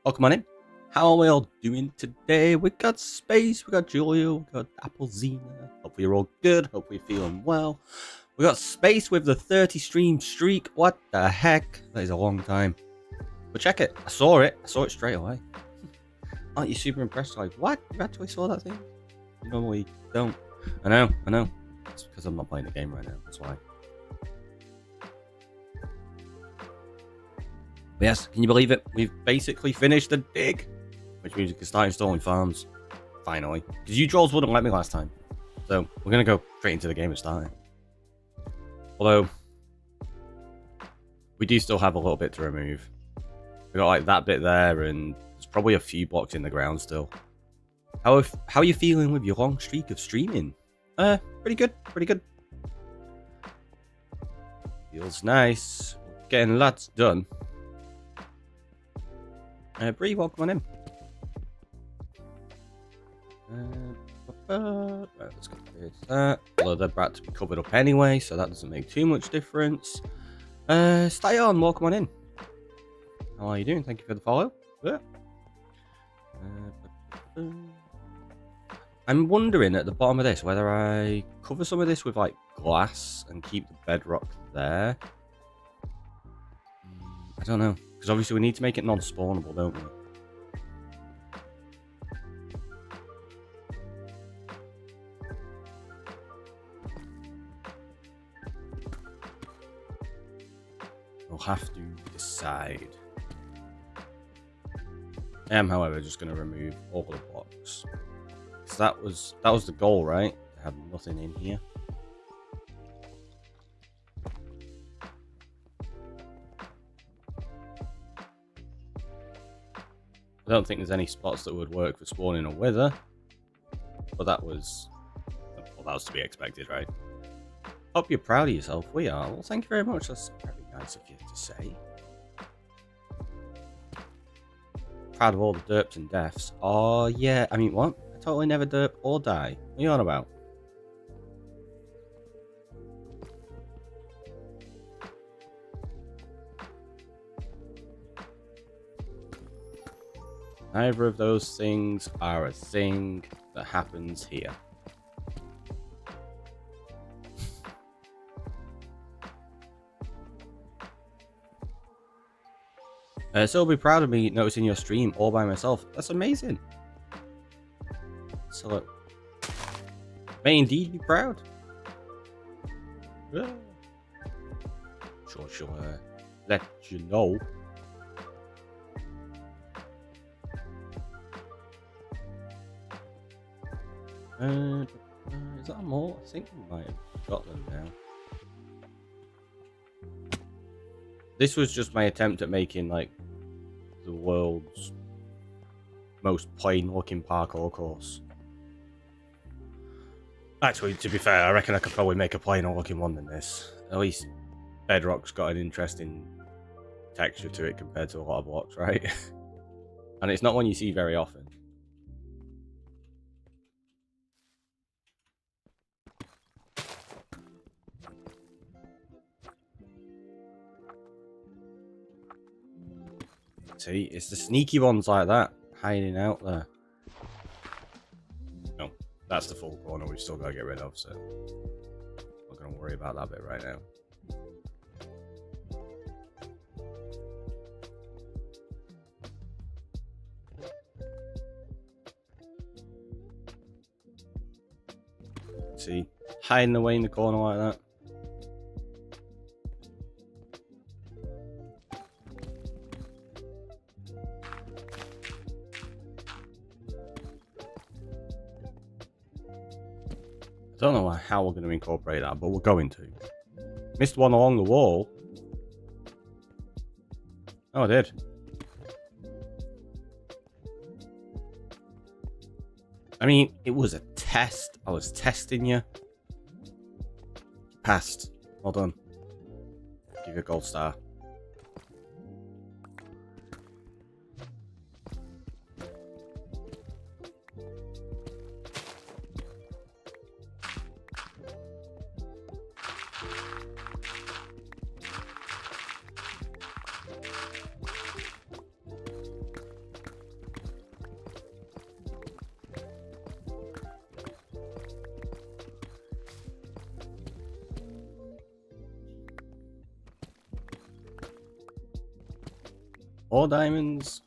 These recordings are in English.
Welcome on in. How are we all doing today? We got Space, we got Julia, we got Applezina. Hopefully you're all good, hopefully you're feeling well. We got Space with the 30 stream streak. What the heck? That is a long time. But check it. I saw it straight away. Aren't you super impressed? Like, what? You actually saw that thing? You normally don't. I know. It's because I'm not playing the game right now, that's why. But yes, can you believe it? We've basically finished the dig, which means we can start installing farms. Finally. Because you trolls wouldn't let me last time. So, we're going to go straight into the game and start it. Although, we do still have a little bit to remove. We got like that bit there, and there's probably a few blocks in the ground still. How are you feeling with your long streak of streaming? Pretty good. Feels nice. Getting lots done. Bree, welcome on in. Right, let's go with that. Although they're about to be covered up anyway, so that doesn't make too much difference. Stay on, welcome on in. How are you doing? Thank you for the follow. I'm wondering at the bottom of this whether I cover some of this with like glass and keep the bedrock there. I don't know, because obviously we need to make it non-spawnable, don't we? We'll have to decide. I am, however, just going to remove all the blocks. Because that was the goal, right? To have nothing in here. I don't think there's any spots that would work for spawning a wither. But that was to be expected, right? Hope you're proud of yourself. We are. Well, thank you very much. That's very nice of you to say. Proud of all the derps and deaths. Oh, yeah. I mean, what? I totally never derp or die. What are you on about? Neither of those things are a thing that happens here. So be proud of me noticing your stream all by myself. That's amazing. So may indeed be proud. Yeah. Sure, she'll let you know. Is that more? I think we might have got them now. This was just my attempt at making like the world's most plain looking parkour course. Actually, to be fair, I reckon I could probably make a plainer looking one than this. At least bedrock's got an interesting texture to it compared to a lot of blocks, right? And it's not one you see very often. See, it's the sneaky ones like that, hiding out there. No, that's the full corner we've still got to get rid of, so I'm not going to worry about that bit right now. See, hiding away in the corner like that. I don't know how we're going to incorporate that, but we're going to. Missed one along the wall. Oh, I did. I mean, it was a test. I was testing you. Passed. Well done. Give you a gold star. More diamonds.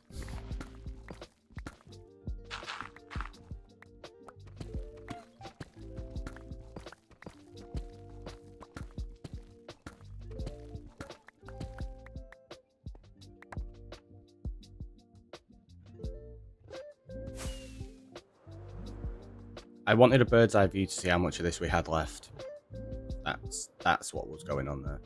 I wanted a bird's eye view to see how much of this we had left. That's what was going on there.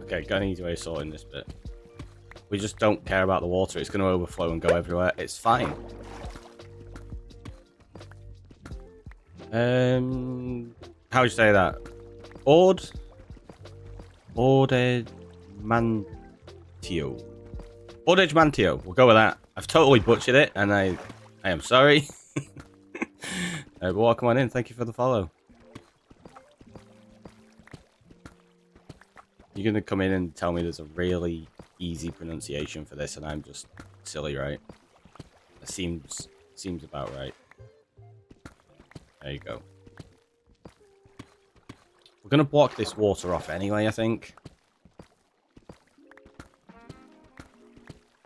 Okay, got an easy way of sorting this bit. We just don't care about the water. It's going to overflow and go everywhere. It's fine. How would you say that? Orded Mantio. Orded Mantio. We'll go with that. I've totally butchered it, and I am sorry. But welcome on in. Thank you for the follow. You're going to come in and tell me there's a really easy pronunciation for this, and I'm just silly, right? It seems about right. There you go. We're going to block this water off anyway, I think.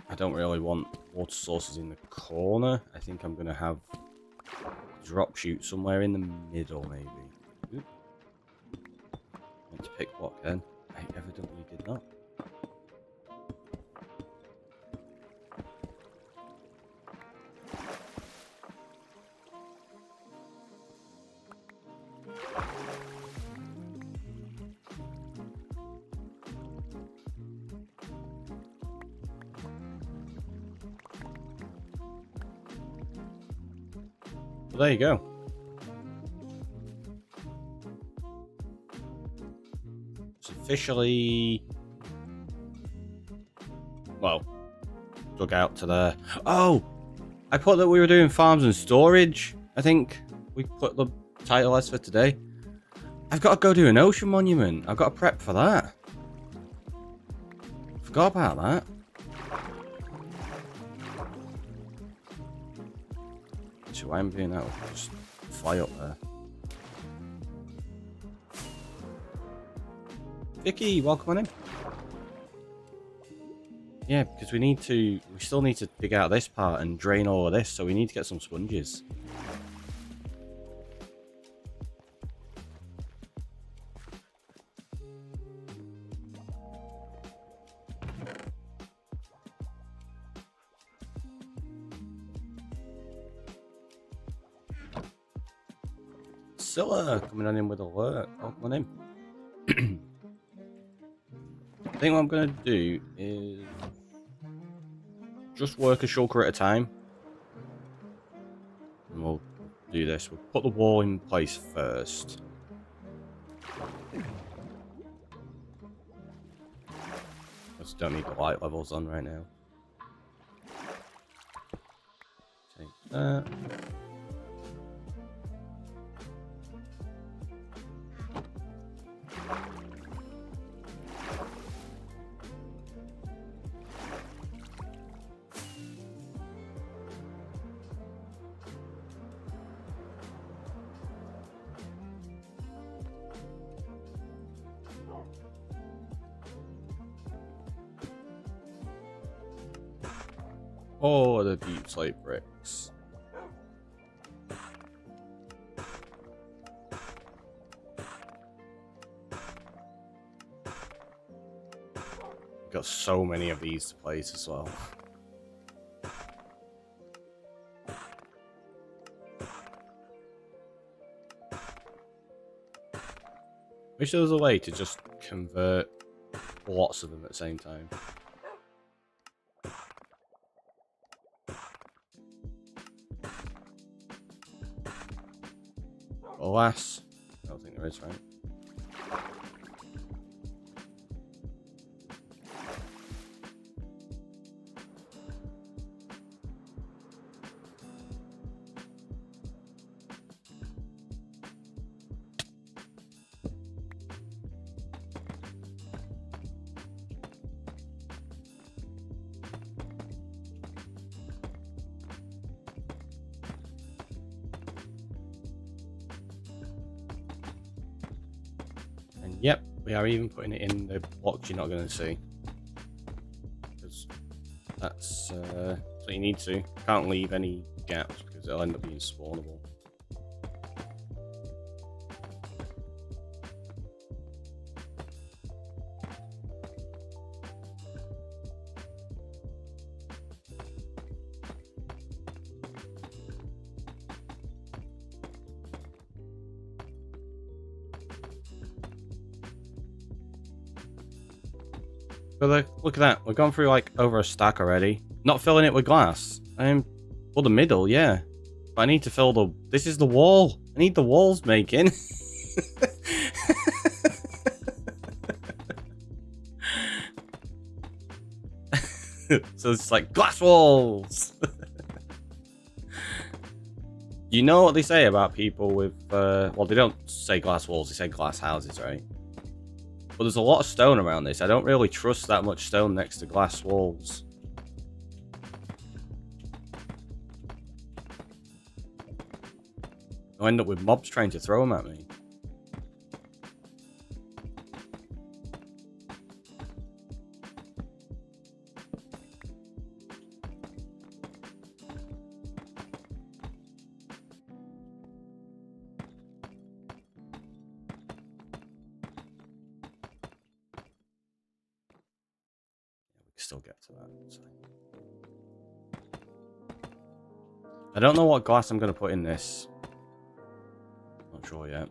I don't really want water sources in the corner. I think I'm going to have drop shoot somewhere in the middle, maybe. Oop. Meant to pick block then. I evidently did not. Well, there you go. It's officially, well, dug out to there. Oh, I put that we were doing farms and storage. I think we put the title as for today. I've got to go do an ocean monument. I've got to prep for that. Forgot about that. So why I'm doing that, we'll just fly up there. Vicky, welcome on in. Yeah, because we still need to dig out this part and drain all of this, so we need to get some sponges. Scylla coming on in with alert. Welcome on in. I think what I'm going to do is just work a shulker at a time. And we'll do this. We'll put the wall in place first. Just don't need the light levels on right now. Take that. Oh, the deep slate bricks. Got so many of these to place as well. Wish there was a way to just convert lots of them at the same time. Alas, I don't think there is, right? Yep, we are even putting it in the blocks you're not going to see. Because that's what you need to. Can't leave any gaps because it'll end up being spawnable. But look at that, we've gone through like over a stack already. Not filling it with glass. Well, the middle, yeah. But I need to fill the... This is the wall. I need the walls making. So it's like glass walls. You know what they say about people with... well, they don't say glass walls, they say glass houses, right? But there's a lot of stone around this. I don't really trust that much stone next to glass walls. I'll end up with mobs trying to throw them at me. Still get to that. So. I don't know what glass I'm going to put in this. Not sure yet.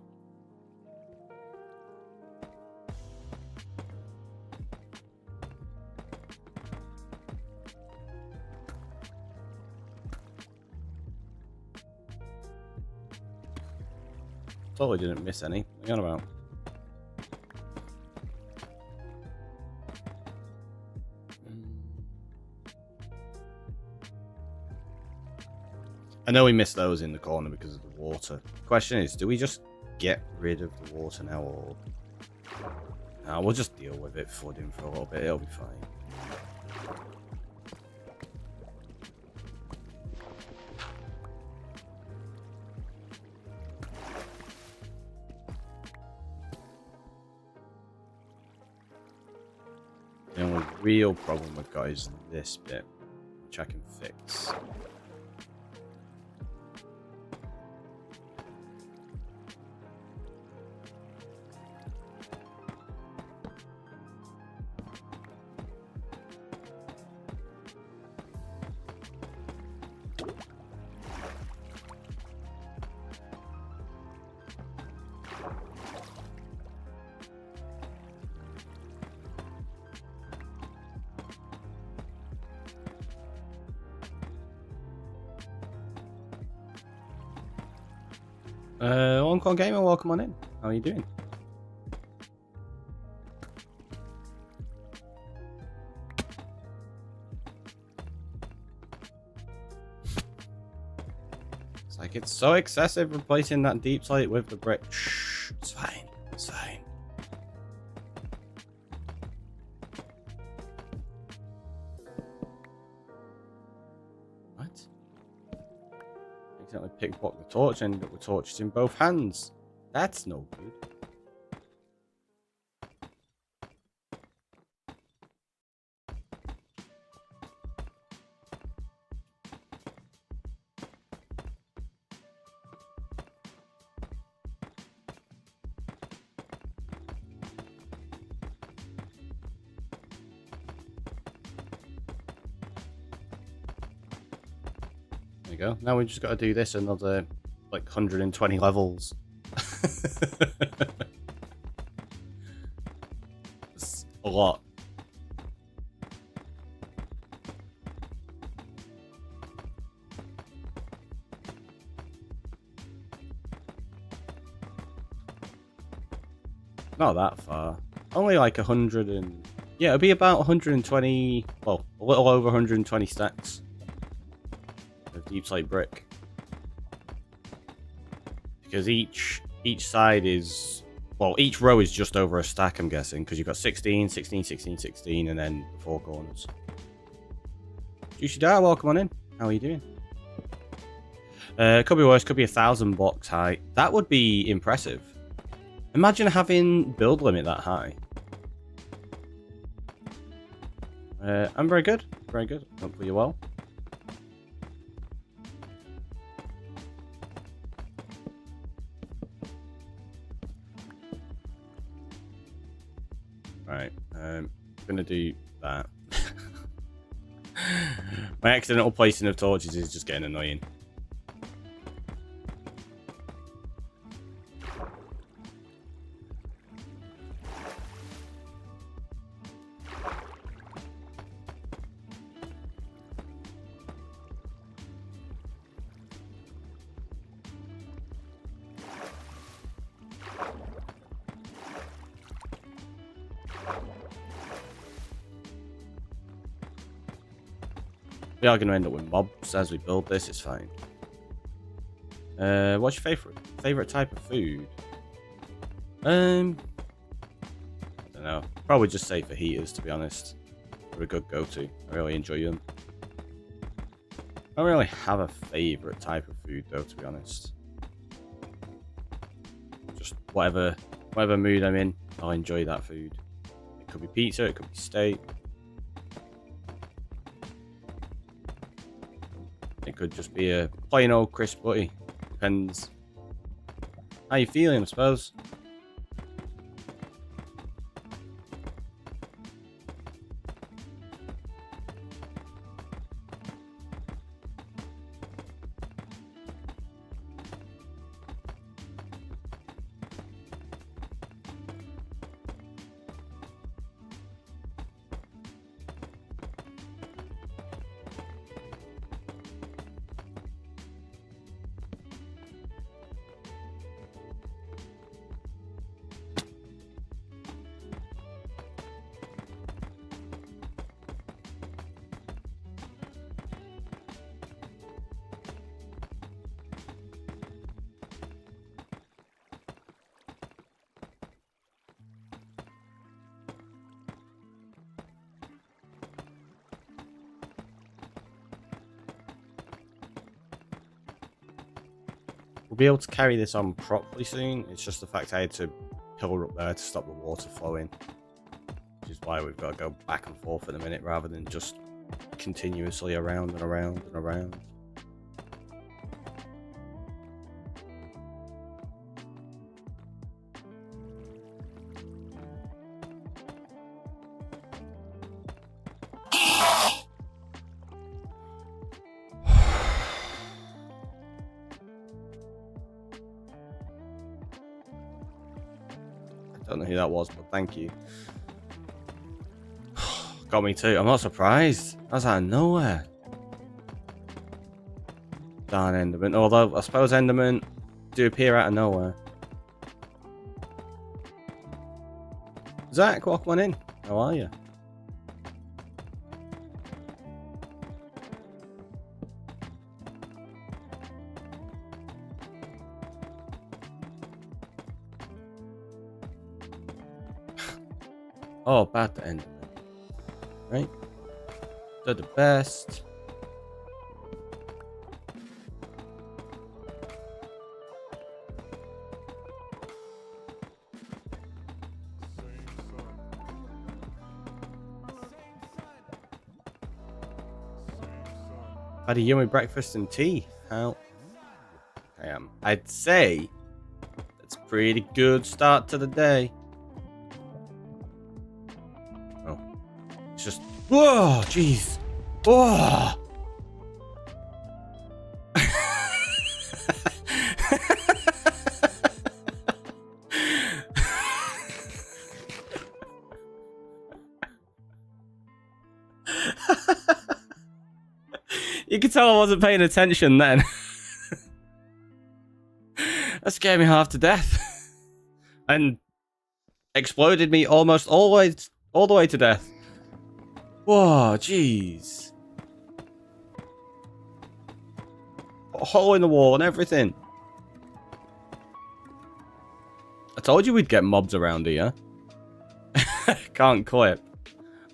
Totally didn't miss any. What are you on about? I know we missed those in the corner because of the water. Question is, do we just get rid of the water now, or... No, we'll just deal with it, flooding for a little bit, it'll be fine. The only real problem we've got is this bit, which I can fix. Encore Gamer, welcome on in. How are you doing? It's like it's so excessive replacing that deep slate with the brick. Shh, it's fine. It's fine. What? Accidentally pickpocket the torch, ended up with torches in both hands. That's no good. There we go. Now we just got to do this another like 120 levels. It's a lot. Not that far. Only like 100 and... Yeah, it'll be about 120... Well, a little over 120 stacks of deep slate brick. Because each side is... Well, each row is just over a stack, I'm guessing. Because you've got 16, 16, 16, 16, and then the four corners. Juicy Dar, welcome on in. How are you doing? Could be worse, could be 1,000 blocks high. That would be impressive. Imagine having build limit that high. I'm very good. Very good. Hopefully you're well. Right. Gonna do that. My accidental placing of torches is just getting annoying. We are going to end up with mobs as we build this. It's fine. What's your favorite type of food? I don't know. Probably just say fajitas, to be honest. They're a good go-to. I really enjoy them. I don't really have a favorite type of food, though, to be honest. Just whatever mood I'm in, I'll enjoy that food. It could be pizza, it could be steak. It could just be a plain old crisp butty. Depends how you feeling, I suppose. We'll be able to carry this on properly soon. It's just the fact I had to pillar up there to stop the water flowing. Which is why we've got to go back and forth in a minute rather than just continuously around and around and around. Don't know who that was, but thank you. Got me too. I'm not surprised. That's out of nowhere. Darn Enderman. Although, I suppose Enderman do appear out of nowhere. Zach, welcome on in. How are you? Oh, about to end. Right? They're the best. Had a yummy breakfast and tea. How I am. I'd say that's a pretty good start to the day. Just whoa, jeez, whoa. You could tell I wasn't paying attention then. That scared me half to death, and exploded me almost all the way to death. Whoa, jeez. A hole in the wall and everything. I told you we'd get mobs around here. Can't clip.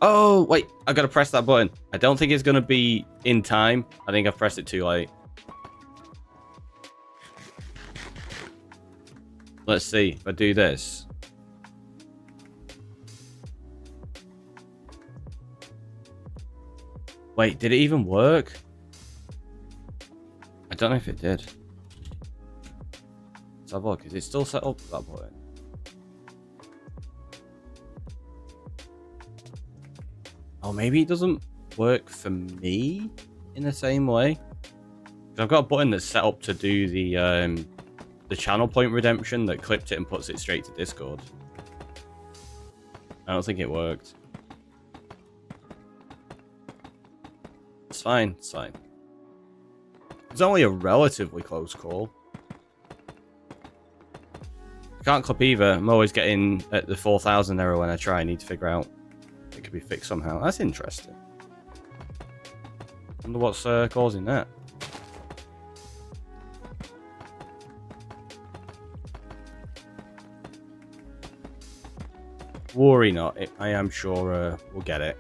Oh, wait. I gotta press that button. I don't think it's gonna be in time. I think I've pressed it too late. Let's see if I do this. Wait, did it even work? I don't know if it did. Let's have a look. Is it still set up at that point? Oh, maybe it doesn't work for me in the same way. I've got a button that's set up to do the channel point redemption that clipped it and puts it straight to Discord. I don't think it worked. It's fine, it's fine. It's only a relatively close call. I can't clip either. I'm always getting at the 4,000 error when I try. I need to figure out if it could be fixed somehow. That's interesting. Wonder what's causing that. Worry not. I am sure we'll get it.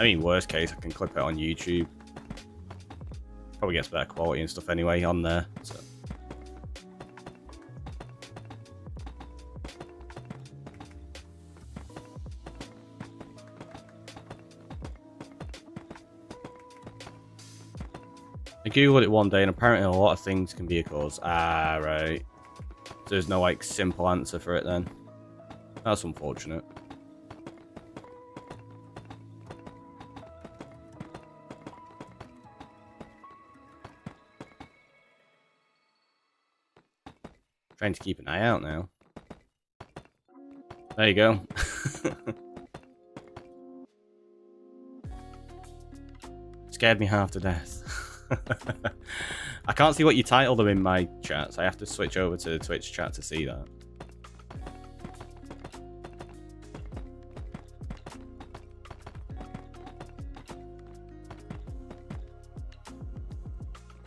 I mean, worst case, I can clip it on YouTube. Probably gets better quality and stuff anyway on there. So. I googled it one day, and apparently a lot of things can be a cause. Ah, right. So there's no like simple answer for it then. That's unfortunate. Trying to keep an eye out now. There you go. Scared me half to death. I can't see what you title them in my chats. I have to switch over to the Twitch chat to see that.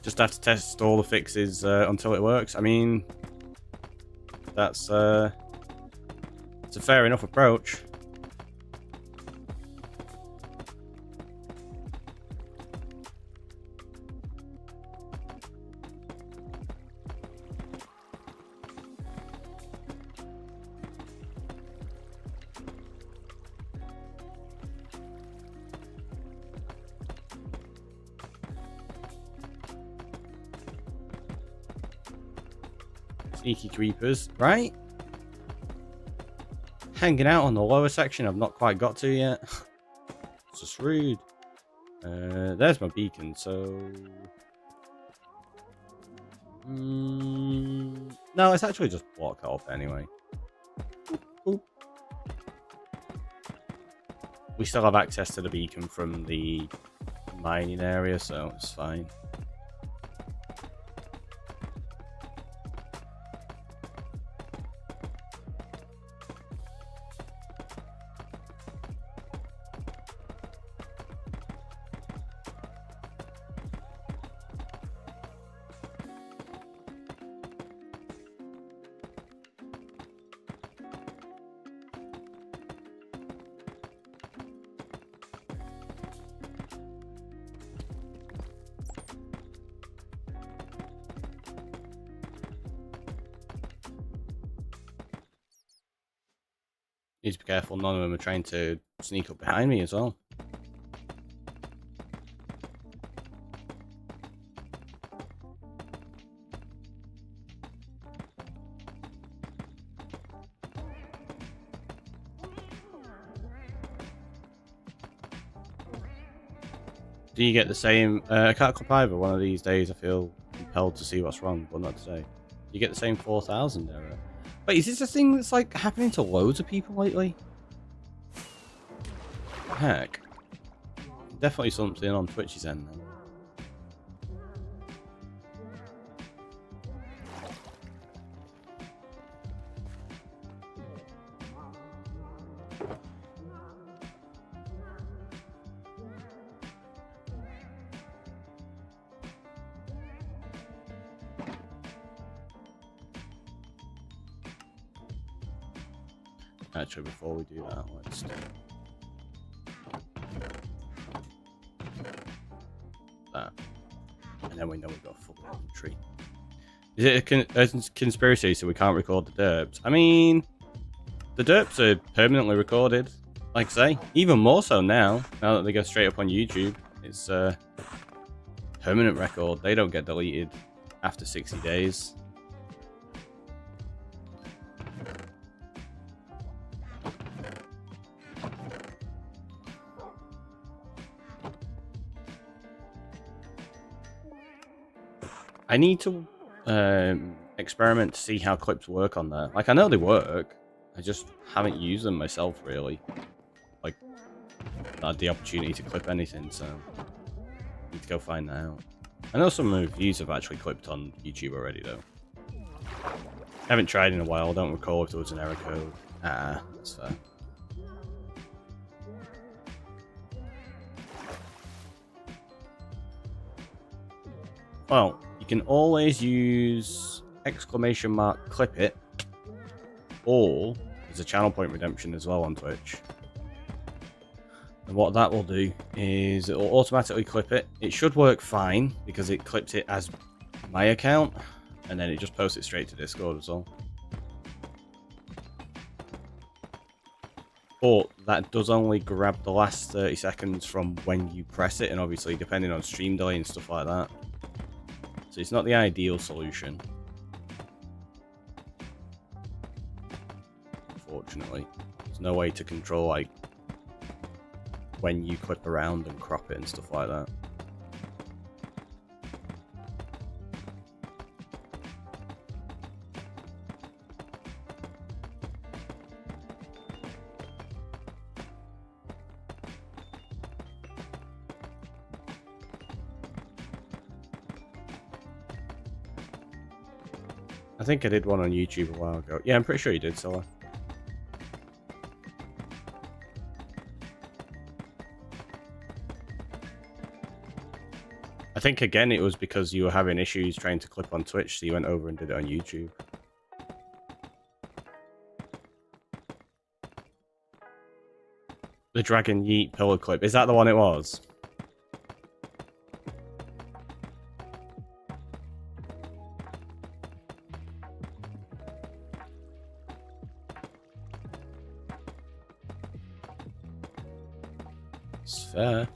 Just have to test all the fixes until it works. I mean, that's it's a fair enough approach. Sneaky creepers, right? Hanging out on the lower section I've not quite got to yet. It's just rude. There's my beacon, so... No, it's actually just blocked off anyway. Boop. We still have access to the beacon from the mining area, so it's fine. Need to be careful, none of them are trying to sneak up behind me as well. Do you get the same... I can't clip either. One of these days I feel compelled to see what's wrong, but not today. Do you get the same 4,000 error? Wait, is this a thing that's like happening to loads of people lately? Heck. Definitely something on Twitch's end then. Actually, before we do that, let's do that. And then we know we've got full inventory. Is it a conspiracy so we can't record the derps? I mean, the derps are permanently recorded. Like I say, even more so now that they go straight up on YouTube. It's a permanent record. They don't get deleted after 60 days. I need to experiment to see how clips work on there. Like, I know they work. I just haven't used them myself, really. Like, not had the opportunity to clip anything, so I need to go find that out. I know some reviews have actually clipped on YouTube already, though. I haven't tried in a while. I don't recall if there was an error code. Ah, that's fair. Well, you can always use !clip it, or there's a channel point redemption as well on Twitch. And what that will do is it will automatically clip it. It should work fine because it clipped it as my account, and then it just posts it straight to Discord as well. But that does only grab the last 30 seconds from when you press it, and obviously depending on stream delay and stuff like that. So it's not the ideal solution. Unfortunately. There's no way to control like when you clip around and crop it and stuff like that. I think I did one on YouTube a while ago. Yeah, I'm pretty sure you did, Scylla. I think, again, it was because you were having issues trying to clip on Twitch, so you went over and did it on YouTube. The Dragon Yeet pillow clip. Is that the one it was? It's fair.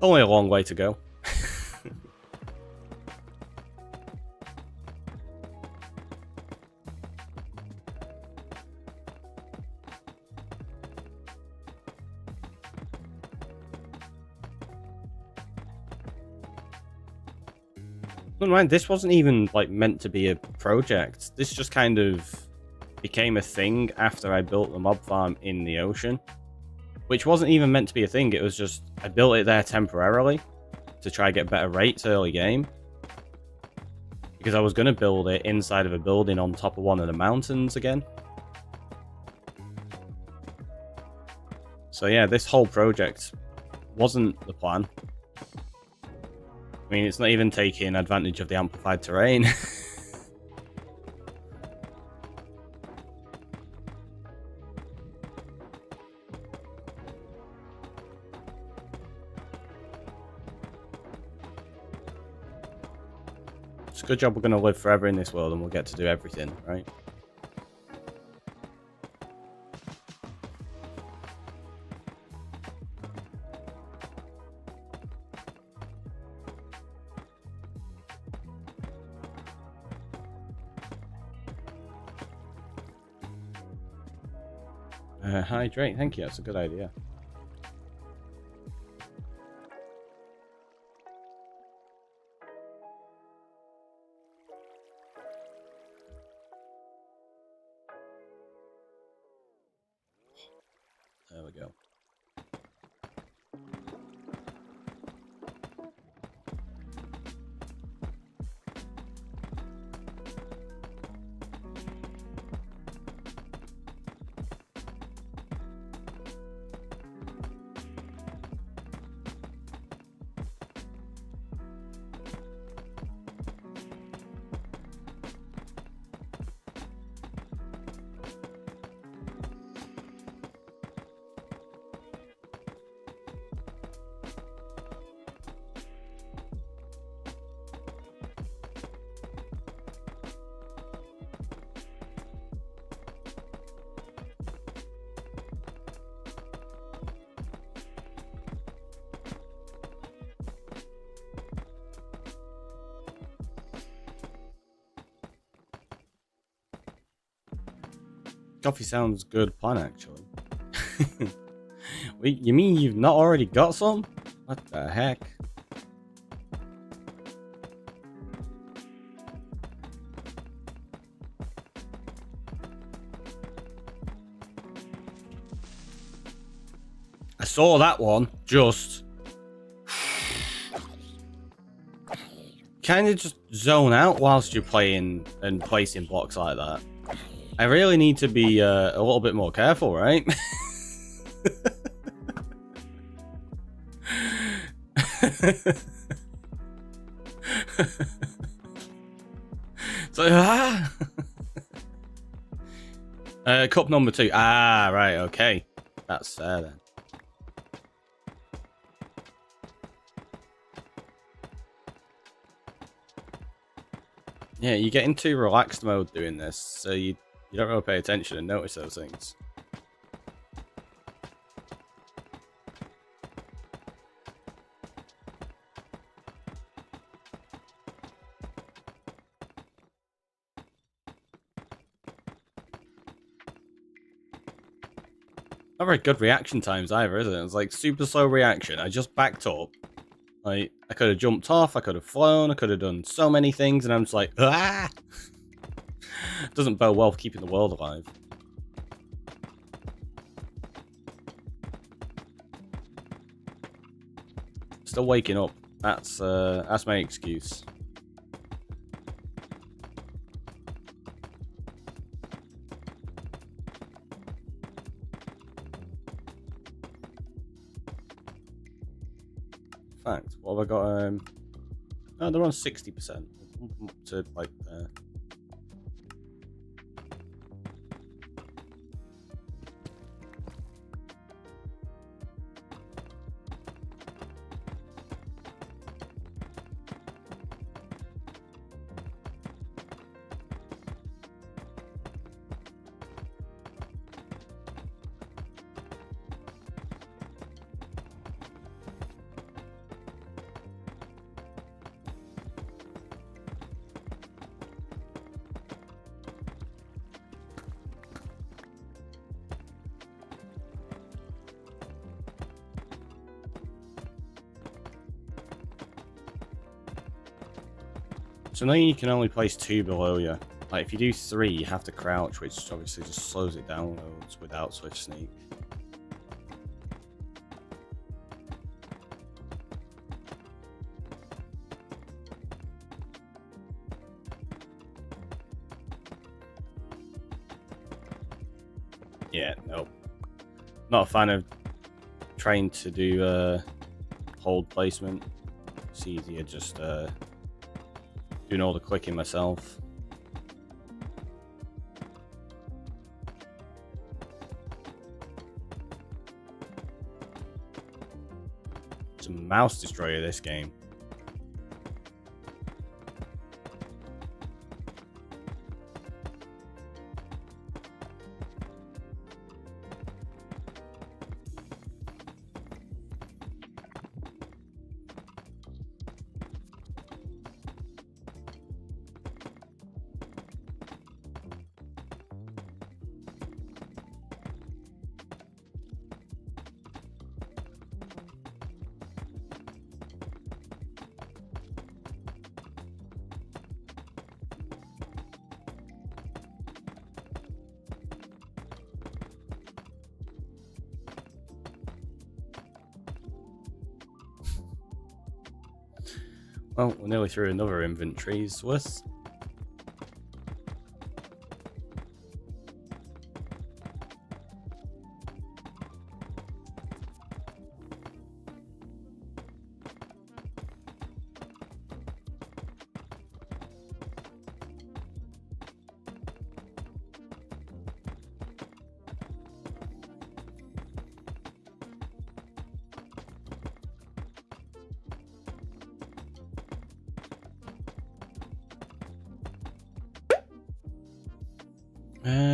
Only a long way to go. Never mind, this wasn't even like meant to be a project. This just kind of became a thing after I built the mob farm in the ocean. Which wasn't even meant to be a thing, it was just, I built it there temporarily to try and get better rates early game. Because I was going to build it inside of a building on top of one of the mountains again. So yeah, this whole project wasn't the plan. I mean, it's not even taking advantage of the amplified terrain. It's a good job we're going to live forever in this world and we'll get to do everything, right? Hydrate, thank you, that's a good idea. There we go. Coffee sounds good plan, actually. Wait, you mean you've not already got some? What the heck? I saw that one, just... kind of just zone out whilst you're playing and placing blocks like that. I really need to be a little bit more careful, right? So, cup number 2. Ah, right, okay. That's fair then. Yeah, you get into relaxed mode doing this, so you don't really pay attention and notice those things. Not very good reaction times either, is it? It's like super slow reaction. I just backed up. Like, I could have jumped off, I could have flown, I could have done so many things, and I'm just like, ah! Doesn't bode well for keeping the world alive. Still waking up. That's my excuse. Fact, what have I got? Oh, they're on 60%. To like there. So now you can only place 2 below you. Like if you do 3, you have to crouch, which obviously just slows it down loads without Swift Sneak. Yeah, nope. Not a fan of trying to do hold placement. It's easier just doing all the clicking myself. It's a mouse destroyer, this game. Well, we're nearly through another inventory's worth.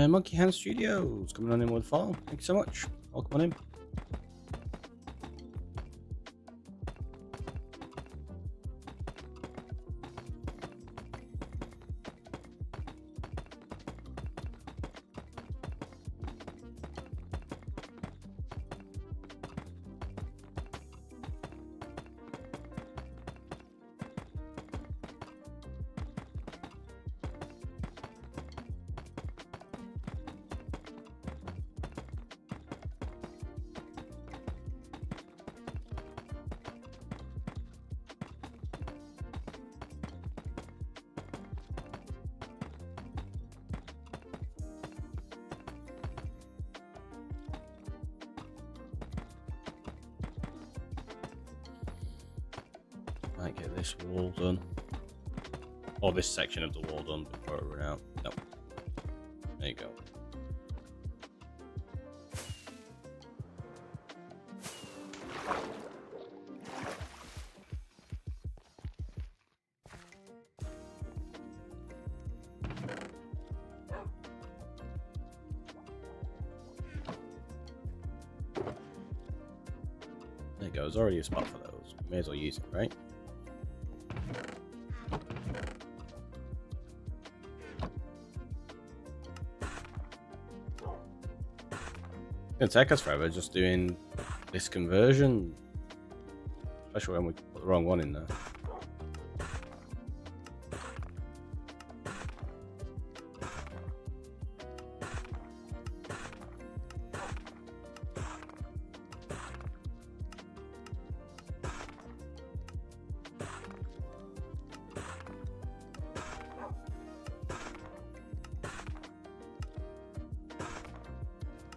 Monkey Hand Studios coming on in with fall. Thank you so much. Welcome on in. this wall done. Or this section of the wall done before it run out. Nope. There you go. There you go, there's already a spot for those. May as well use it, right? It's gonna take us forever just doing this conversion. Especially when we put the wrong one in there.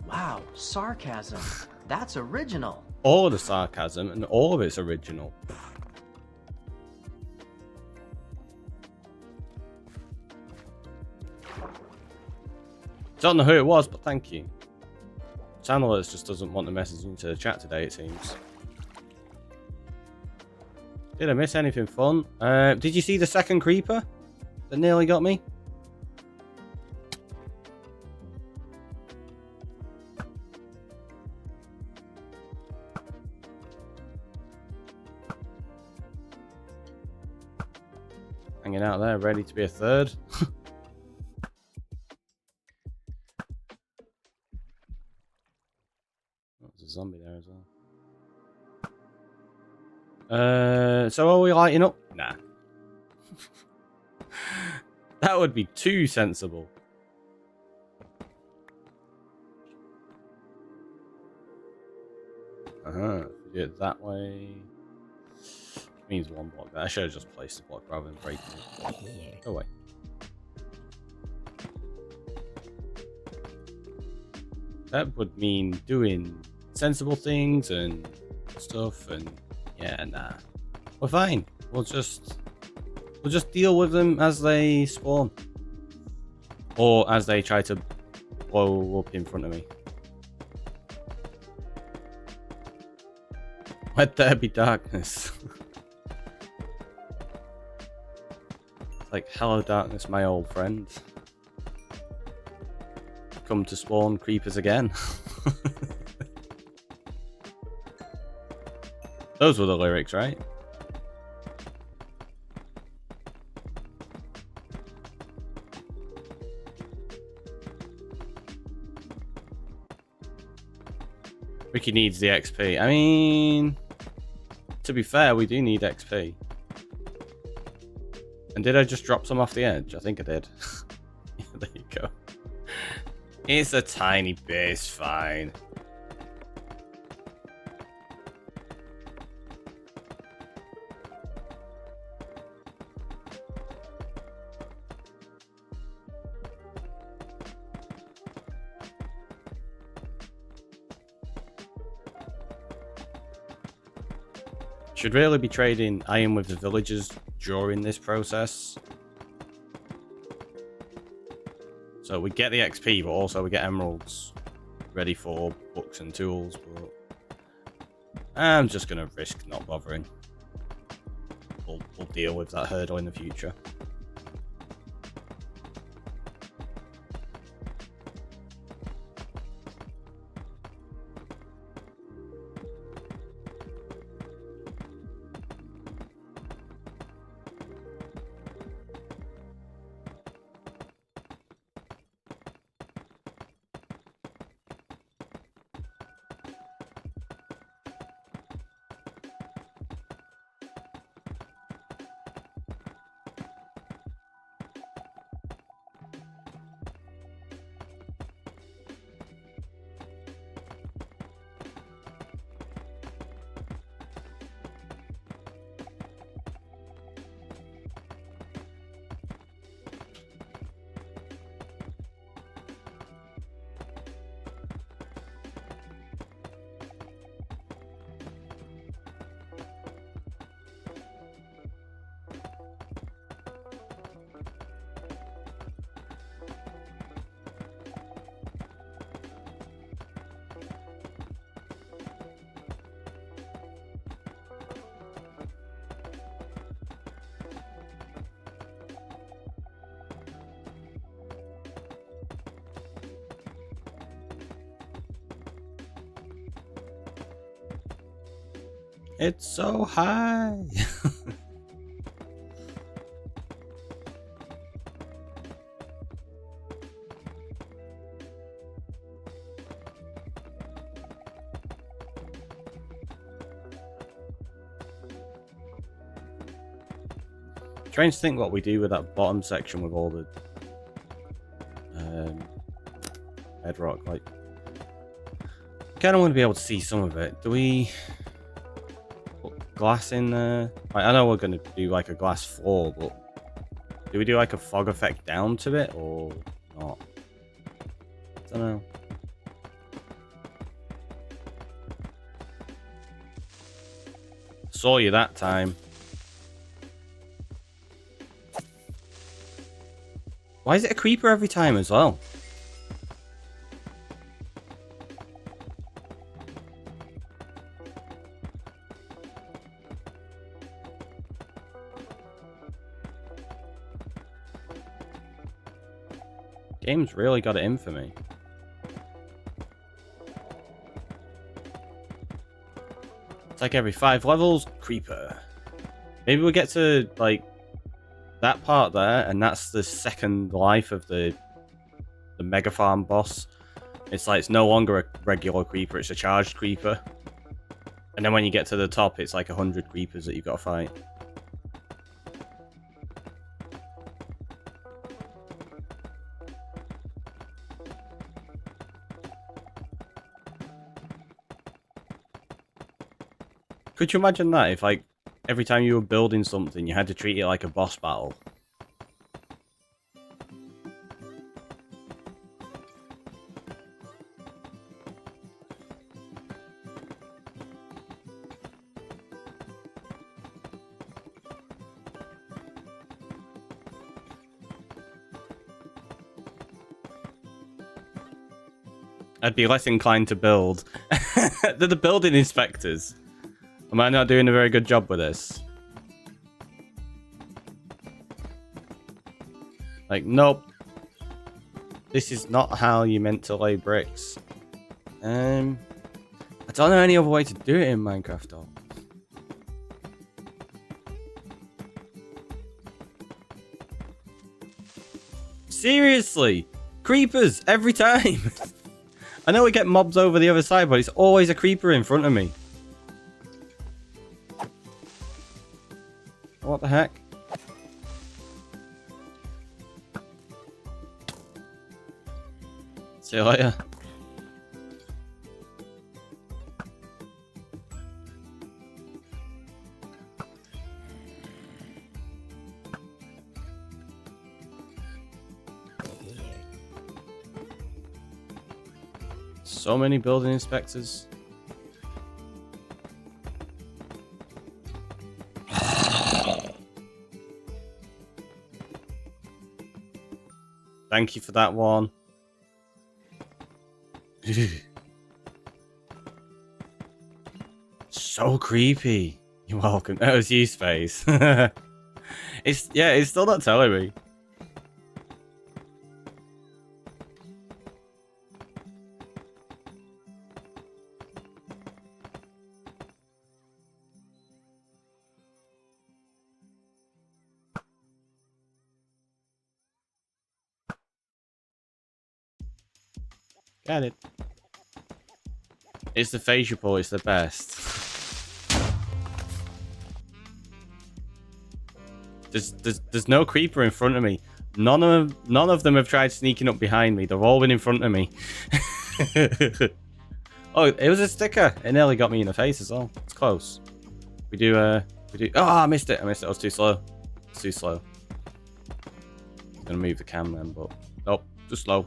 Wow, sarcasm. That's original. All of the sarcasm and all of it's original. Don't know who it was, but thank you. Channelers just doesn't want the message into the chat today, it seems. Did I miss anything fun? Did you see the second creeper that nearly got me? Hanging out there, ready to be a third. There's a zombie there as well. So are we lighting up? Nah. That would be too sensible. Do it that way. Means one block there. I should have just placed the block rather than breaking it. Go away. That would mean doing sensible things and stuff, and yeah, nah. We're fine. We'll just deal with them as they spawn. Or as they try to blow up in front of me. Let there be darkness. Like, hello darkness, my old friend. Come to spawn creepers again. Those were the lyrics, right? Ricky needs the XP. I mean, to be fair, we do need XP. And did I just drop some off the edge? I think I did. Yeah, there you go. It's a tiny bit, it's fine. Should really be trading iron with the villagers during this process. So we get the XP, but also we get emeralds ready for books and tools. But I'm just going to risk not bothering. We'll deal with that hurdle in the future. It's so high. Trying to think what we do with that bottom section with all the bedrock. Like, kind of want to be able to see some of it. Do we put glass in there? Like, I know we're going to do like a glass floor, but do we do like a fog effect down to it or not? I don't know. Saw you that time. Why is it a creeper every time as well? Game's really got it in for me. It's like every 5 levels, creeper. Maybe we'll get to like that part there, and that's the second life of the mega farm boss. It's like it's no longer a regular creeper, it's a charged creeper. And then when you get to the top, it's like 100 creepers that you've got to fight. Could you imagine that if, like, every time you were building something, you had to treat it like a boss battle? I'd be less inclined to build. They're the building inspectors. Am I not doing a very good job with this? Like, nope. This is not how you meant to lay bricks. I don't know any other way to do it in Minecraft though. Seriously! Creepers every time! I know we get mobs over the other side, but it's always a creeper in front of me. What the heck? See you later. So many building inspectors. Thank you for that one. So creepy. You're welcome. That was you, Space. It's still not telling me. Got it. It's the facial pull, it's the best. There's no creeper in front of me. None of them have tried sneaking up behind me. They've all been in front of me. Oh, it was a sticker. It nearly got me in the face as well. It's close. We do. Oh, I missed it. I was too slow. It's too slow. I'm gonna move the cam then, but nope, just slow.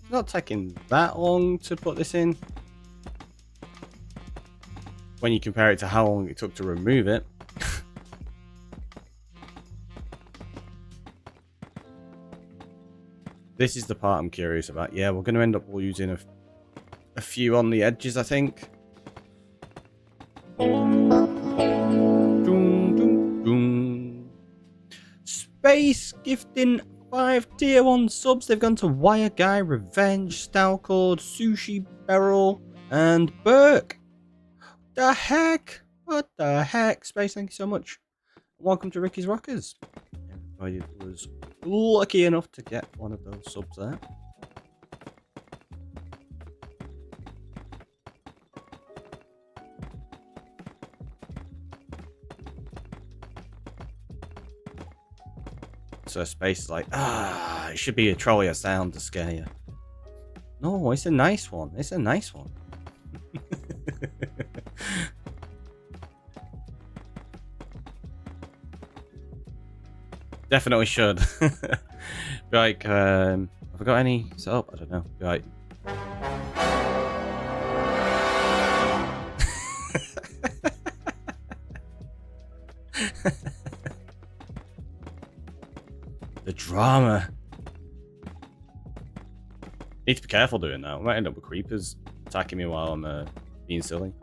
It's not taking that long to put this in. When you compare it to how long it took to remove it. This is the part I'm curious about. Yeah, we're going to end up using a few on the edges, I think. Space gifting 5 tier 1 subs. They've gone to Wire Guy, Revenge, Stalcord, Sushi Beryl, and Burke. The heck? What the heck? Space, thank you so much. Welcome to Ricky's Rockers. Everybody was lucky enough to get one of those subs there. So Space is like, it should be a trolley or sound to scare you. No, it's a nice one. It's a nice one. Definitely should. Be like, have I got any set up? I don't know. Be like, the drama. Need to be careful doing that. I might end up with creepers attacking me while I'm being silly.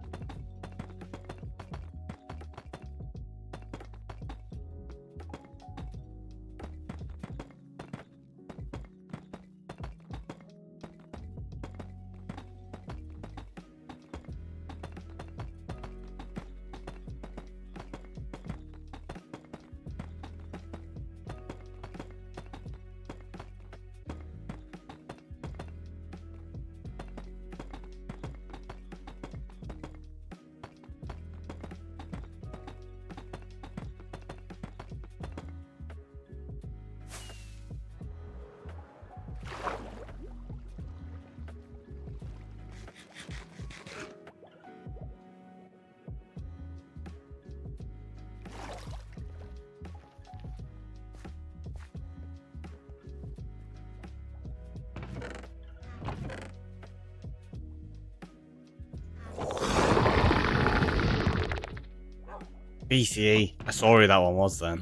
BCE. I saw who that one was then.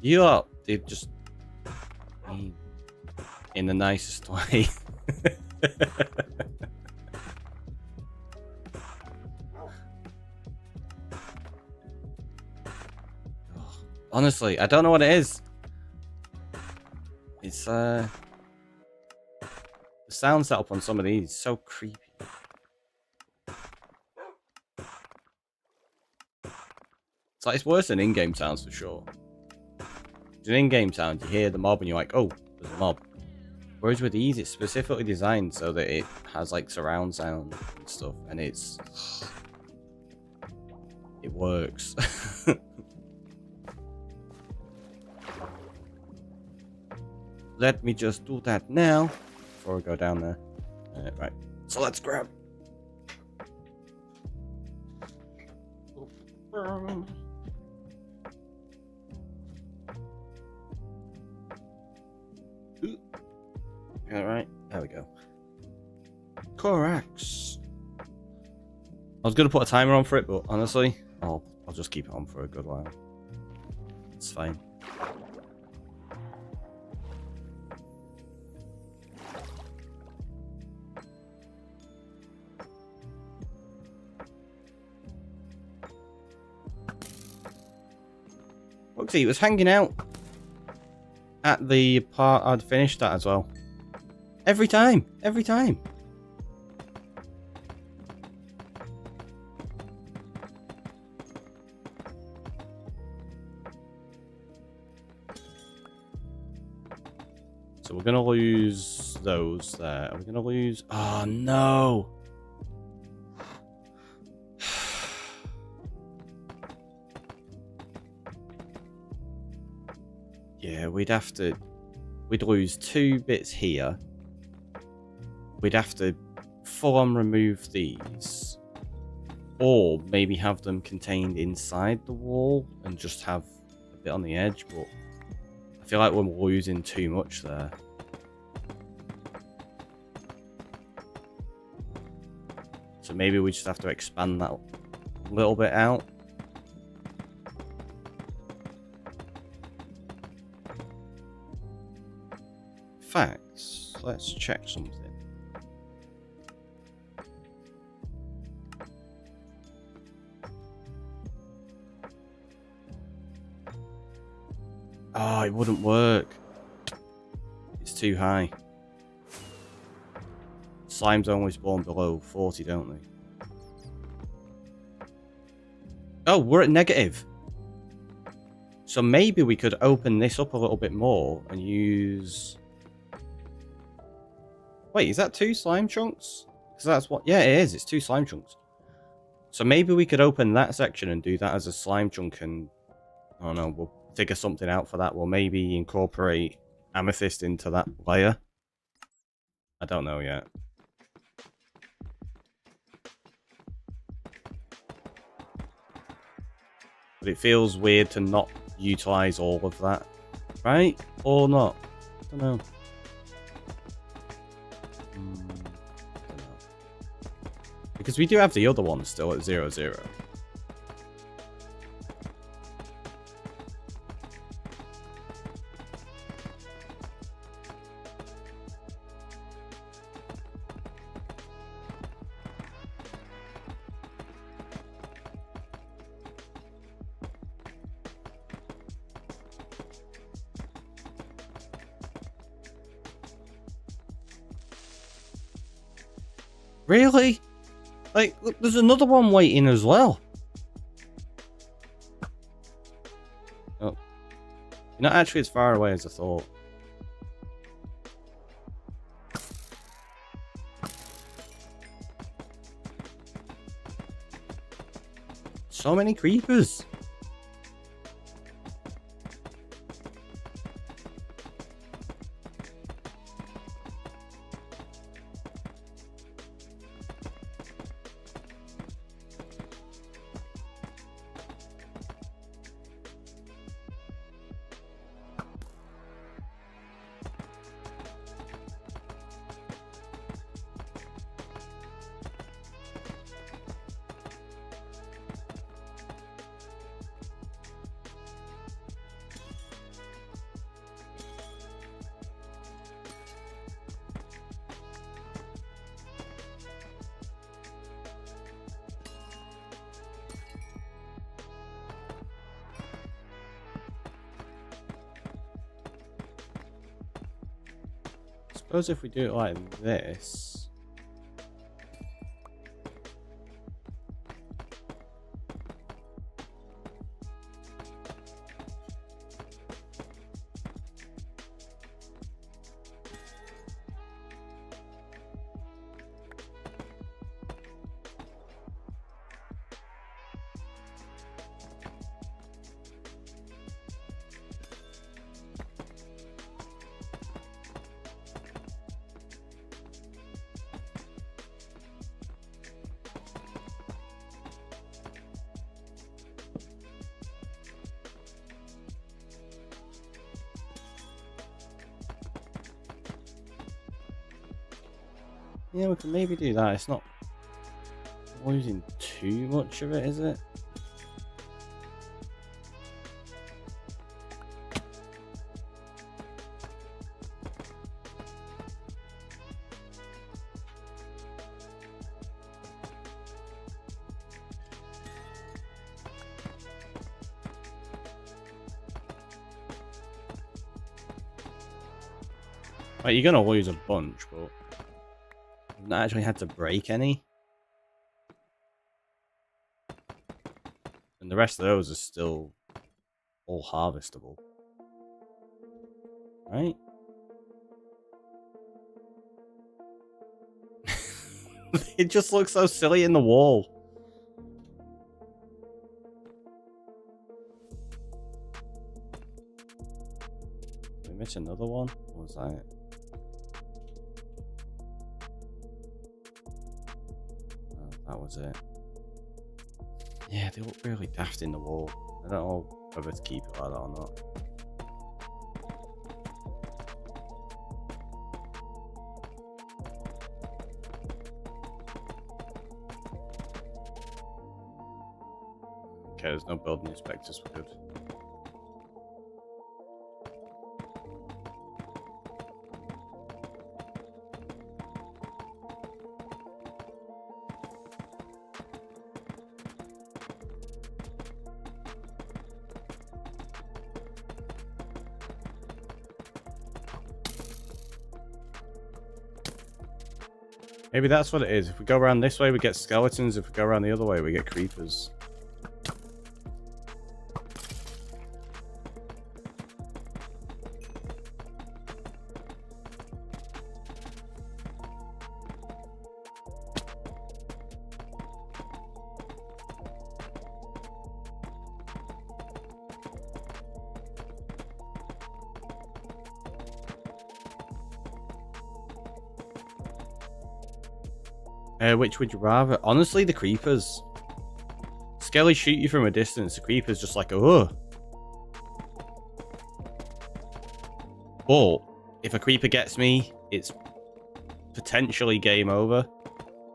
You lot did just in the nicest way. Honestly, I don't know what it is. It's the sound setup on some of these is so creepy. It's like it's worse than in-game sounds for sure. In in-game sound, you hear the mob and you're like, oh, there's a mob. Whereas with these, it's specifically designed so that it has like surround sound and stuff, and it works. Let me just do that now before I go down there. Right, so let's grab. Alright, there we go. Corax. I was gonna put a timer on for it, but honestly, I'll just keep it on for a good while. It's fine. Look, see, it was hanging out at the part I'd finished at as well. Every time. Every time. So we're going to lose those there. Are we going to lose... Oh, no. Yeah, we'd lose 2 bits here. We'd have to full on remove these, or maybe have them contained inside the wall and just have a bit on the edge, but I I feel like we're losing too much there. So maybe we just have to expand that a little bit out. In fact, let's check something. Oh, it wouldn't work. It's too high. Slimes only spawn below 40, don't they? Oh, we're at negative. So maybe we could open this up a little bit more and use... Wait, is that 2 slime chunks? Because that's what... Yeah, it is. It's 2 slime chunks. So maybe we could open that section and do that as a slime chunk and... I don't know, we'll figure something out for that. We'll maybe incorporate amethyst into that layer. I don't know yet. But it feels weird to not utilize all of that. Right? Or not? I don't know. Because we do have the other one still at 0-0. Really? Like, look, there's another one waiting as well. Oh. You're not actually as far away as I thought. So many creepers. Suppose if we do it like this. Yeah, we can maybe do that. It's not losing too much of it, is it? Like, you're gonna lose a bunch, but I've not actually had to break any. And the rest of those are still all harvestable. Right? It just looks so silly in the wall. Did we miss another one? What was that? Oh, that was it. Yeah, they look really daft in the wall. I don't know whether to keep it like that or not. Okay, there's no building inspectors. We're good. Maybe that's what it is. If we go around this way, we get skeletons. If we go around the other way, we get creepers. Which would you rather? Honestly, the creepers. Skelly shoot you from a distance. The creeper's just like, oh. But if a creeper gets me, it's potentially game over.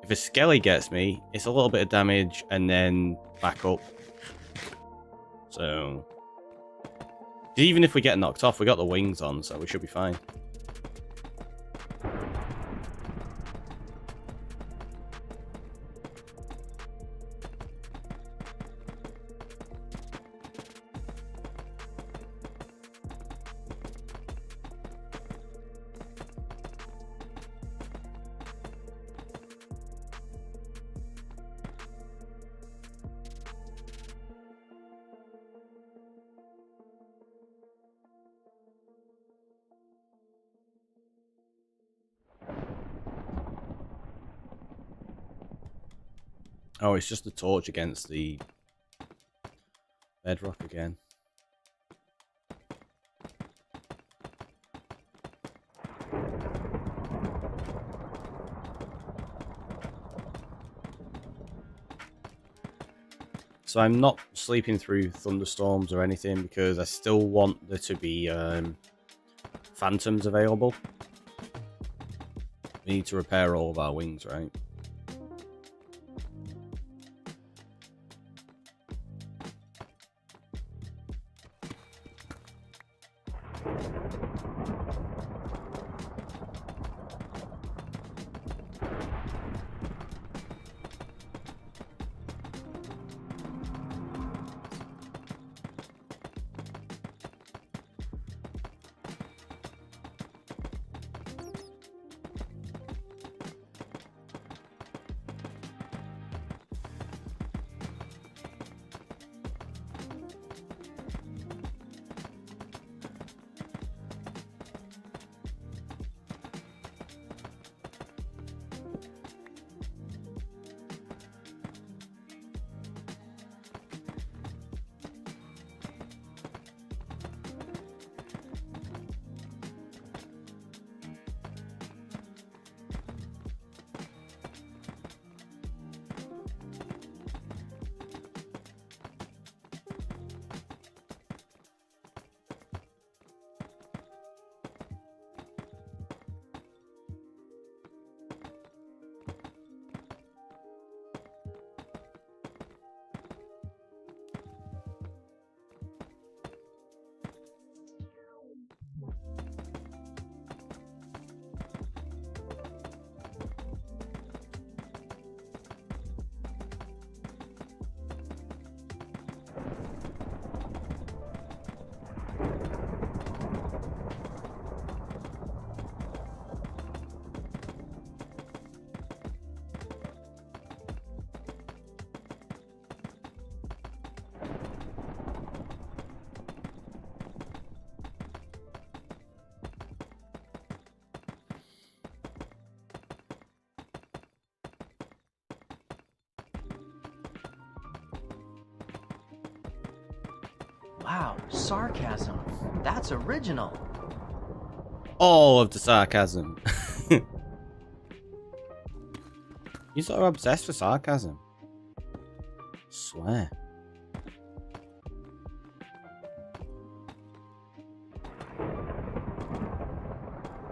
If a skelly gets me, it's a little bit of damage and then back up. So even if we get knocked off, we got the wings on, so we should be fine. Oh, it's just a torch against the bedrock again. So I'm not sleeping through thunderstorms or anything because I still want there to be phantoms available. We need to repair all of our wings, right? Wow, sarcasm. That's original. All of the sarcasm. You're sort of obsessed with sarcasm. Swear.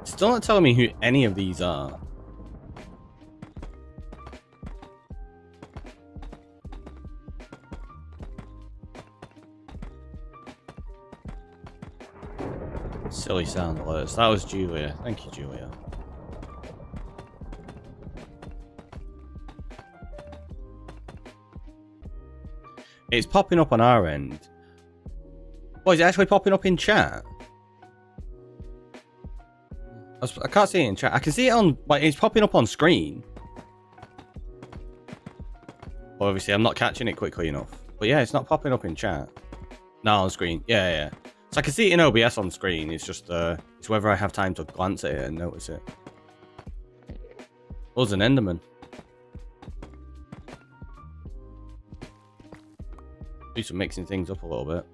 Still not telling me who any of these are. Silly sound alerts. That was Julia. Thank you, Julia. It's popping up on our end. Oh, is it actually popping up in chat? I can't see it in chat. I can see it on... Like, it's popping up on screen. Well, obviously, I'm not catching it quickly enough. But yeah, it's not popping up in chat. No, on screen. Yeah, yeah. So I can see it in OBS on screen. It's just... it's whether I have time to glance at it and notice it. Oh, there's an Enderman. Do some mixing things up a little bit.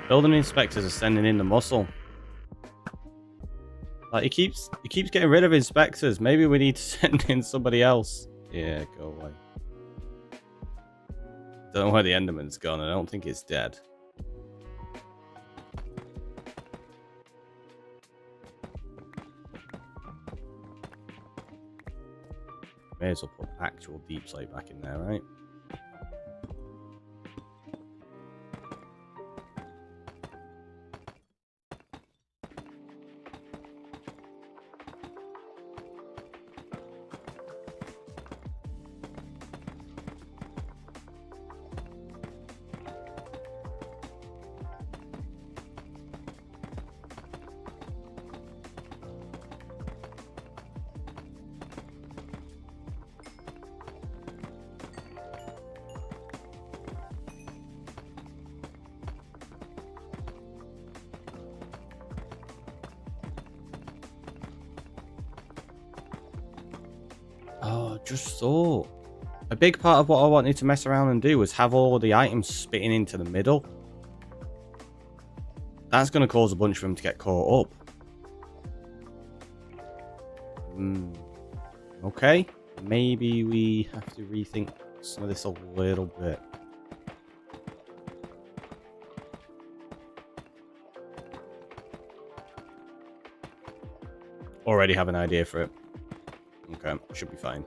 Building inspectors are sending in the muscle. Like he keeps getting rid of inspectors. Maybe we need to send in somebody else. Yeah, go away. Don't know where the Enderman's gone. I don't think it's dead. May as well put actual deep slate back in there, right? Just thought. A big part of what I wanted to mess around and do was have all of the items spitting into the middle. That's going to cause a bunch of them to get caught up. Okay. Maybe we have to rethink some of this a little bit. Already have an idea for it. Okay, should be fine.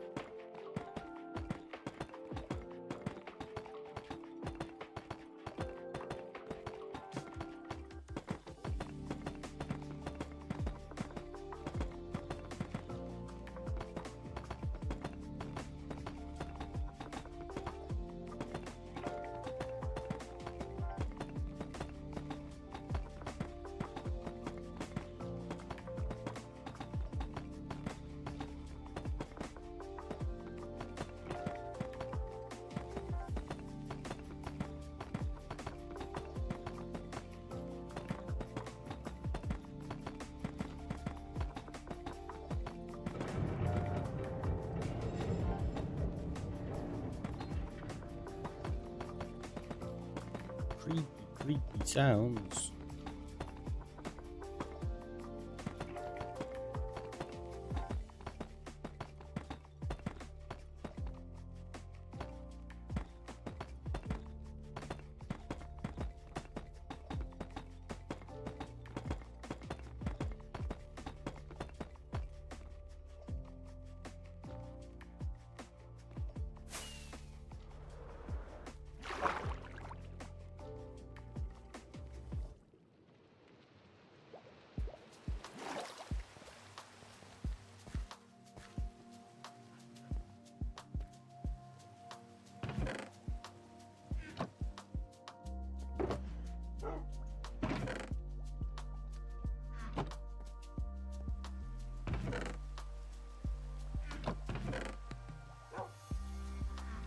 Creepy sounds.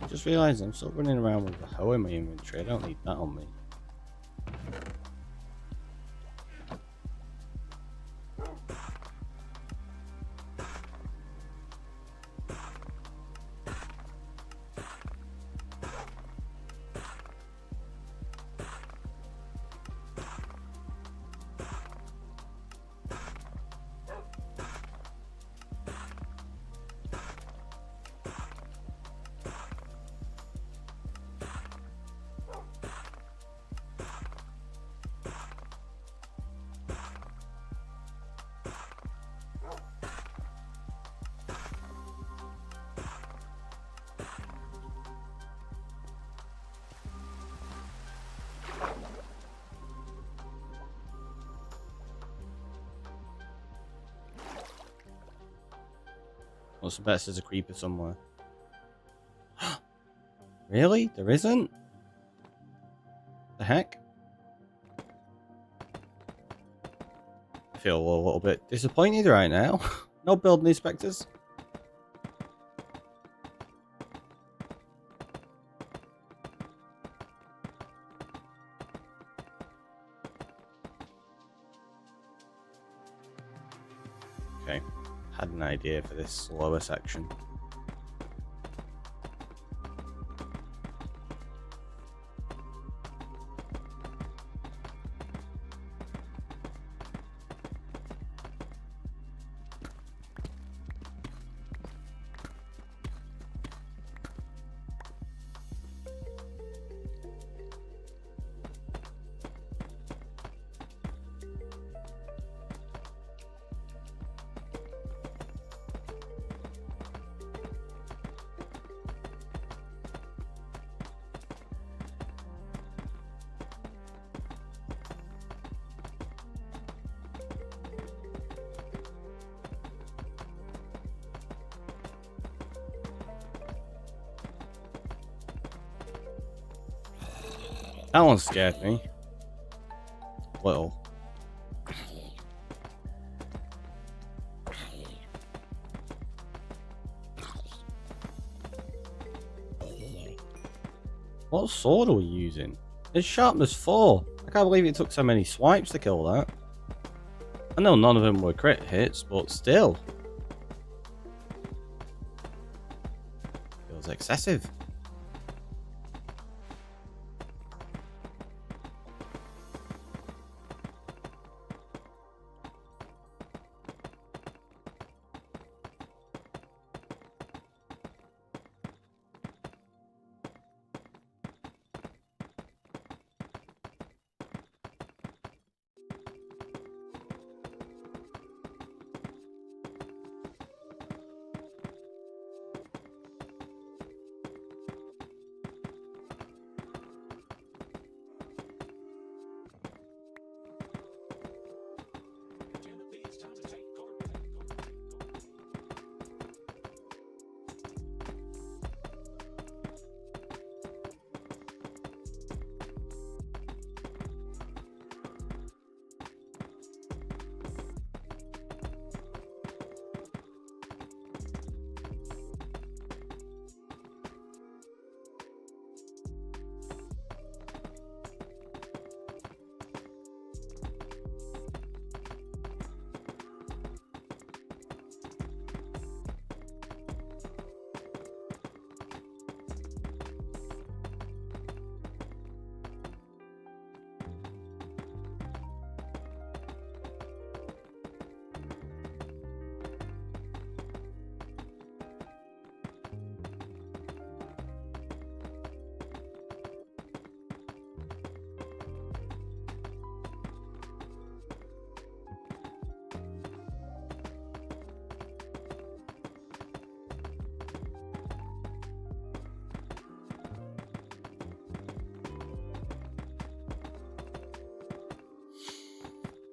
Just realised I'm still running around with the hoe in my inventory. I don't need that on me. Must have bet there's a creeper somewhere. Really? There isn't? The heck? I feel a little bit disappointed right now. No building inspectors. Okay, had an idea for this lower section. That one scared me. Little. What sword are we using? It's sharpness 4. I can't believe it took so many swipes to kill that. I know none of them were crit hits, but still. Feels excessive.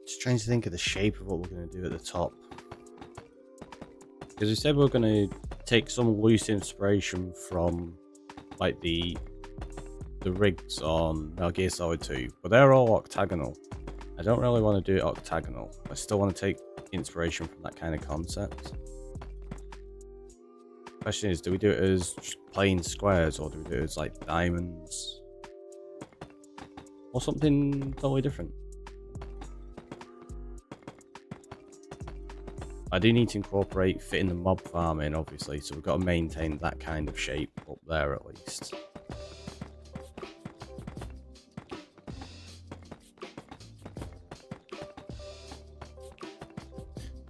Just trying to think of the shape of what we're going to do at the top. Because we said we we're going to take some loose inspiration from like the rigs on Metal Gear Solid 2, but they're all octagonal. I don't really want to do it octagonal. I still want to take inspiration from that kind of concept. Question is, do we do it as plain squares or do we do it as like diamonds? Or something totally different? I do need to incorporate fitting the mob farm in, obviously, so we've got to maintain that kind of shape up there at least.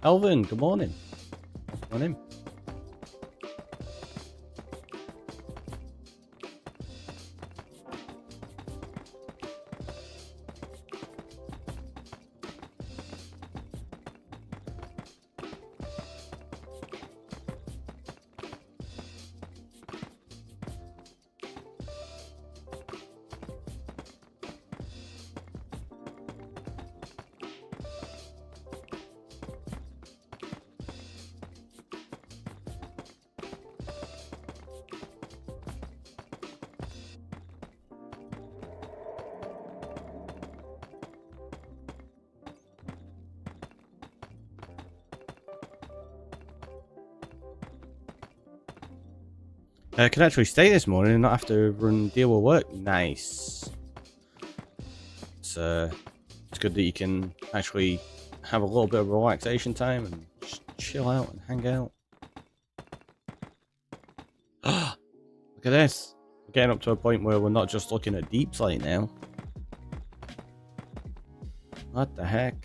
Elvin, good morning. Come on in. Can actually stay this morning and not have to deal with work. Nice. It's good that you can actually have a little bit of relaxation time and just chill out and hang out. Look at this. We're getting up to a point where we're not just looking at deep slate now. What the heck?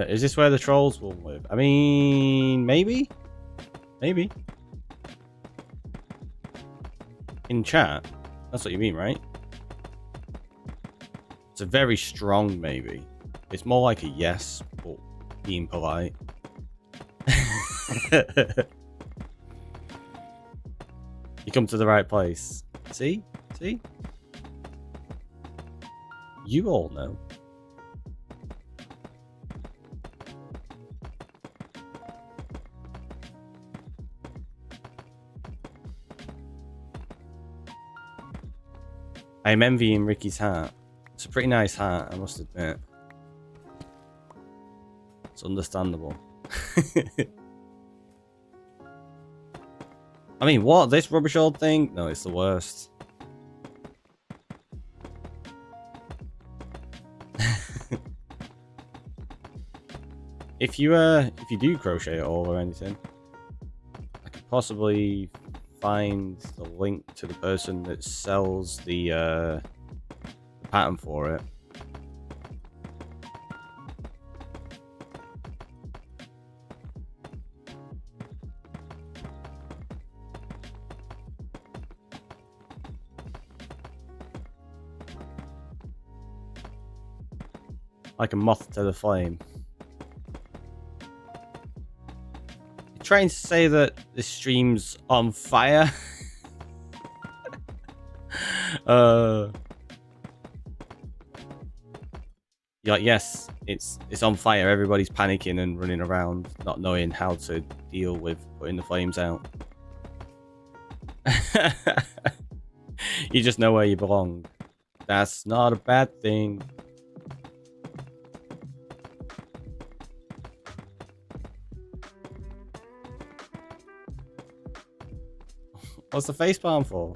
Is this where the trolls will live? I mean, maybe? Maybe. In chat? That's what you mean, right? It's a very strong maybe. It's more like a yes, but being polite. You come to the right place. See? See? You all know. I'm envying Ricky's hat. It's a pretty nice hat, I must admit. It's understandable. I mean, what? This rubbish old thing? No, it's the worst. If you do crochet at all or anything, I could possibly find the link to the person that sells the pattern for it. Like a moth to the flame. You're trying to say that this stream's on fire? You're like, yes, it's on fire. Everybody's panicking and running around, not knowing how to deal with putting the flames out. You just know where you belong. That's not a bad thing. What's the facepalm for?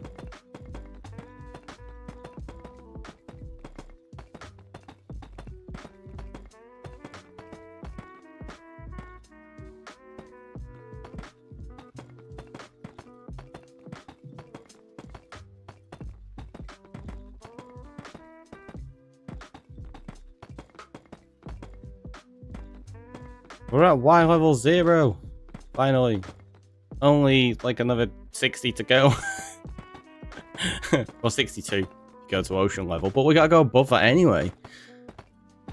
We're at Y level 0. Finally. Only like another 60 to go. Well, 62 to go to ocean level, but we gotta go above that anyway.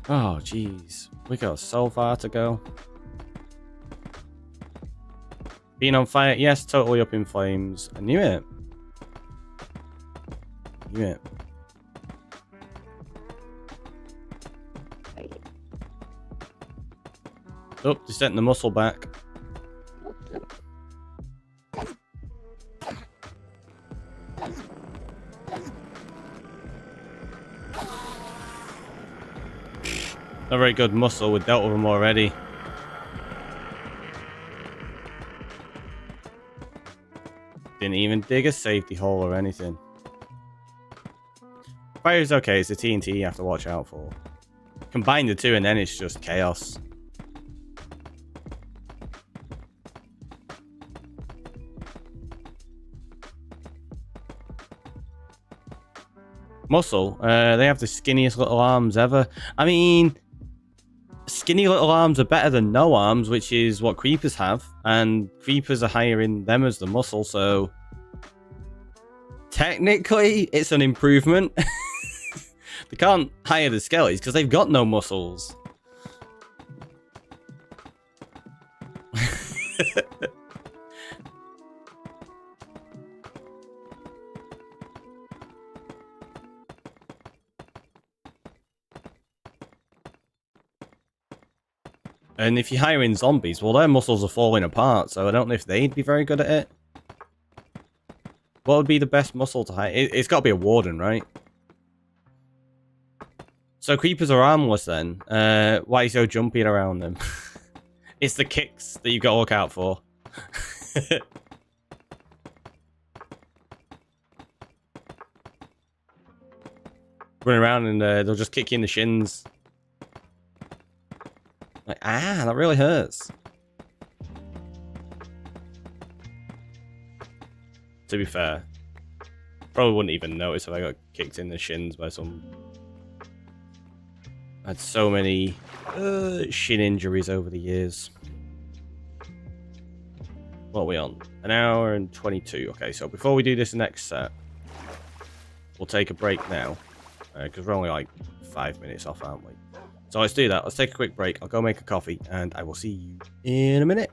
Oh, jeez. We got so far to go. Being on fire? Yes, totally up in flames. I knew it. Knew it. Oh, they sent the muscle back. Not very good muscle, we've dealt with them already. Didn't even dig a safety hole or anything. Fire's okay, it's the TNT you have to watch out for. Combine the two and then it's just chaos. Muscle, they have the skinniest little arms ever. I mean, skinny little arms are better than no arms, which is what creepers have, and creepers are hiring them as the muscle, so technically it's an improvement. They can't hire the skellies because they've got no muscles. And if you're hiring zombies, well, their muscles are falling apart, so I don't know if they'd be very good at it. What would be the best muscle to hire? It's got to be a warden, right? So creepers are harmless then. Why are you so jumpy around them? It's the kicks that you've got to look out for. Run around and they'll just kick you in the shins. Like, that really hurts. To be fair, probably wouldn't even notice if I got kicked in the shins by some... I had so many shin injuries over the years. What are we on? An hour and 22. Okay, so before we do this next set, we'll take a break now. Because we're only like 5 minutes off, aren't we? So let's do that. Let's take a quick break. I'll go make a coffee, and I will see you in a minute.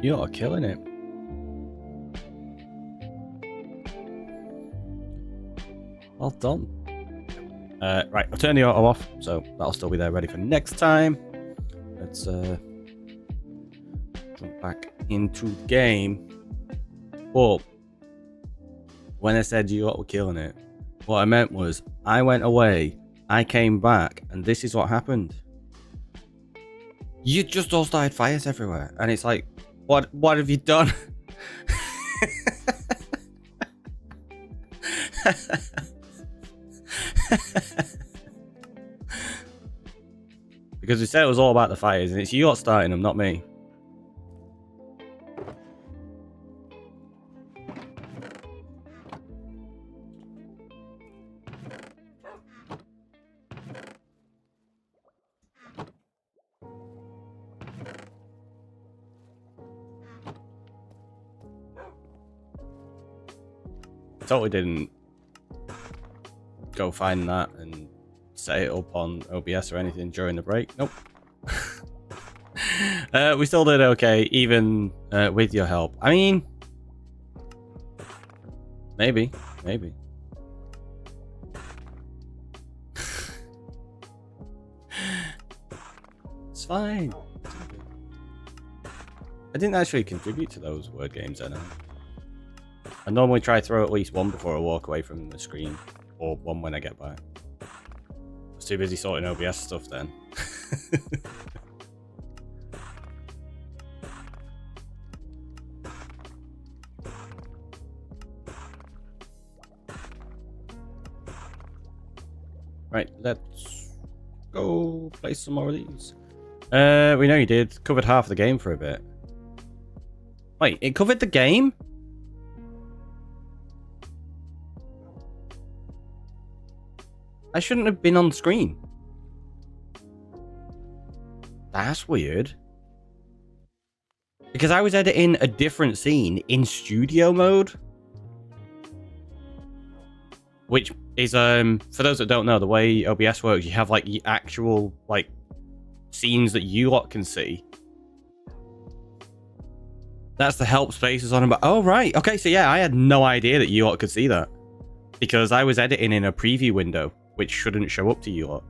You're killing it. Well done. Right, I'll turn the auto off, so that'll still be there ready for next time. Let's jump back into the game. But when I said you lot were killing it, what I meant was I went away, I came back, and this is what happened. You just all started fires everywhere, and it's like, what have you done? Because we said it was all about the fires, and it's you lot starting them, not me. Totally didn't go find that and set it up on OBS or anything during the break. Nope. We still did okay, even with your help. I mean, maybe. It's fine. I didn't actually contribute to those word games, I know. I normally try to throw at least one before I walk away from the screen, or one when I get back. I was too busy sorting OBS stuff then. Right, let's go play some more of these. We know you did. Covered half the game for a bit. Wait, it covered the game? I shouldn't have been on screen. That's weird. Because I was editing a different scene in studio mode. Which is, for those that don't know, the way OBS works, you have like the actual like scenes that you lot can see. That's the help spaces on about. Oh, right. Okay, so yeah, I had no idea that you lot could see that. Because I was editing in a preview window, which shouldn't show up to you lot.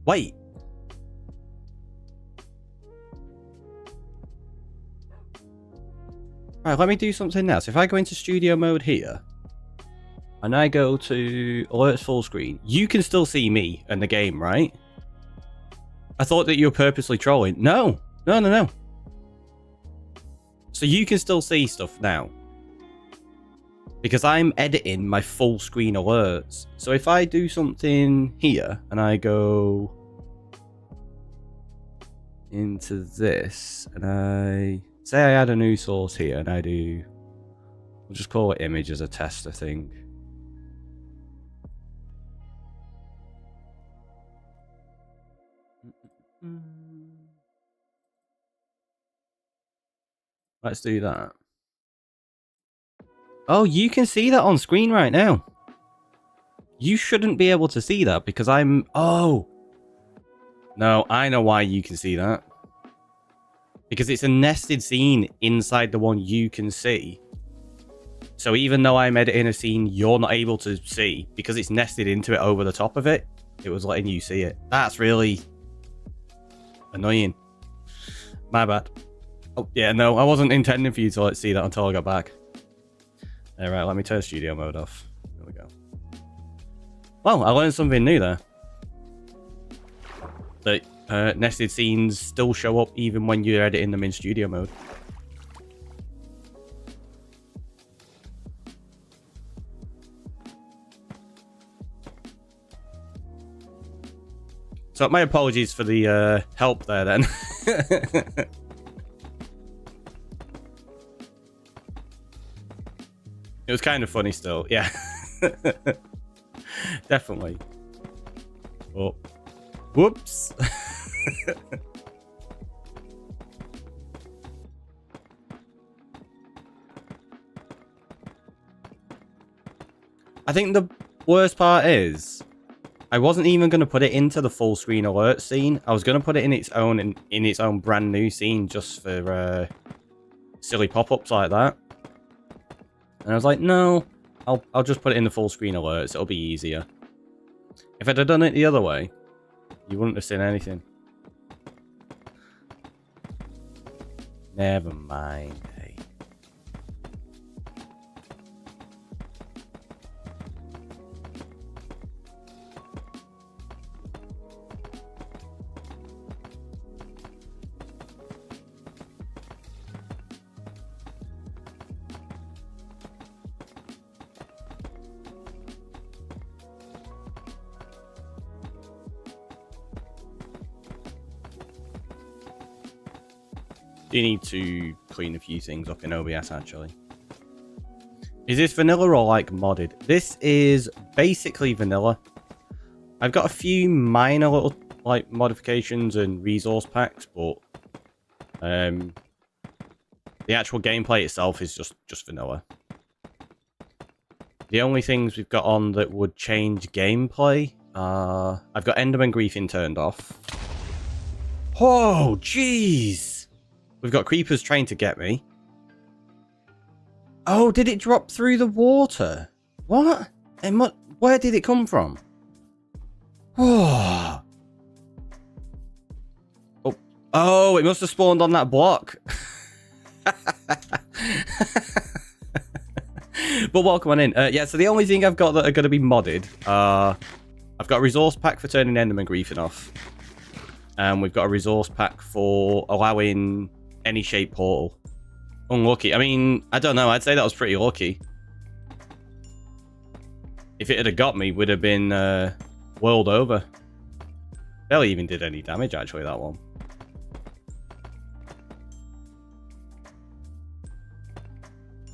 Wait. Alright, let me do something now. So if I go into studio mode here, and I go to alerts full screen, you can still see me and the game, right? I thought that you were purposely trolling. No. No. So you can still see stuff now. Because I'm editing my full screen alerts. So if I do something here and I go into this and I say I add a new source here and I do, we'll just call it image as a test, I think. Let's do that. Oh, you can see that on screen right now. You shouldn't be able to see that because I'm... Oh. No, I know why you can see that. Because it's a nested scene inside the one you can see. So even though I'm editing a scene you're not able to see, because it's nested into it over the top of it, it was letting you see it. That's really annoying. My bad. Oh, yeah, no, I wasn't intending for you to see that until I got back. Alright, let me turn studio mode off. There we go. Well, I learned something new there. That nested scenes still show up even when you're editing them in studio mode. So my apologies for the help there then. It was kind of funny still, yeah. Definitely. Oh. Whoops. I think the worst part is I wasn't even going to put it into the full screen alert scene. I was going to put it in its own in its own brand new scene just for silly pop-ups like that. And I was like, no, I'll just put it in the full screen alerts. It'll be easier. If I'd have done it the other way, you wouldn't have seen anything. Never mind. Hey. Do need to clean a few things up in OBS, actually. Is this vanilla or, like, modded? This is basically vanilla. I've got a few minor little, like, modifications and resource packs, but the actual gameplay itself is just vanilla. The only things we've got on that would change gameplay are... I've got Enderman Griefing turned off. Oh, jeez! We've got creepers trying to get me. Oh, did it drop through the water? What? Where did it come from? Oh. Oh, it must have spawned on that block. But welcome on in. Yeah, so the only thing I've got that are going to be modded are... I've got a resource pack for turning Enderman Griefing off. And we've got a resource pack for allowing... any shape portal. Unlucky. I mean, I don't know. I'd say that was pretty lucky. If it had got me, would have been world over. Barely even did any damage, actually, that one.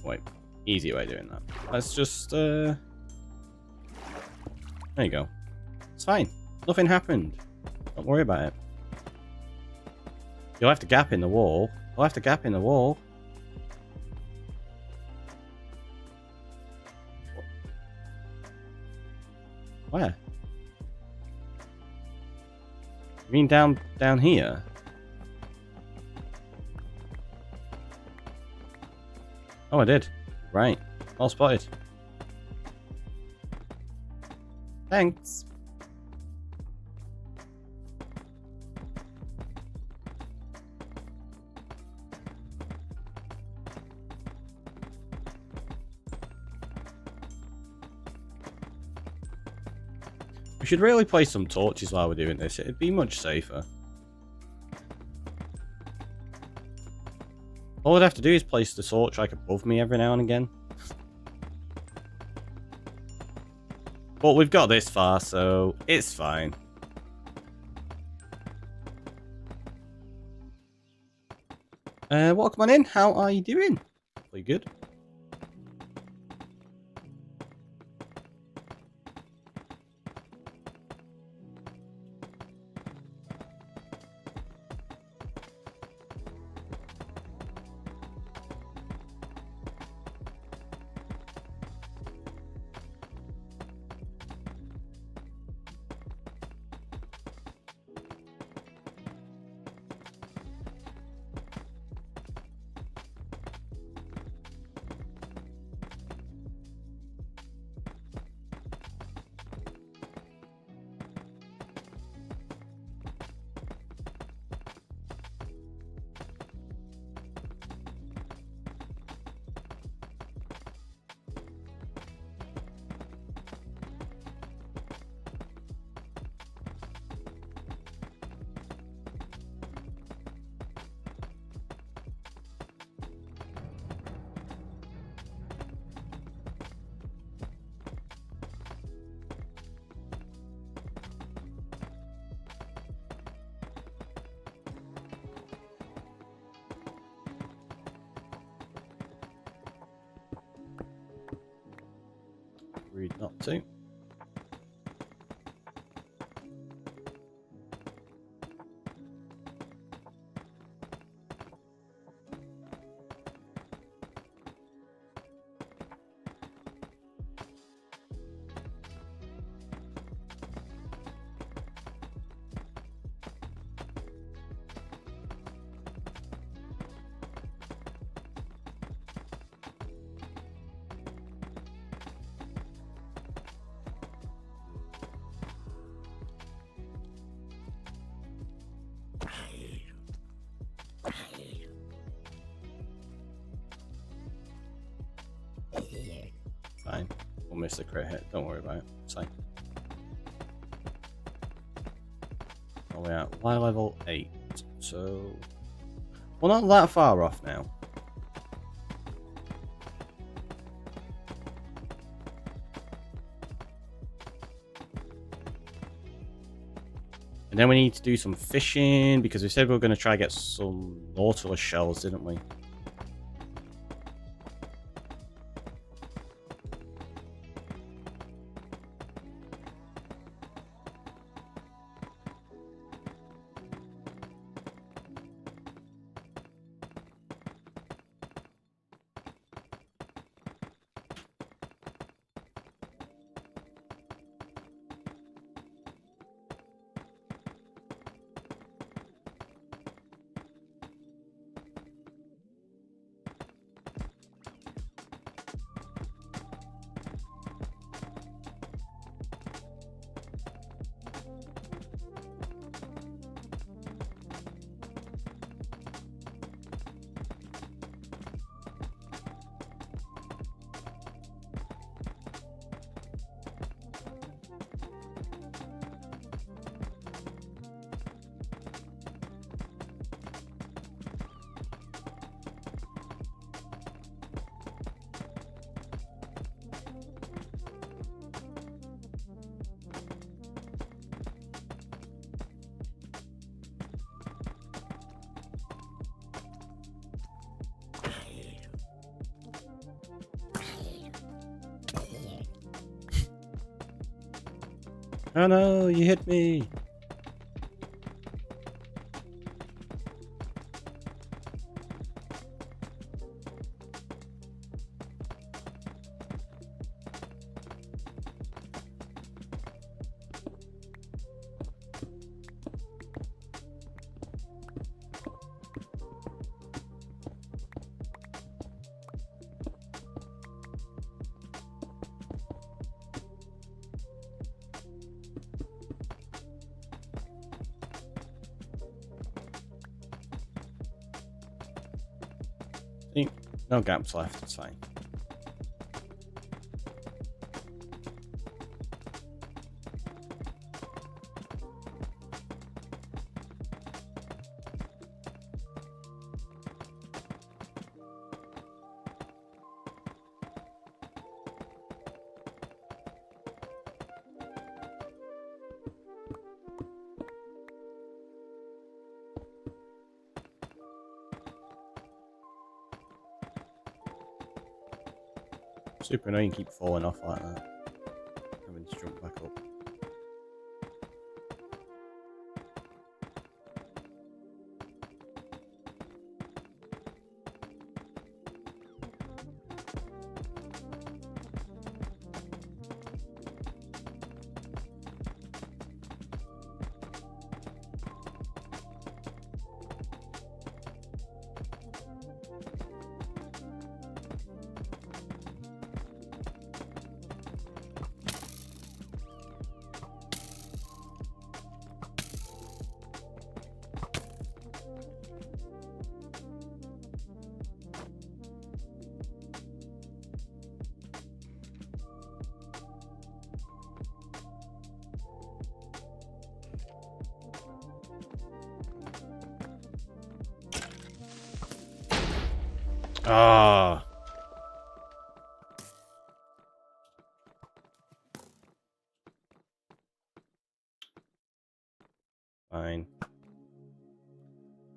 Wait. Easy way of doing that. Let's just... There you go. It's fine. Nothing happened. Don't worry about it. You'll have to gap in the wall. You'll have to gap in the wall. Where? You mean down here? Oh, I did. Right. Well spotted. Thanks. We should really place some torches while we're doing this. It'd be much safer. All I'd have to do is place the torch like above me every now and again. But we've got this far, so it's fine. Welcome on in. How are you doing? Pretty good. Rude not to. miss the crit hit. Don't worry about it. It's fine. Oh, we're at Y level 8. So we're not that far off now. And then we need to do some fishing because we said we were going to try to get some Nautilus shells, didn't we? Oh no, you hit me. No gaps left, it's fine. Super annoying, keep falling off like that. Having to jump back up. Ah. Fine.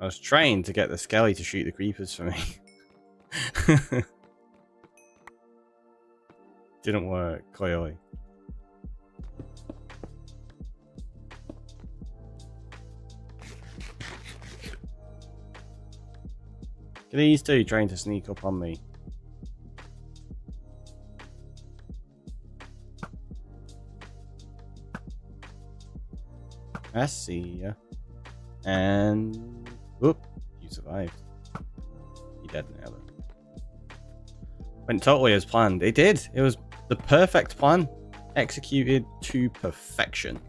I was trying to get the skelly to shoot the creepers for me. Didn't work, clearly. Look at these two trying to sneak up on me. I see ya. And whoop, you survived. You're dead now though. Went totally as planned. It did. It was the perfect plan. Executed to perfection.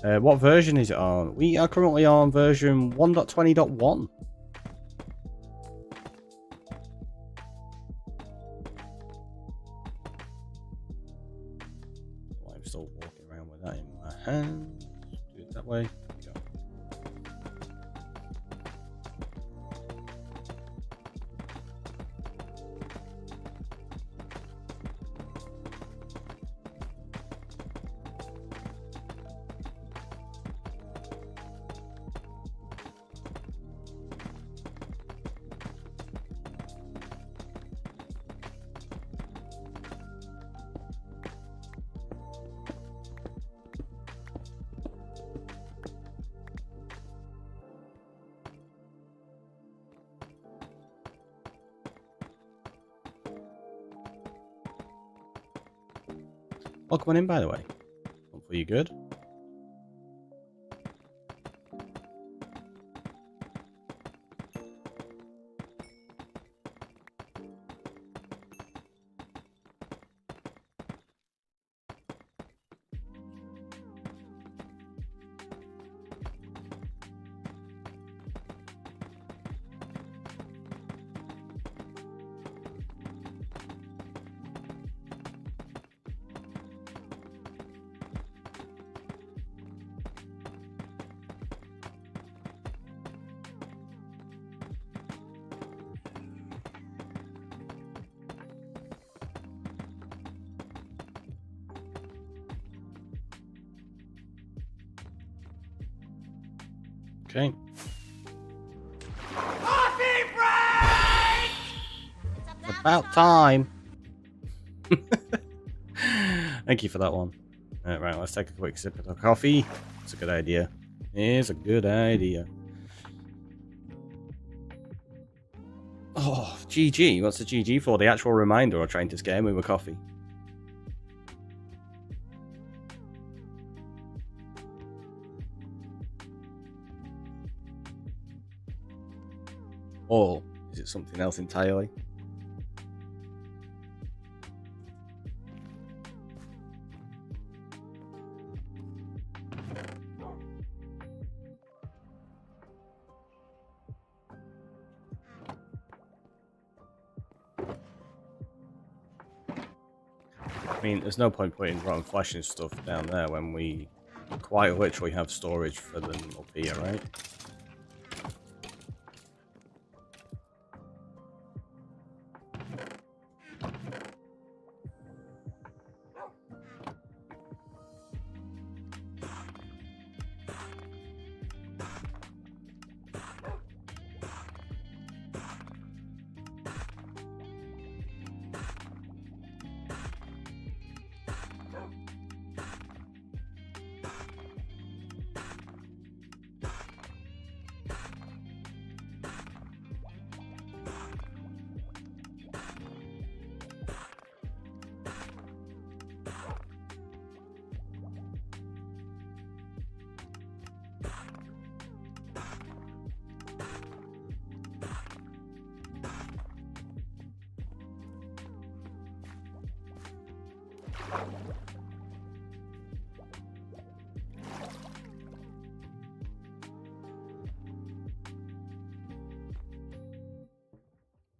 What version is it on? We are currently on version 1.20.1. I'm still walking around with that in my hand. Do it that way. There we go. Welcome on in, by the way. Hopefully you're good. Okay. Coffee break! It's about time. Thank you for that one. Right, let's take a quick sip of the coffee. It's a good idea. It's a good idea. Oh, GG. What's the GG for? The actual reminder or trying to scare me with coffee? Or is it something else entirely? I mean, there's no point putting rotten flesh and stuff down there when we quite literally have storage for them up here, right?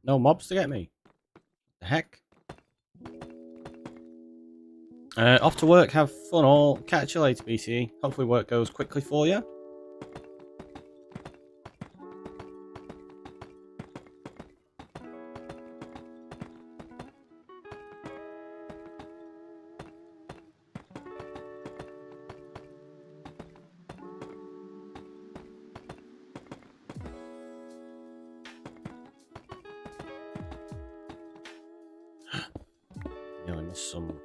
No mobs to get me. The heck? Off to work, have fun all. Catch you later, BCE. Hopefully work goes quickly for you. Nearly missed some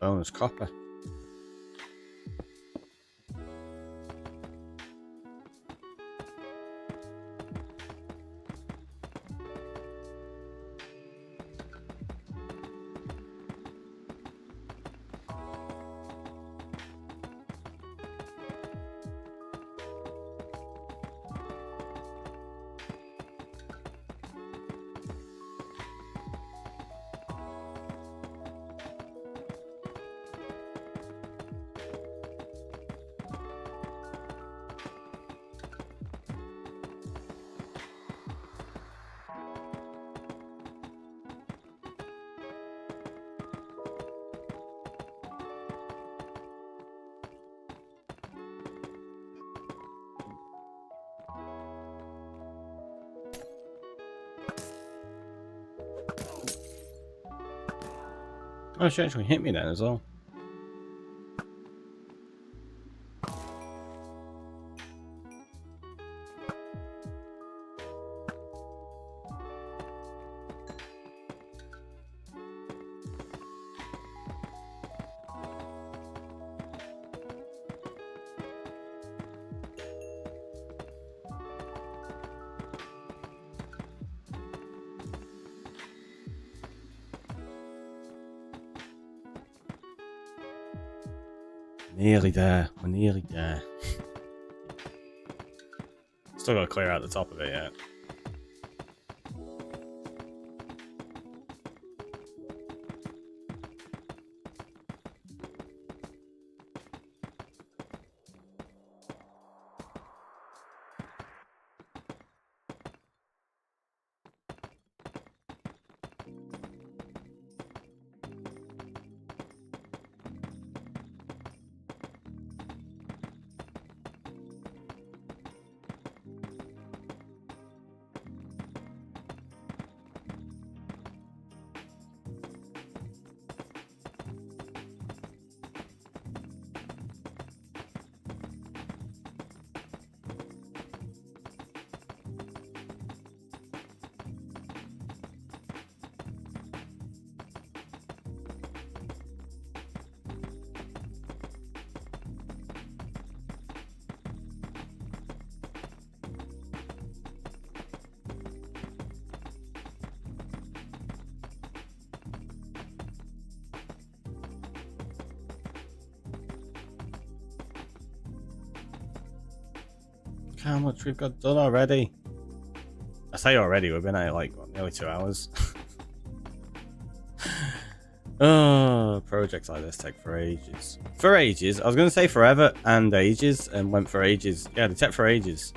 bonus copper. Oh, she actually hit me then as well. Nearly there. We're nearly there. Still gotta clear out the top of it yet. Look how much we've got done already. I say already, we've been at it like, what, nearly 2 hours. Oh, projects like this take for ages. For ages. I was going to say forever and ages, and went for ages. Yeah, they take for ages.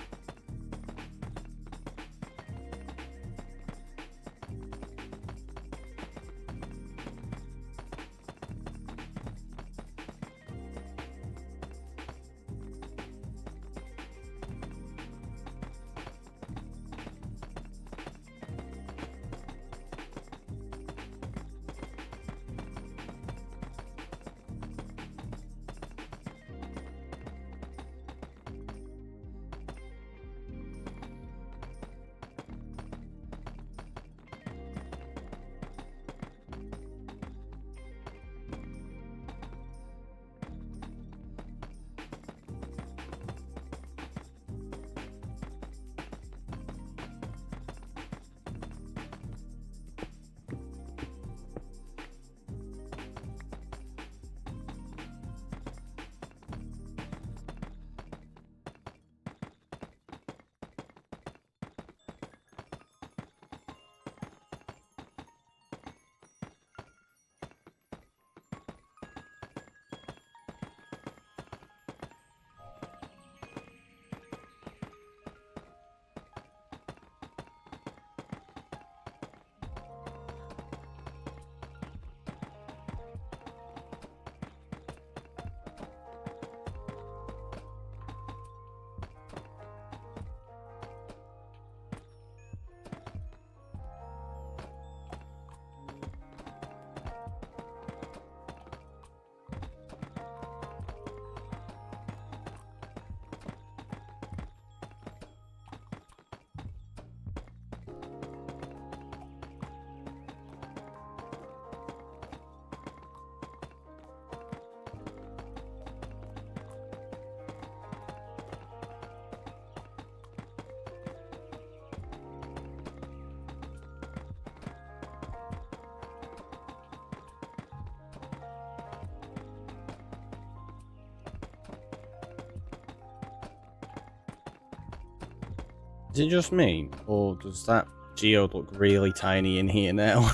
Is it just me, or does that geode look really tiny in here now?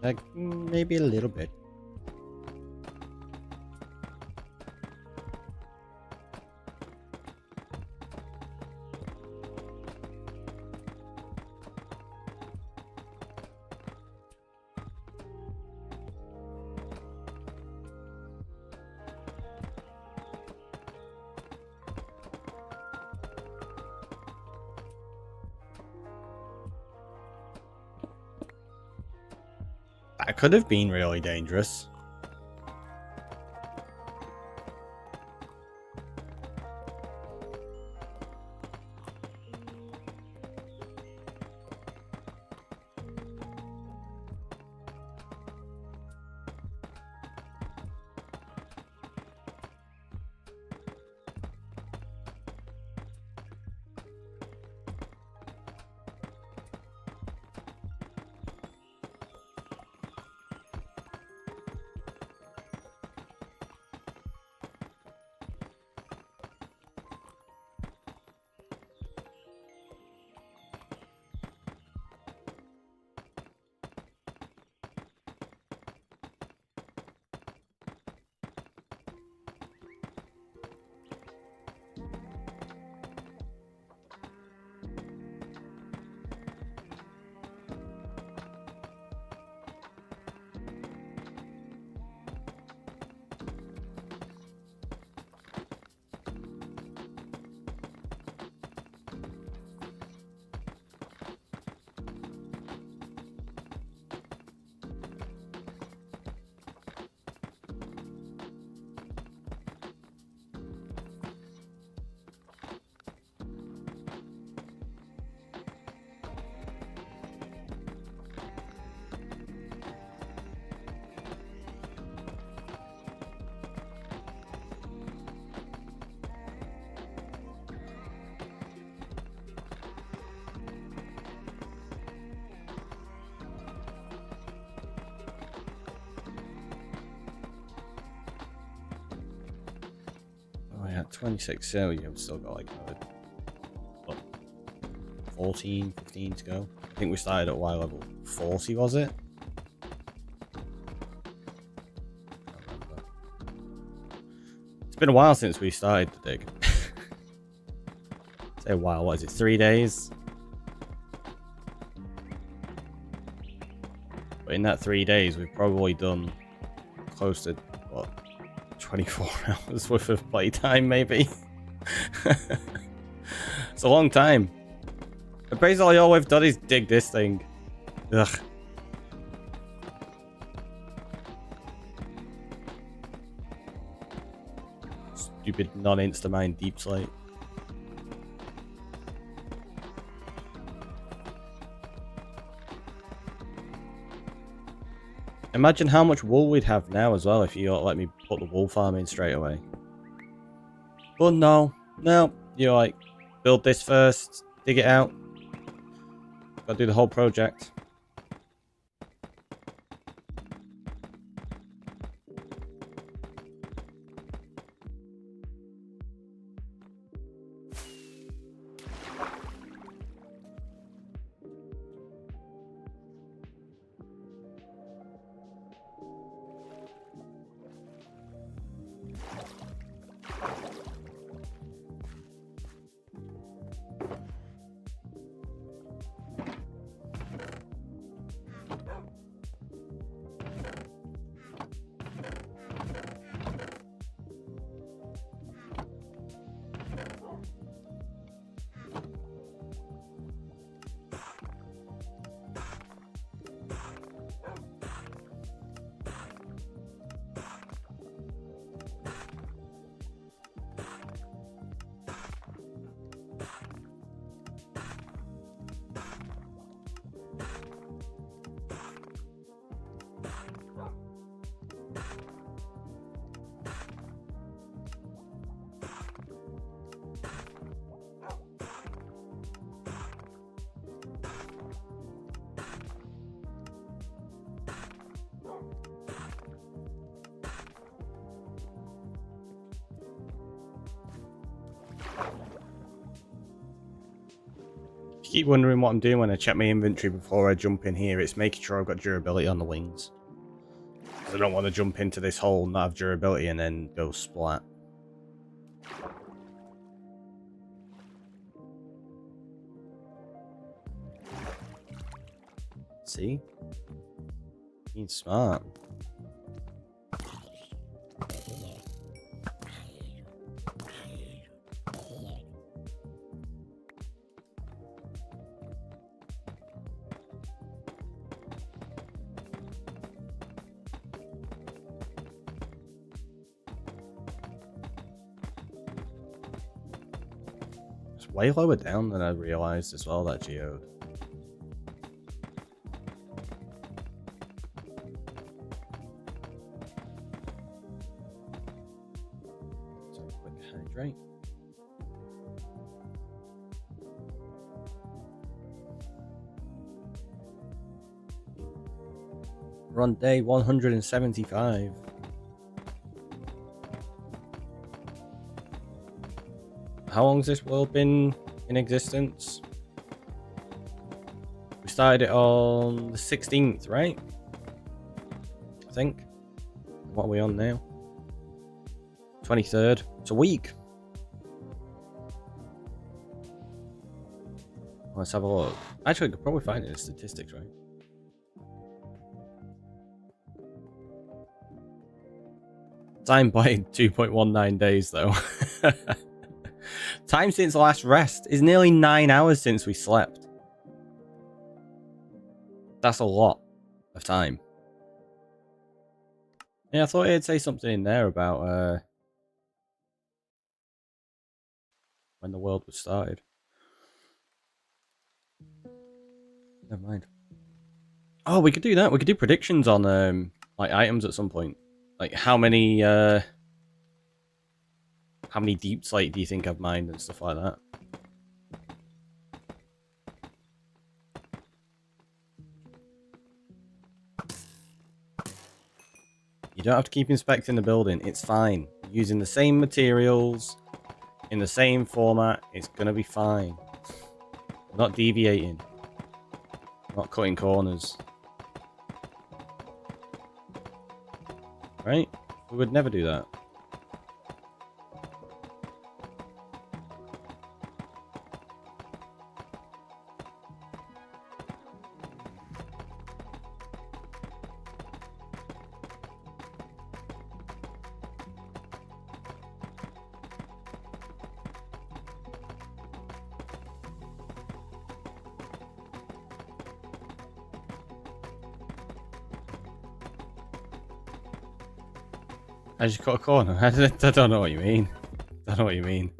Like, maybe a little bit. That could have been really dangerous. Oh yeah, 26. So yeah, we've still got like what, 14, 15 to go. I think we started at Y level 40, was it? Can't remember. It's been a while since we started to dig. Say a while, what is it, 3 days? But in that 3 days, we've probably done close to, what, 24 hours worth of playtime, maybe? It's a long time. But basically all we've done is dig this thing. Ugh. Stupid non-insta-mine deep slate. Imagine how much wool we'd have now as well if you let me put the wool farm in straight away. But no, you're like, build this first, dig it out. Gotta do the whole project. If you keep wondering what I'm doing when I check my inventory before I jump in here, it's making sure I've got durability on the wings. Because I don't want to jump into this hole and not have durability and then go splat. See? Being smart. way lower down than I realized as well, that geode. So quick hydrate. We're on day 175. How long has this world been in existence? We started it on the 16th, right? I think. What are we on now? 23rd. It's a week. Let's have a look. Actually, I could probably find it in the statistics, right? Time by 2.19 days, though. Time since last rest is nearly 9 hours since we slept. That's a lot of time. Yeah, I thought it'd say something in there about when the world was started. Never mind. Oh, we could do that. We could do predictions on like items at some point. Like how many deep slate do you think I've mined and stuff like that? You don't have to keep inspecting the building. It's fine. Using the same materials, in the same format, it's gonna be fine. We're not deviating. We're not cutting corners. Right? We would never do that. I just cut a corner. I don't know what you mean. I don't know what you mean.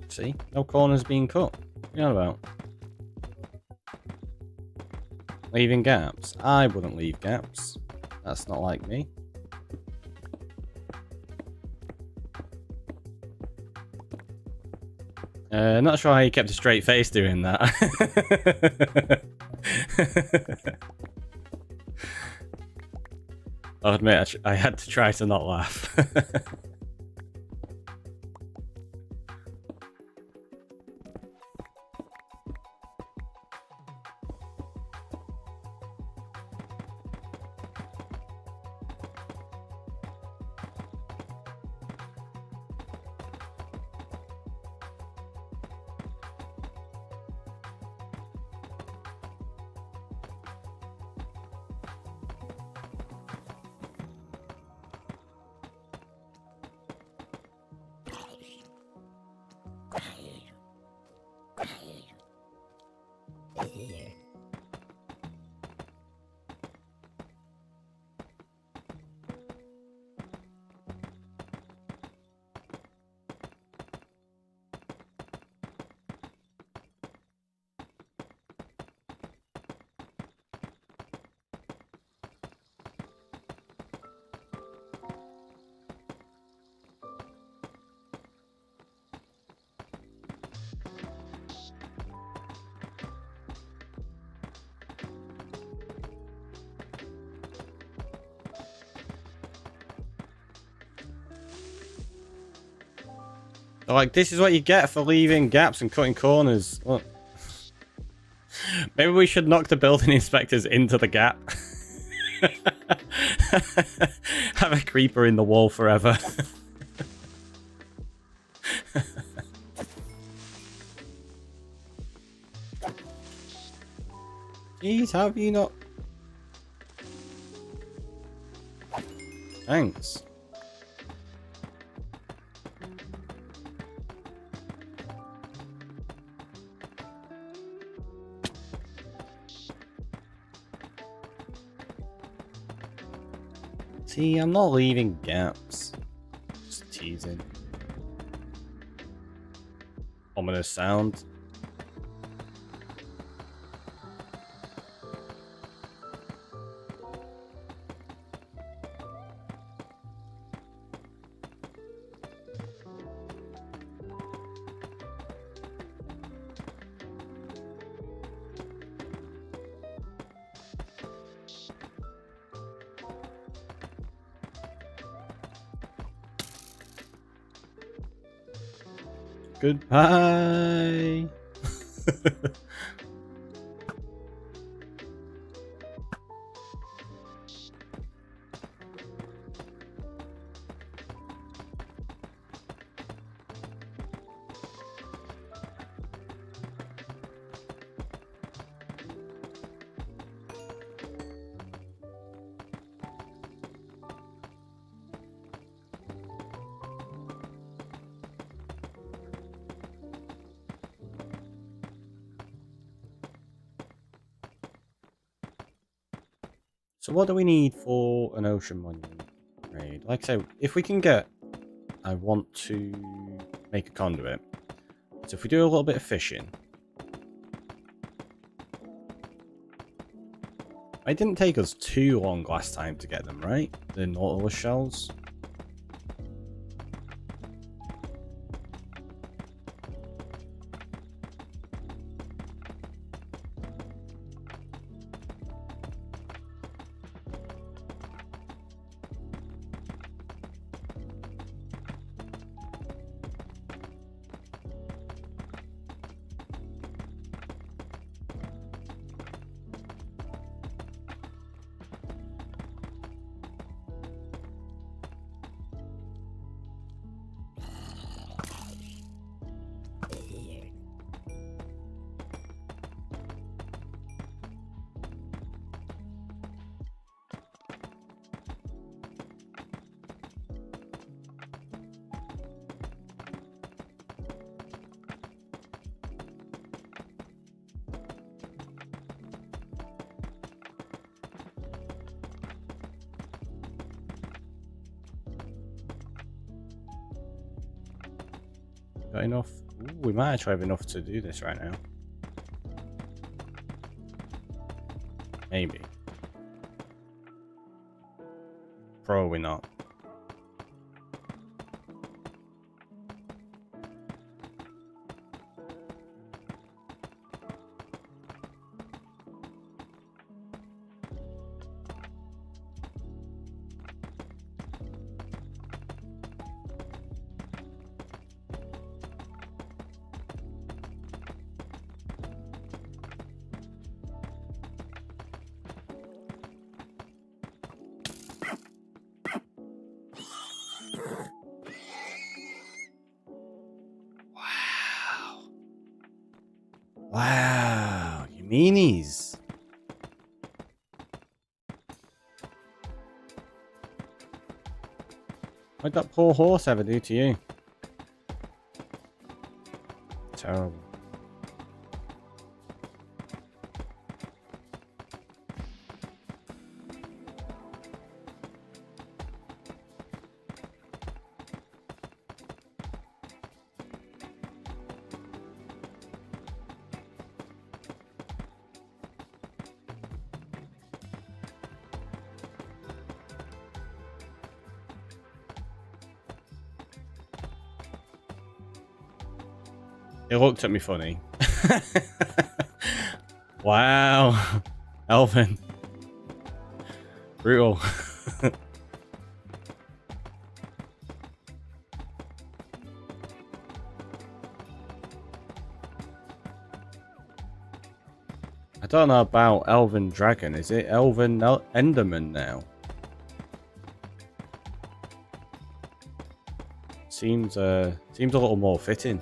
See? No corners being cut. What are you on about? Leaving gaps? I wouldn't leave gaps. That's not like me. Not sure how you kept a straight face doing that. I'll admit, I had to try to not laugh. Like, this is what you get for leaving gaps and cutting corners. Look. Maybe we should knock the building inspectors into the gap. Have a creeper in the wall forever. Jeez, how have you not... Thanks. See, I'm not leaving gaps. Just teasing. Ominous sound. Goodbye. So what do we need for an ocean monument raid? Like I say, if we can get... I want to make a conduit. So if we do a little bit of fishing... It didn't take us too long last time to get them, right? The Nautilus shells. Got enough? Ooh, we might actually have enough to do this right now. Maybe. Probably not. Wow, you meanies. What'd that poor horse ever do to you? Terrible. It looked at me funny. Wow. Elvin. Brutal. I don't know about Elven Dragon. Is it Elven Enderman now? Seems a little more fitting.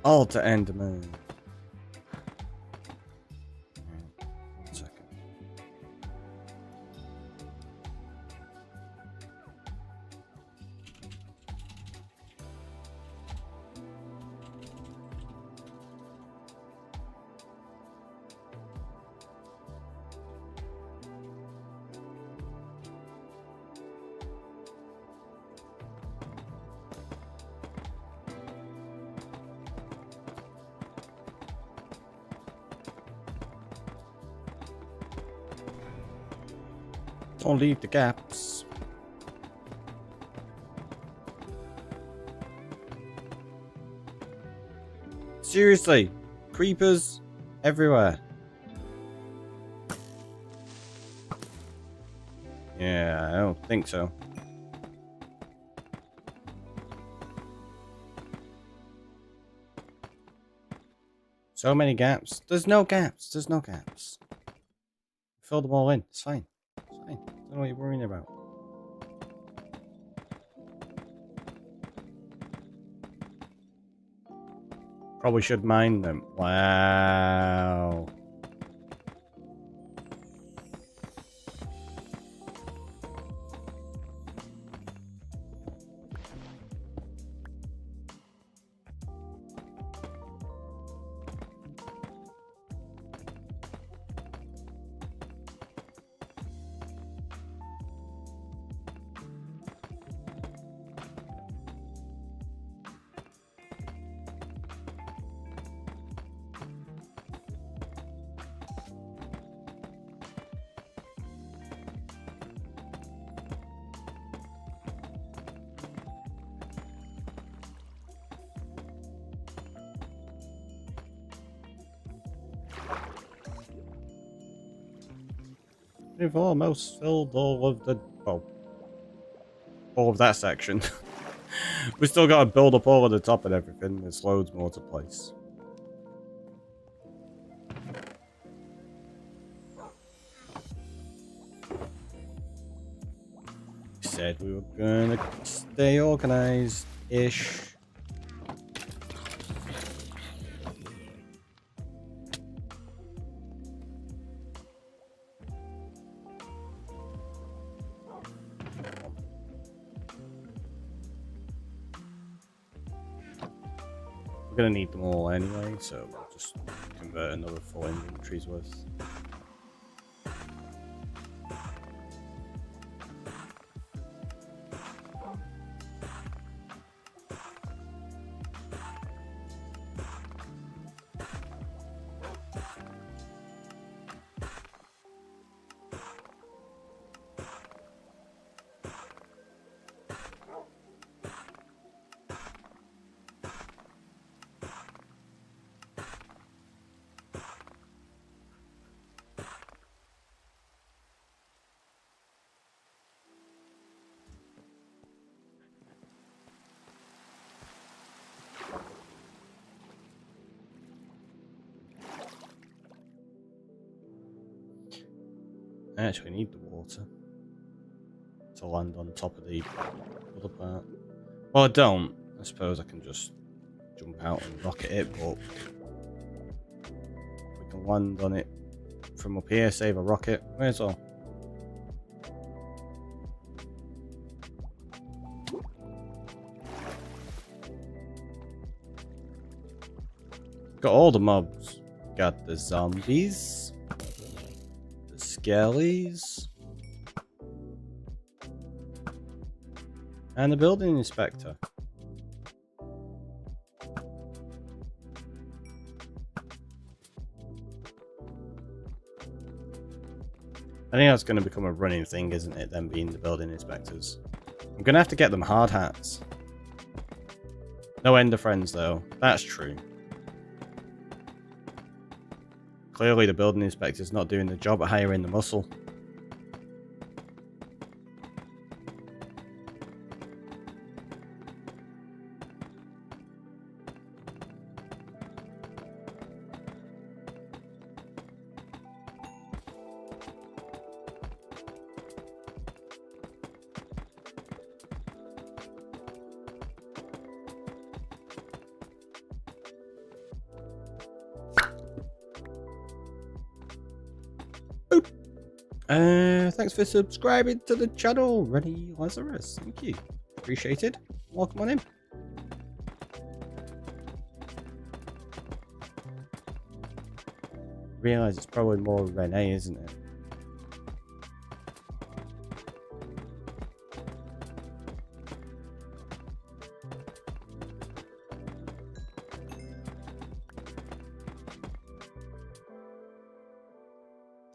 All to Enderman. One second. Don't leave the gaps. Seriously, creepers everywhere. Yeah, I don't think so. So many gaps. There's no gaps. There's no gaps. Fill them all in. It's fine. It's fine. I don't know what you're worrying about. Probably should mine them. Wow. We've almost filled all of the... well, all of that section. We still got to build up all of the top and everything. There's loads more to place. We said we were gonna stay organized-ish. We're gonna need them all anyway, so we'll just convert another 4 inventories worth. I actually need the water to land on top of the other part. Well, I don't. I suppose I can just jump out and rocket it, but we can land on it from up here, save a rocket. Where's all? Got all the mobs. Got the zombies. Skellies. And the building inspector. I think that's going to become a running thing, isn't it? Them being the building inspectors. I'm going to have to get them hard hats. No Ender friends, though. That's true. Clearly, the building inspector's not doing the job at hiring the muscle. Thanks for subscribing to the channel, Rennie Lazarus. Thank you. Appreciated. Welcome on in. Realize it's probably more Renee, isn't it?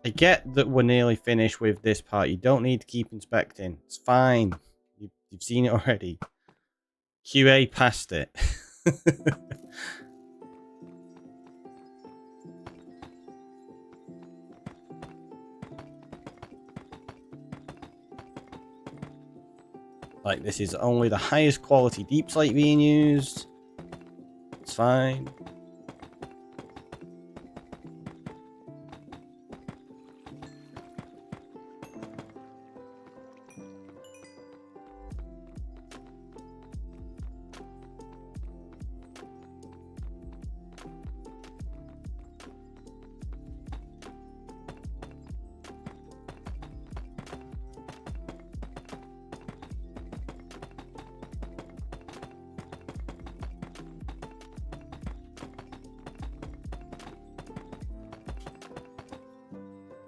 I get that we're nearly finished with this part. You don't need to keep inspecting. It's fine. You've seen it already. QA passed it. Like, this is only the highest quality deep slate being used. It's fine.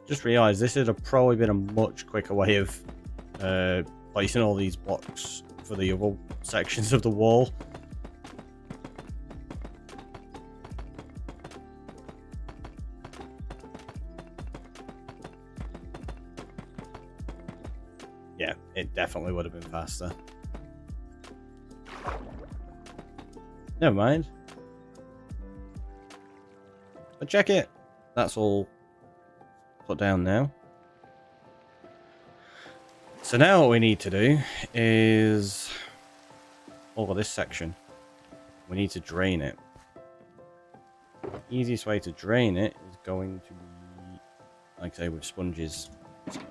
Just realised this would have probably been a much quicker way of placing all these blocks for the other sections of the wall. Yeah, it definitely would have been faster. Never mind. But check it. That's all put down now. So now what we need to do is over this section. We need to drain it. Easiest way to drain it is going to be, like I say, with sponges. So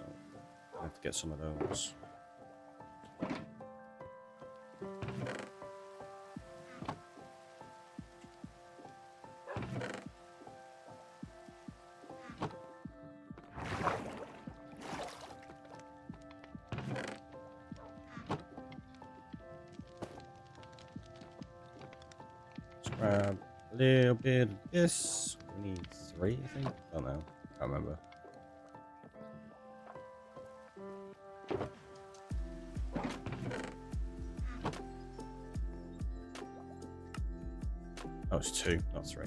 I have to get some of those. Grab a little bit of this. We need 3, I think. I don't know. Can't remember. Oh, it's 2, not 3.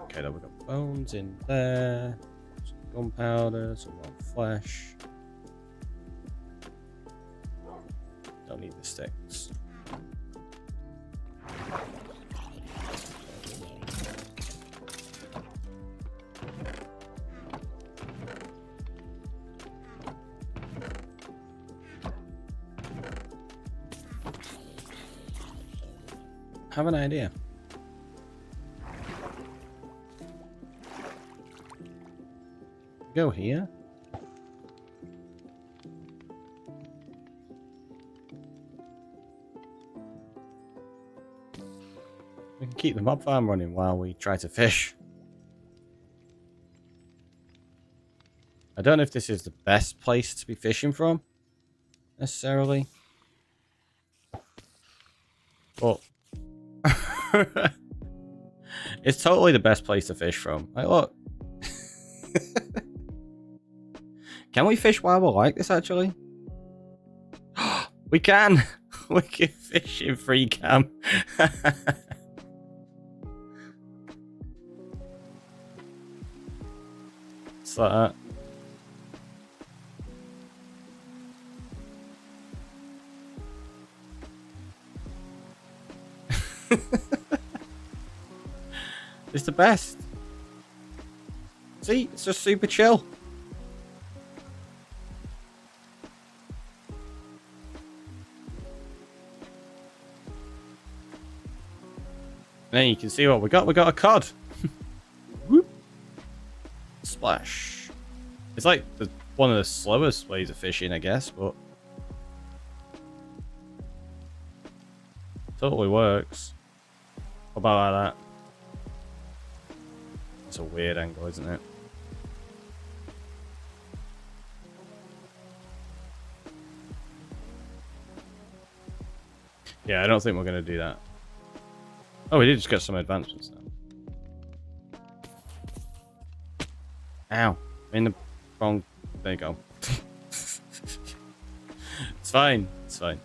Okay, then we've got bones in there. Some gunpowder, some more flesh. Don't need the sticks. Have an idea. Go here. We can keep the mob farm running while we try to fish. I don't know if this is the best place to be fishing from, necessarily. But it's totally the best place to fish from. Like, look. Can we fish while we're like this, actually? We can! We can fish in free cam. What's that? It's the best. See, it's just super chill. And then you can see what we got. We got a cod. Whoop. Splash. It's like one of the slowest ways of fishing, I guess, but totally works. What about like that? It's a weird angle, isn't it? Yeah, I don't think we're going to do that. Oh, we did just get some advancements now. Ow. I'm in the wrong... There you go. It's fine. It's fine.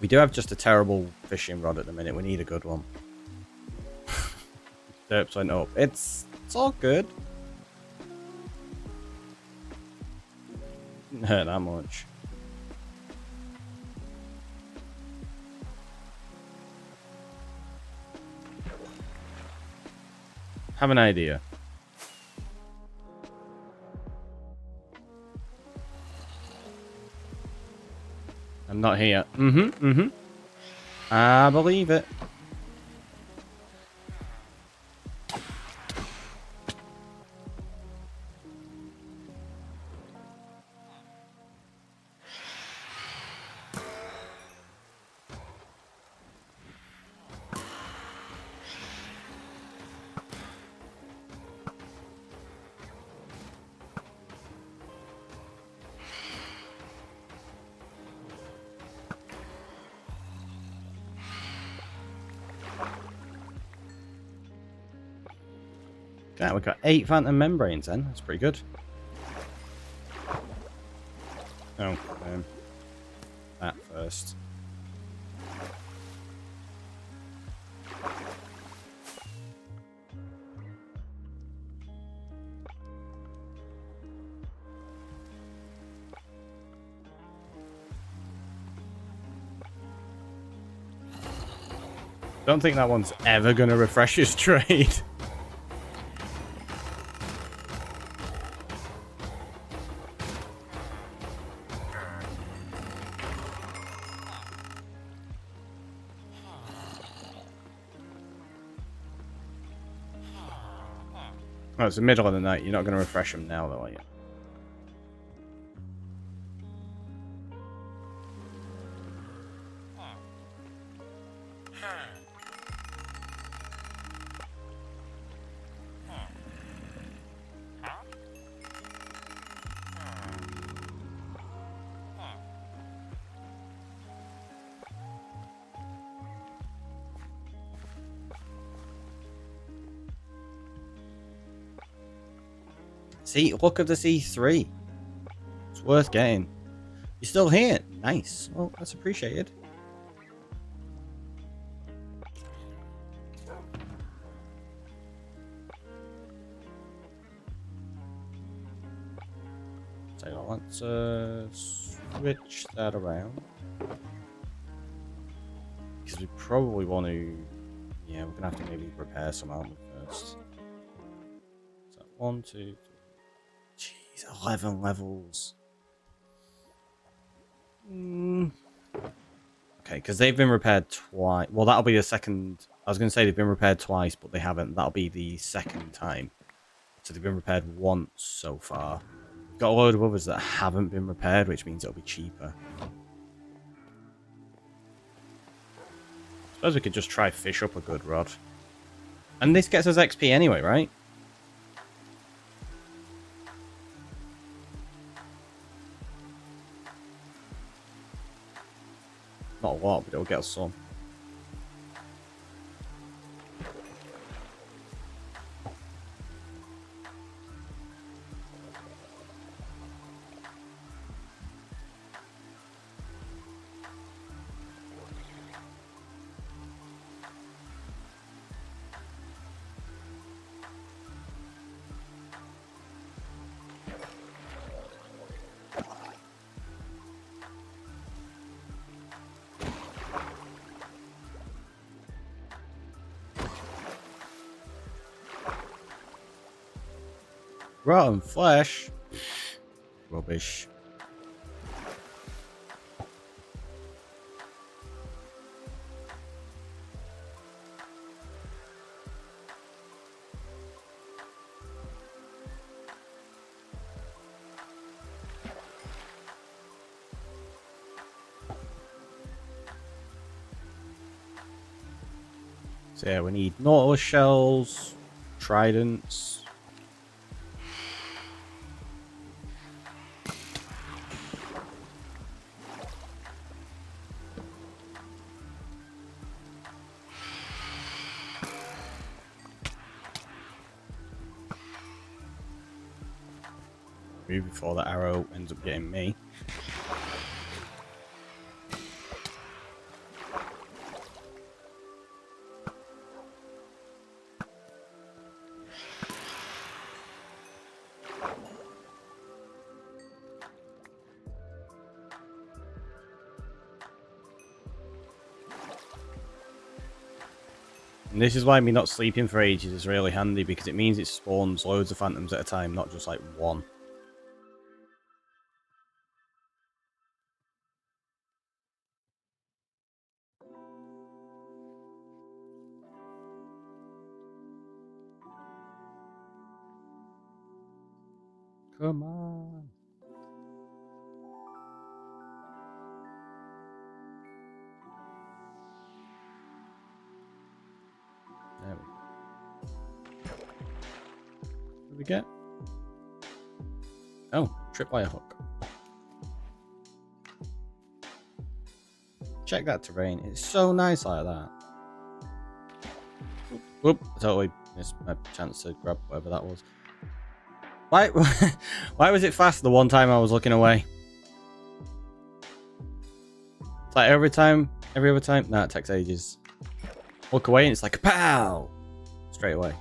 We do have just a terrible fishing rod at the minute. We need a good one. Derps went up. It's all good. Didn't hurt that much. Have an idea. I'm not here. I believe it. Yeah, we've got 8 phantom membranes then. That's pretty good. Oh, that first. Don't think that one's ever going to refresh his trade. Oh, it's the middle of the night. You're not going to refresh them now, though, are you? See, look at the C3. It's worth getting. You're still here. Nice. Well, that's appreciated. So let's switch that around. Because we probably want to... Yeah, we're going to have to maybe repair some armor first. So 1, 2, 3. Jeez, 11 levels. Okay, because they've been repaired twice. Well, that'll be the second. I was going to say they've been repaired twice, but they haven't. That'll be the second time. So they've been repaired once so far. We've got a load of others that haven't been repaired, which means it'll be cheaper. I suppose we could just try fish up a good rod. And this gets us XP anyway, right? Not a lot, but it'll get us some. Rotten flesh. Rubbish. So yeah, we need nautilus shells, tridents. move before that arrow ends up getting me. And this is why me not sleeping for ages is really handy, because it means it spawns loads of phantoms at a time, not just like one. Come on. There we go. What do we get? Oh, tripwire hook. Check that terrain. It's so nice like that. Whoop, I totally missed my chance to grab whatever that was. Why, why was it fast the one time I was looking away? It's like every other time. Nah, it takes ages. Look away and it's like, pow! Straight away.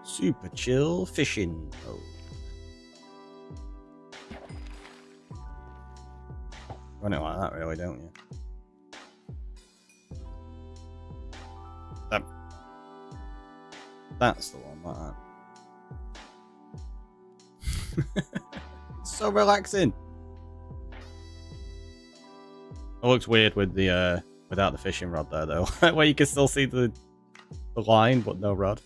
Super chill fishing mode. Run it like that, really, don't you? That's the one, like that. So relaxing. It looks weird with the without the fishing rod there, though, where you can still see the line but no rod.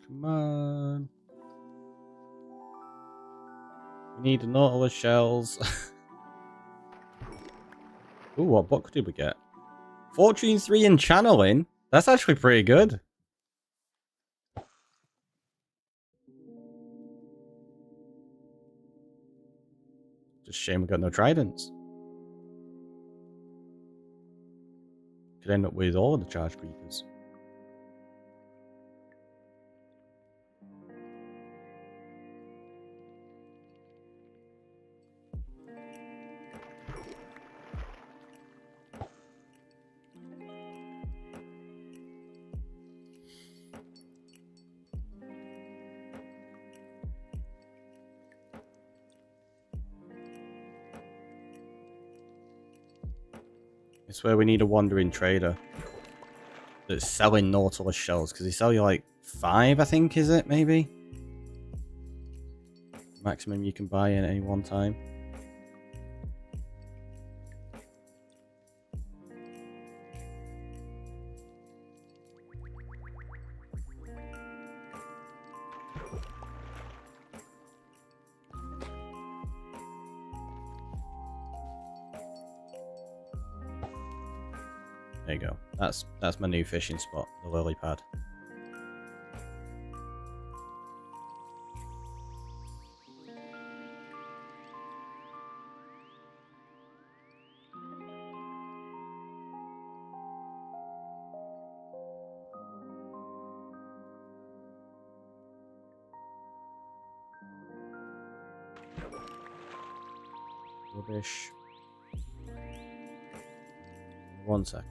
Come on. We need the Nautilus shells. Ooh, what book did we get? Fortune 3 in channeling? That's actually pretty good. Just shame we got no tridents. Could end up with all of the charge creepers. It's where we need a wandering trader that's selling Nautilus shells, because they sell you like 5, I think, is it? Maybe? Maximum you can buy in at any one time. There you go. That's my new fishing spot, the lily pad. Rubbish. 1 second.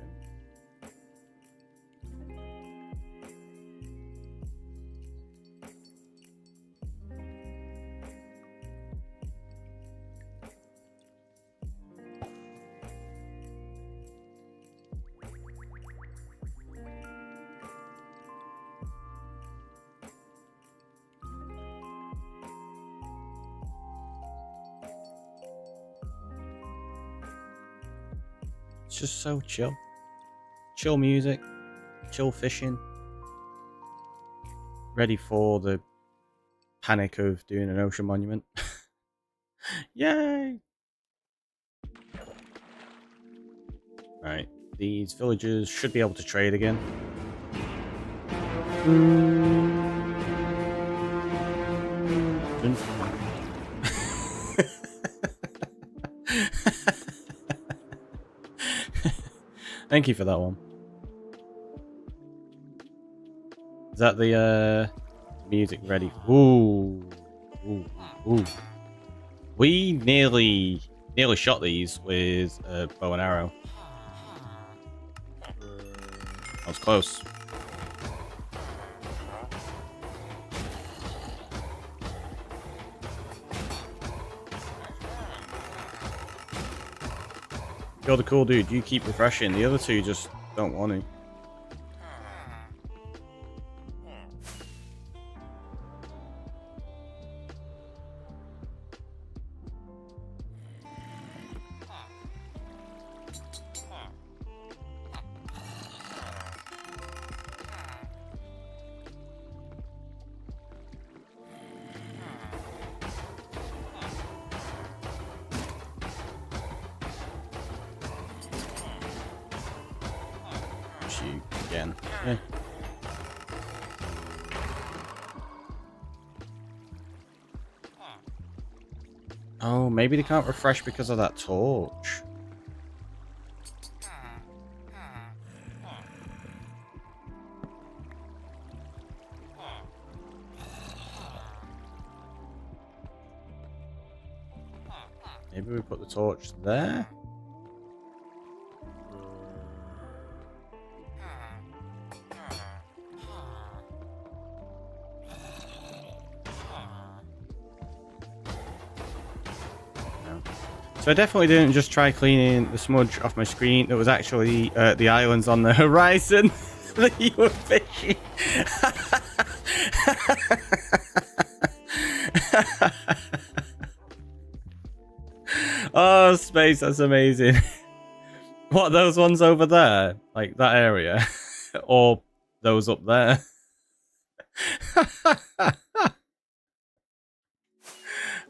It's just so chill. Chill music, chill fishing. Ready for the panic of doing an ocean monument. Yay! Right, these villagers should be able to trade again. Thank you for that one. Is that the music ready? Ooh. Ooh. Ooh. We nearly shot these with a bow and arrow. That was close. You're the cool dude. You keep refreshing. The other two just don't want to. You again. Yeah. Oh, maybe they can't refresh because of that torch. Maybe we put the torch there. So I definitely didn't just try cleaning the smudge off my screen. It was actually the islands on the horizon that you were fishing. Oh, space, that's amazing. What, those ones over there? Like that area? Or those up there?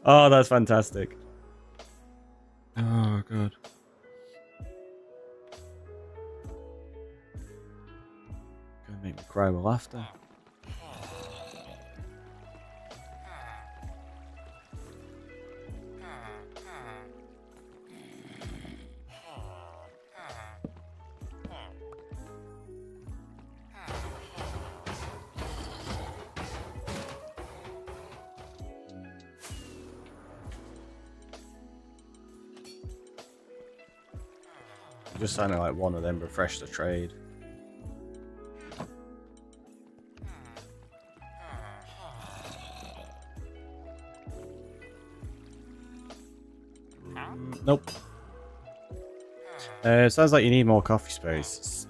Oh, that's fantastic. Oh, God. Gonna make me cry with laughter. Just sounding like one of them refresh the trade. Nope. Sounds like you need more coffee space.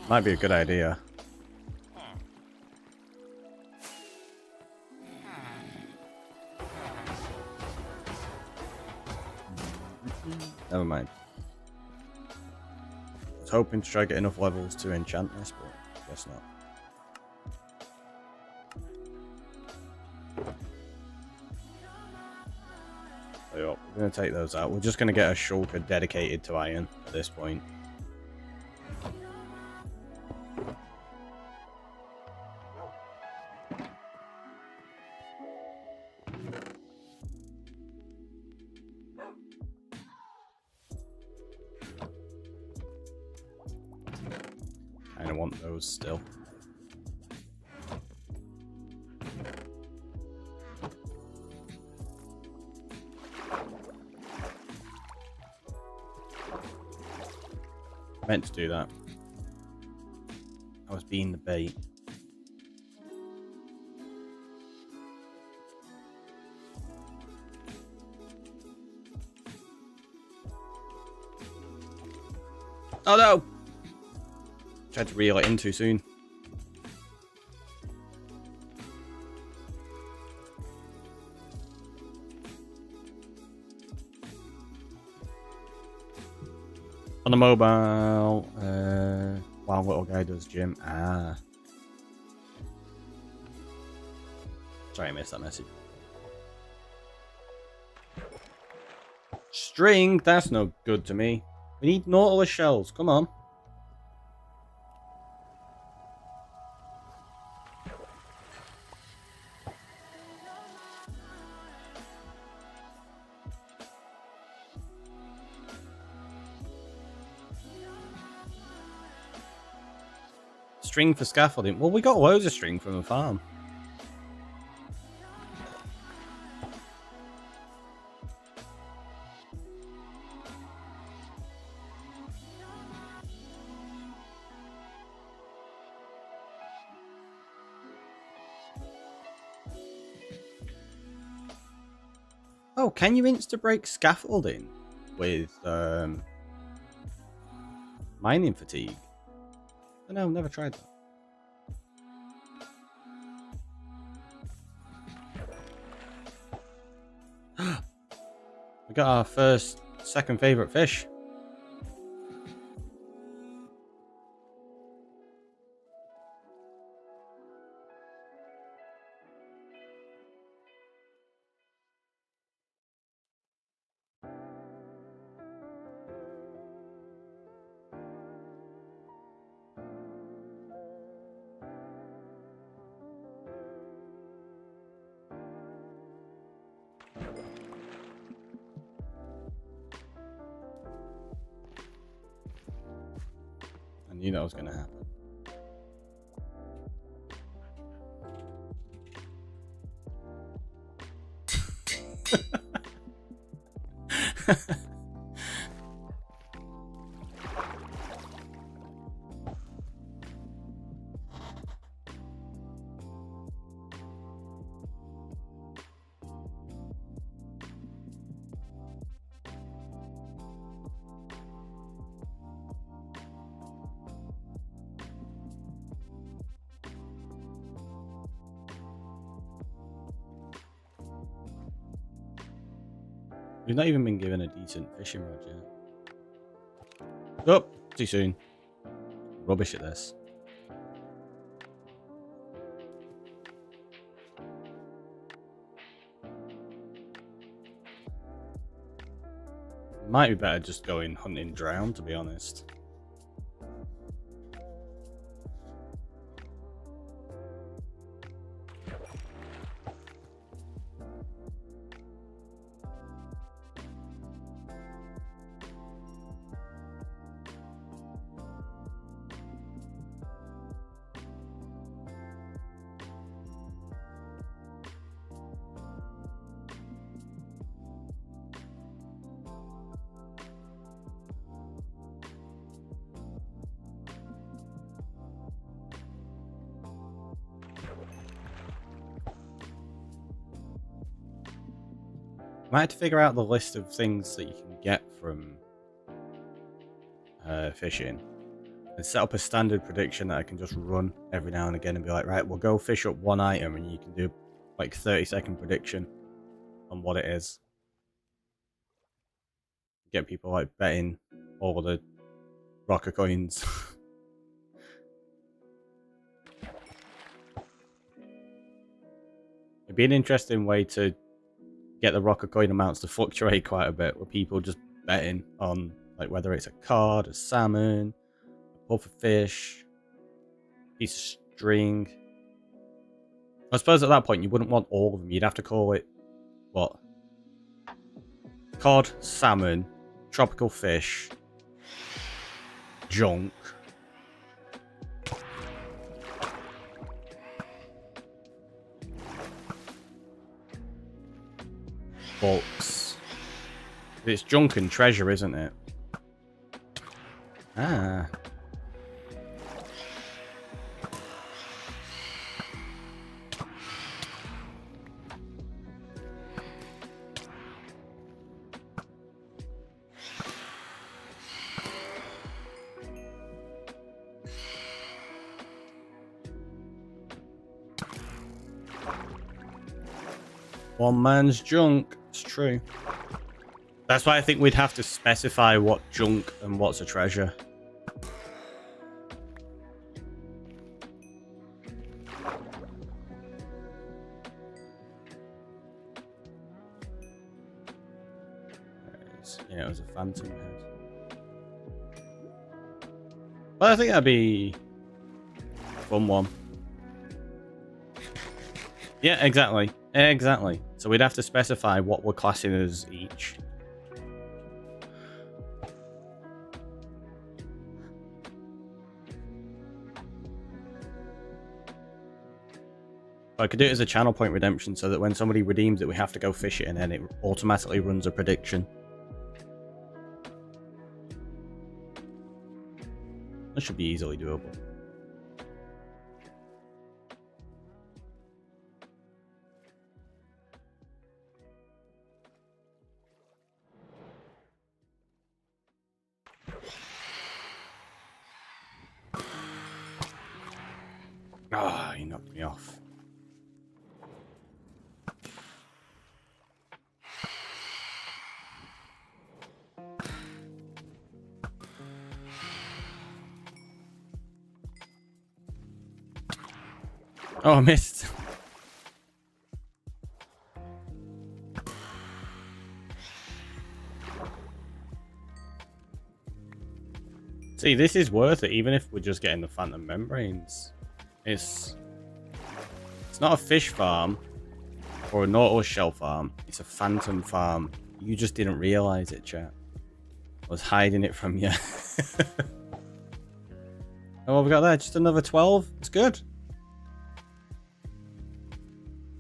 Might be a good idea. Never mind. I was hoping to try to get enough levels to enchant this, but guess not. So, we're going to take those out. We're just going to get a shulker dedicated to iron at this point. Kind of want those still. Meant to do that. I was being the bait. Oh no! Tried to reel it in too soon. On the mobile, while little guy does gym. Sorry, I missed that message. String, that's no good to me. We need Nautilus shells, come on. String for scaffolding. Well, we got loads of string from the farm. Oh, can you insta-break scaffolding with mining fatigue? Oh, no, never tried that. We got our second favorite fish. I knew that was going to happen. We've not even been given a decent fishing rod yet. Oh, too soon. Rubbish at this. Might be better just going hunting drown, to be honest. Might have to figure out the list of things that you can get from fishing and set up a standard prediction that I can just run every now and again and be like, right, we'll go fish up one item and you can do like 30-second prediction on what it is. Get people like betting all the rocker coins. It'd be an interesting way to get the rocker coin amounts to fluctuate quite a bit, with people just betting on like whether it's a cod, a salmon, a puffer fish, piece of string. I suppose at that point you wouldn't want all of them. You'd have to call it what? Cod, salmon, tropical fish, junk. Bulks. It's junk and treasure, isn't it? Ah. One man's junk. It's true. That's why I think we'd have to specify what junk and what's a treasure. Yeah, it was a phantom head. Well, I think that'd be a fun one. Yeah, exactly. Exactly. So we'd have to specify what we're classing as each. I could do it as a channel point redemption so that when somebody redeems it, we have to go fish it and then it automatically runs a prediction. That should be easily doable. Ah, he knocked me off. Oh, I missed. See, this is worth it, even if we're just getting the phantom membranes. It's not a fish farm or a nautilus shell farm. It's a phantom farm. You just didn't realize it, chat. I was hiding it from you. Oh, what have we got there? Just another 12? It's good.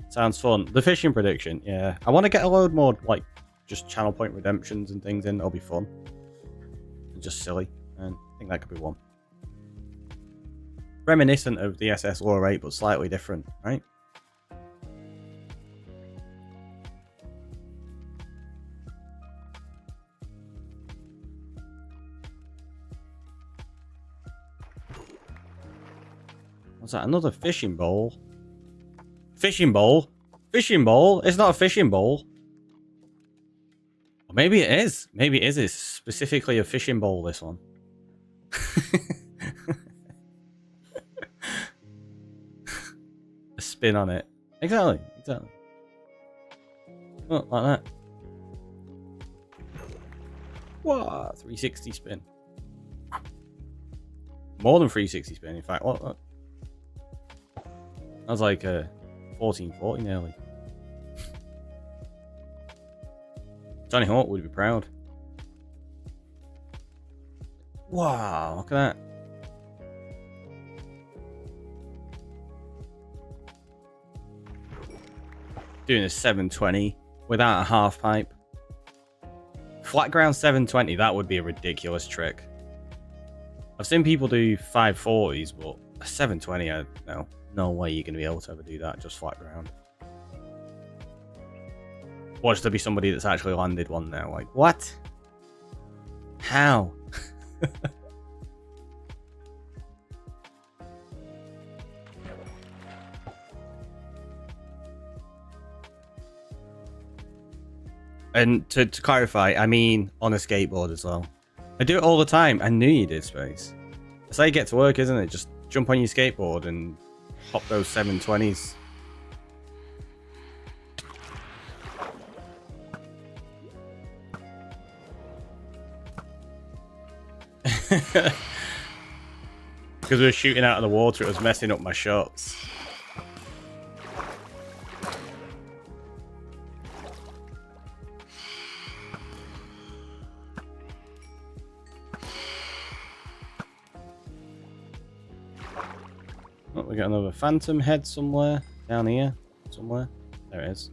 Sounds fun. The fishing prediction, yeah. I want to get a load more, like, just channel point redemptions and things in. That'll be fun. And just silly. And I think that could be one. Reminiscent of the SS Lure 8, but slightly different, right? What's that? Another fishing bowl? Fishing bowl? Fishing bowl? It's not a fishing bowl. Or maybe it is. Maybe it is. It's specifically a fishing bowl, this one. A spin on it. Exactly. Exactly. Oh, like that. Whoa, 360 spin. More than 360 spin, in fact. What? That was like 1440 nearly. Johnny Hawk would be proud. Wow, look at that. Doing a 720 without a half pipe. Flat ground 720, that would be a ridiculous trick. I've seen people do 540s, but a 720, no way you're going to be able to ever do that, just flat ground. Watch there be somebody that's actually landed one now, like, what? How? And to clarify, I mean on a skateboard as well. I do it all the time. I knew you did, Space. That's how you get to work, isn't it? Just jump on your skateboard and hop those 720s. Because we were shooting out of the water, it was messing up my shots. Oh, we got another phantom head somewhere. Down here. Somewhere. There it is.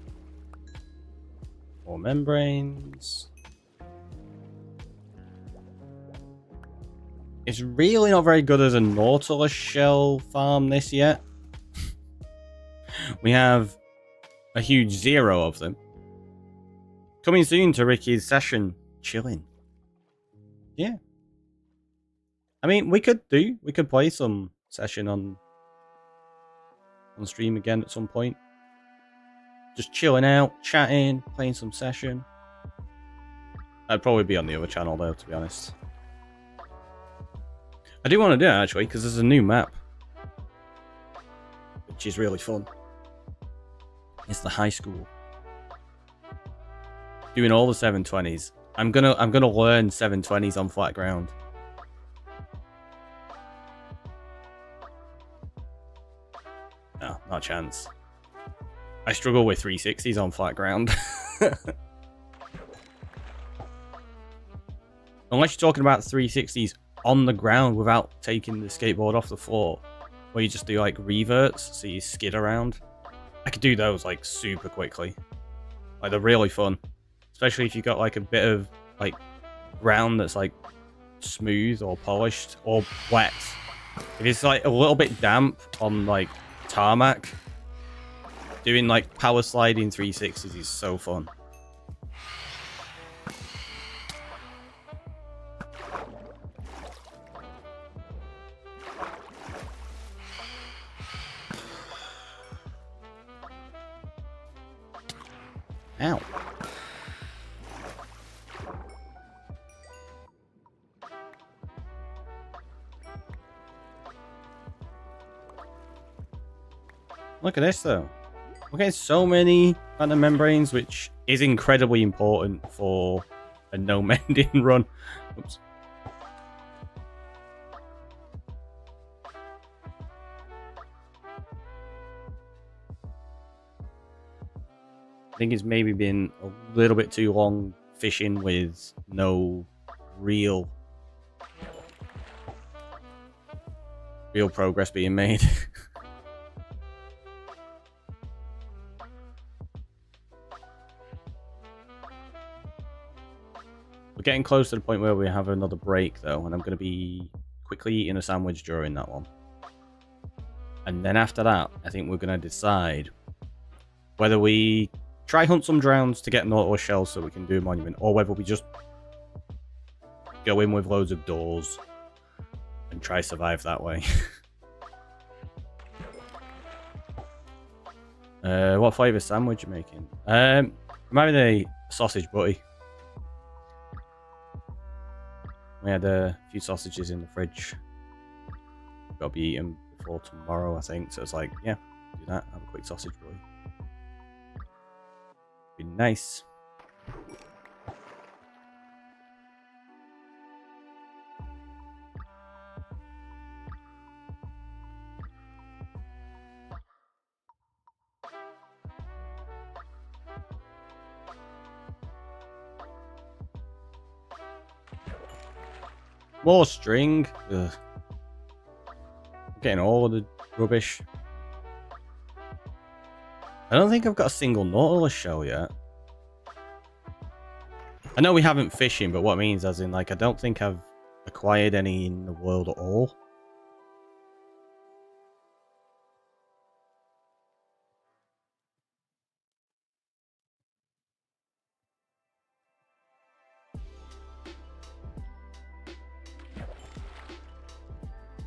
More membranes. It's really not very good as a nautilus shell farm this yet. We have a huge 0 of them. Coming soon to Ricky's session. Chilling. Yeah. I mean, we could play some session on stream again at some point. Just chilling out, chatting, playing some session. I'd probably be on the other channel though, to be honest. I do want to do it actually, because there's a new map, which is really fun. It's the high school. Doing all the 720s. I'm gonna learn 720s on flat ground. No, not a chance. I struggle with 360s on flat ground. Unless you're talking about 360s on the ground without taking the skateboard off the floor, where you just do like reverts, so you skid around. I could do those like super quickly. Like they're really fun, especially if you got like a bit of like ground that's like smooth or polished or wet. If it's like a little bit damp on like tarmac, doing like power sliding 360s is so fun. Ow. Look at this though. We're getting so many phantom membranes, which is incredibly important for a no mending run. Oops. I think it's maybe been a little bit too long fishing with no real progress being made. We're getting close to the point where we have another break though, and I'm going to be quickly eating a sandwich during that one. And then after that, I think we're going to decide whether we try hunt some drowns to get Nautilus shells so we can do a monument, or whether we just go in with loads of doors and try survive that way. What flavour sandwich are you making? I'm having a sausage butty. We had a few sausages in the fridge. Got to be eaten before tomorrow, I think. So it's like, yeah, do that. Have a quick sausage butty. Be nice. More string. Ugh. I'm getting all of the rubbish. I don't think I've got a single Nautilus shell yet. I know we haven't fishing, but what it means as in like I don't think I've acquired any in the world at all.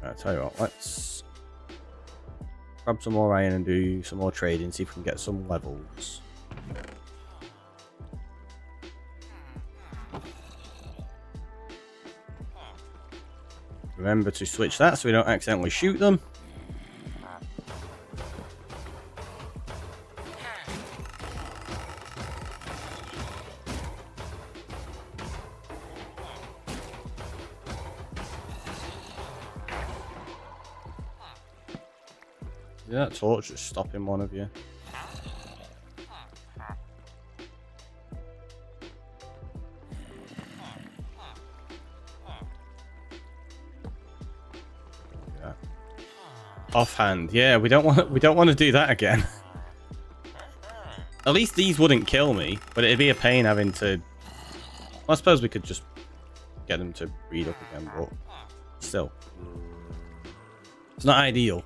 I'll tell you what, let's grab some more iron and do some more trading, see if we can get some levels. Remember to switch that so we don't accidentally shoot them. Is that torch just stopping one of you? Yeah. Offhand, yeah, we don't want to do that again. At least these wouldn't kill me, but it'd be a pain having to. Well, I suppose we could just get them to breed up again, but still, it's not ideal.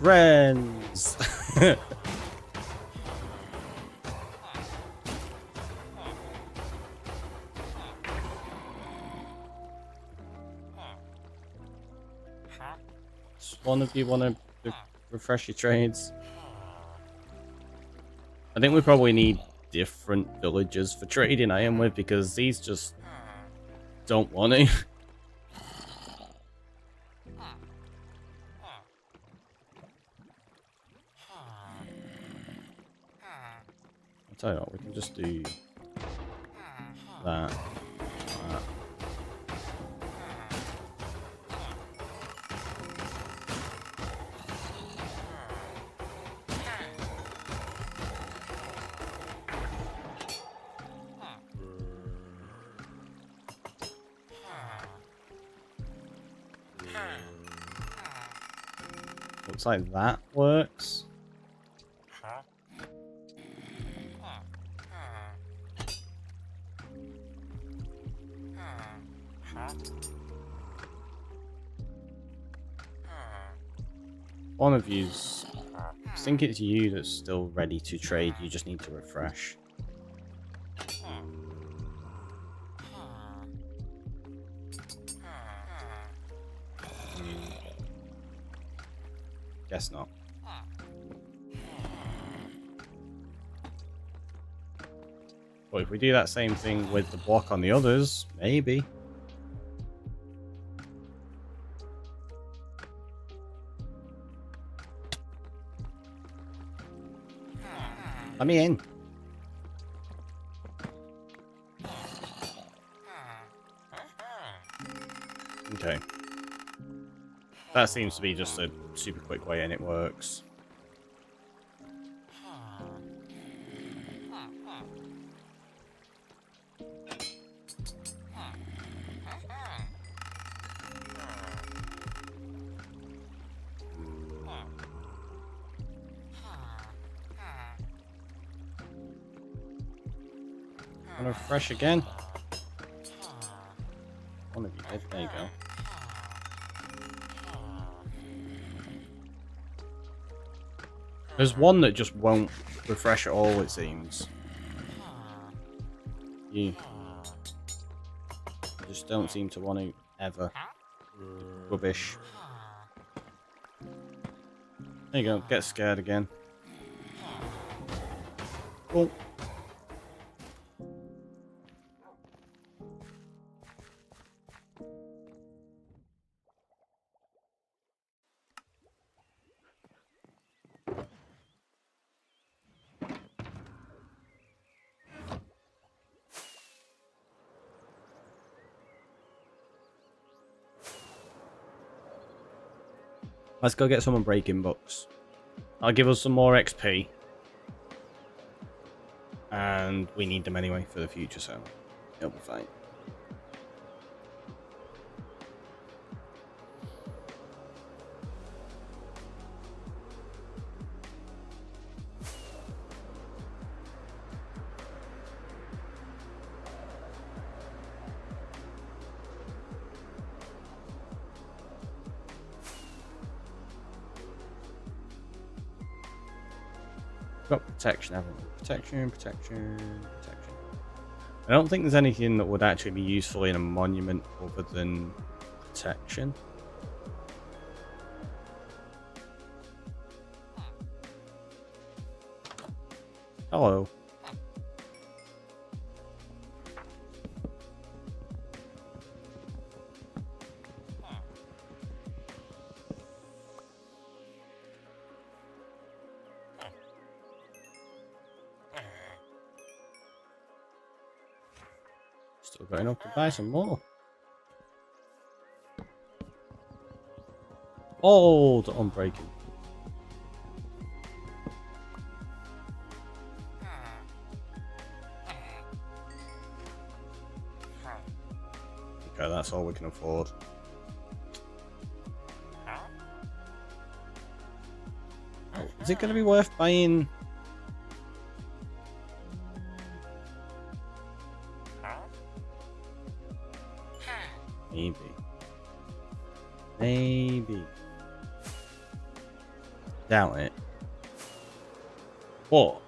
Friends. Does one of you want to refresh your trades? I think we probably need different villagers for trading iron with, because these just don't want to. I'll tell you what, we can just do that. Looks like that works. One of you's... I think it's you that's still ready to trade, you just need to refresh. Guess not. But if we do that same thing with the block on the others, maybe. Let me in. Okay. That seems to be just a super quick way and it works. Want to refresh again? One of you did. There you go. There's one that just won't refresh at all, it seems. You just don't seem to want to ever. Rubbish. There you go, get scared again. Oh. Let's go get some unbreaking books. That'll give us some more XP. And we need them anyway for the future, so it'll be fine. Got protection, haven't we? Protection, protection, protection. I don't think there's anything that would actually be useful in a monument other than protection. Hello. Still got enough to buy some more. Oh, the unbreaking. Okay, that's all we can afford. Oh, is it going to be worth buying? Maybe. Maybe. Doubt it. But,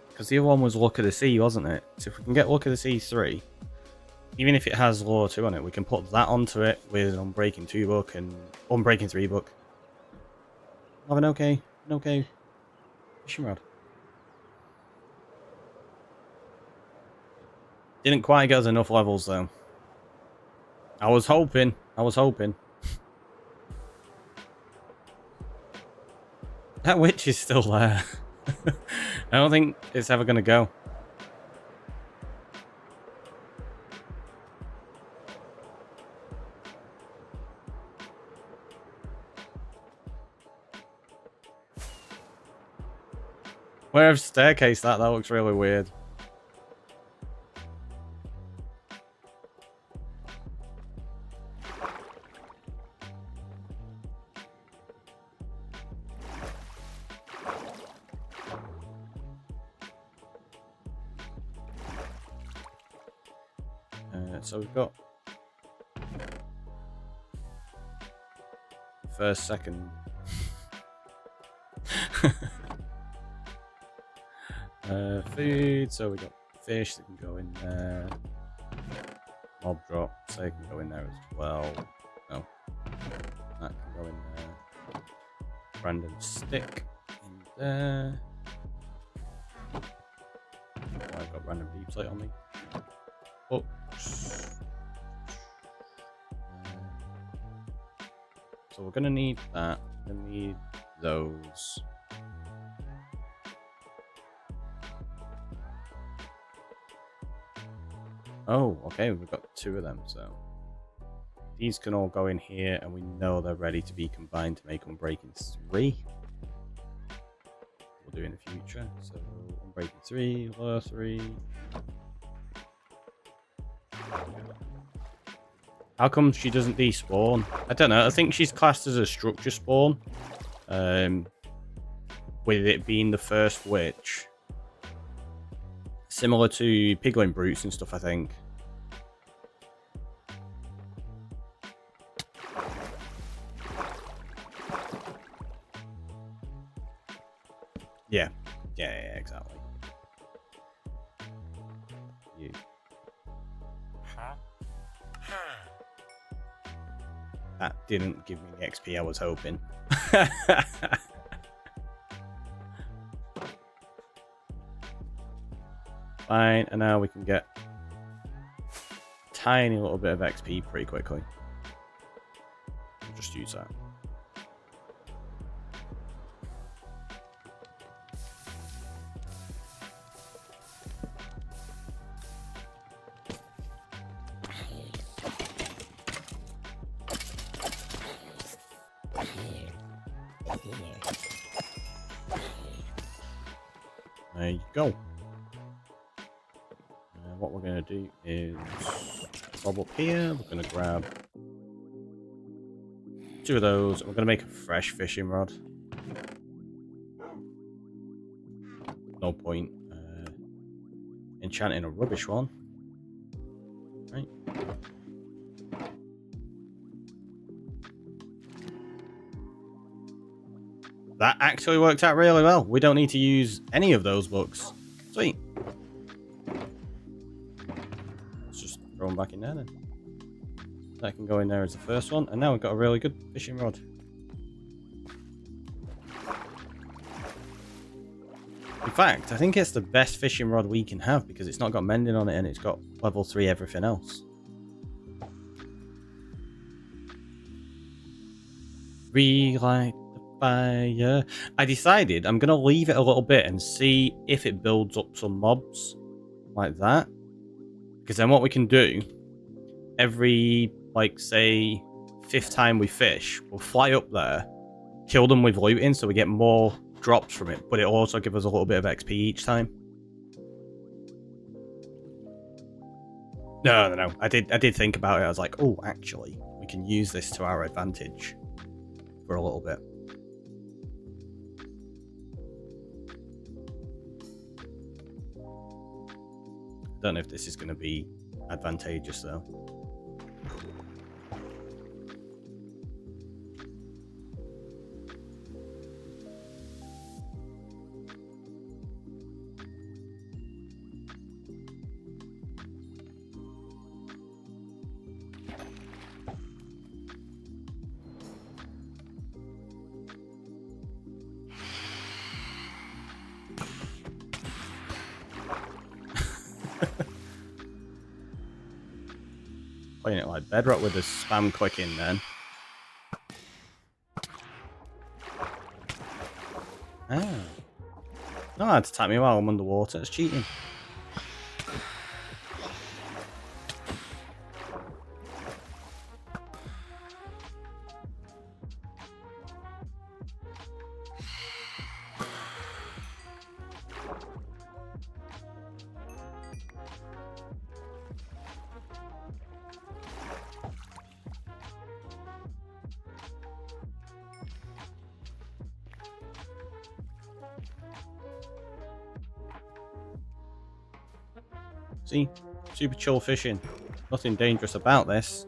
because the other one was Luck of the Sea, wasn't it? So if we can get Luck of the Sea 3, even if it has Law 2 on it, we can put that onto it with an Unbreaking 2 book and Unbreaking 3 book Have an okay fishing rod. Didn't quite get us enough levels though. I was hoping. That witch is still there. I don't think it's ever gonna go. Where's staircase that looks really weird. So we've got first, second. Food, so we got fish that can go in there. Mob drops, they can go in there as well. No, that can go in there. Random stick in there. Oh, I've got random deep slate on me. Oops. So we're gonna need that. We're gonna need those. Oh, okay, we've got 2 of them, so these can all go in here, and we know they're ready to be combined to make Unbreaking 3. We'll do in the future. So Unbreaking 3, Lure 3. How come she doesn't despawn? I don't know. I think she's classed as a structure spawn. With it being the first witch. Similar to Piglin Brutes and stuff, I think. Yeah. Yeah, exactly. You. That didn't give me the XP I was hoping. Fine, and now we can get a tiny little bit of XP pretty quickly. We'll just use that. There you go. What we're going to do is bob up here. We're going to grab 2 of those. We're going to make a fresh fishing rod. No point enchanting a rubbish one. Right. That actually worked out really well. We don't need to use any of those books. Sweet. Let's just throw them back in there then. That can go in there as the first one. And now we've got a really good fishing rod. In fact, I think it's the best fishing rod we can have because it's not got mending on it and it's got level 3 everything else. Relight the fire. I decided I'm going to leave it a little bit and see if it builds up some mobs like that. Because then what we can do, every, like, say, 5th time we fish, we'll fly up there, kill them with looting so we get more drops from it, but it'll also give us a little bit of XP each time. No. I did think about it. I was like, oh, actually, we can use this to our advantage for a little bit. Don't know if this is going to be advantageous though. Playing it like Bedrock with the spam clicking then. Ah. No, I had to tap me while I'm underwater. It's cheating. See? Super chill fishing. Nothing dangerous about this.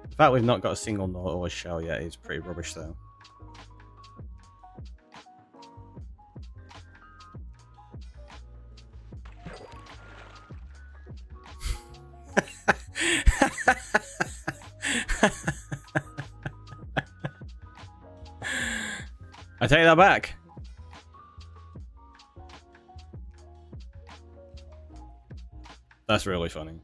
The fact we've not got a single Nautilus shell yet is pretty rubbish though. I take that back. That's really funny.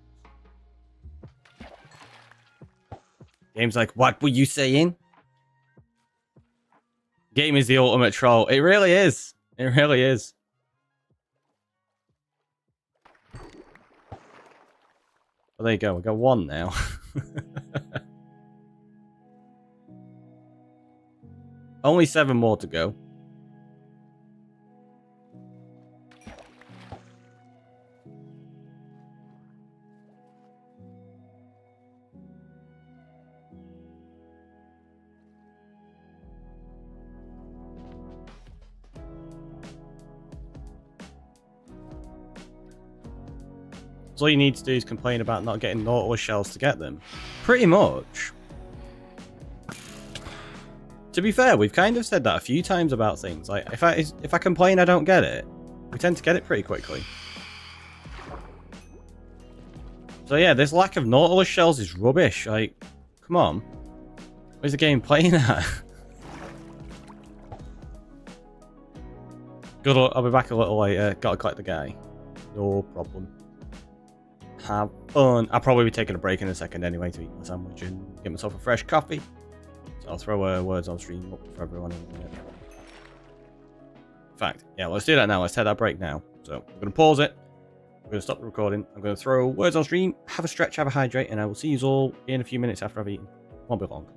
Game's like, what were you saying? Game is the ultimate troll. It really is. It really is. Well, there you go. We got one now. Only 7 more to go. So all you need to do is complain about not getting Nautilus shells to get them. Pretty much. To be fair, we've kind of said that a few times about things. Like, if I complain I don't get it, we tend to get it pretty quickly. So yeah, this lack of Nautilus shells is rubbish. Like, come on. Where's the game playing at? Good luck. I'll be back a little later. Gotta collect the guy. No problem. Have fun. I'll probably be taking a break in a second anyway to eat my sandwich and get myself a fresh coffee. So I'll throw words on stream up for everyone in a minute. In fact, yeah, let's do that now. Let's take that break now. So I'm going to pause it. I'm going to stop the recording. I'm going to throw words on stream, have a stretch, have a hydrate, and I will see you all in a few minutes after I've eaten. Won't be long.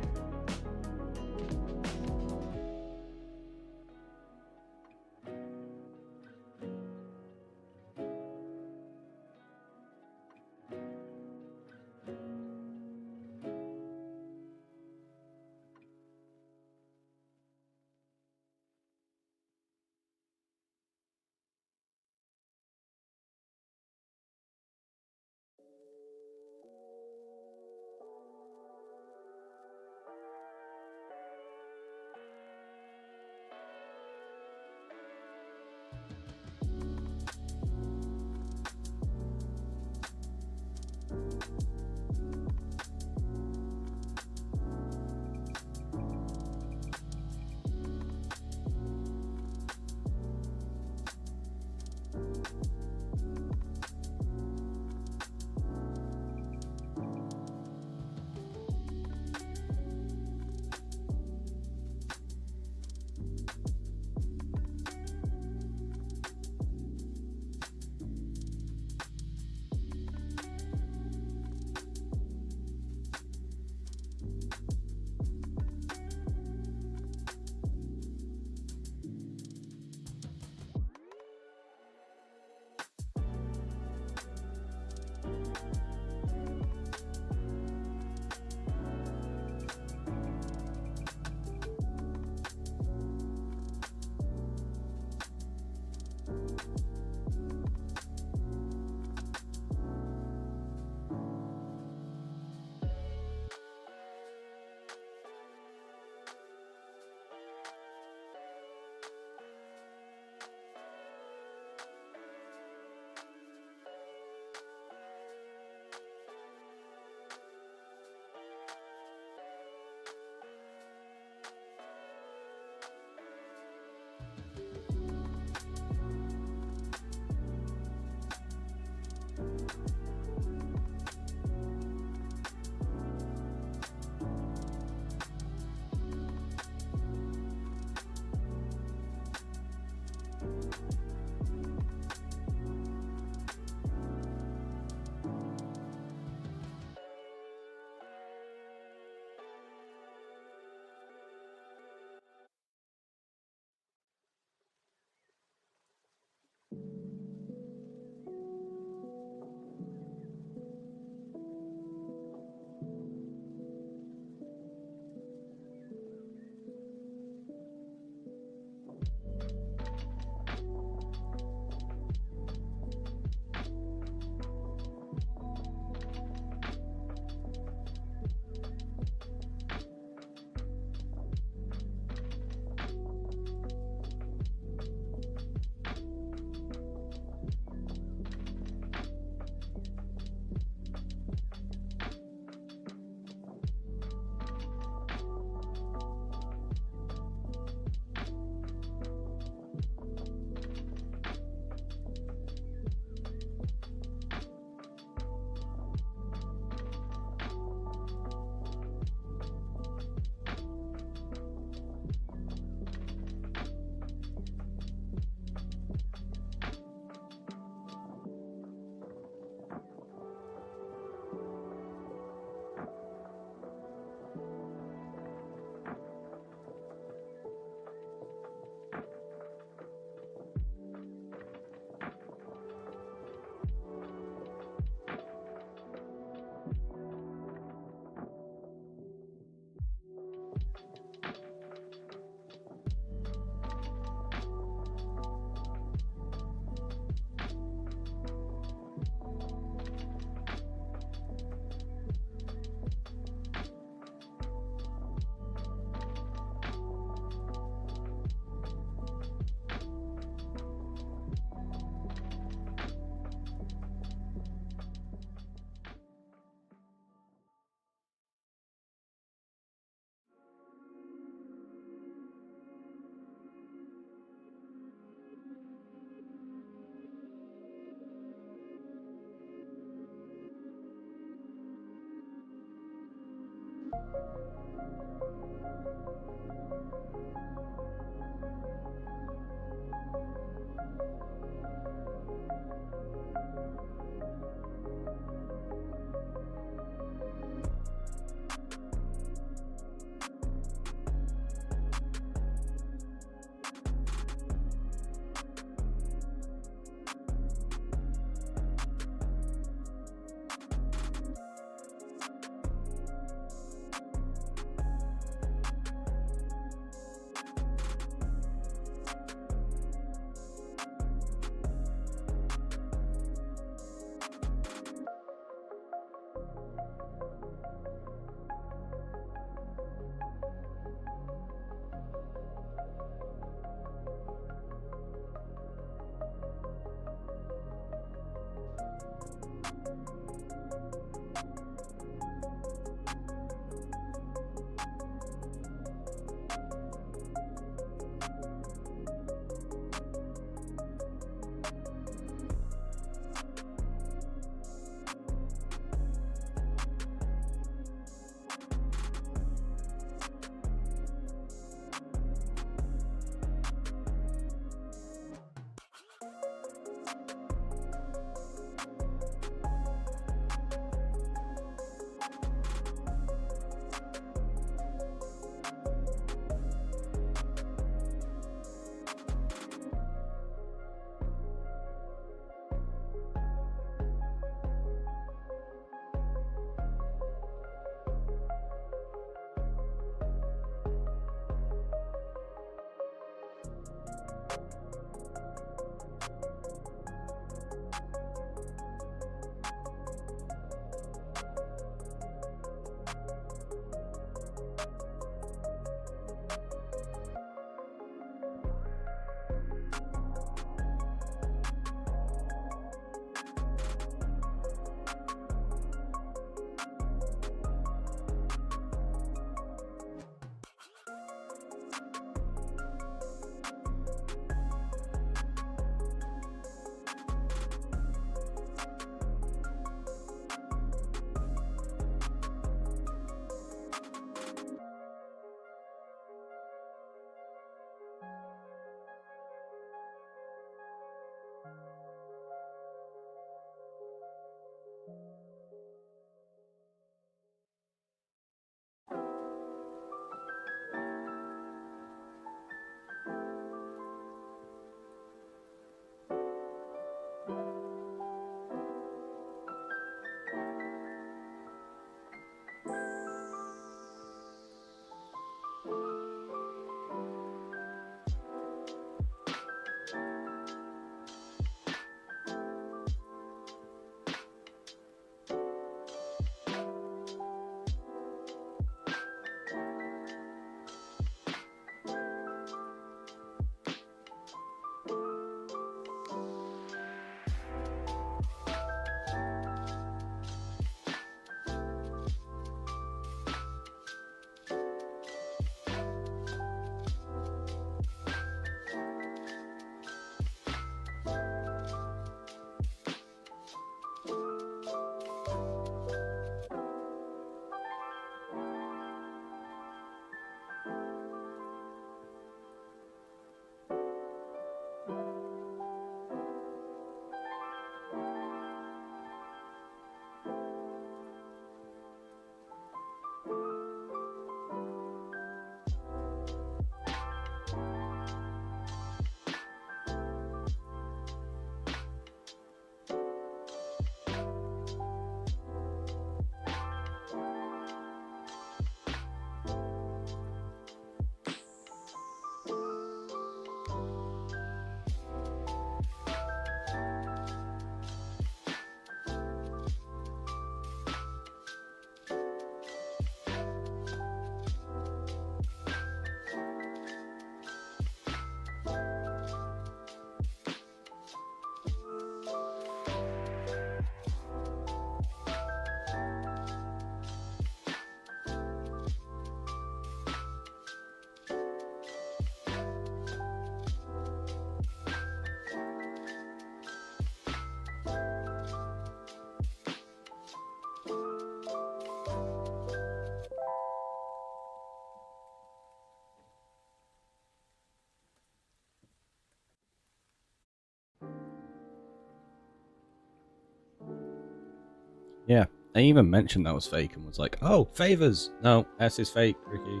Yeah, I even mentioned that was fake and was like, oh, favors. No, S is fake, Ricky.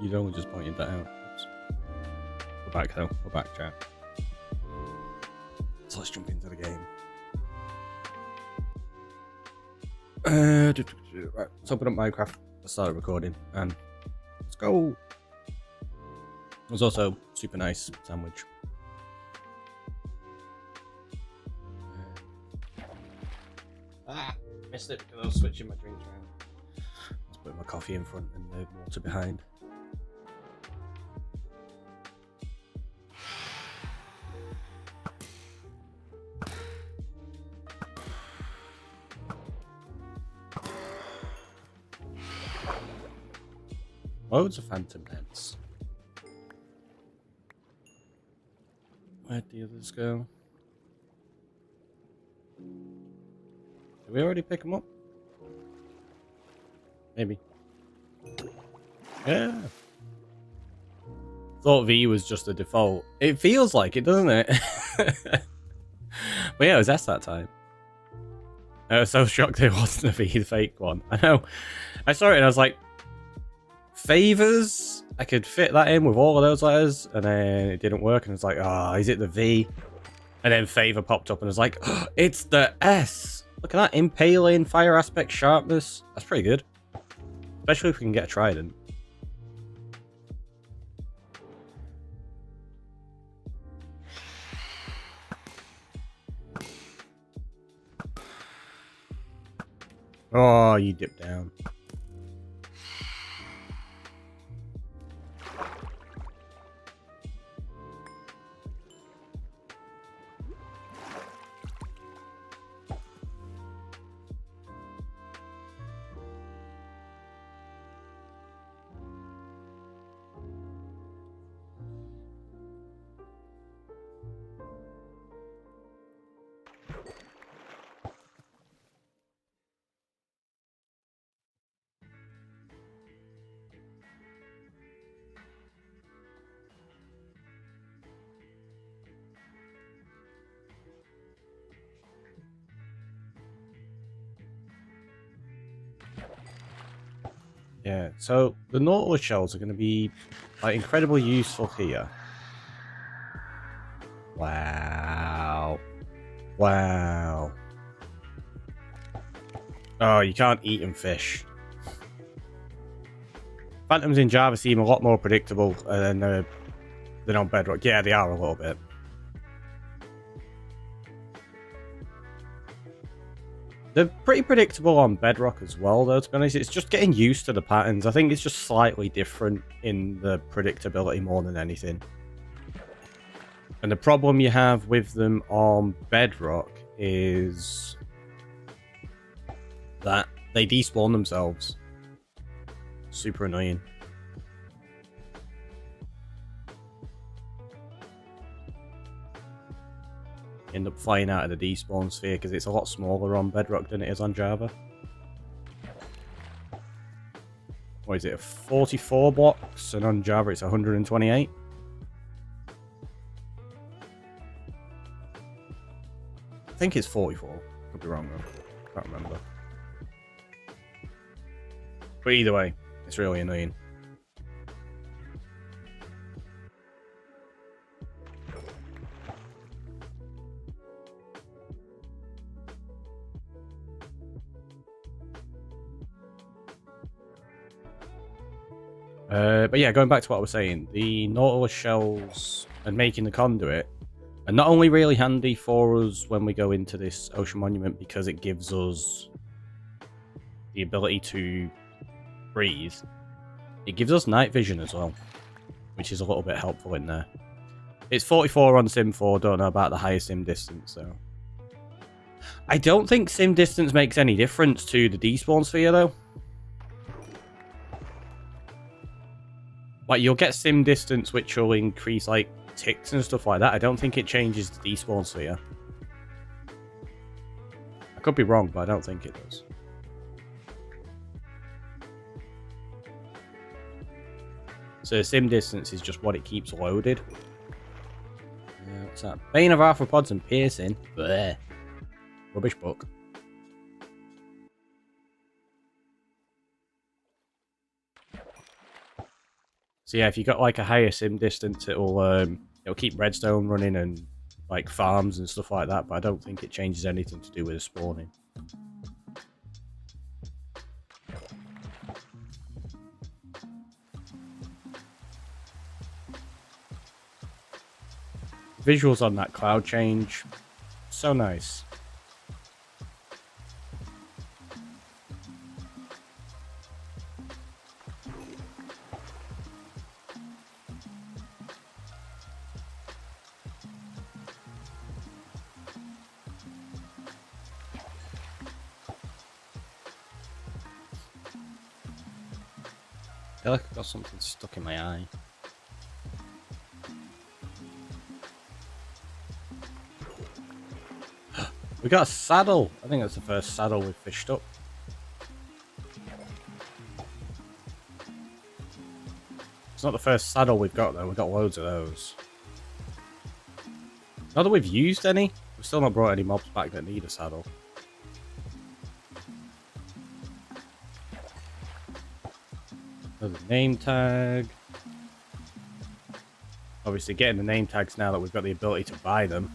You'd only just pointed that out. Oops. We're back though. We're back, chat. So let's jump into the game. Right, let's open up Minecraft. Let's start recording and let's go. It was also super nice sandwich. Missed it because I was switching my drinks around. Let's put my coffee in front and the water behind. Loads of phantom heads. Where'd the others go? Did we already pick them up? Maybe. Yeah. Thought V was just a default. It feels like it, doesn't it? But yeah, it was S that time. I was so shocked it wasn't a V, the fake one. I know. I saw it and I was like, favors? I could fit that in with all of those letters, and then it didn't work, and it's like, ah, oh, is it the V? And then favor popped up, and I was like, oh, it's the S. Look at that, impaling, fire aspect, sharpness. That's pretty good. Especially if we can get a trident. Oh, you dipped down. Yeah, so the Nautilus shells are going to be like incredibly useful here. Wow. Wow. Oh, you can't eat and fish. Phantoms in Java seem a lot more predictable than on Bedrock. Yeah, they are a little bit. They're pretty predictable on Bedrock as well, though, to be honest. It's just getting used to the patterns. I think it's just slightly different in the predictability more than anything. And the problem you have with them on Bedrock is that they despawn themselves. Super annoying. End up flying out of the despawn sphere because it's a lot smaller on Bedrock than it is on Java. What is it, 44 blocks, and on Java it's 128? I think it's 44. Could be wrong though. Can't remember. But either way, it's really annoying. But yeah, going back to what I was saying, the Nautilus shells and making the conduit are not only really handy for us when we go into this ocean monument because it gives us the ability to breathe, it gives us night vision as well, which is a little bit helpful in there. It's 44 on Sim 4, don't know about the higher sim distance, so... I don't think sim distance makes any difference to the despawn sphere, though. Like, you'll get sim distance, which will increase, like, ticks and stuff like that. I don't think it changes the despawn sphere. I could be wrong, but I don't think it does. So sim distance is just what it keeps loaded. What's that? Bane of Arthropods and Piercing. Bleh. Rubbish book. So yeah, if you got like a higher sim distance, it'll keep redstone running and like farms and stuff like that. But I don't think it changes anything to do with the spawning. Visuals on that cloud change, so nice. I feel like I've got something stuck in my eye. We got a saddle. I think that's the first saddle we've fished up. It's not the first saddle we've got though. We've got loads of those. Not that we've used any. We've still not brought any mobs back that need a saddle. There's a name tag. Obviously getting the name tags now that we've got the ability to buy them.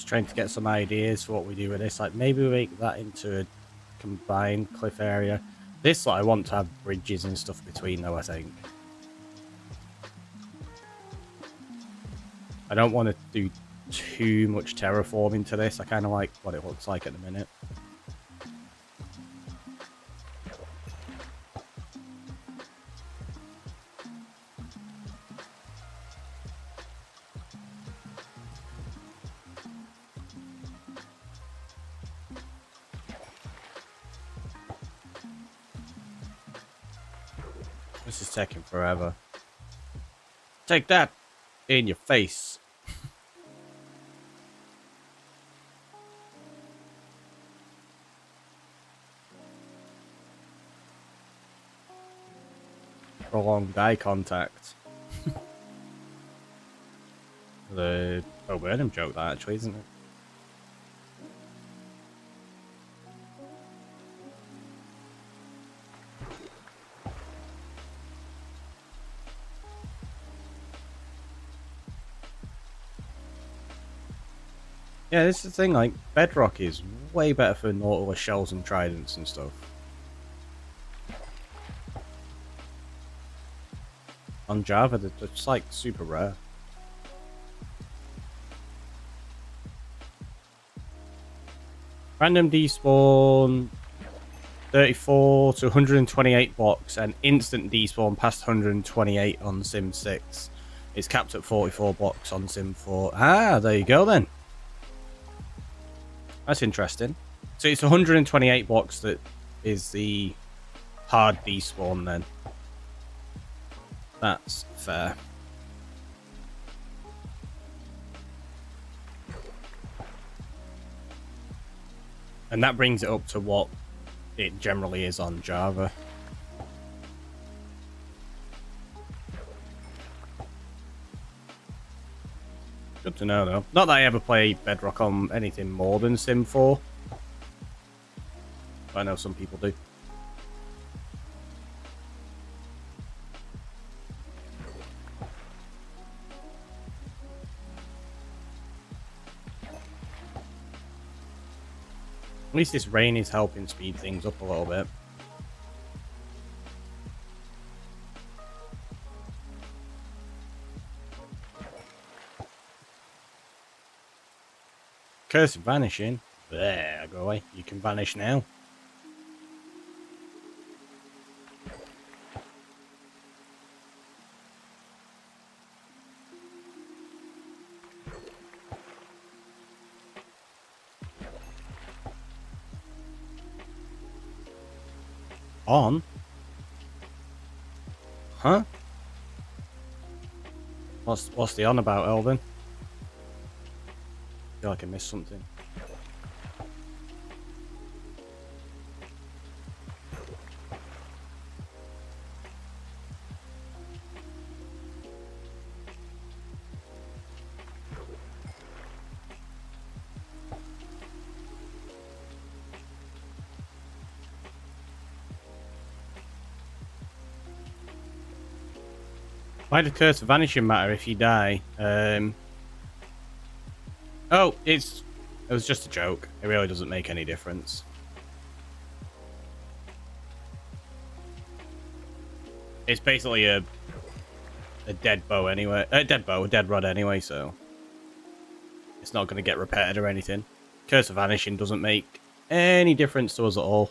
Trying to get some ideas for what we do with this. Like maybe we make that into a combined cliff area. This I want to have bridges and stuff between though, I think. I don't want to do too much terraforming to this. I kind of like what it looks like at the minute. This is taking forever. Take that in your face. Prolonged eye contact. The Burnham joke, that actually, isn't it? Yeah, this is the thing, like, Bedrock is way better for Nautilus shells and tridents and stuff. On Java, they're just, like, super rare. Random despawn 34 to 128 blocks and instant despawn past 128 on Sim 6. It's capped at 44 blocks on Sim 4. Ah, there you go then. That's interesting. So it's 128 blocks that is the hard despawn then. That's fair. And that brings it up to what it generally is on Java. Good to know, though. Not that I ever play Bedrock on anything more than Sim 4. But I know some people do. At least this rain is helping speed things up a little bit. Curse of vanishing. There, go away. You can vanish now. on? Huh? What's the on about, Elvin? I feel like I missed something. Why did Curse of Vanishing matter if you die? Oh, it was just a joke. It really doesn't make any difference. It's basically a dead bow anyway. A dead rod anyway, so it's not going to get repaired or anything. Curse of Vanishing doesn't make any difference to us at all.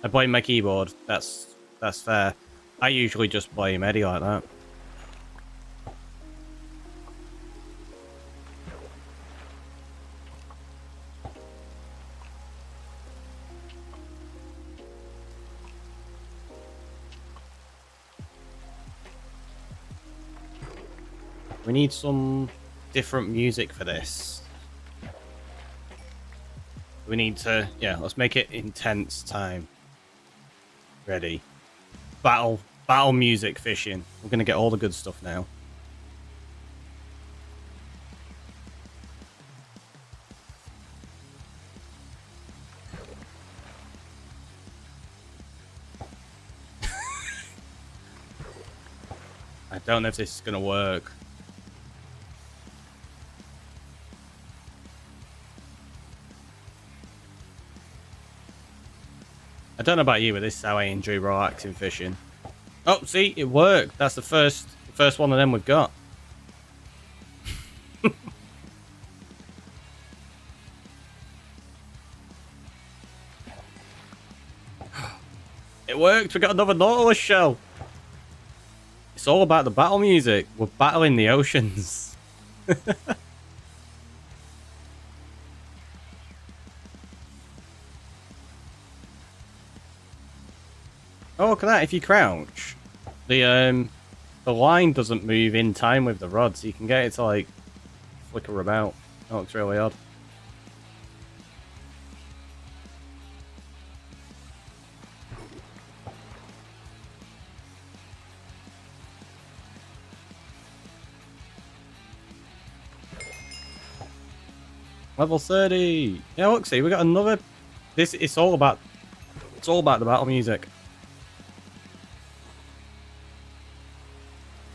I blame my keyboard. That's fair. I usually just blame Eddie like that. We need some different music for this. We need to, yeah, let's make it intense time. Ready. Battle music fishing. We're going to get all the good stuff now. I don't know if this is going to work. I don't know about you, but this is how I enjoy relaxing fishing. Oh, see, it worked. That's the first one of them we've got. It worked. We got another Nautilus shell. It's all about the battle music. We're battling the oceans. Oh, look at that. If you crouch, the line doesn't move in time with the rod, so you can get it to, like, flicker about. That looks really odd. Level 30. Yeah, look, see, we got another. It's all about the battle music.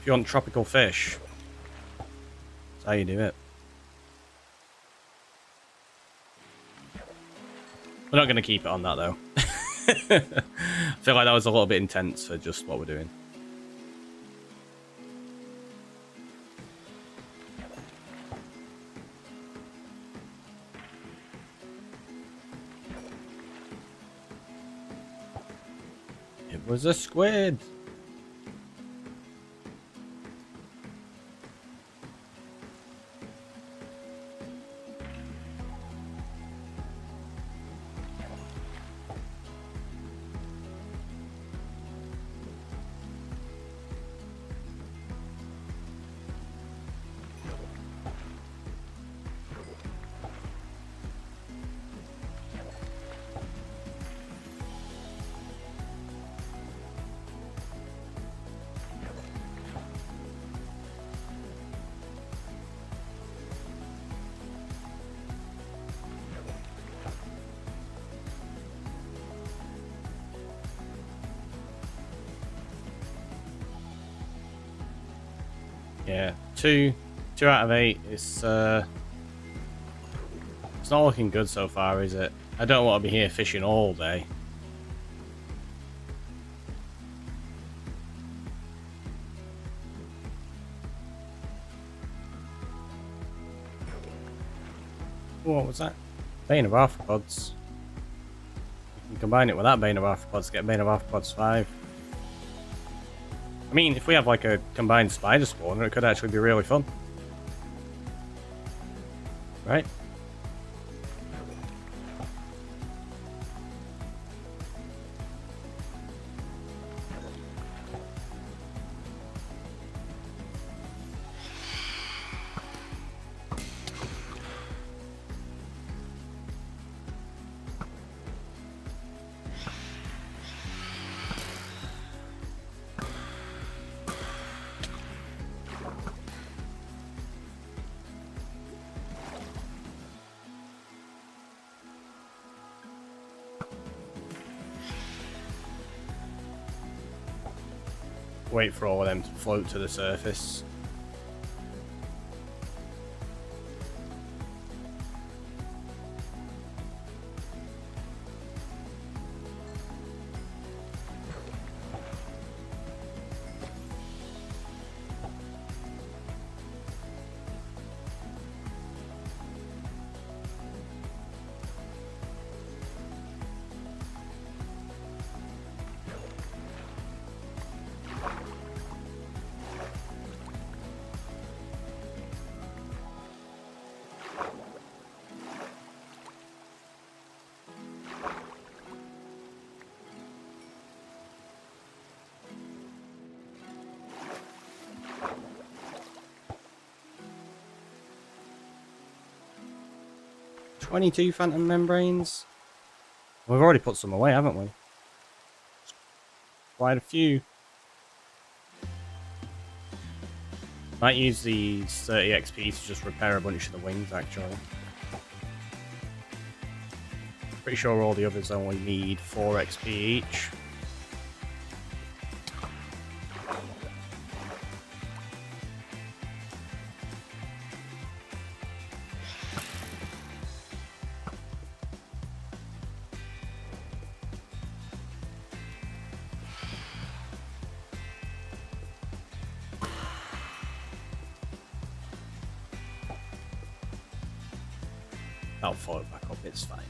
If you want tropical fish, that's how you do it. We're not going to keep it on that, though. I feel like that was a little bit intense for just what we're doing. It was a squid. Yeah, two out of 8. It's not looking good so far, is it? I don't want to be here fishing all day. What was that? Bane of Arthropods. You can combine it with that Bane of Arthropods to get Bane of Arthropods 5. I mean, if we have like a combined spider spawner, it could actually be really fun. Right? Wait for all of them to float to the surface. "22 phantom membranes." We've already put some away, haven't we? Quite a few. Might use these 30 XP to just repair a bunch of the wings, actually. Pretty sure all the others only need 4 XP each. I'll float back up, it's fine.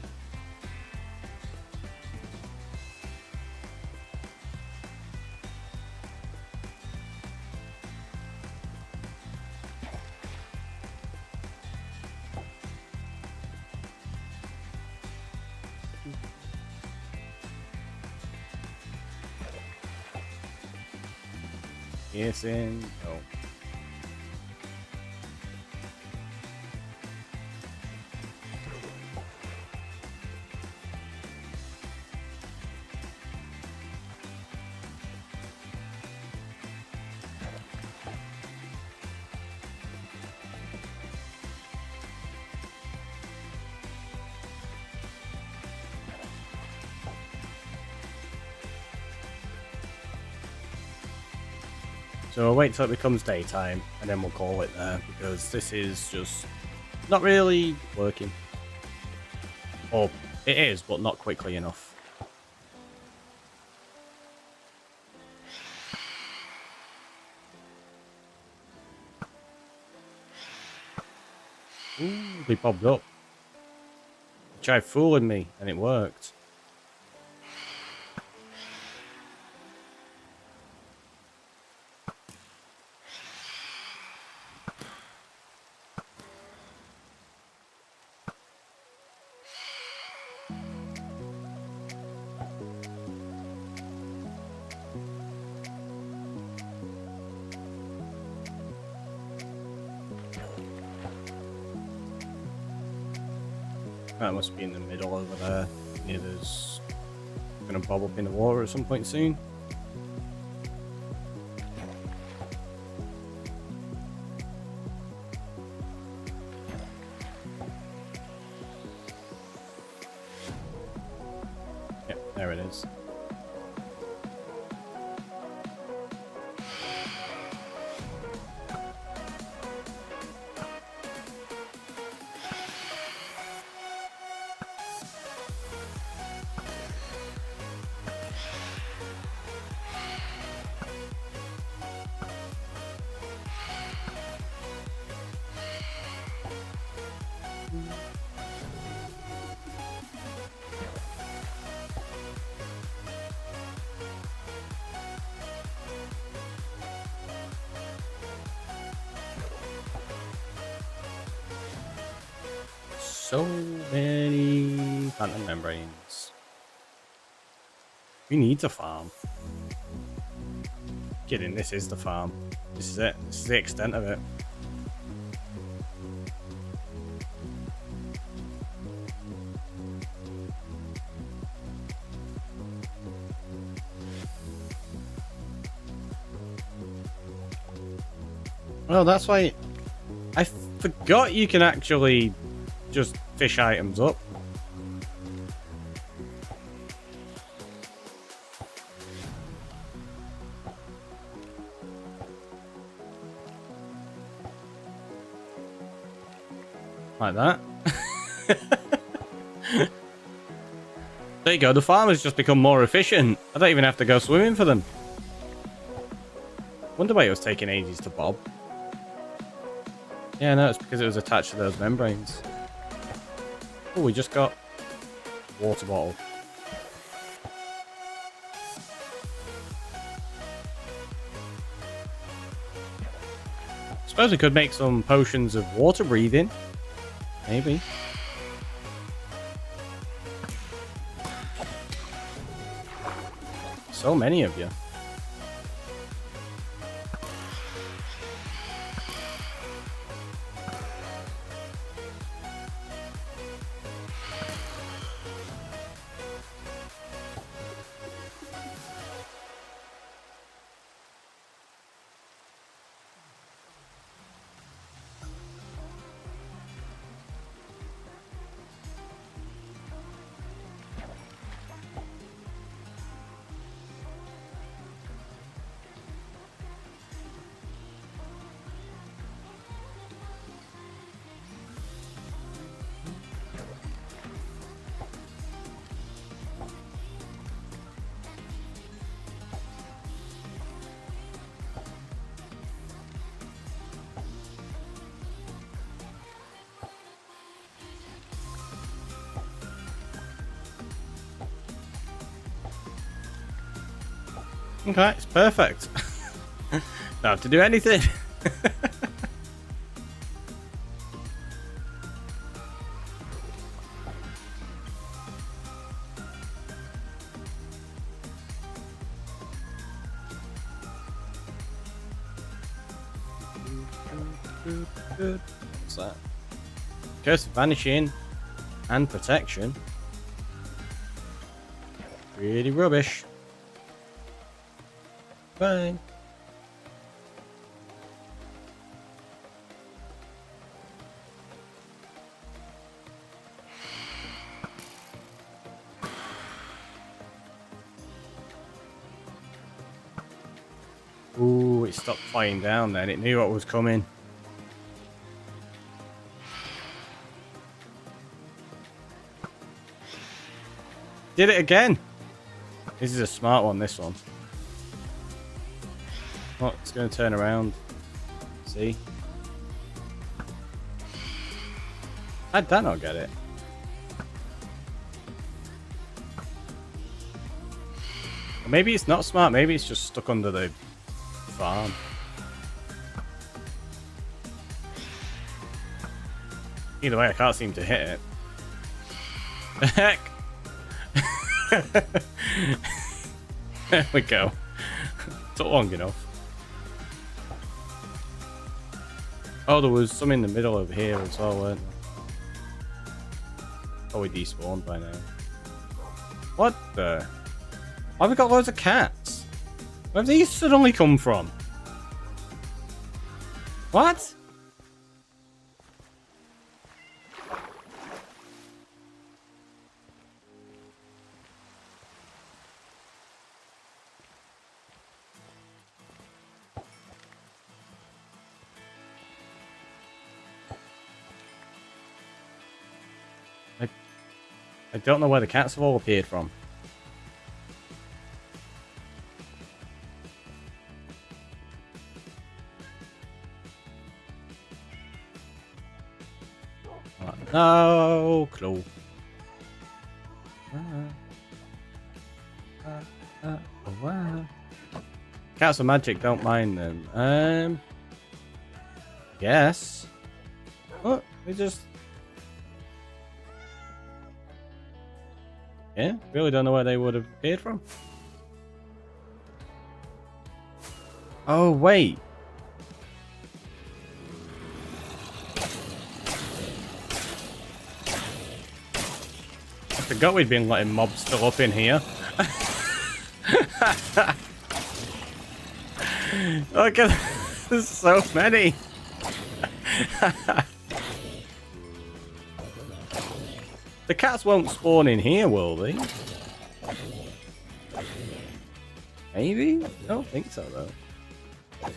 Yes, in. No. So we'll wait till it becomes daytime, and then we'll call it there, because this is just not really working. Or it is, but not quickly enough. Ooh, they popped up. They tried fooling me, and it worked. That must be in the middle over there. Near there's gonna bob up in the water at some point soon. Yep, there it is. So many phantom membranes. We need to farm. Kidding, this is the farm. This is it. This is the extent of it. Well, that's why I forgot you can actually just fish items up. Like that. There you go, the farmers just become more efficient. I don't even have to go swimming for them. Wonder why it was taking ages to bob. Yeah, no, it's because it was attached to those membranes. Oh, we just got a water bottle. Suppose we could make some potions of water breathing. Maybe. So many of you. Okay, it's perfect. Don't have to do anything. What's that? Curse of vanishing and protection. Really rubbish. Bye. Ooh, it stopped flying down then. It knew what was coming. Did it again. This is a smart one, this one. Oh, it's going to turn around. See? How'd that not get it? Or maybe it's not smart. Maybe it's just stuck under the farm. Either way, I can't seem to hit it. The heck? There we go. Took long enough. Oh, there was some in the middle over here as well, weren't there? Probably despawned by now. What the? Why have we got loads of cats? Where have these suddenly come from? What? I don't know where the cats have all appeared from. No clue. Cats are magic, don't mind them. Yes. What? They just... Yeah, really don't know where they would have appeared from. Oh, wait. I forgot we'd been letting mobs fill up in here. Look at there's so many. The cats won't spawn in here, will they? Maybe? I don't think so, though. Do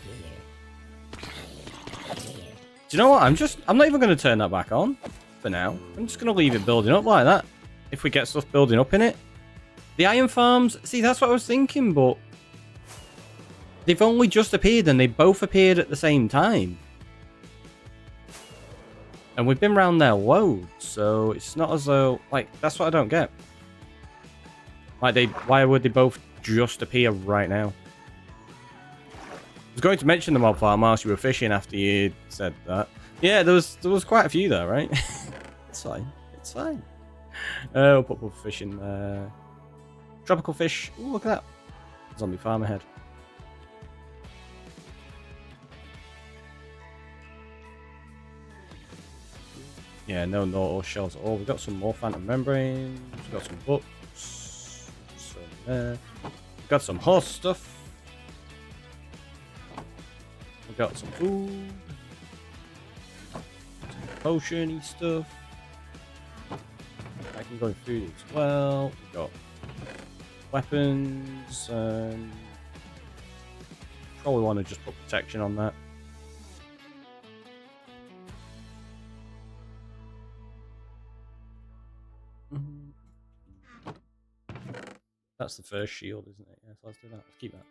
you know what? I'm not even going to turn that back on. for now. I'm just going to leave it building up like that. If we get stuff building up in it. The iron farms, see, that's what I was thinking, but they've only just appeared and they both appeared at the same time. And we've been round there loads, so it's not as though, like, that's what I don't get. Like, why would they both just appear right now? I was going to mention the mob farm whilst you were fishing after you said that. Yeah, there was quite a few there, right? It's fine. It's fine. We'll put more fish in there. Tropical fish. Ooh, look at that. Zombie farm ahead. Yeah, no nautil shells at all. We've got some more phantom membranes. We've got some books. Some there. We've got some horse stuff. We've got some food. Some potion-y stuff. I can go through these as well. We've got weapons. Probably want to just put protection on that. That's the first shield, isn't it? Yeah, so let's do that. Let's keep that.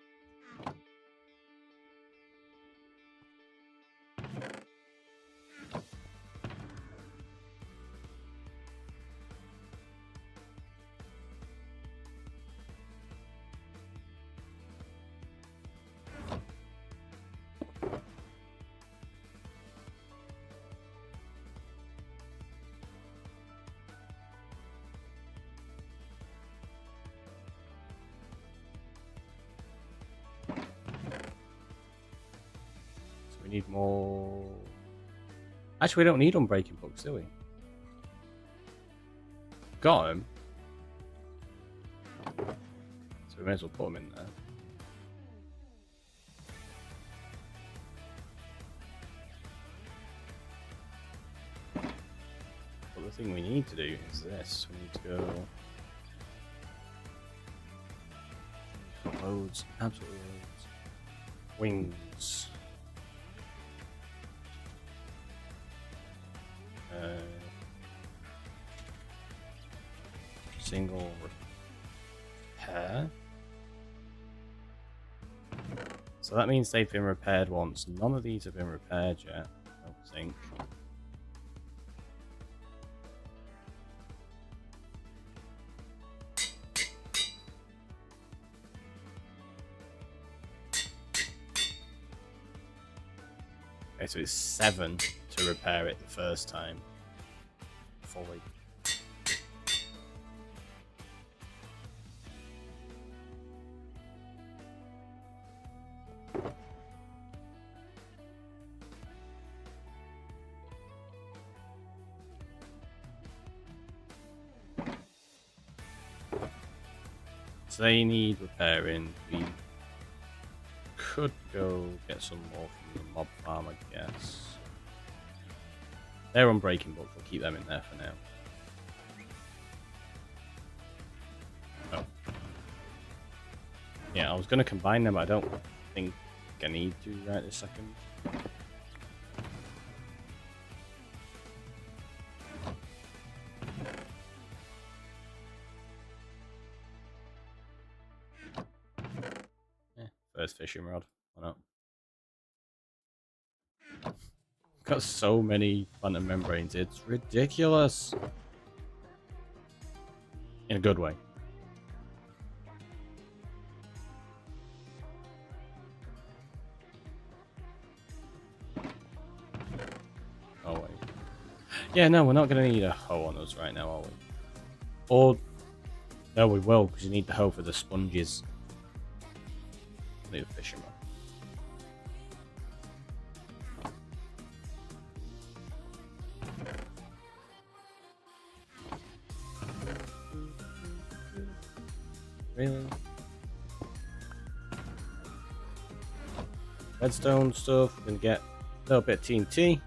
We need more. Actually, we don't need unbreaking books, do we? Got them. So we may as well put them in there. But the thing we need to do is this. We need to go. Loads. Absolutely loads. Wings. Single repair. So that means they've been repaired once. None of these have been repaired yet, I don't think. Okay, so it's 7 to repair it the first time. Fully. So they need repairing. We could go get some more from the mob farm, I guess. They're unbreaking books, we'll keep them in there for now. Oh. Yeah, I was going to combine them, but I don't think I need to right this second. First fishing rod, why not? Got so many phantom membranes, it's ridiculous. In a good way. Oh wait. Yeah, no, we're not going to need a hoe on us right now, are we? Or... no, we will, because you need the hoe for the sponges. Need a fishing rod. Really? Redstone stuff, we're gonna get a little bit of TNT.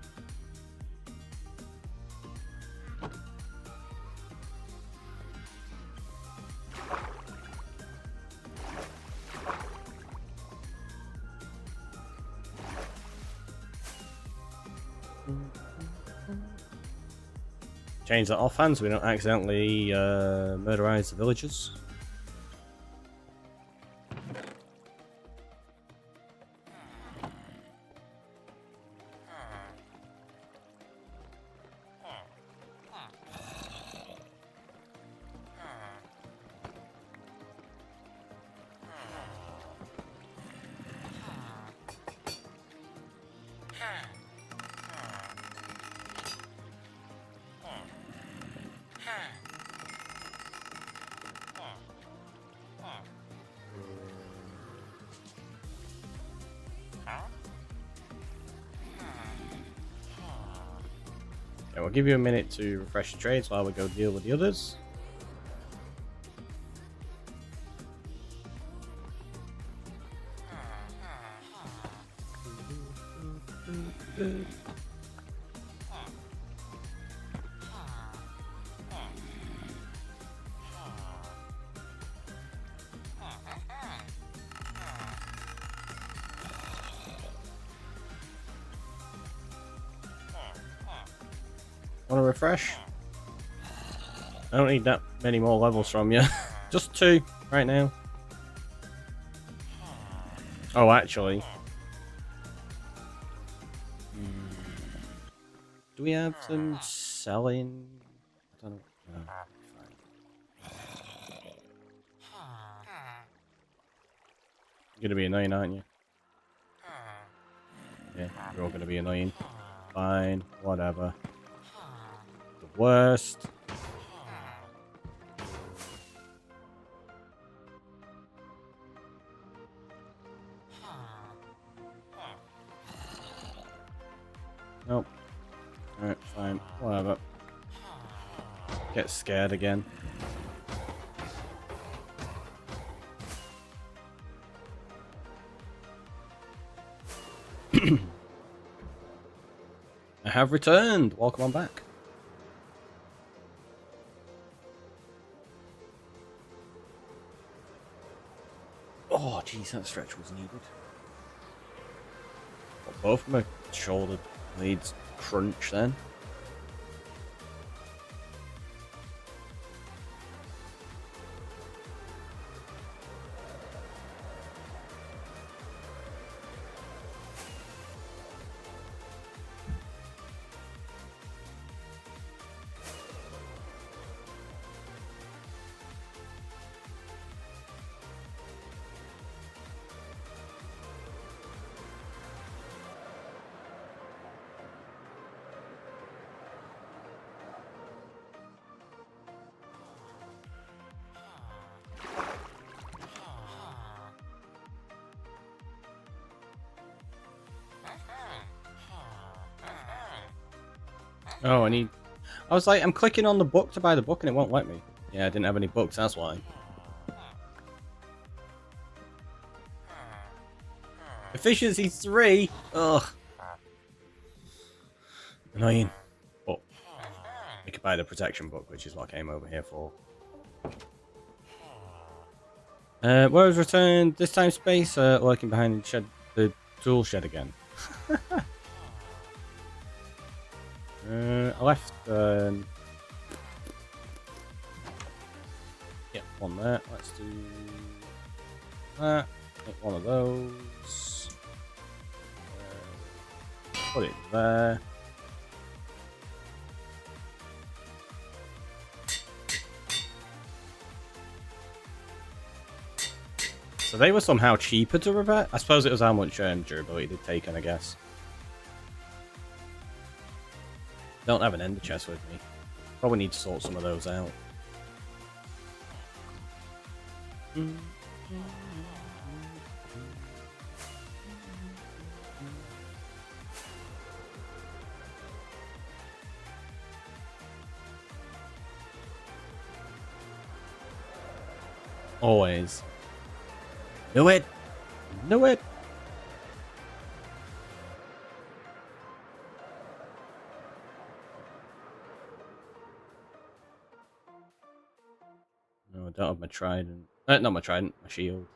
change that offhand so we don't accidentally murderize the villagers. Okay, we'll give you a minute to refresh your trades while we go deal with the others. Want to refresh? I don't need that many more levels from you. Just 2 right now. Oh, actually. Do we have some selling? I don't know. No, fine. You're gonna be annoying, aren't you? Yeah, you're all gonna be annoying. Fine, whatever. The worst. Nope. Alright, fine. Whatever. Get scared again. I have returned. Welcome on back. Oh, jeez, that stretch was needed. Well, both of my shoulder blades crunch then. Oh, I was like, I'm clicking on the book to buy the book and it won't let me. Yeah, I didn't have any books, that's why. Efficiency 3! Ugh. Annoying. But we could buy the protection book, which is what I came over here for. Where was returned this time? Space, lurking behind the tool shed again. I left. Yep, one there. Let's do that. Make one of those. Put it there. So they were somehow cheaper to repair? I suppose it was how much durability they'd taken, I guess. Don't have an ender chest with me. Probably need to sort some of those out. Always. Knew it! Knew it! No, I don't have my trident. Not my trident, my shield.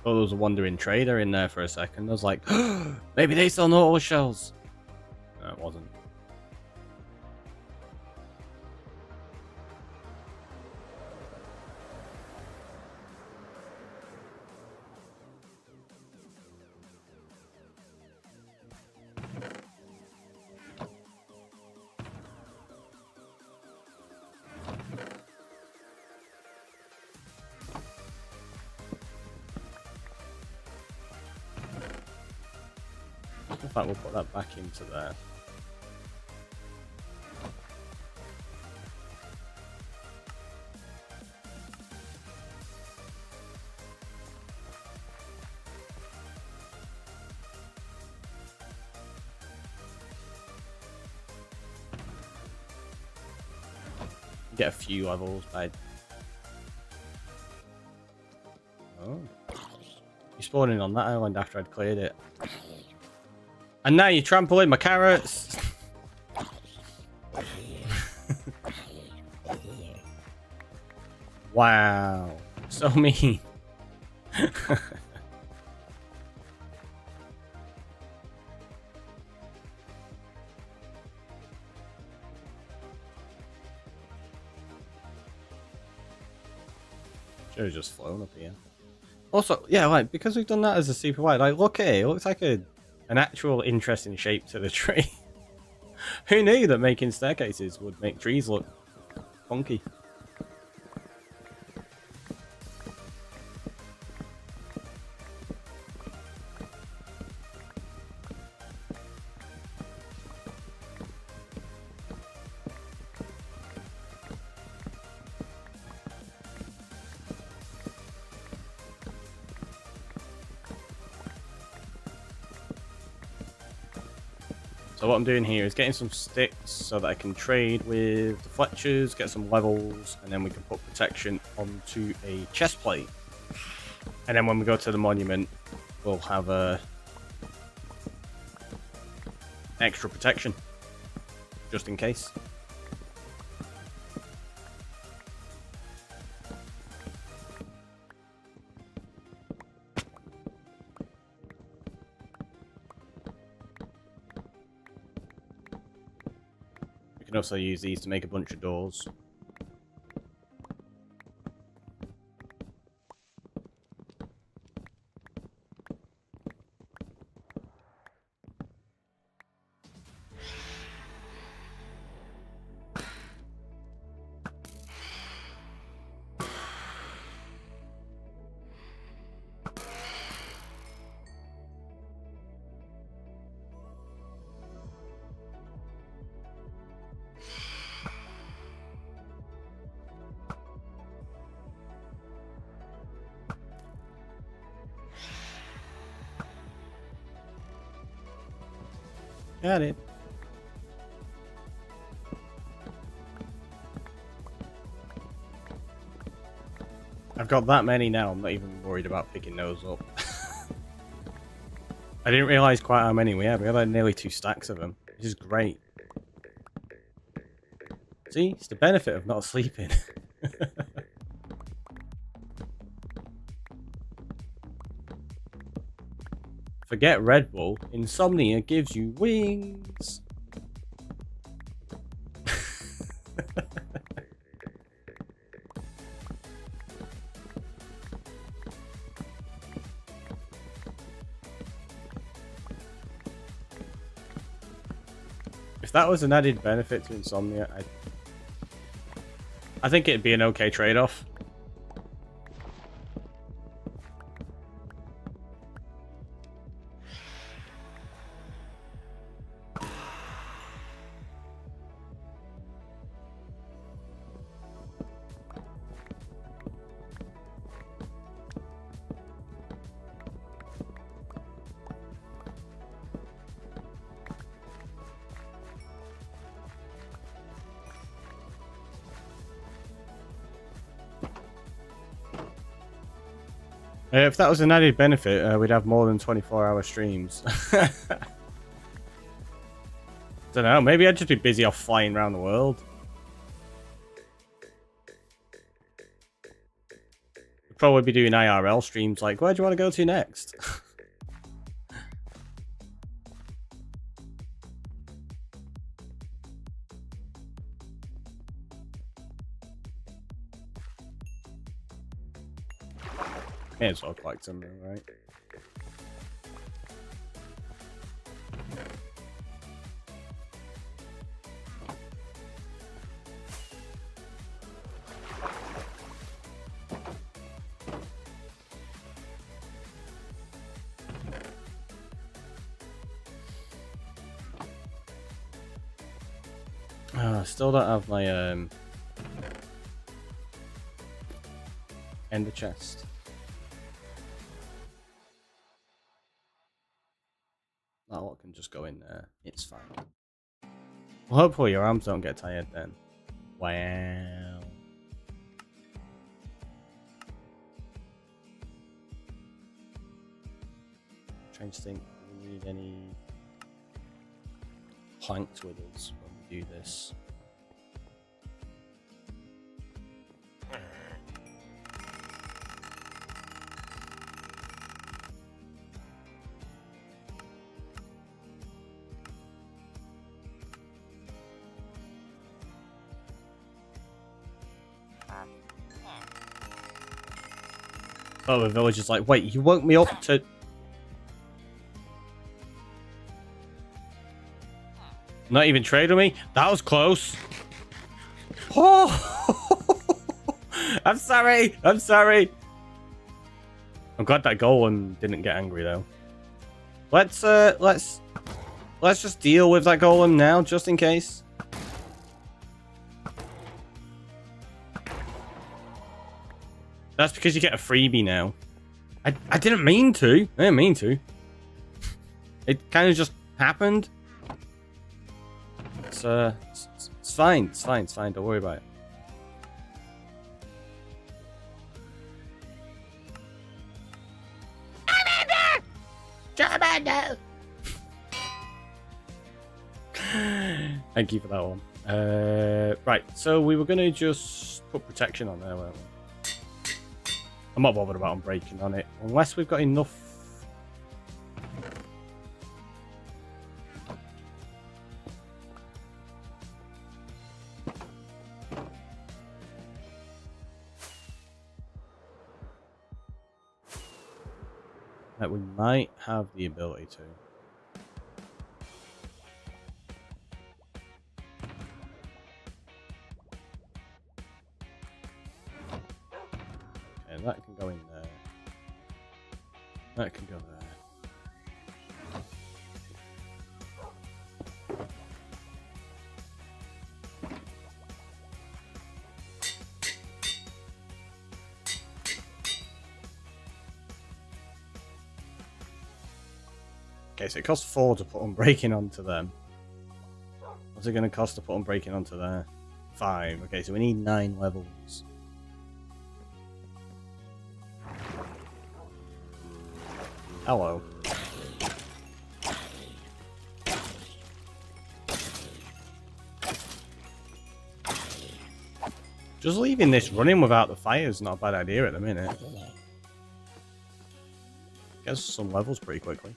Thought there was a wandering trader in there for a second. I was like, maybe they sell nautilus shells. No, it wasn't. In fact, we'll put that back into there. Get a few levels by... Oh. You spawned in on that island after I'd cleared it. And now you're trampling my carrots. Wow. So mean. Should have just flown up here. Also, yeah, like, because we've done that as a super wide, like, look at it. It looks like an actual interesting shape to the tree. Who knew that making staircases would make trees look funky? So what I'm doing here is getting some sticks so that I can trade with the Fletchers, get some levels, and then we can put protection onto a chest plate. And then when we go to the monument, we'll have extra protection, just in case. We can also use these to make a bunch of doors. Got it. I've got that many now, I'm not even worried about picking those up. I didn't realise quite how many we had. We had like nearly 2 stacks of them, which is great. See, it's the benefit of not sleeping. Forget Red Bull, insomnia gives you wings. If that was an added benefit to insomnia, I think it'd be an okay trade-off. If that was an added benefit, we'd have more than 24-hour streams. Don't know, maybe I'd just be busy off flying around the world. The probably be doing IRL streams like, where do you want to go to next? May as well collect them, right? I still don't have my ender chest. That lot can just go in there. It's fine. Well, hopefully your arms don't get tired then. Wow. Trying to think, do we need any planks with us when we do this? Oh, the villager's like, wait, you woke me up to... Not even trade with me? That was close. Oh! I'm sorry. I'm sorry. I'm glad that golem didn't get angry though. Let's just deal with that golem now, just in case. That's because you get a freebie now. I didn't mean to. I didn't mean to. It kind of just happened. It's fine. It's fine. It's fine. Don't worry about it. Charmander! Thank you for that one. Right, so we were going to just put protection on there, weren't we? I'm not bothered about breaking on it, unless we've got enough. That we might have the ability to. Okay, that can go in there. That can go there. Okay, so it costs 4 to put unbreaking onto them. What's it going to cost to put unbreaking onto there? 5. Okay, so we need 9 levels. Hello. Just leaving this running without the fire is not a bad idea at the minute. Gets some levels pretty quickly.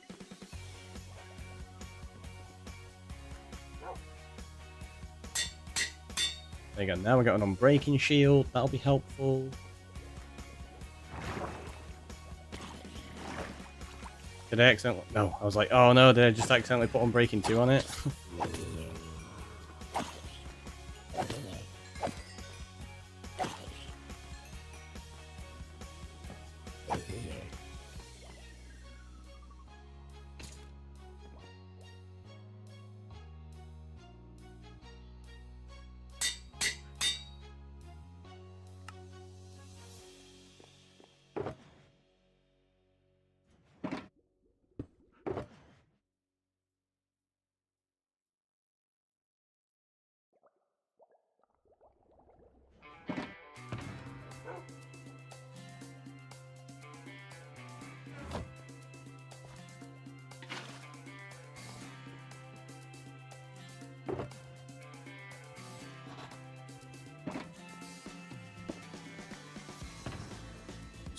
There you go. Now we got an unbreaking shield. That'll be helpful. Did I accidentally? No, I was like, oh no, did I just accidentally put unbreaking 2 on it?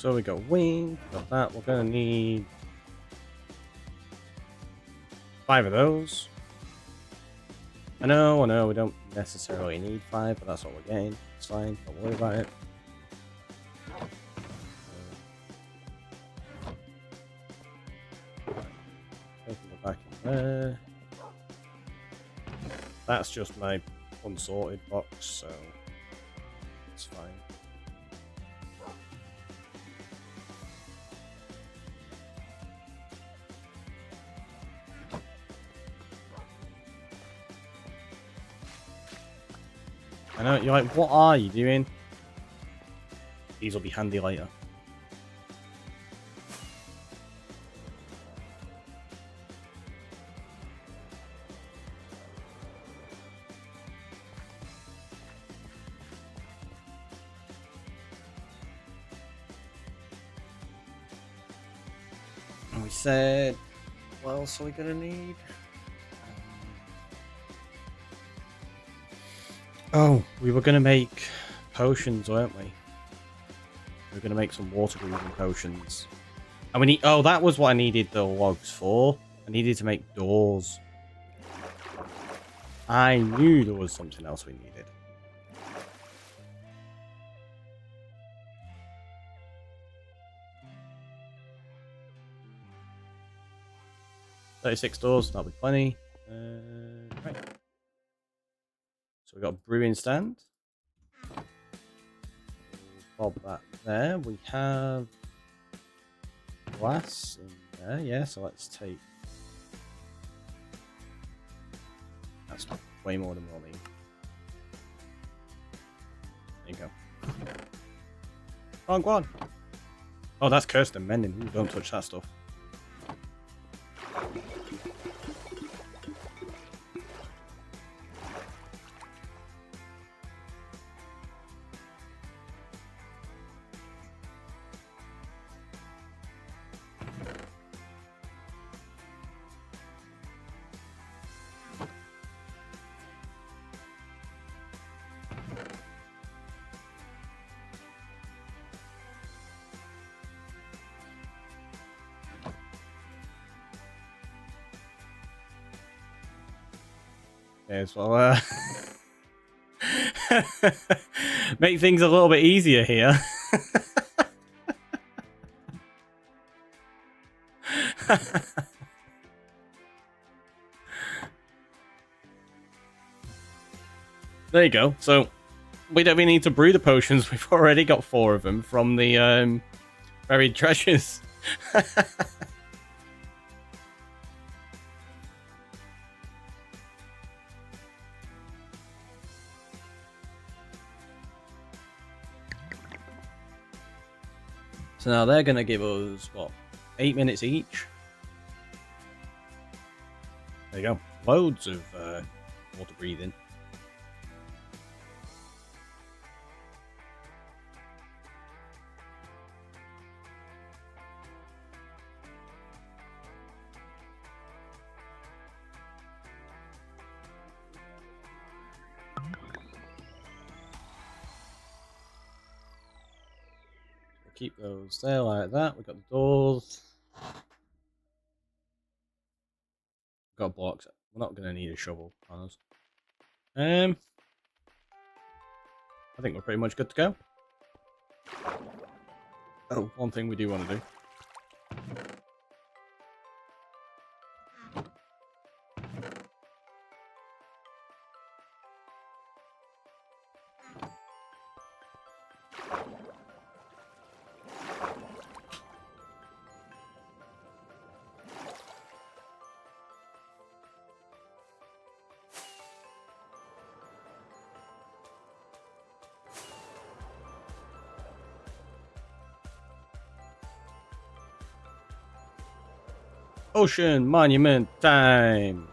So we got wing, got that. We're gonna need 5 of those. I know, we don't necessarily need 5, but that's what we're getting. It's fine, don't worry about it. Go back in there. That's just my unsorted box, so it's fine. I know, you're like, what are you doing? These will be handy later. And we said, what else are we gonna need? Oh, we were gonna make potions, weren't we? We were gonna make some water breathing potions. And we need, oh, that was what I needed the logs for. I needed to make doors. I knew there was something else we needed. $36 doors, that'll be plenty. Right. So we've got a brewing stand. Bob that there. We have glass in there, yeah, so let's take. That's way more than we'll need. There you go. Oh, go on. Oh, that's cursed and mending. Ooh, don't touch that stuff. Yes, well, make things a little bit easier here. There you go. So we don't even need to brew the potions. We've already got 4 of them from the buried treasures. So now they're going to give us, what, 8 minutes each? There you go. Loads of water breathing. Keep those there like that. We've got the doors. We've got blocks. We're not going to need a shovel on us. I think we're pretty much good to go. Oh, one thing we do want to do. Ocean Monument time!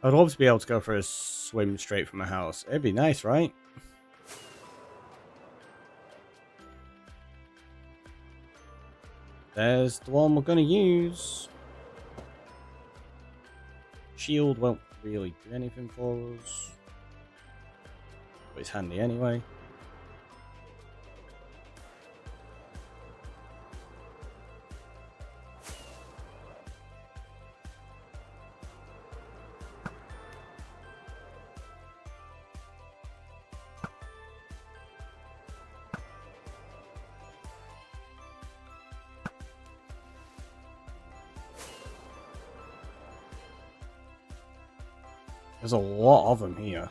I'd love to be able to go for a swim straight from my house. It'd be nice, right? There's the one we're going to use. Shield won't really do anything for us. But it's handy anyway. There's a lot of them here.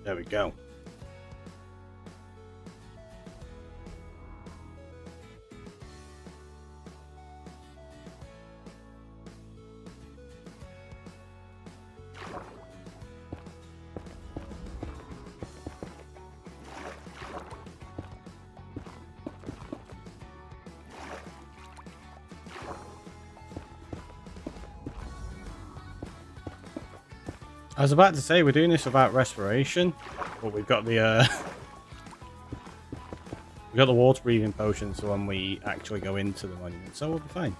There we go. I was about to say we're doing this without respiration, but we've got the we've got the water breathing potion, so when we actually go into the monument, so we'll be fine.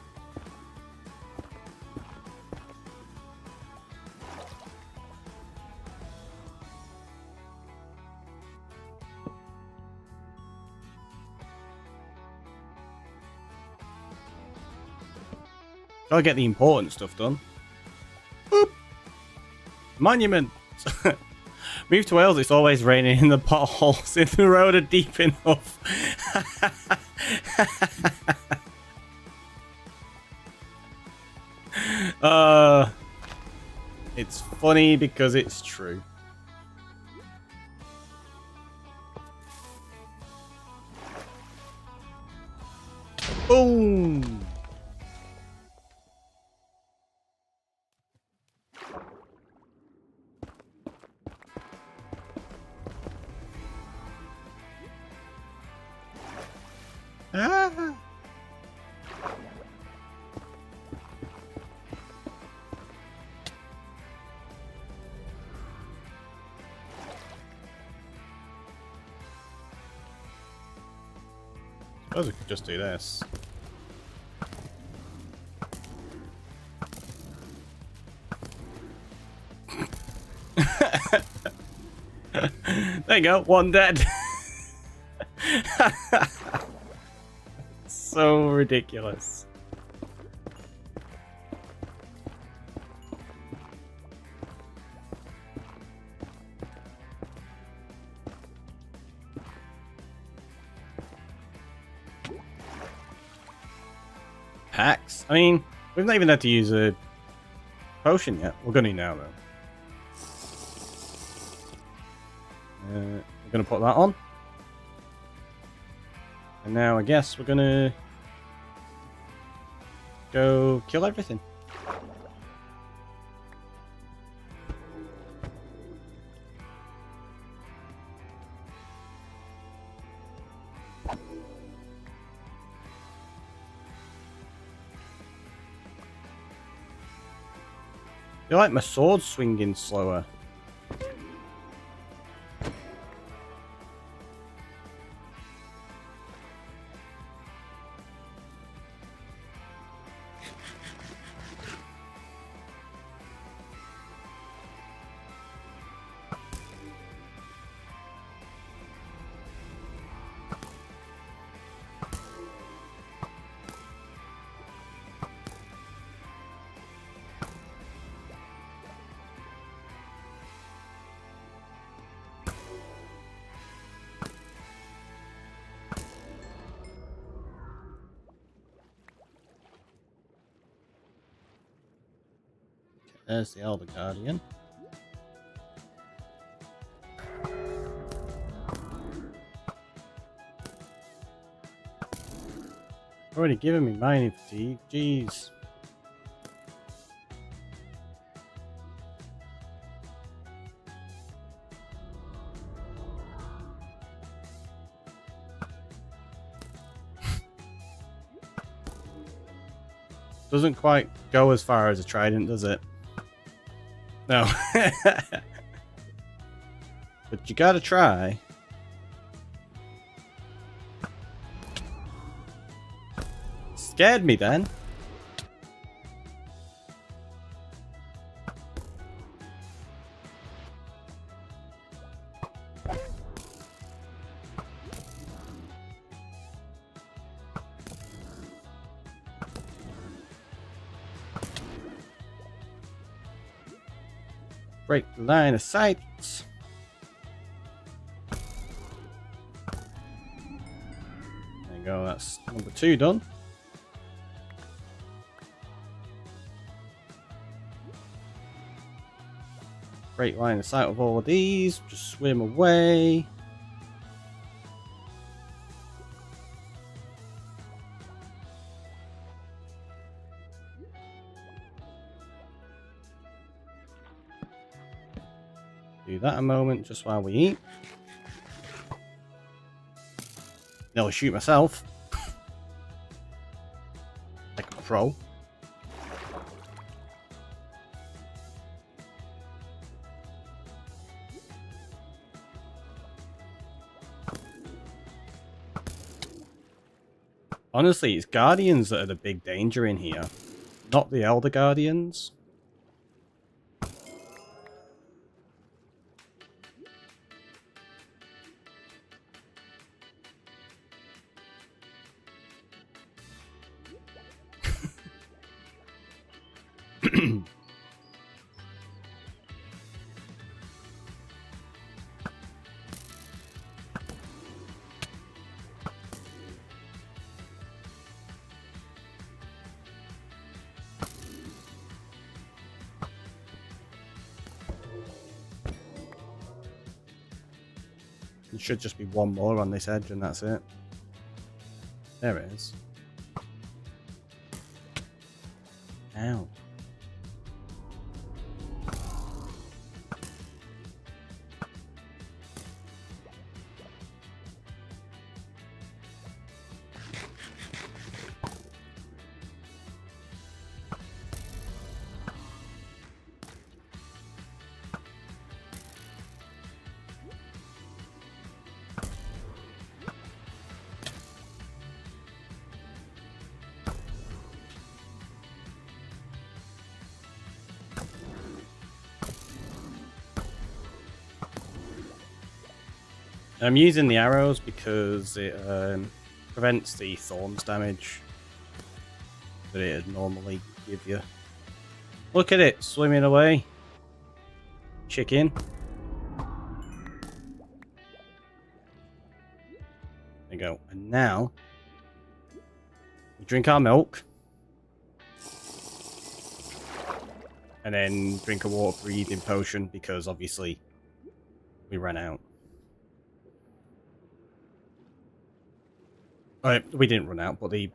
Gotta get the important stuff done. Boop. Monument! Move to Wales, it's always raining in the potholes if the road are deep enough. It's funny because it's true. Boom! Ah. Suppose we could just do this. There you go, one dead. So ridiculous. Hacks? I mean, we've not even had to use a potion yet. We're gonna now though. We're gonna put that on. And now I guess we're gonna go kill everything. I feel like my sword's swinging slower. There's the Elder Guardian. Already given me mining fatigue, jeez. Doesn't quite go as far as a trident, does it? No. But you gotta try. Scared me then. Break the line of sight. There you go, that's number 2 done. Break line of sight with all of these, just swim away. Do that a moment just while we eat. Then I'll shoot myself. Like a pro. Honestly, it's Guardians that are the big danger in here. Not the Elder Guardians. There should just be one more on this edge and that's it. There it is. Ow. I'm using the arrows because it prevents the thorns damage that it'd normally give you. Look at it, swimming away. Chicken. There you go. And now, we drink our milk. And then drink a water breathing potion because obviously we ran out. We didn't run out, but the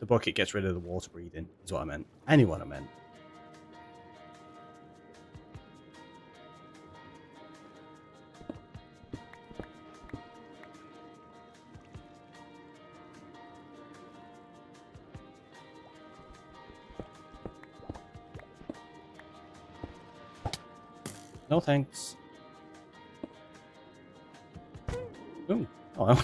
bucket gets rid of the water breathing, is what I meant. What I meant. No thanks. Ooh, hello.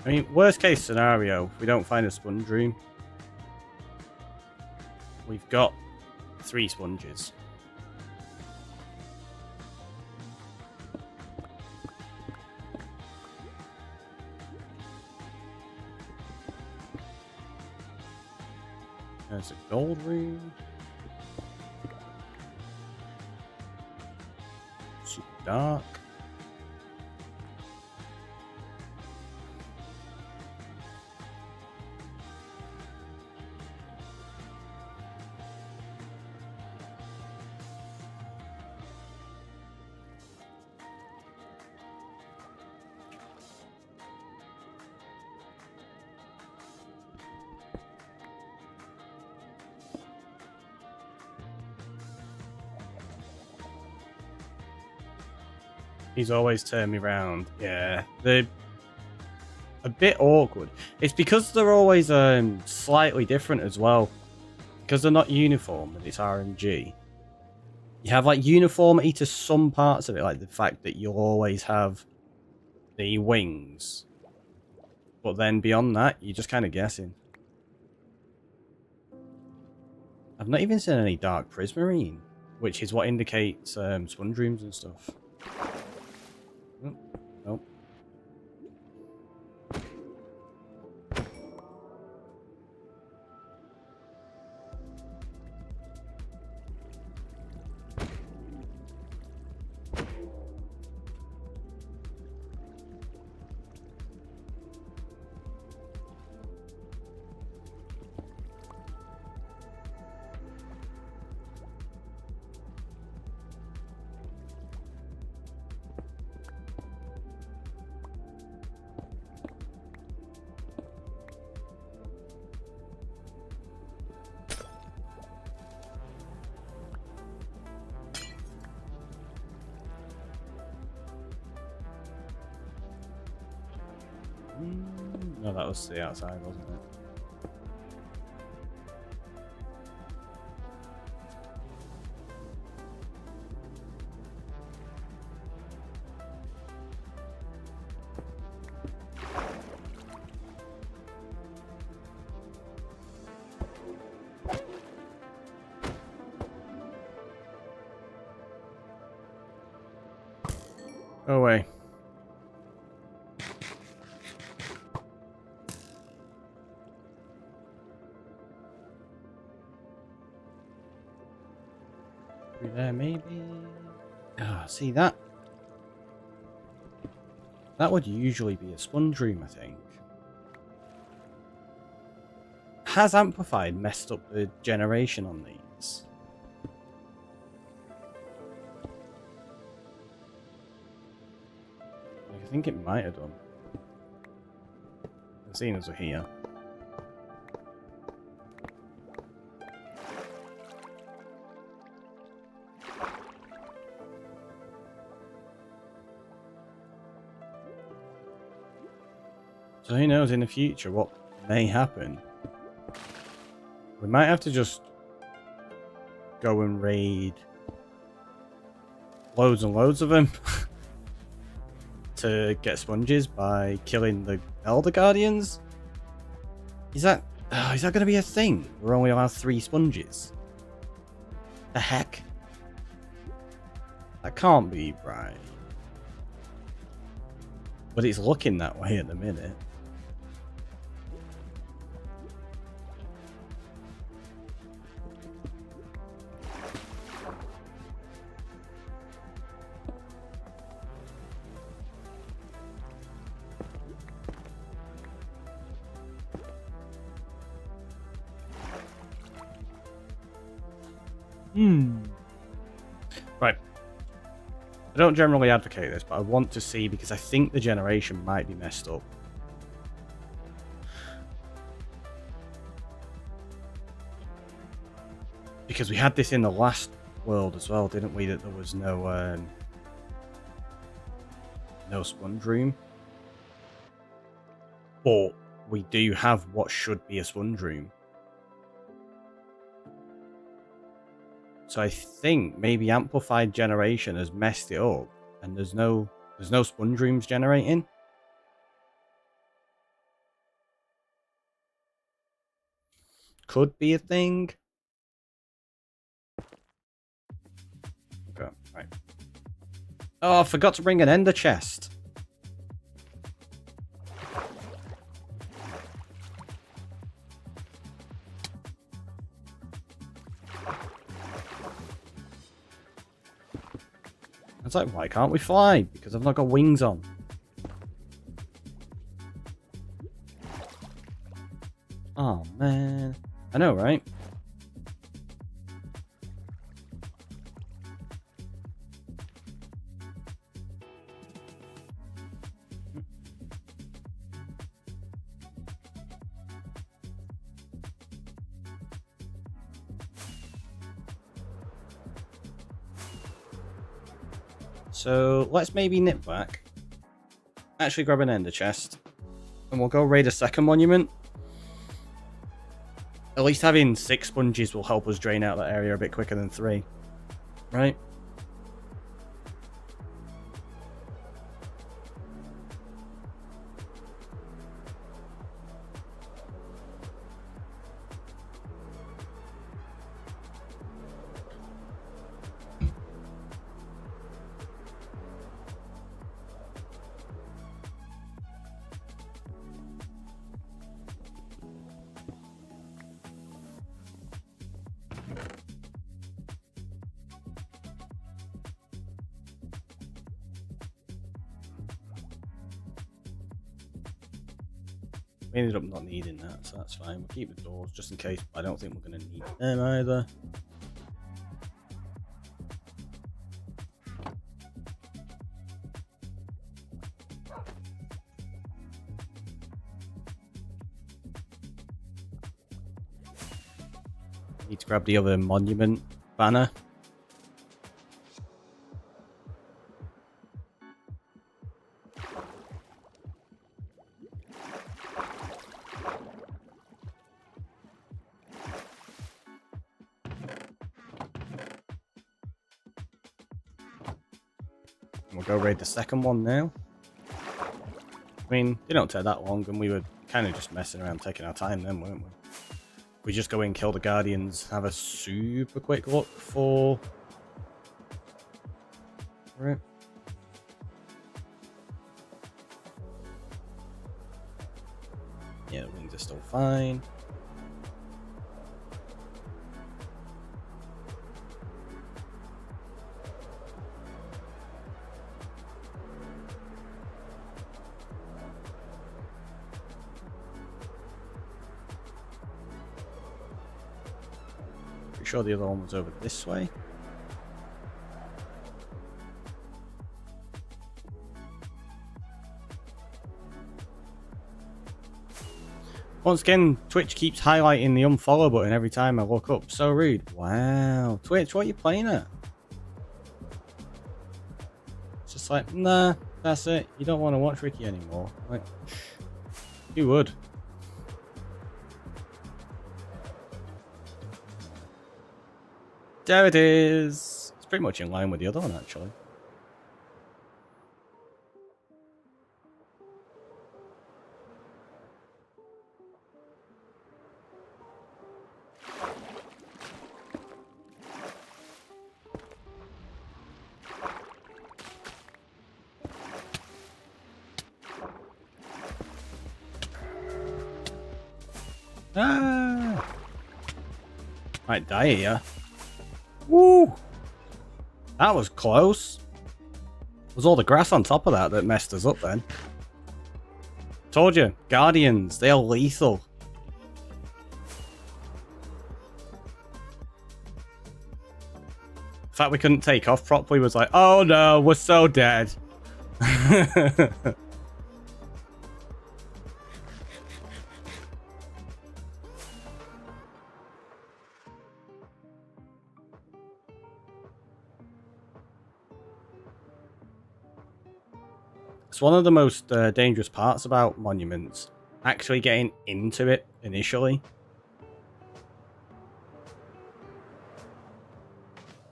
I mean, worst case scenario, if we don't find a sponge room, we've got 3 sponges. There's a gold room. dark. He's always turned me round. Yeah, they're a bit awkward. It's because they're always slightly different as well. Because they're not uniform and it's RNG. You have like uniformity to some parts of it, like the fact that you'll always have the wings. But then beyond that, you're just kind of guessing. I've not even seen any dark prismarine, which is what indicates sponge rooms and stuff. Oh, nope. No, that was the outside, wasn't it? Go away. There, maybe. Ah, see that? That would usually be a sponge room, I think. Has Amplified messed up the generation on these? I think it might have done. Seeing as we're here. So who knows in the future what may happen. We might have to just go and raid loads and loads of them to get sponges by killing the Elder Guardians. Is that going to be a thing? We're only allowed 3 sponges. The heck? That can't be right. But it's looking that way at the minute. Right. I don't generally advocate this, but I want to see because I think the generation might be messed up. Because we had this in the last world as well, didn't we? That there was no sponge room. But we do have what should be a sponge room. So I think maybe Amplified Generation has messed it up and there's no sponge rooms generating. Could be a thing. Okay, right. Oh, I forgot to bring an ender chest. It's like, why can't we fly? Because I've not got wings on. Oh, man. I know, right? So let's maybe nip back, actually grab an ender chest, and we'll go raid a second monument. At least having 6 sponges will help us drain out that area a bit quicker than 3, right? We ended up not needing that, so that's fine. We'll keep the doors just in case. I don't think we're going to need them either. Need to grab the other monument banner. We'll go raid the second one now. I mean, they don't take that long, and we were kind of just messing around, taking our time then, weren't we? We just go in, kill the Guardians, have a super quick look for... Right. Yeah, the wings are still fine. Pretty sure the other one was over this way. Once again, Twitch keeps highlighting the unfollow button every time I look up. So rude. Wow. Twitch, what are you playing at? It's just like, nah, that's it. You don't want to watch Ricky anymore. Like, you would. There it is. It's pretty much in line with the other one, actually. Ah! Might die here. Woo! That was close. It was all the grass on top of that messed us up then. Told you, Guardians, they are lethal. The fact we couldn't take off properly was like, oh no, we're so dead. It's one of the most dangerous parts about monuments, actually getting into it initially.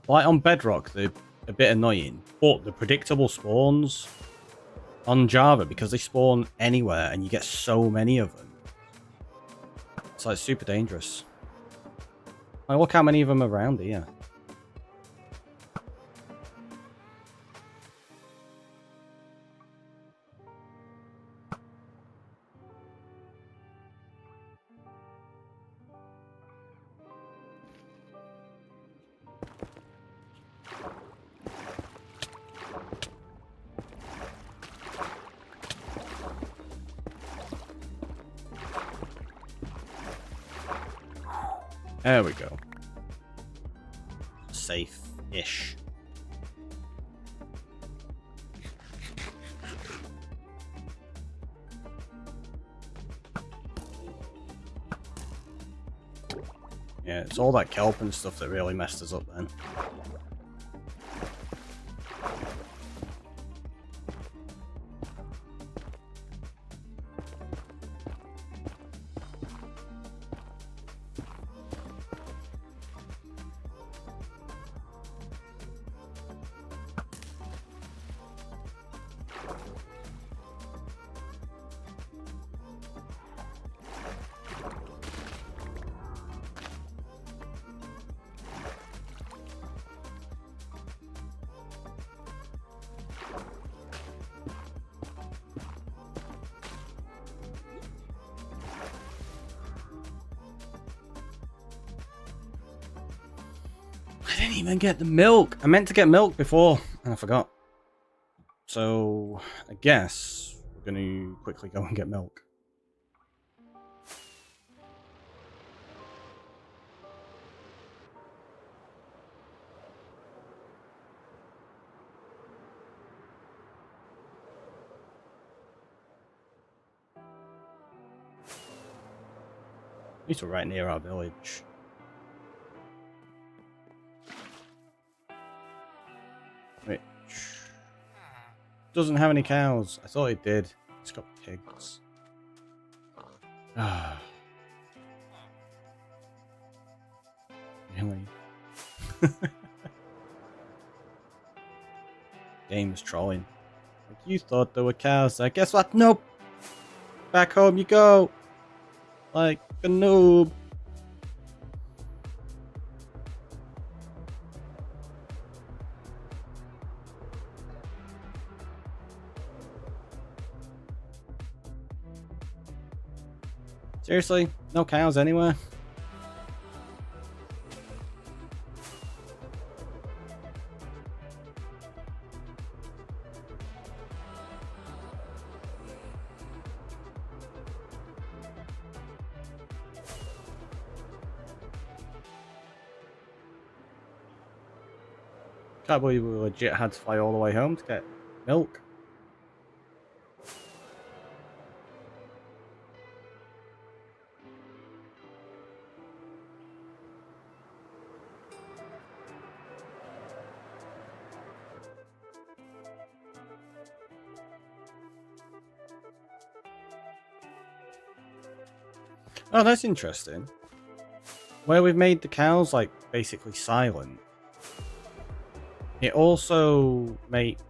Like on Bedrock, they're a bit annoying, but the predictable spawns on Java, because they spawn anywhere and you get so many of them, it's like super dangerous. Like, look how many of them are around here. There we go. Safe-ish. Yeah, it's all that kelp and stuff that really messed us up then. I didn't even get the milk. I meant to get milk before, and I forgot. So, I guess we're going to quickly go and get milk. These are right near our village. Which doesn't have any cows. I thought it did. It's got pigs. Ah. Really? Game's trolling. Like, you thought there were cows there. Guess what? Nope. Back home you go. Like a noob. Seriously? No cows anywhere? Can't believe we legit had to fly all the way home to get milk. Oh, that's interesting. Where we've made the cows, like, basically silent, it also makes,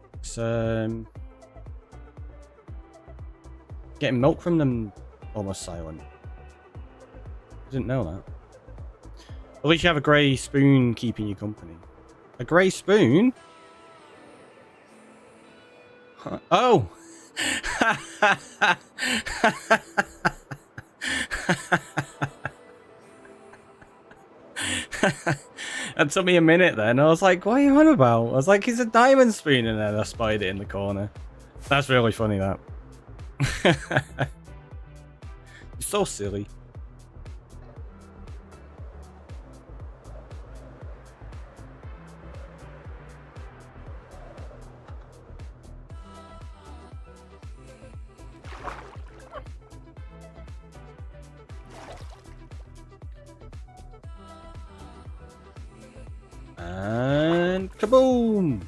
getting milk from them almost silent. I didn't know that. At least you have a grey spoon keeping you company. A grey spoon? Huh. Oh! That took me a minute then. I was like, what are you on about? I was like, it's a diamond spoon, and then I spied it in the corner. That's really funny, that. You're so silly. And kaboom!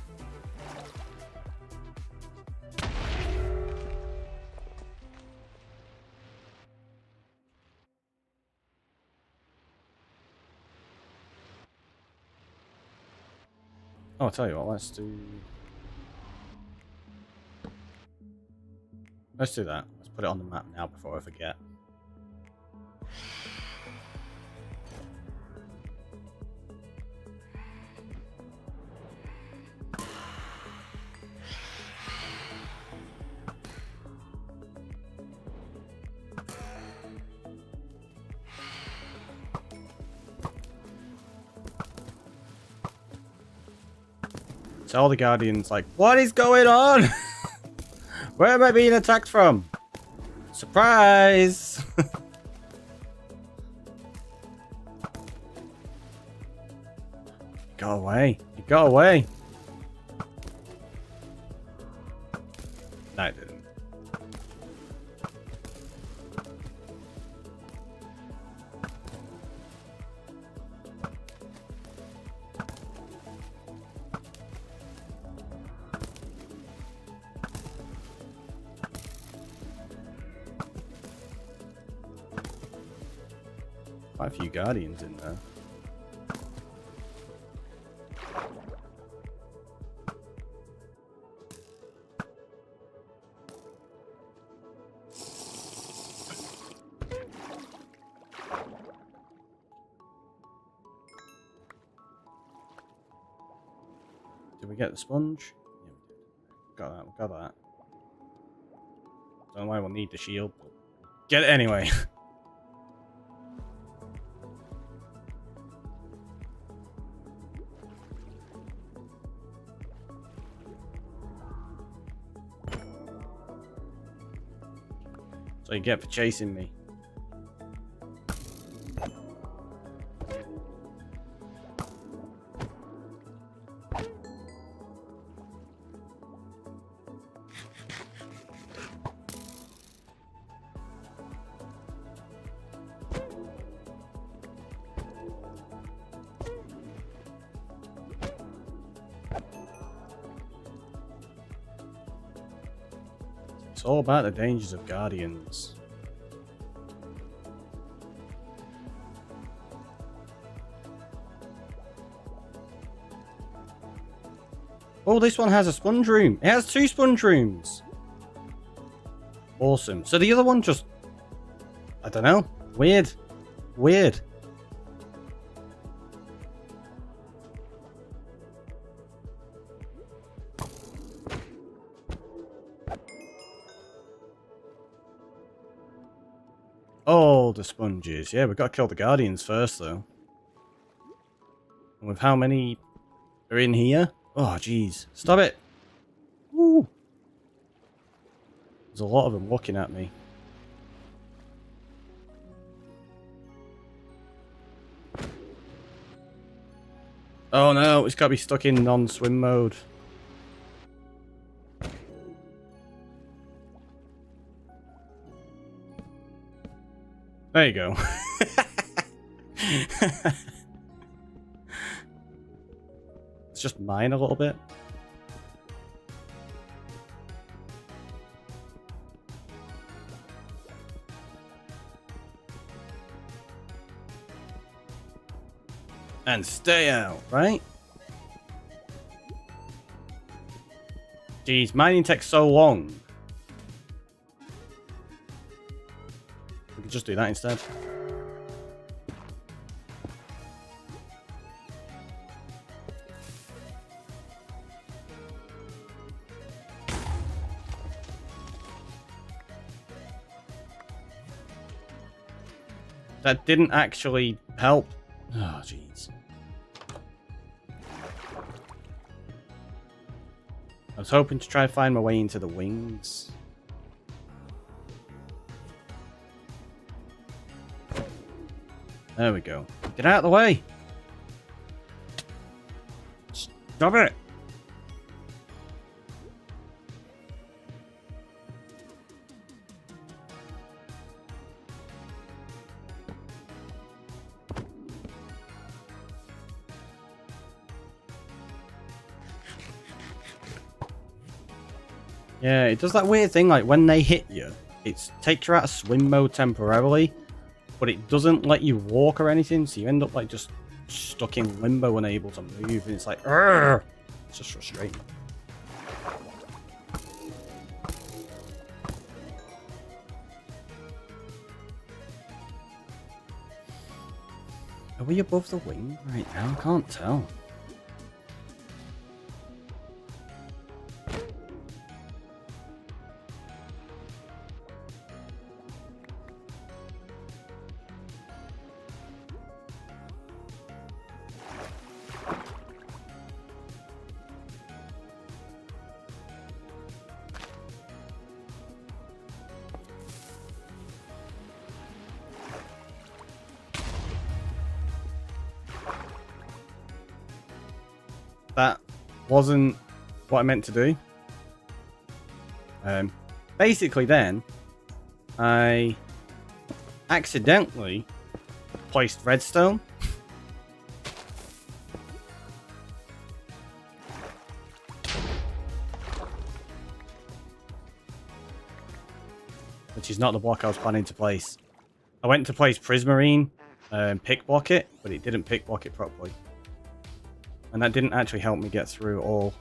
Oh, I'll tell you what, let's do that. Let's put it on the map now before I forget. Tell the Guardians, like, what is going on? Where am I being attacked from? Surprise! got away. He got away. No, it didn't. Quite a few guardians in there. Did we get the sponge? Yeah, we did. Got that, we got that. Don't know why we'll need the shield, but get it anyway. So you get for chasing me. It's all about the dangers of guardians. Oh, this one has a sponge room. It has 2 sponge rooms. Awesome. So the other one just... I don't know. Weird. Weird. Oh, the sponges. Yeah, we've got to kill the guardians first, though. And with how many are in here? Oh, jeez. Stop it. Woo. There's a lot of them looking at me. Oh, no. It's got to be stuck in non-swim mode. There you go. It's just mine a little bit. And stay out, right? Jeez, mining takes so long. We could just do that instead. That didn't actually help. Oh, jeez. I was hoping to try and find my way into the wings. There we go. Get out of the way! Stop it! Yeah, it does that weird thing, like when they hit you, it takes you out of swim mode temporarily, but it doesn't let you walk or anything, so you end up like just stuck in limbo, unable to move, and it's like, Urgh! It's just frustrating. Are we above the wing right now? I can't tell. wasn't what I meant to do. Basically then, I accidentally placed redstone. Which is not the block I was planning to place. I went to place prismarine, pick block it, but it didn't pick block it properly. And that didn't actually help me get through all.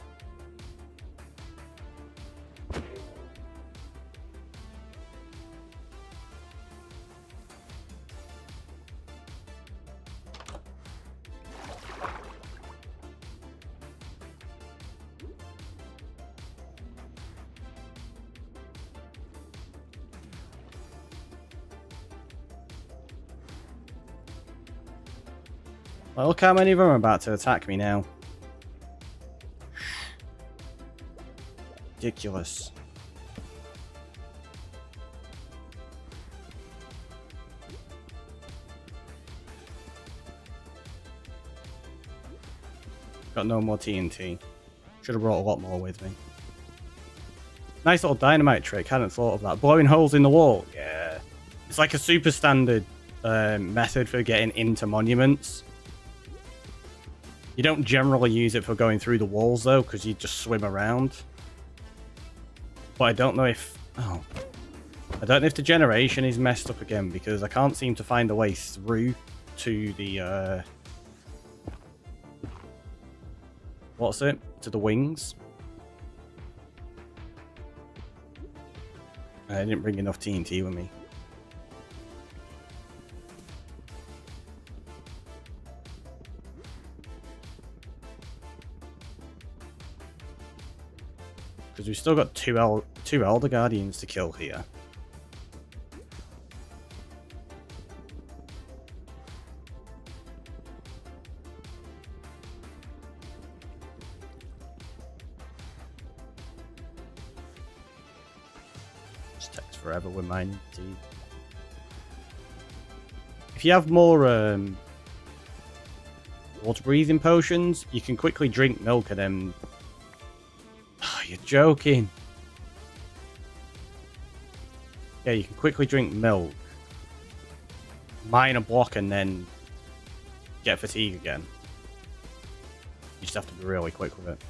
Well, look how many of them are about to attack me now. Ridiculous. Got no more TNT. Should have brought a lot more with me. Nice little dynamite trick. Hadn't thought of that. Blowing holes in the wall. Yeah. It's like a super standard method for getting into monuments. You don't generally use it for going through the walls, though, because you just swim around. But I don't know if... Oh. I don't know if the generation is messed up again, because I can't seem to find a way through to the... What's it? To the wings. I didn't bring enough TNT with me. Because we've still got two Elder Guardians to kill here. Just takes forever with mining fatigue. If you have more water breathing potions, you can quickly drink milk and then... You're joking. Yeah, you can quickly drink milk, mine a block, and then get fatigue again. You just have to be really quick with it.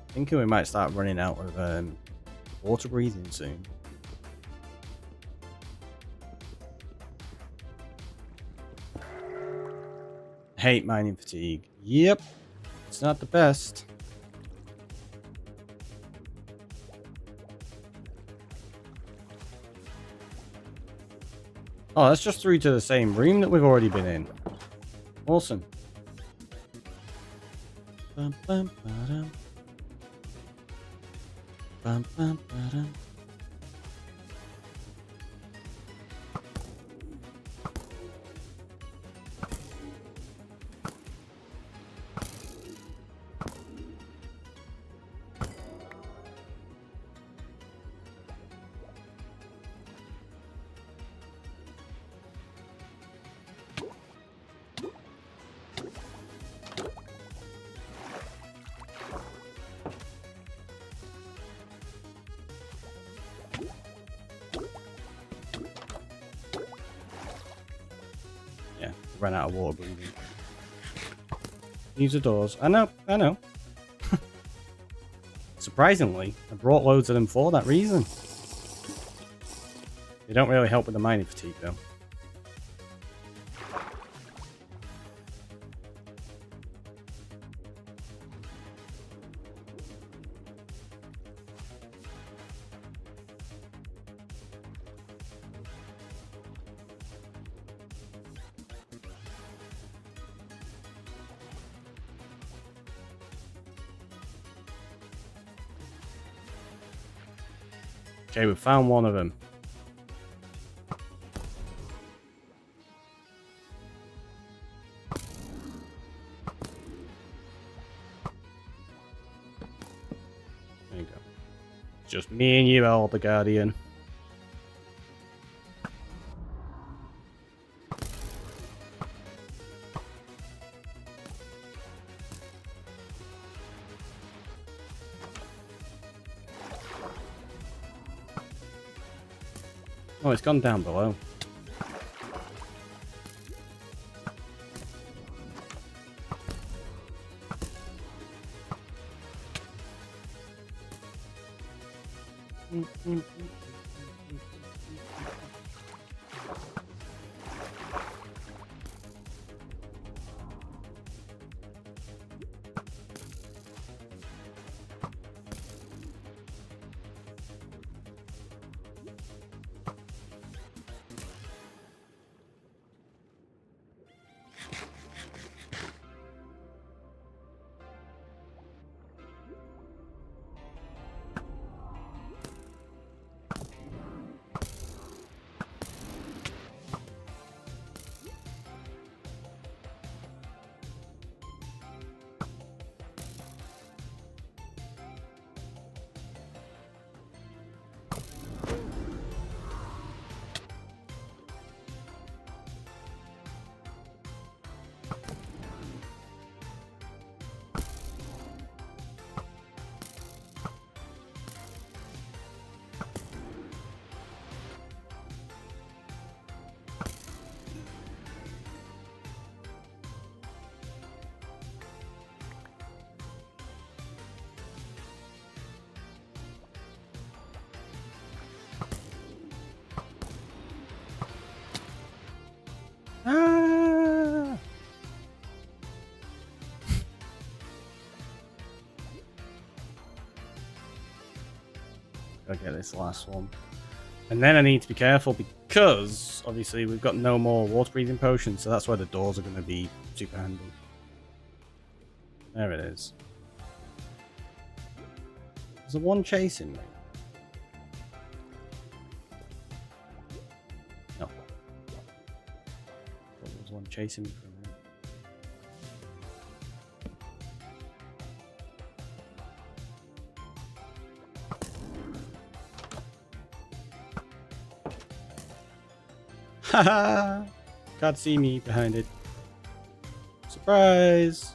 Thinking we might start running out of water breathing soon. Hate mining fatigue. Yep. It's not the best. Oh, that's just through to the same room that we've already been in. Awesome. Bum, bum, ba-dum. Bum, bum, ba-dum. Ran out of water breathing. Use the doors. I know. Surprisingly, I brought loads of them for that reason. They don't really help with the mining fatigue, though. Okay, we've found one of them. Just me and you, Elder Guardian. Oh, it's gone down below. Ah! Gotta get this last one. And then I need to be careful because obviously we've got no more water breathing potions, so that's where the doors are going to be super handy. There it is. There's a one chasing me. No. There's one chasing me for a minute. Haha! Can't see me behind it. Surprise!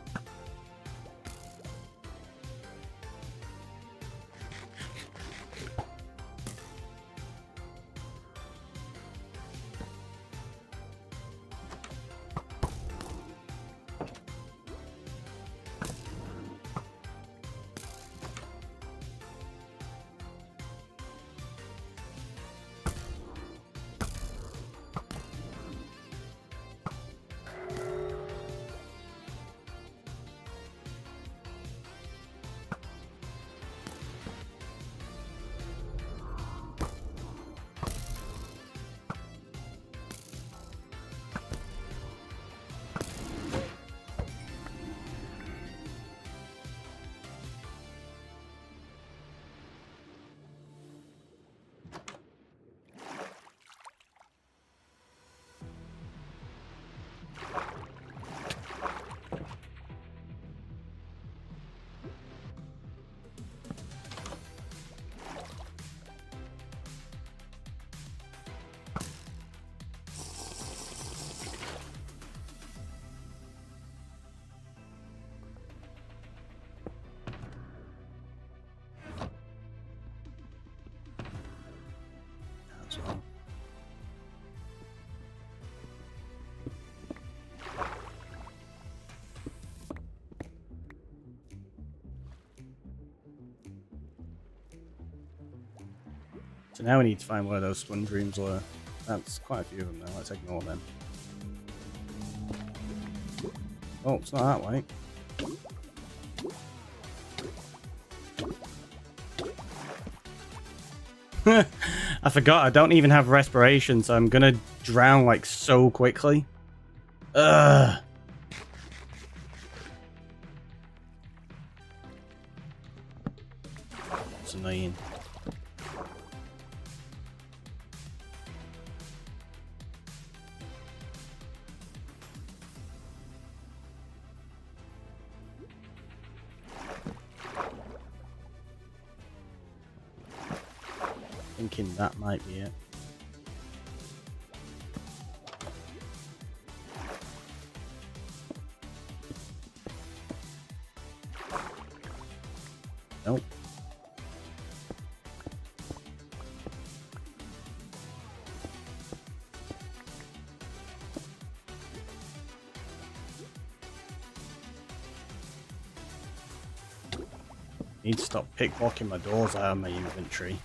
That's all. So now we need to find where those sponge rooms were. That's quite a few of them now. Let's ignore them. Oh, it's not that way. I forgot I don't even have respiration, so I'm gonna drown like so quickly. Ugh. It's annoying. Thinking that might be it. Nope. Need to stop pickblocking my doors out of my inventory.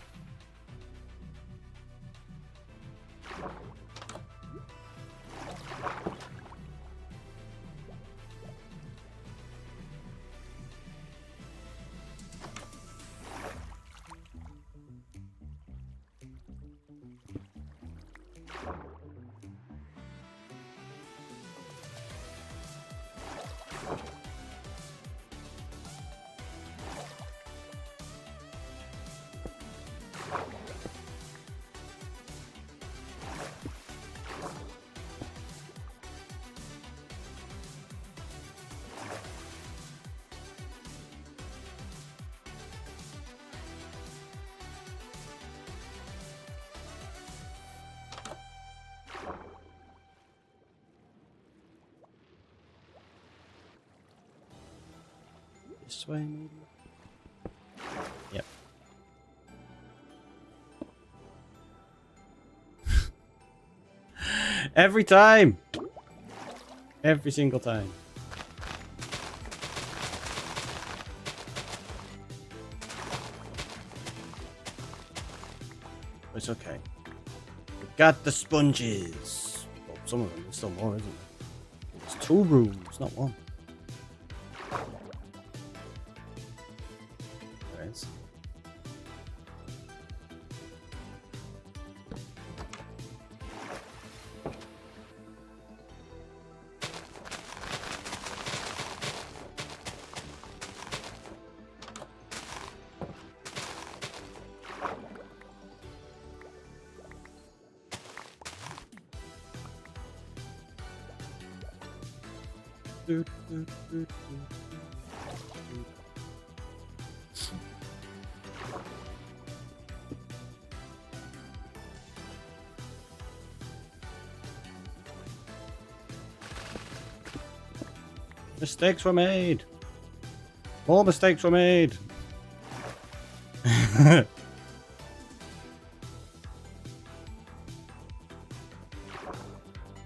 This way, maybe? Yep. Every time! Every single time. It's okay. We've got the sponges. Well, some of them, there's still more, isn't there? It's 2 rooms, not 1. There is. Mistakes were made. More mistakes were made. I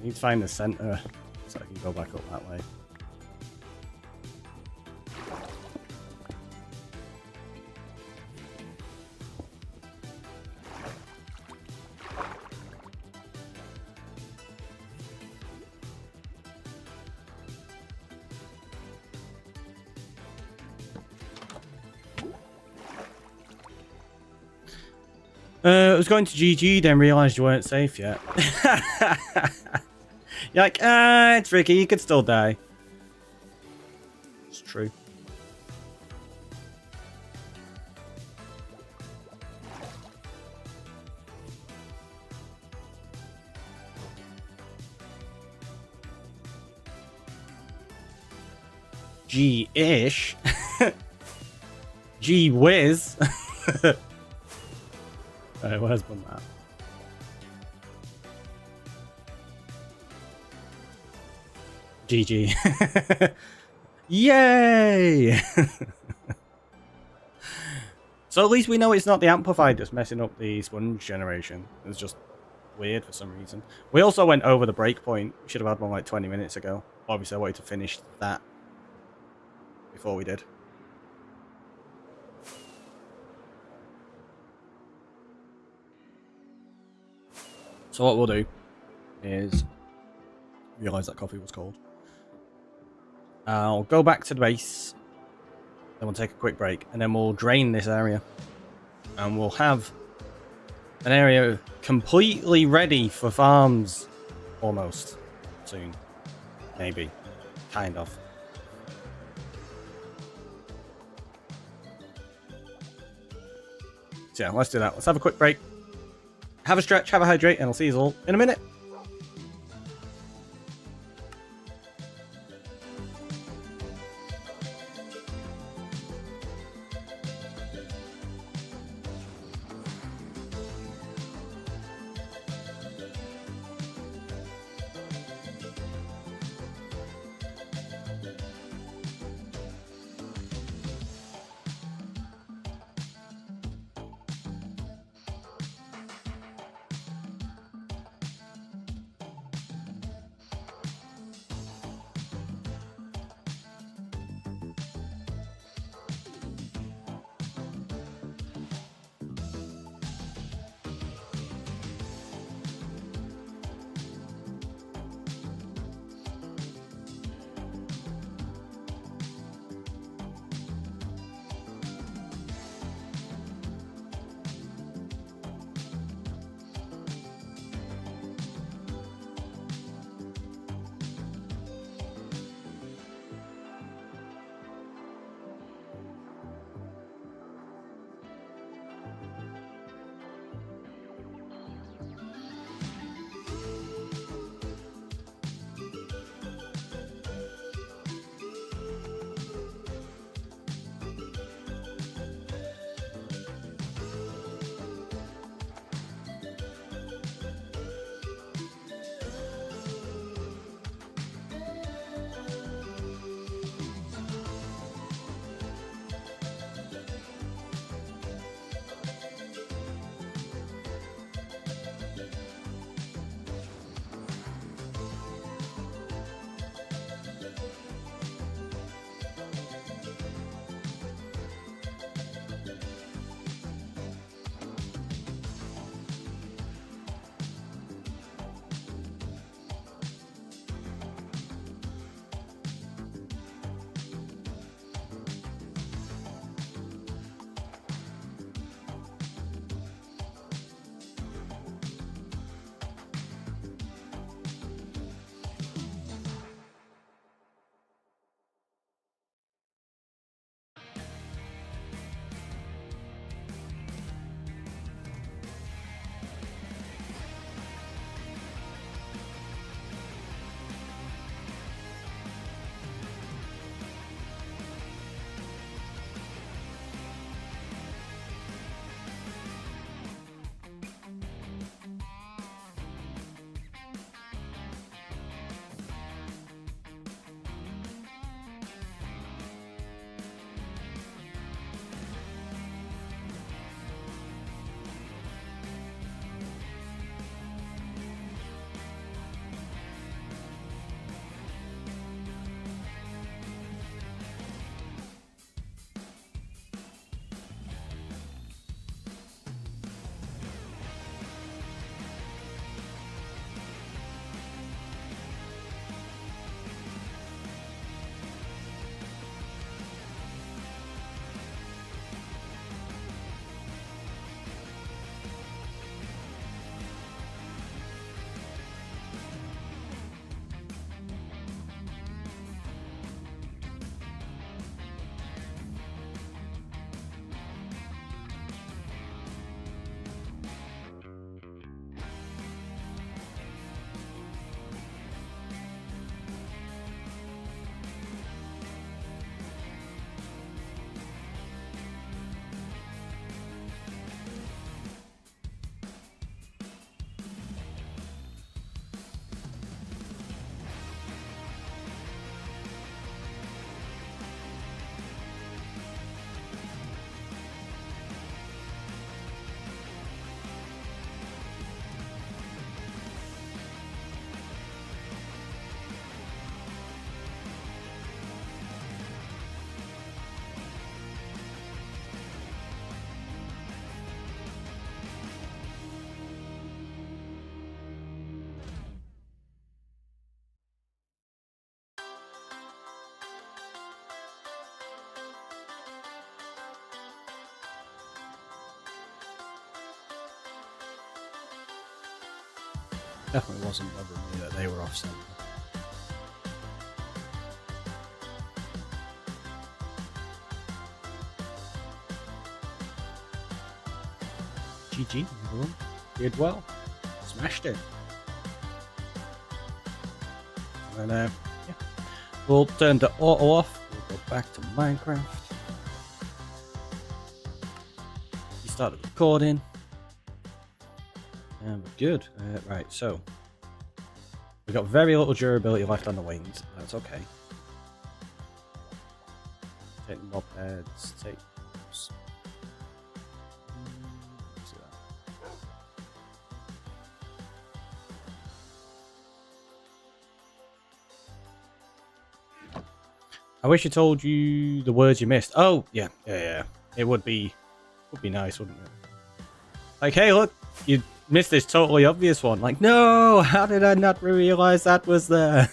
need to find the center so I can go back up that way. I was going to GG, then realised you weren't safe yet. You're like, it's Ricky, you could still die. It's true. G-ish. Gee-whiz. Alright, where's my map? GG. Yay! So at least we know it's not the amplifier that's messing up the sponge generation. It's just weird for some reason. We also went over the breakpoint. We should have had one like 20 minutes ago. Obviously I wanted to finish that before we did. So what we'll do is realise that coffee was cold. I'll go back to the base, then we'll take a quick break, and then we'll drain this area. And we'll have an area completely ready for farms almost soon. Maybe. Kind of. So yeah, let's do that. Let's have a quick break. Have a stretch, have a hydrate, and I'll see you all in a minute. Definitely wasn't bothering me that they were off center. GG, everyone. Did well. Smashed it. And yeah. We'll turn the auto off. We'll go back to Minecraft. You started recording. And we're good. Right, so. We've got very little durability left on the wings. That's okay. Take mopeds. Take. I wish I told you the words you missed. Oh, yeah. It would be nice, wouldn't it? Like, hey, look, you missed this totally obvious one. Like, no, how did I not realize that was there?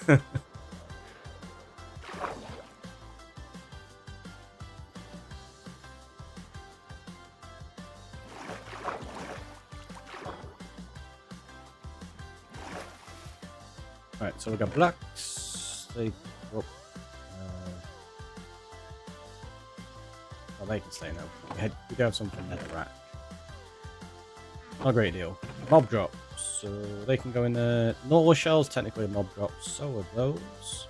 Right, so we got blocks. They go up. They can stay now. We do have something netherrack. Not a great deal. Mob drops. So they can go in there. Normal shells, technically a mob drop. So are those.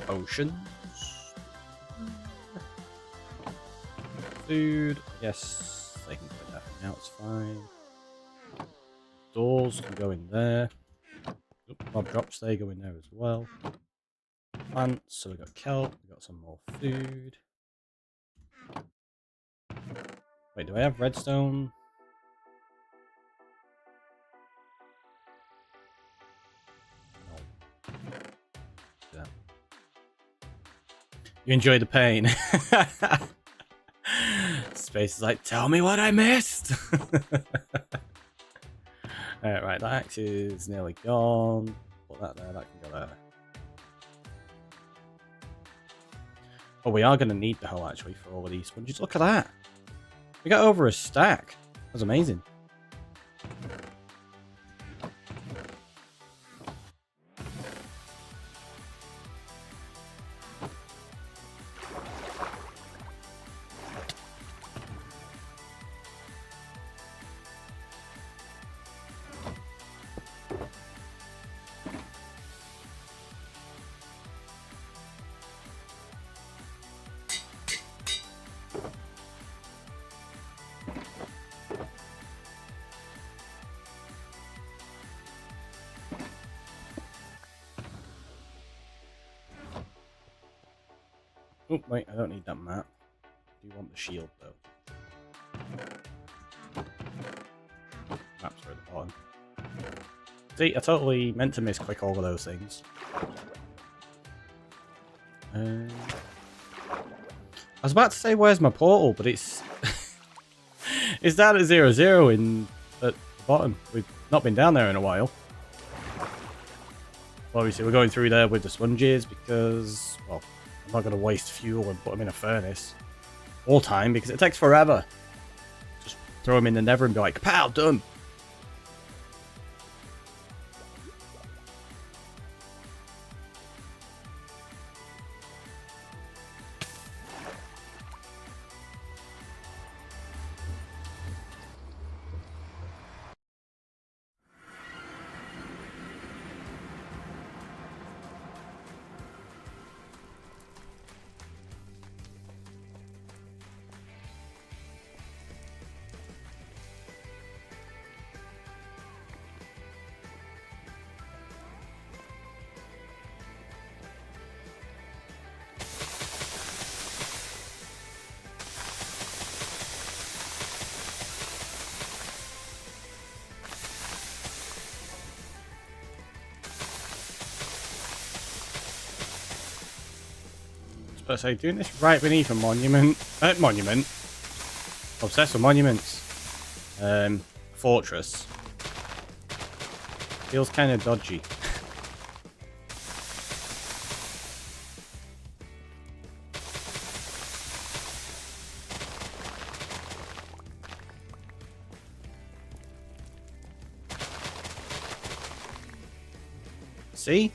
Oceans. Food. I guess they can go in there. Now it's fine. Doors can go in there. Mob drops, they go in there as well. Plants. So we got kelp. We got some more food. Wait, do I have redstone? No. Yeah. You enjoy the pain. Space is like, tell me what I missed. Right, that axe is nearly gone. Put that there, that can go there. Oh, we are going to need the hoe actually for all of these sponges. Look at that. We got over a stack. That's amazing. Oh, wait, I don't need that map. I do want the shield, though. Maps are at the bottom. See, I totally meant to misclick all of those things. I was about to say, where's my portal? But it's... it's down at 0, at the bottom. We've not been down there in a while. Obviously, we're going through there with the sponges because, well, I'm not going to waste fuel and put them in a furnace all time because it takes forever. Just throw them in the nether and be like, pow, done. But I say, doing this right beneath a monument, obsessed with monuments, fortress, feels kind of dodgy. See?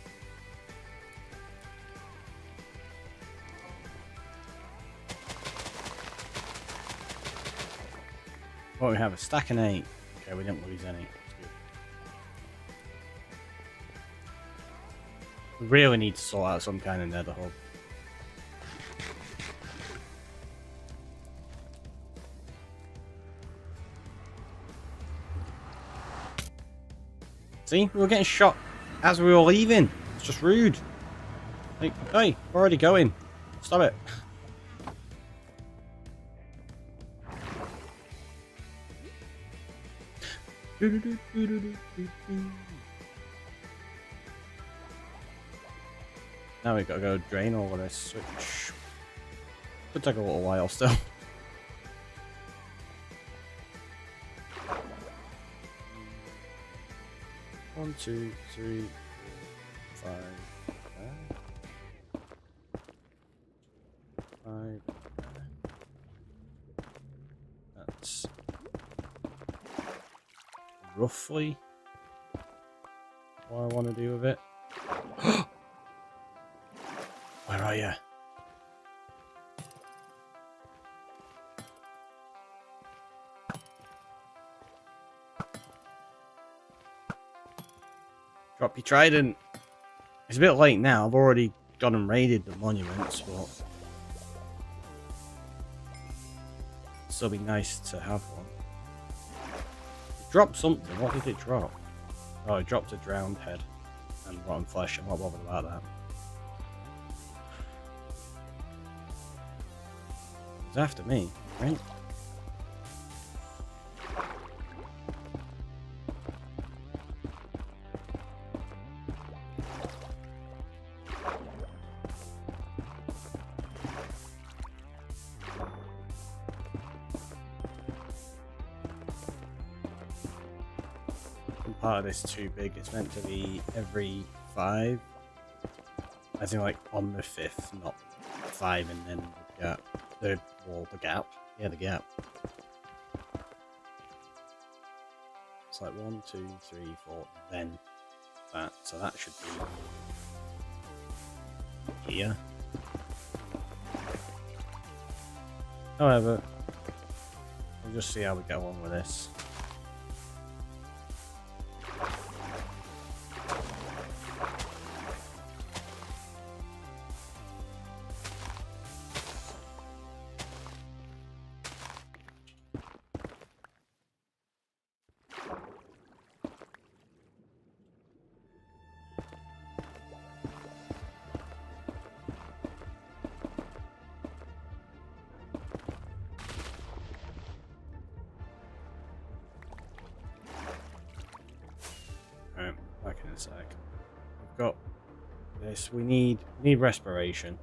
Well, we have a stack and 8. Okay, we didn't lose any. That's good. We really need to sort out some kind of nether hub. See? We were getting shot as we were leaving. It's just rude. Like, hey, we're already going. Stop it. Now we gotta go drain all of this, which could take a little while still. One, two, three, four, five. That's roughly what I want to do with it. Where are you? Drop your trident. It's a bit late now. I've already gone and raided the monuments, but it'd still be nice to have one. It dropped something. What did it drop? Oh, it dropped a drowned head and rotten flesh. I'm not bothered about that. It's after me, right? Part of this too big. It's meant to be every 5. I think like on the 5th, not 5 and then the gap. The gap. Yeah, the gap. It's like 1, 2, 3, 4, then that. So that should be here. However, we'll just see how we get on with this. Back in a sec. We've got this. We need respiration,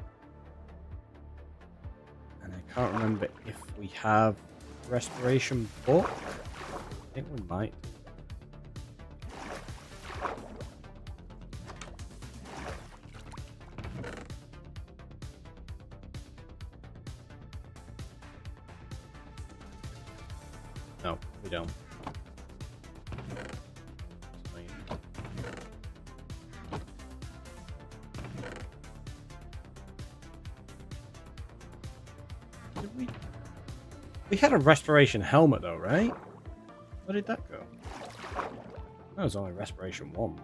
and I can't remember if we have respiration book. I think we might. No, we don't. We had a respiration helmet though, right? Where did that go? That was only respiration 1, but...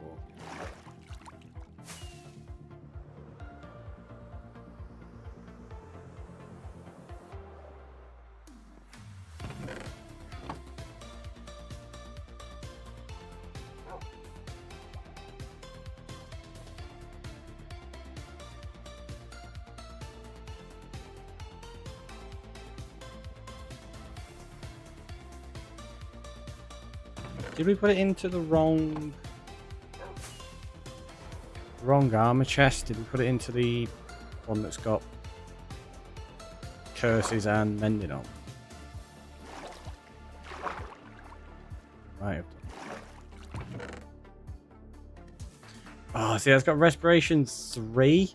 Did we put it into the wrong armor chest? Did we put it into the one that's got curses and mending on? Might have done. Oh, see, it's got respiration 3.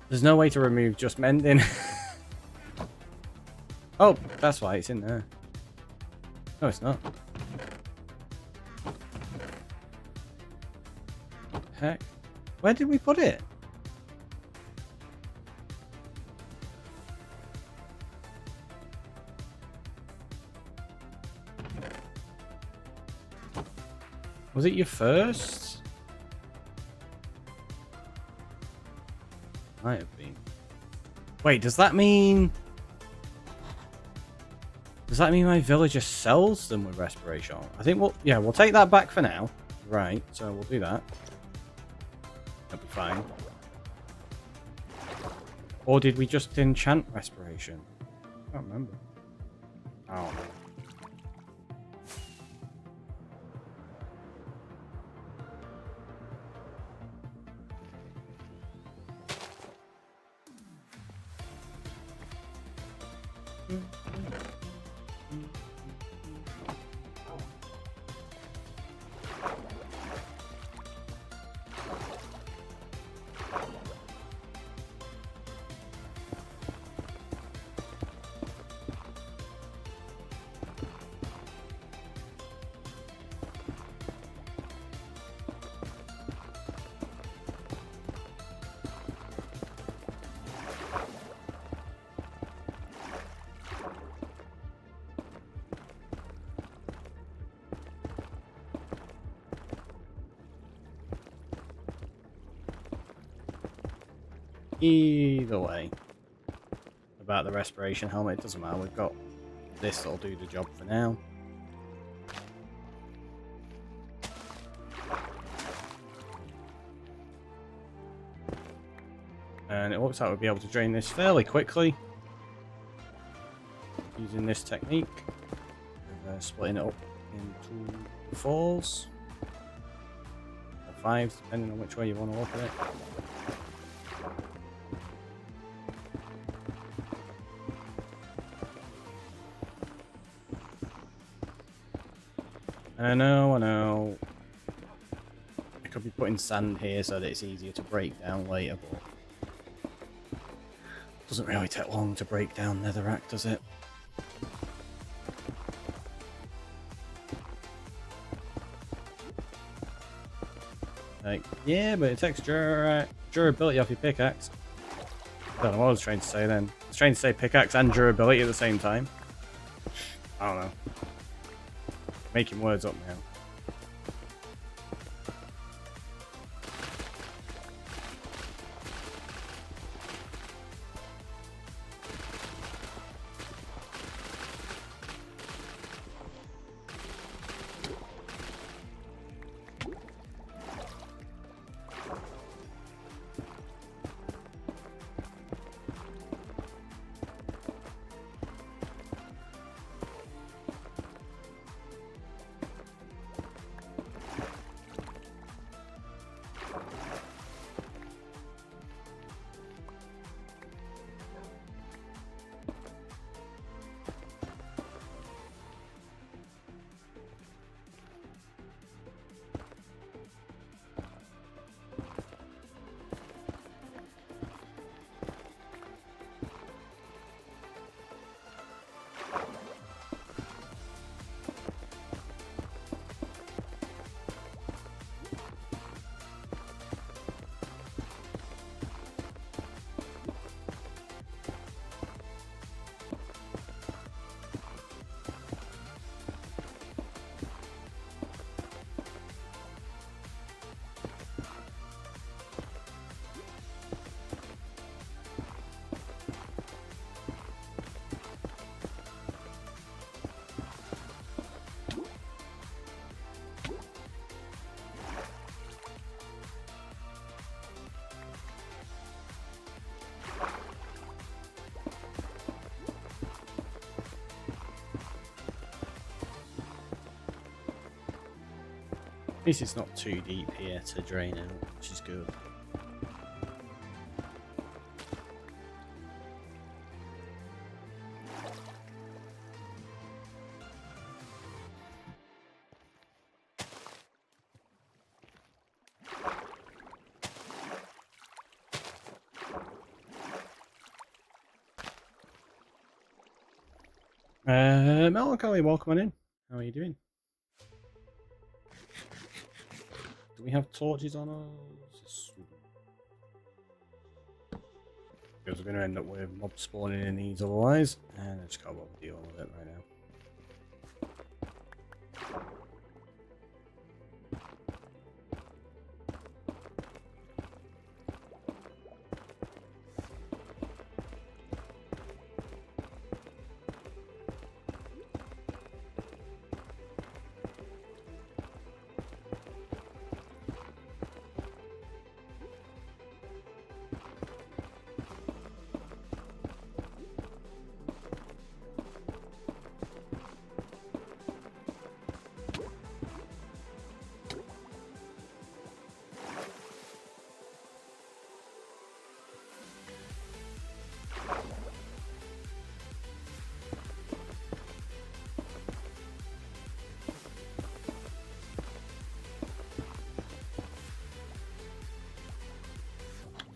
There's no way to remove just mending. Oh, that's why it's in there. No, it's not. heck? Where did we put it? Was it your first? Might have been. Wait, does that mean... Does that mean my villager sells them with respiration? I think we'll... Yeah, we'll take that back for now. Right, so we'll do that. That'll be fine. Or did we just enchant respiration? I can't remember. Oh. Either way, about the respiration helmet, it doesn't matter. We've got this that'll do the job for now. And it looks like we'll be able to drain this fairly quickly using this technique of splitting it up into 4s or 5s, depending on which way you want to look at it. I know. I could be putting sand here so that it's easier to break down later, but it doesn't really take long to break down netherrack, does it? Like, yeah, but it takes durability off your pickaxe. I don't know what I was trying to say then. I was trying to say pickaxe and durability at the same time. I don't know. Making words up now. At least it's not too deep here to drain out, which is good. Melancholy, welcome on in. How are you doing? Do we have torches on us? Because we're going to end up with mob spawning in these otherwise. And I just got to deal with it right now.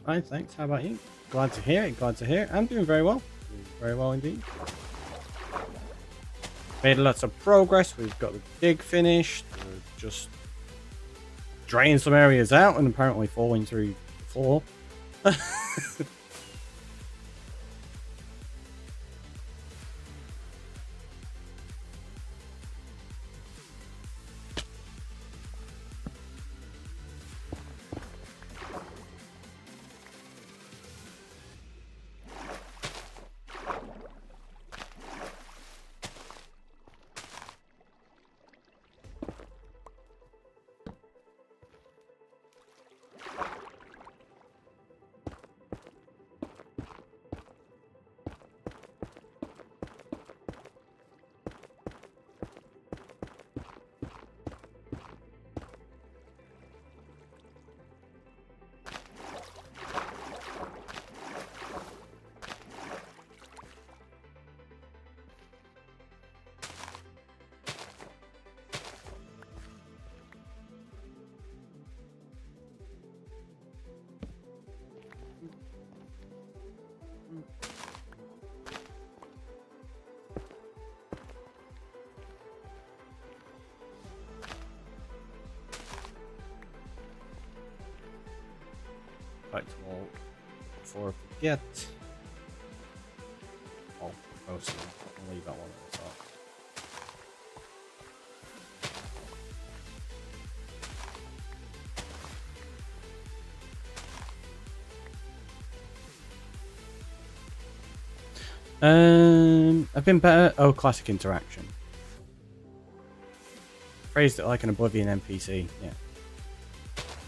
Fine, thanks. How about you? Glad to hear it. Glad to hear it. I'm doing very well. Doing very well indeed. Made lots of progress. We've got the dig finished. We're just draining some areas out and apparently falling through the floor. Back to all before I forget. Oh, mostly. I'll leave that one at the top. I've been better. Oh, classic interaction. Phrased it like an Oblivion NPC. Yeah.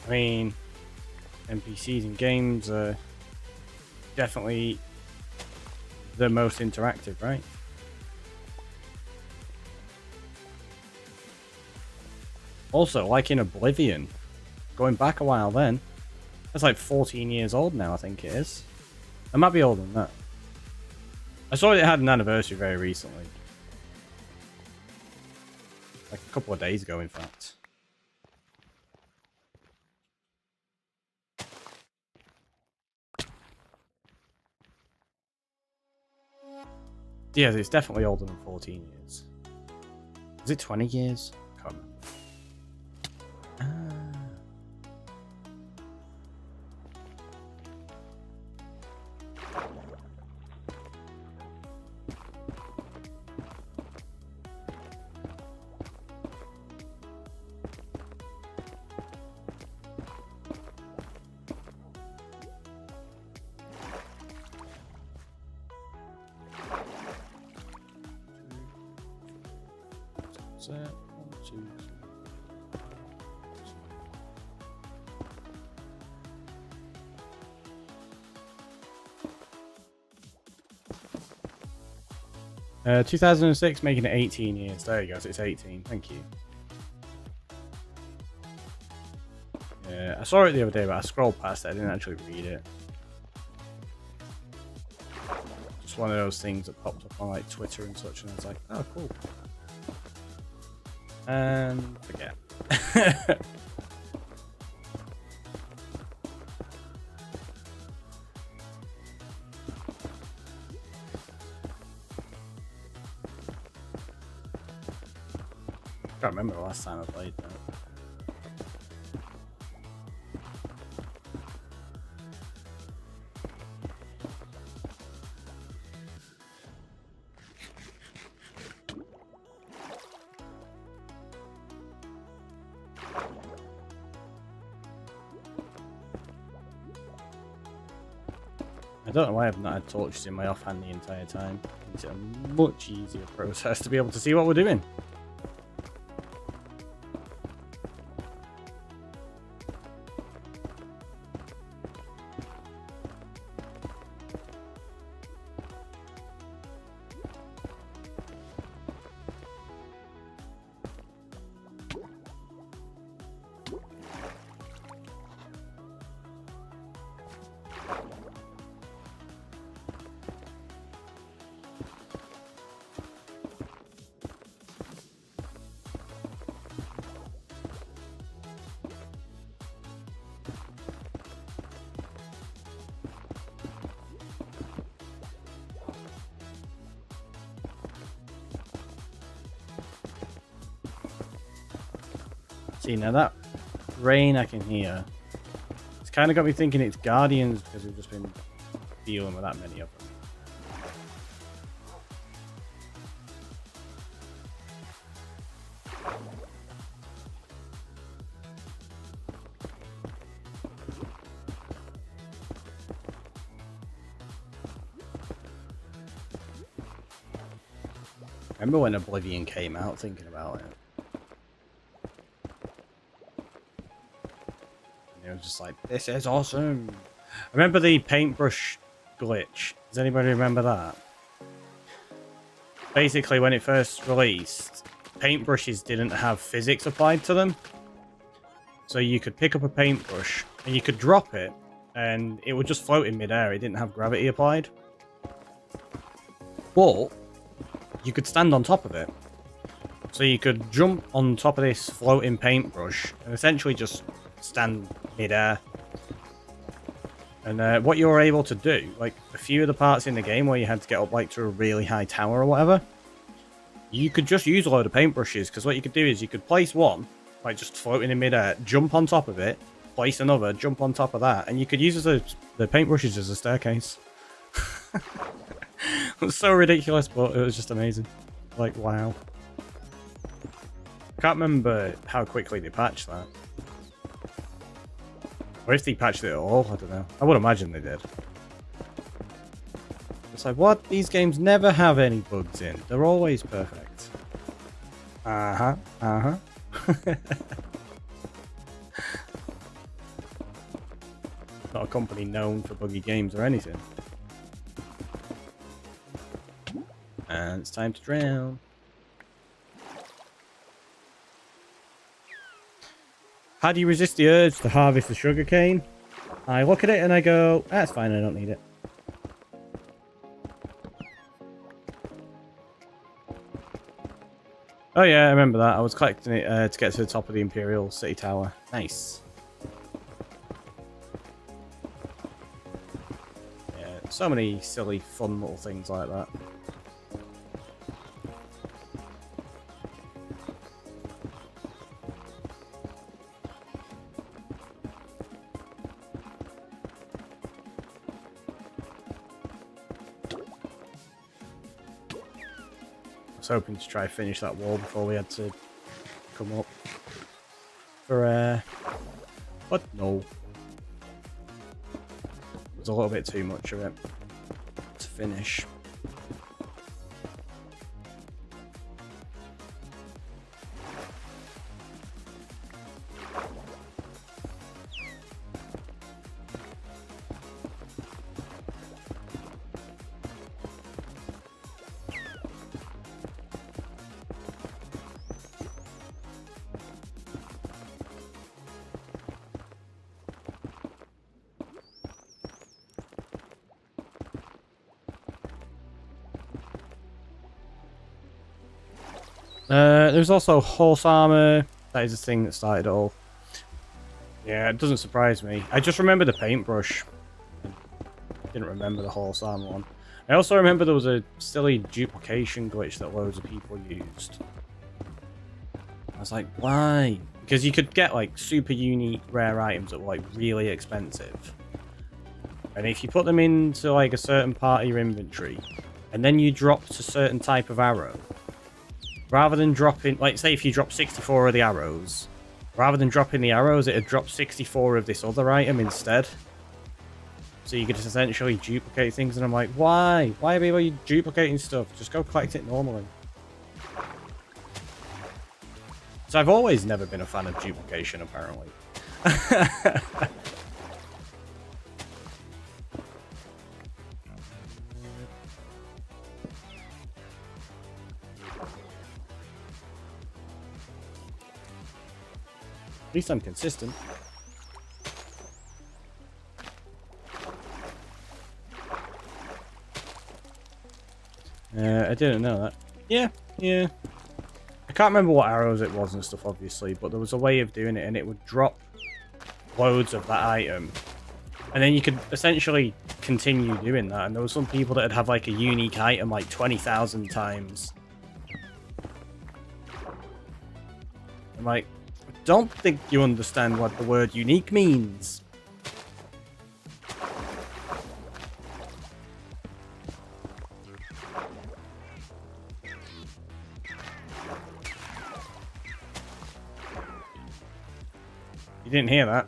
I mean, NPCs in games are definitely the most interactive, right? Also, like in Oblivion, going back a while then, that's like 14 years old now, I think it is. It might be older than that. I saw it had an anniversary very recently. Like a couple of days ago, in fact. Yeah, it's definitely older than 14 years. Is it 20 years? Can't remember. Ah. 2006, making it 18 years. There you go, so it's 18. Thank you. Yeah, I saw it the other day, but I scrolled past it. I didn't actually read it. Just one of those things that popped up on like Twitter and such, and I was like, oh, cool. And forget. I can't remember the last time I played that. I don't know why I've not had torches in my offhand the entire time. It's a much easier process to be able to see what we're doing. See, now that rain I can hear. It's kind of got me thinking it's guardians because we've just been dealing with that many of them. Remember when Oblivion came out, thinking about it. And it was just like, this is awesome. I remember the paintbrush glitch. Does anybody remember that? Basically, when it first released, paintbrushes didn't have physics applied to them. So you could pick up a paintbrush and you could drop it and it would just float in midair. It didn't have gravity applied. But you could stand on top of it. So you could jump on top of this floating paintbrush and essentially just stand midair. And what you were able to do, like a few of the parts in the game where you had to get up like to a really high tower or whatever, you could just use a load of paintbrushes, because what you could do is you could place one, like just floating in midair, jump on top of it, place another, jump on top of that, and you could use the paintbrushes as a staircase. It was so ridiculous, but it was just amazing. Like, wow. I can't remember how quickly they patched that. Or if they patched it at all, I don't know. I would imagine they did. It's like, what? These games never have any bugs in. They're always perfect. Uh-huh. Uh-huh. Not a company known for buggy games or anything. And it's time to drown. How do you resist the urge to harvest the sugarcane? I look at it and I go, that's fine, I don't need it. Oh yeah, I remember that. I was collecting it to get to the top of the Imperial City Tower. Nice. Yeah, so many silly, fun little things like that. Hoping to try finish that wall before we had to come up for what? No, it was a little bit too much of it to finish. There's also horse armor. That is the thing that started it all. Yeah, it doesn't surprise me. I just remember the paintbrush. I didn't remember the horse armor one. I also remember there was a silly duplication glitch that loads of people used. I was like, why? Because you could get like super unique rare items that were like really expensive. And if you put them into like a certain part of your inventory, and then you dropped a certain type of arrow, rather than dropping, like say if you drop 64 of the arrows, rather than dropping the arrows, it'd drop 64 of this other item instead. So you could just essentially duplicate things, and I'm like, why? Why are people duplicating stuff? Just go collect it normally. So I've always never been a fan of duplication, apparently. At least I'm consistent. I didn't know that. Yeah. I can't remember what arrows it was and stuff, obviously, but there was a way of doing it, and it would drop loads of that item. And then you could essentially continue doing that, and there were some people that would have like a unique item like 20,000 times. I'm like, I don't think you understand what the word unique means. You didn't hear that.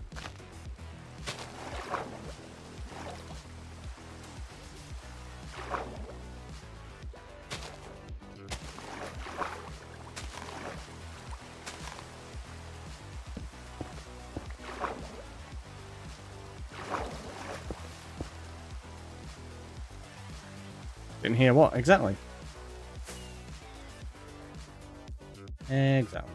Didn't hear what? Exactly. Exactly.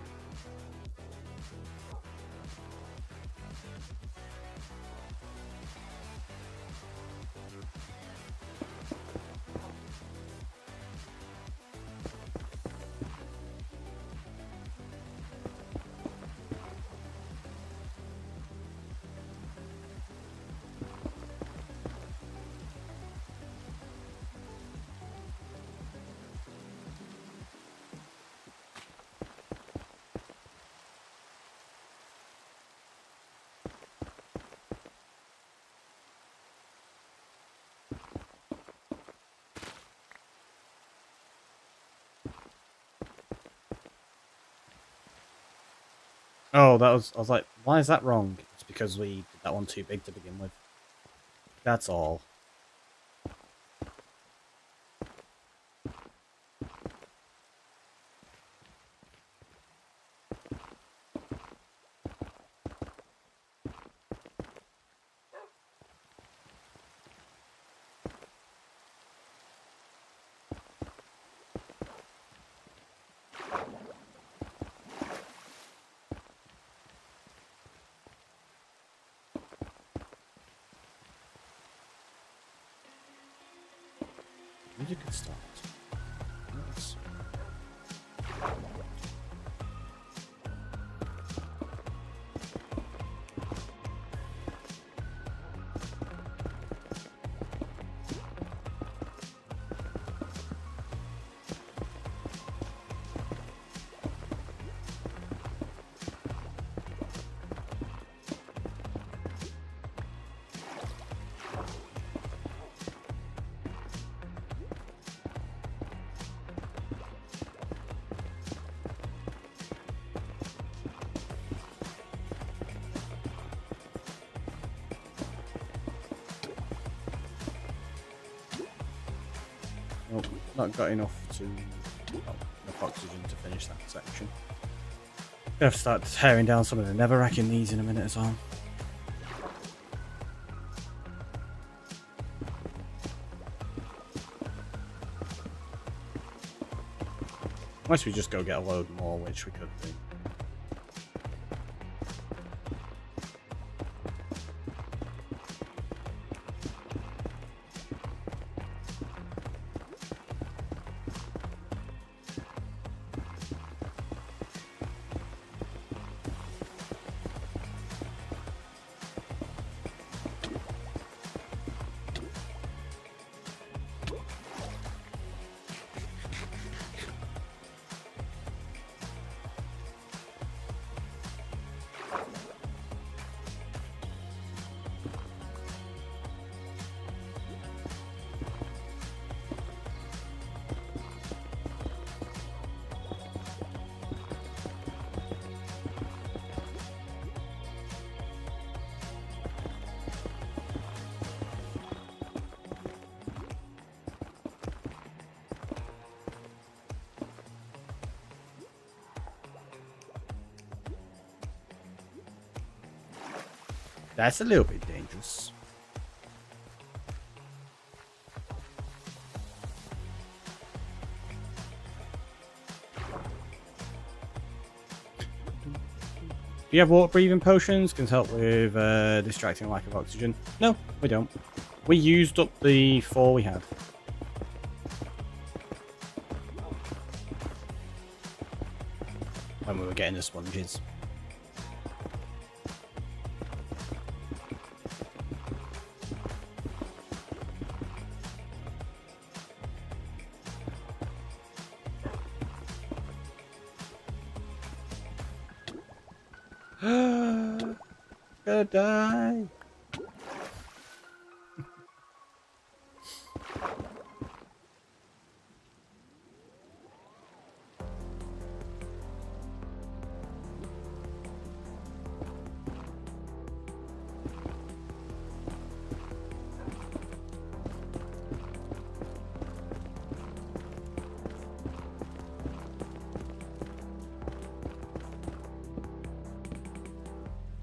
Oh, I was like, why is that wrong? It's because we did that one too big to begin with. That's all. You could start. Yes. Nope, not got enough enough oxygen to finish that section. Gonna have to start tearing down some of the nether-racking these in a minute as well. Unless we just go get a load more, which we could do. That's a little bit dangerous. Do you have water breathing potions? Can help with distracting lack of oxygen. No, we don't. We used up the 4 we had. When we were getting the sponges. Gonna die.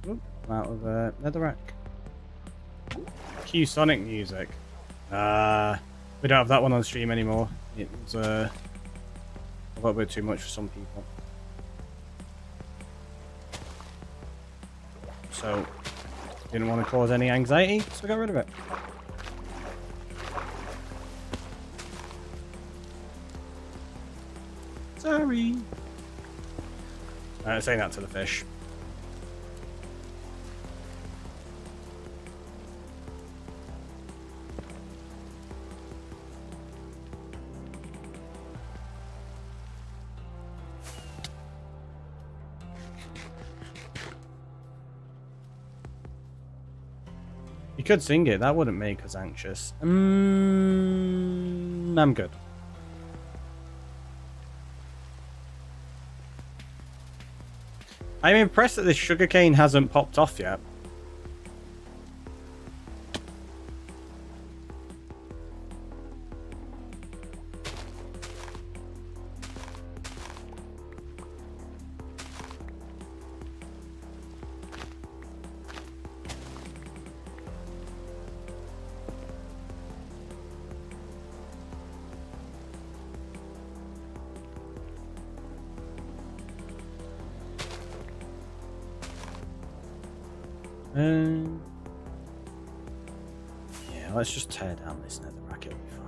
Oop, out of netherrack. Cue Sonic music. We don't have that one on stream anymore. It was a little bit too much for some people. So didn't want to cause any anxiety, so I got rid of it. Sorry. Saying that to the fish. You could sing it, that wouldn't make us anxious. I'm good. I'm impressed that this sugarcane hasn't popped off yet. Yeah, let's just tear down this netherrack, it'll be fine.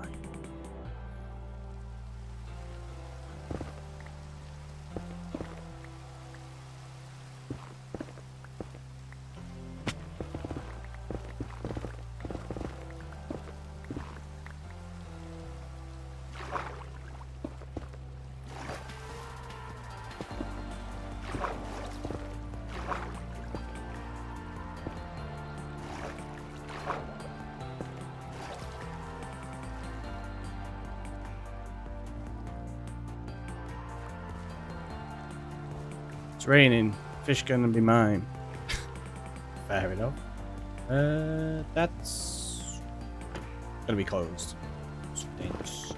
It's raining. Fish gonna be mine. Fair enough. That's gonna be closed. So dangerous.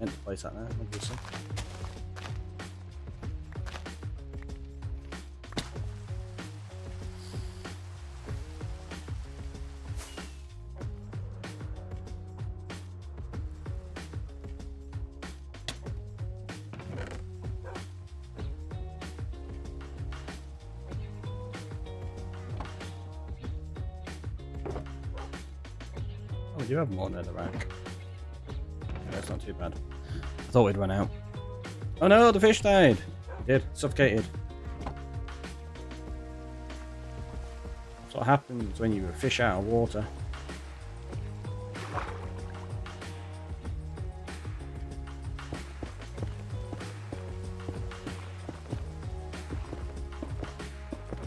meant to place that there, obviously. Oh, we do have more netherrack. Yeah, that's not too bad. I thought we'd run out. Oh no, the fish died! It did. Suffocated. That's what happens when you fish out of water.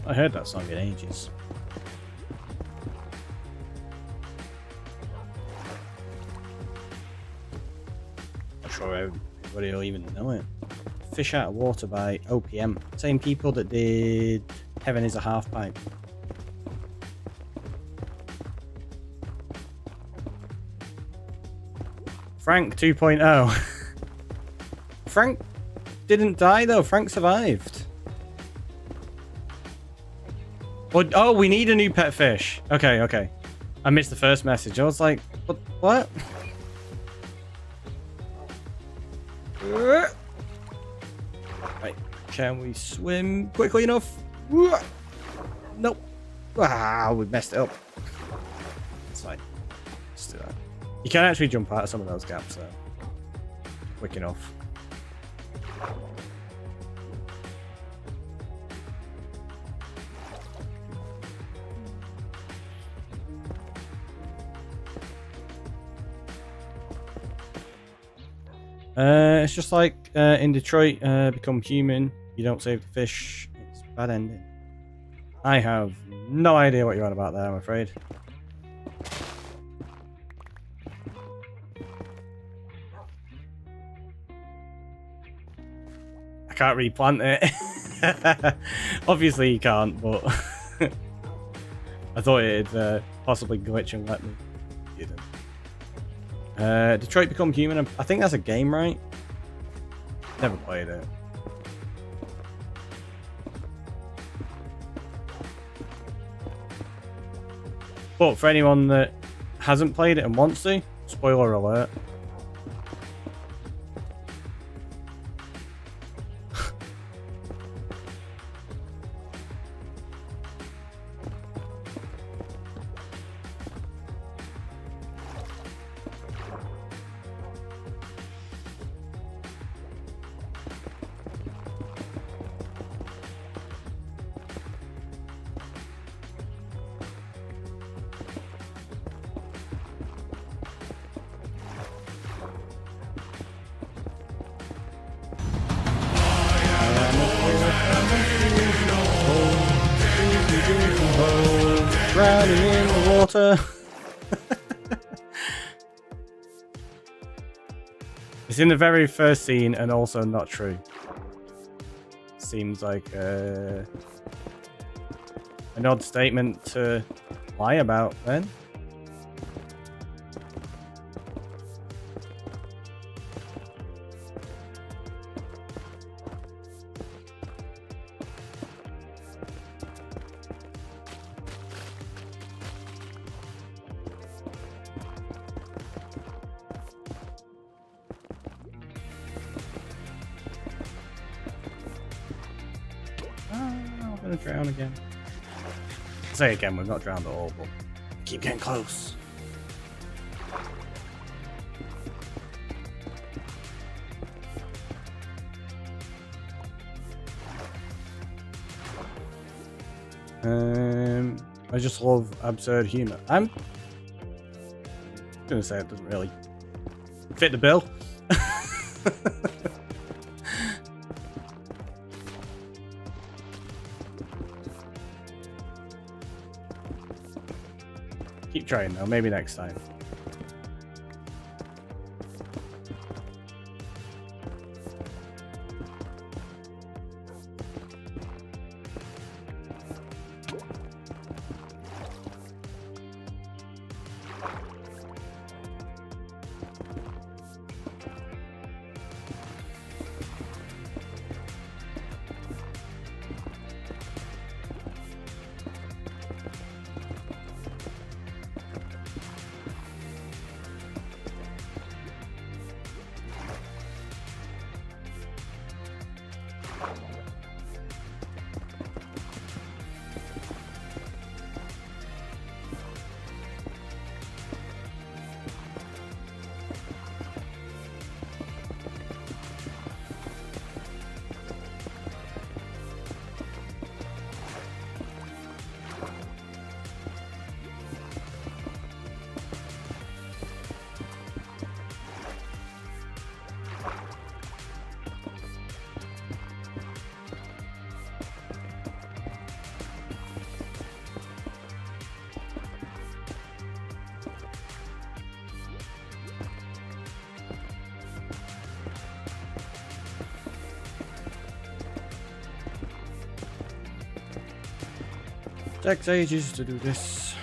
I heard that song in ages. Not sure everybody will even know it. Fish Out of Water by OPM. Same people that did Heaven is a Half Pipe. Frank 2.0. Frank didn't die though. Frank survived. Oh, we need a new pet fish. Okay, okay. I missed the first message. I was like, what? Right, can we swim quickly enough? Nope. Ah, we messed it up. It's fine. Let's do that. You can actually jump out of some of those gaps though. Quick enough. It's just like in Detroit, Become Human. You don't save the fish. It's a bad ending. I have no idea what you're on about there, I'm afraid. I can't replant it. Obviously you can't, but I thought it'd possibly glitch and let me. You didn't. Detroit Become Human. I think that's a game, right? Never played it. But for anyone that hasn't played it and wants to, spoiler alert. Drowning in the water. It's in the very first scene and also not true. Seems like an odd statement to lie about then. I'm gonna drown again. Say again, we're not drowned at all, but keep getting close. I just love absurd humor. I'm gonna say it doesn't really fit the bill. Keep trying though, maybe next time. Takes ages to do this.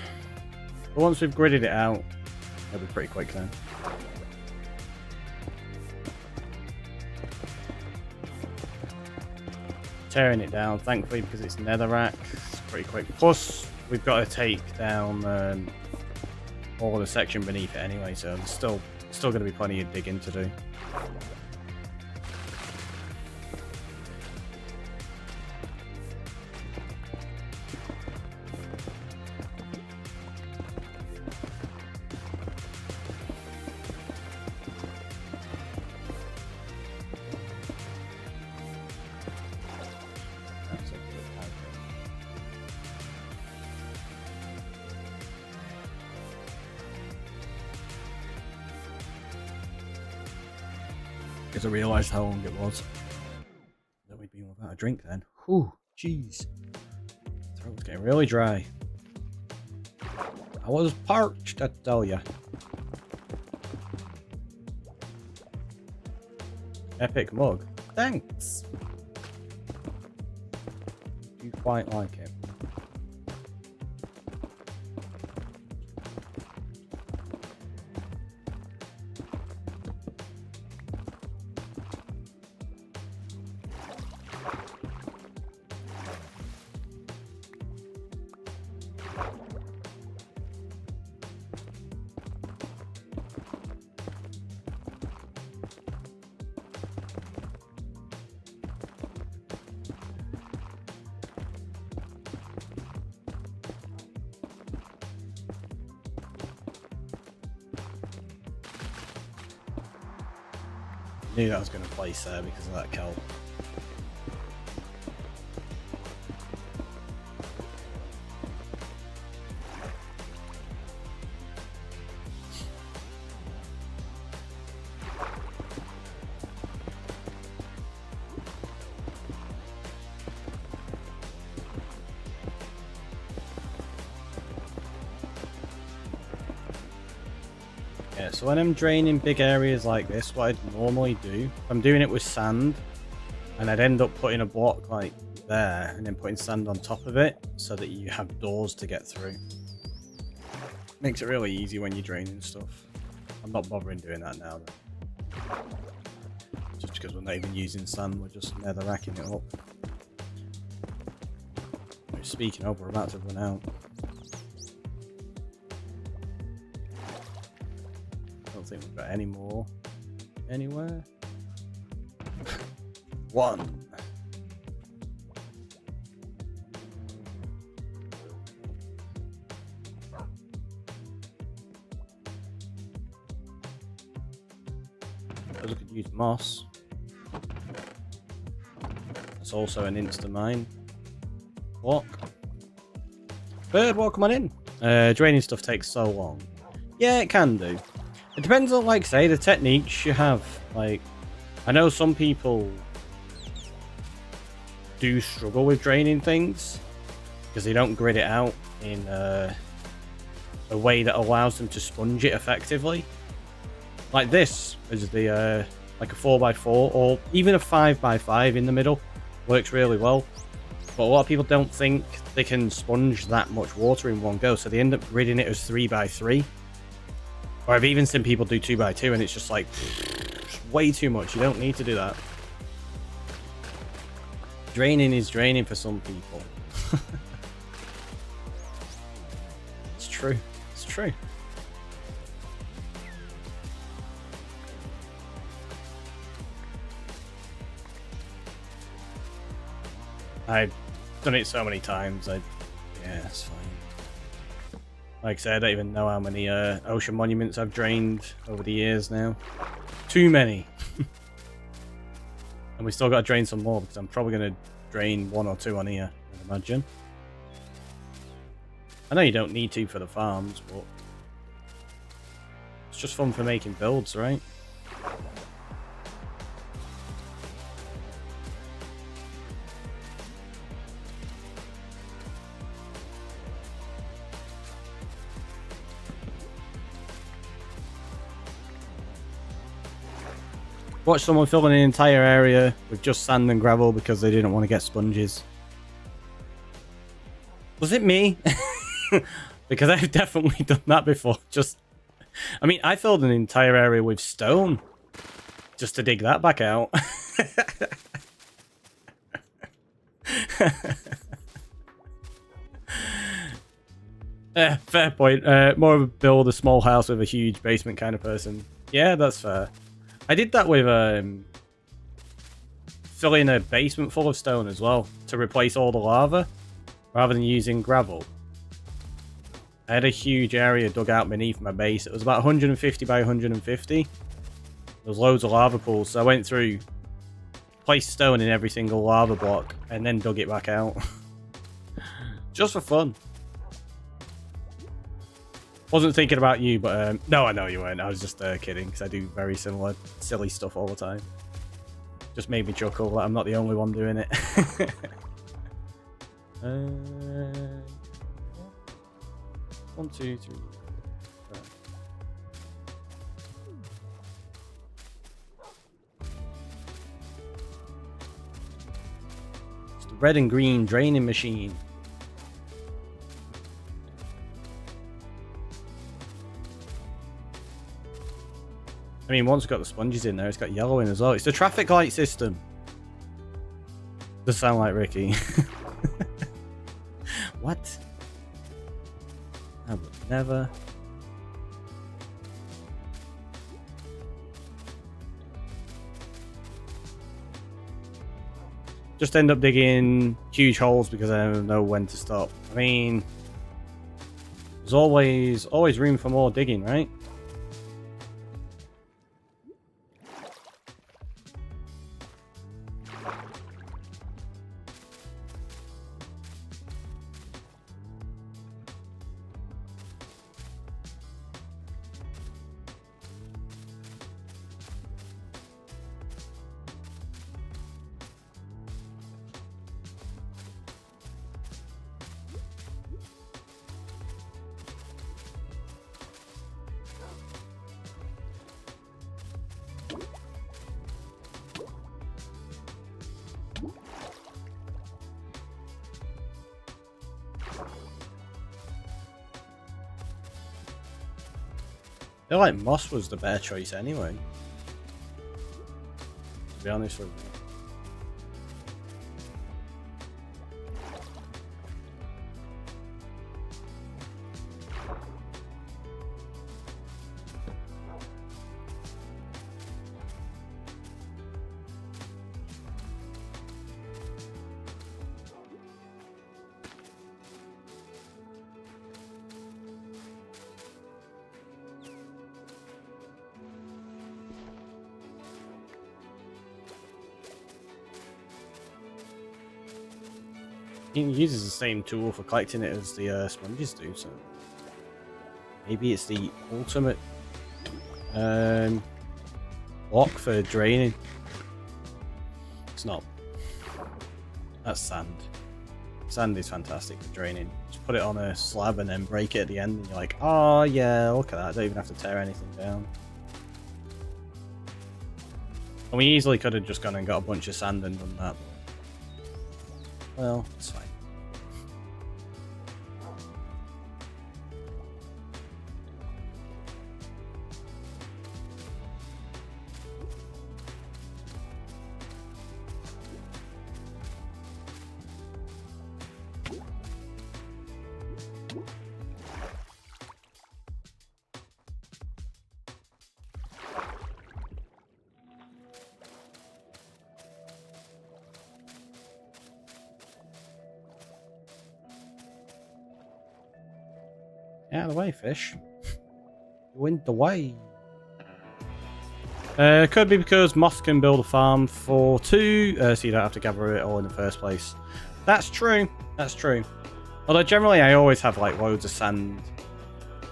But once we've gridded it out, it'll be pretty quick then. Tearing it down, thankfully, because it's netherrack, it's pretty quick. Plus, we've got to take down all of the section beneath it anyway, so there's still going to be plenty of digging to do. Because I realised how long it was that we'd been without a drink then. Whew, jeez. Throat was getting really dry. I was parched, I tell ya. Epic mug. Thanks. You quite like it. I knew that was going to place there because of that kelp. Yeah, so when I'm draining big areas like this, what I'd normally do, if I'm doing it with sand, and I'd end up putting a block like there, and then putting sand on top of it, so that you have doors to get through. Makes it really easy when you're draining stuff. I'm not bothering doing that now, though. Just because we're not even using sand, we're just nether racking it up. Speaking of, we're about to run out. I don't think we've got any more anywhere. One. I could use moss. That's also an insta mine. Walk. Bird, welcome on in. Draining stuff takes so long. Yeah, it can do. It depends on, like, say, the techniques you have. Like, I know some people do struggle with draining things because they don't grid it out in a way that allows them to sponge it effectively. Like this is the like a 4x4 or even a 5x5 in the middle works really well. But a lot of people don't think they can sponge that much water in one go, so they end up gridding it as 3x3. Or I've even seen people do 2x2 and it's just like way too much. You don't need to do that. Draining is draining for some people. It's true. It's true. I've done it so many times. Yeah, it's fine. Like I said, I don't even know how many ocean monuments I've drained over the years now. Too many. And we still got to drain some more because I'm probably going to drain 1 or 2 on here, I'd imagine. I know you don't need to for the farms, but it's just fun for making builds, right? Watch someone filling an entire area with just sand and gravel because they didn't want to get sponges. Was it me? Because I've definitely done that before. I mean, I filled an entire area with stone just to dig that back out. Fair point. More of a build a small house with a huge basement kind of person. Yeah, that's fair. I did that with filling a basement full of stone as well to replace all the lava rather than using gravel. I had a huge area dug out beneath my base. It was about 150 by 150. There was loads of lava pools, so I went through, placed stone in every single lava block, and then dug it back out. Just for fun. Wasn't thinking about you, but no, I know you weren't. I was just kidding, because I do very similar silly stuff all the time. Just made me chuckle that I'm not the only one doing it. 1, 2, 3. It's the red and green draining machine. I mean, once it's got the sponges in there, it's got yellow in as well. It's the traffic light system. Does sound like Ricky. What? I would never. Just end up digging huge holes because I don't know when to stop. I mean, there's always room for more digging, right? I feel like moss was the better choice anyway, to be honest with you. It uses the same tool for collecting it as the sponges do, so maybe it's the ultimate block for draining. It's not. That's sand. Sand is fantastic for draining. Just put it on a slab and then break it at the end, and you're like, oh yeah, look at that. I don't even have to tear anything down. And we easily could have just gone and got a bunch of sand and done that. Well, it's fine. Out of the way, fish. Wind the way. Could be because moss can build a farm for 2, so you don't have to gather it all in the first place. That's true. That's true. Although generally I always have like loads of sand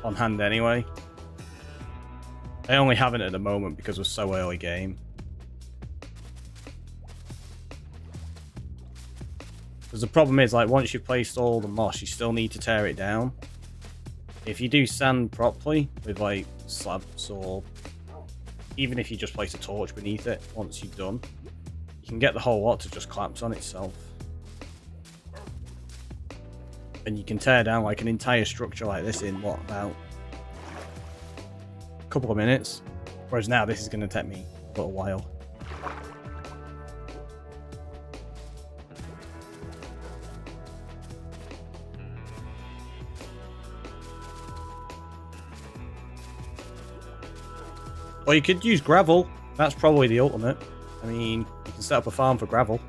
on hand anyway. I only haven't at the moment because we're so early game. Because the problem is, like, once you've placed all the moss, you still need to tear it down. If you do sand properly with like slabs, or even if you just place a torch beneath it once you've done, you can get the whole lot to just collapse on itself. And you can tear down like an entire structure like this in what, about a couple of minutes. Whereas now this is going to take me a little while. Or you could use gravel. That's probably the ultimate. I mean, you can set up a farm for gravel.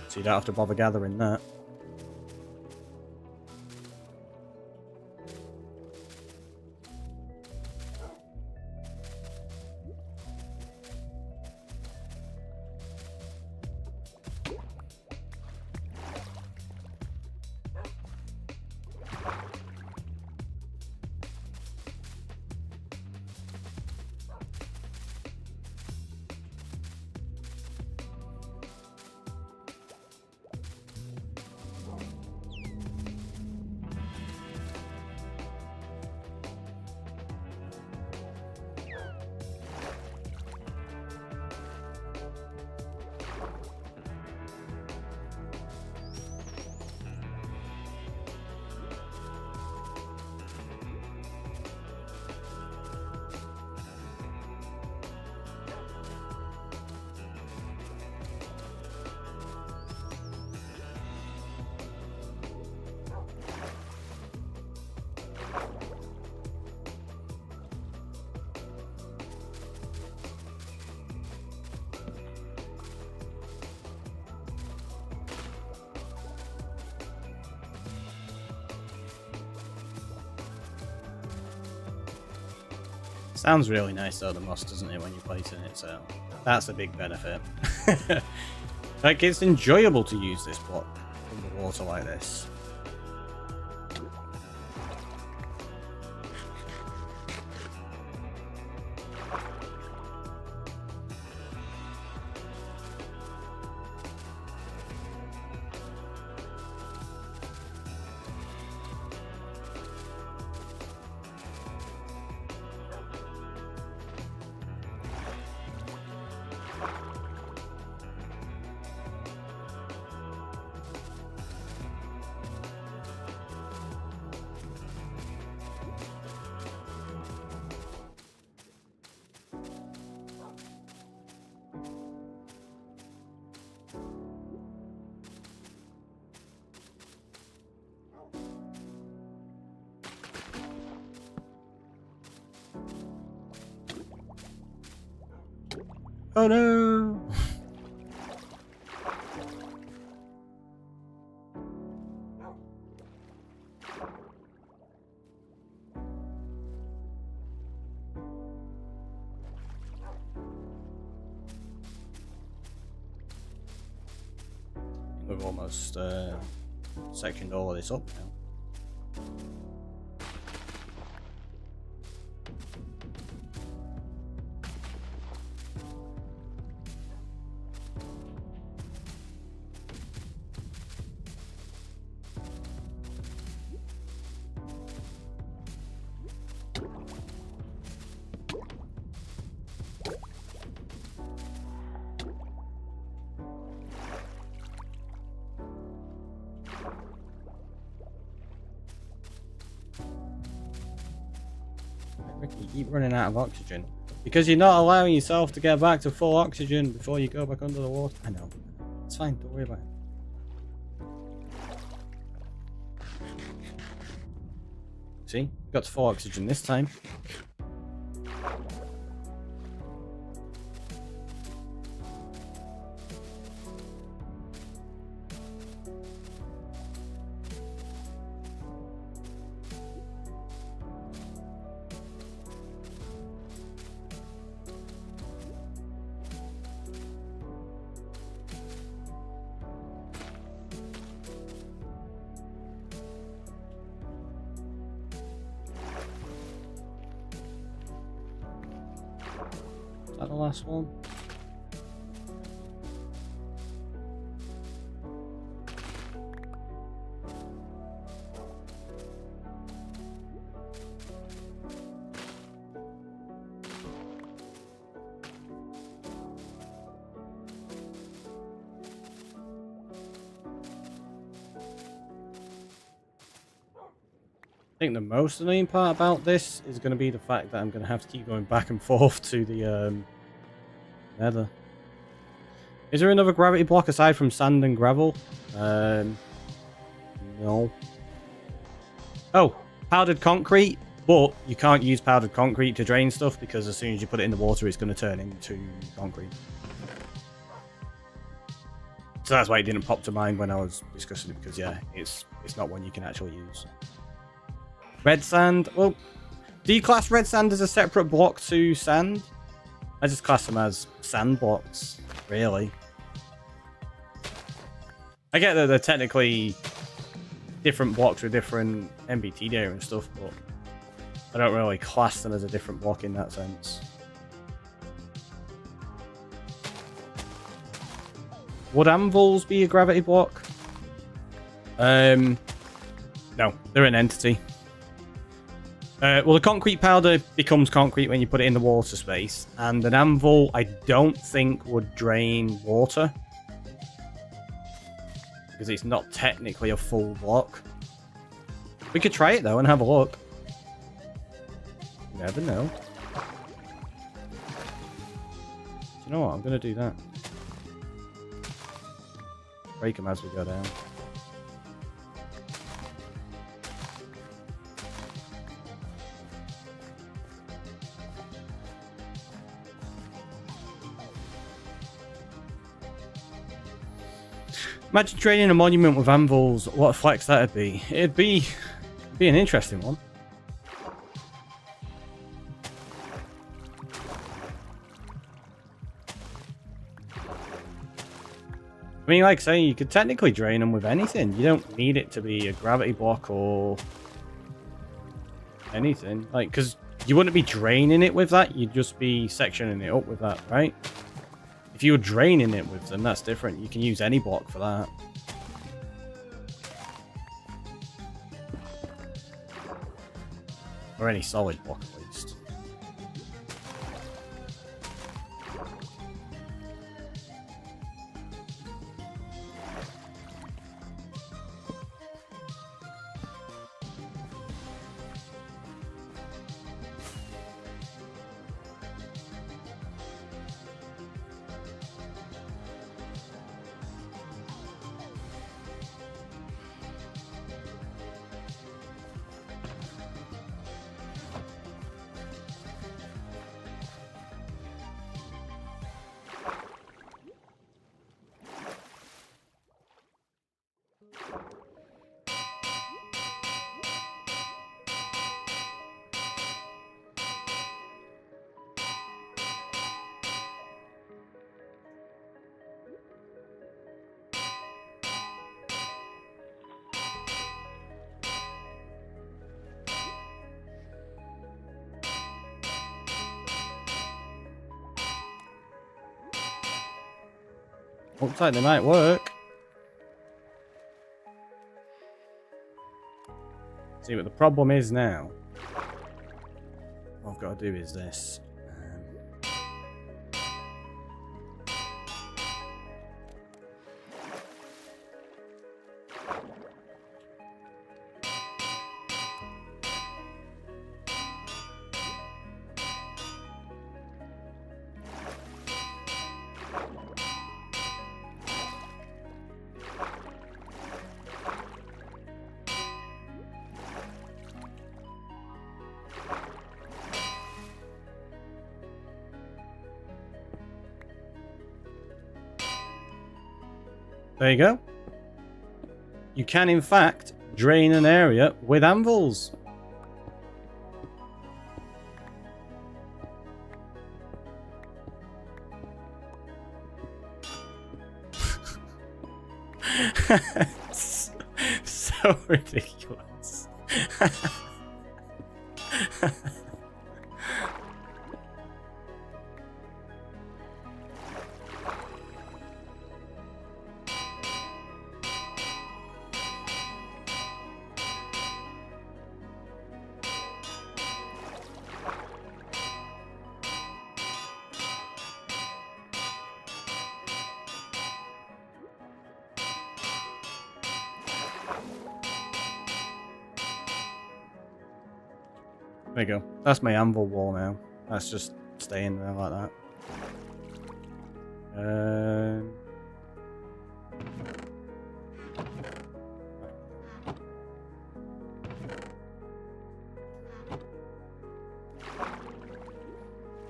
So you don't have to bother gathering that. Sounds really nice though, the moss, doesn't it, when you're placing it, so that's a big benefit. Like, it's enjoyable to use this block underwater like this. Oh no! We've almost sectioned all of this up now. You keep running out of oxygen because you're not allowing yourself to get back to full oxygen before you go back under the water. I know. It's fine. Don't worry about it. See? Got to full oxygen this time. Is that the last one? think the most annoying part about this is going to be the fact that I'm going to have to keep going back and forth to the nether. Is there another gravity block aside from sand and gravel? No. Oh, powdered concrete, but you can't use powdered concrete to drain stuff because as soon as you put it in the water, it's going to turn into concrete. So that's why it didn't pop to mind when I was discussing it, because yeah, it's not one you can actually use. Red sand. Well, do you class red sand as a separate block to sand? I just class them as sand blocks, really. I get that they're technically different blocks with different MBT data and stuff, but I don't really class them as a different block in that sense. Would anvils be a gravity block? No, they're an entity. Well, the concrete powder becomes concrete when you put it in the water space, and an anvil I don't think would drain water because it's not technically a full block. We could try it though and have a look. You never know. Do you know what? I'm going to do that. Break them as we go down. Imagine training a monument with anvils. What a flex that'd be. It'd be an interesting one. I mean, like I say, you could technically drain them with anything. You don't need it to be a gravity block or anything. Like, because you wouldn't be draining it with that. You'd just be sectioning it up with that, right? If you were draining it with them, that's different. You can use any block for that. Or any solid block, at least. Looks like they might work. See what the problem is now. What I've got to do is this. There you go. You can, in fact, drain an area with anvils. So ridiculous. There you go. That's my anvil wall now. That's just staying there like that.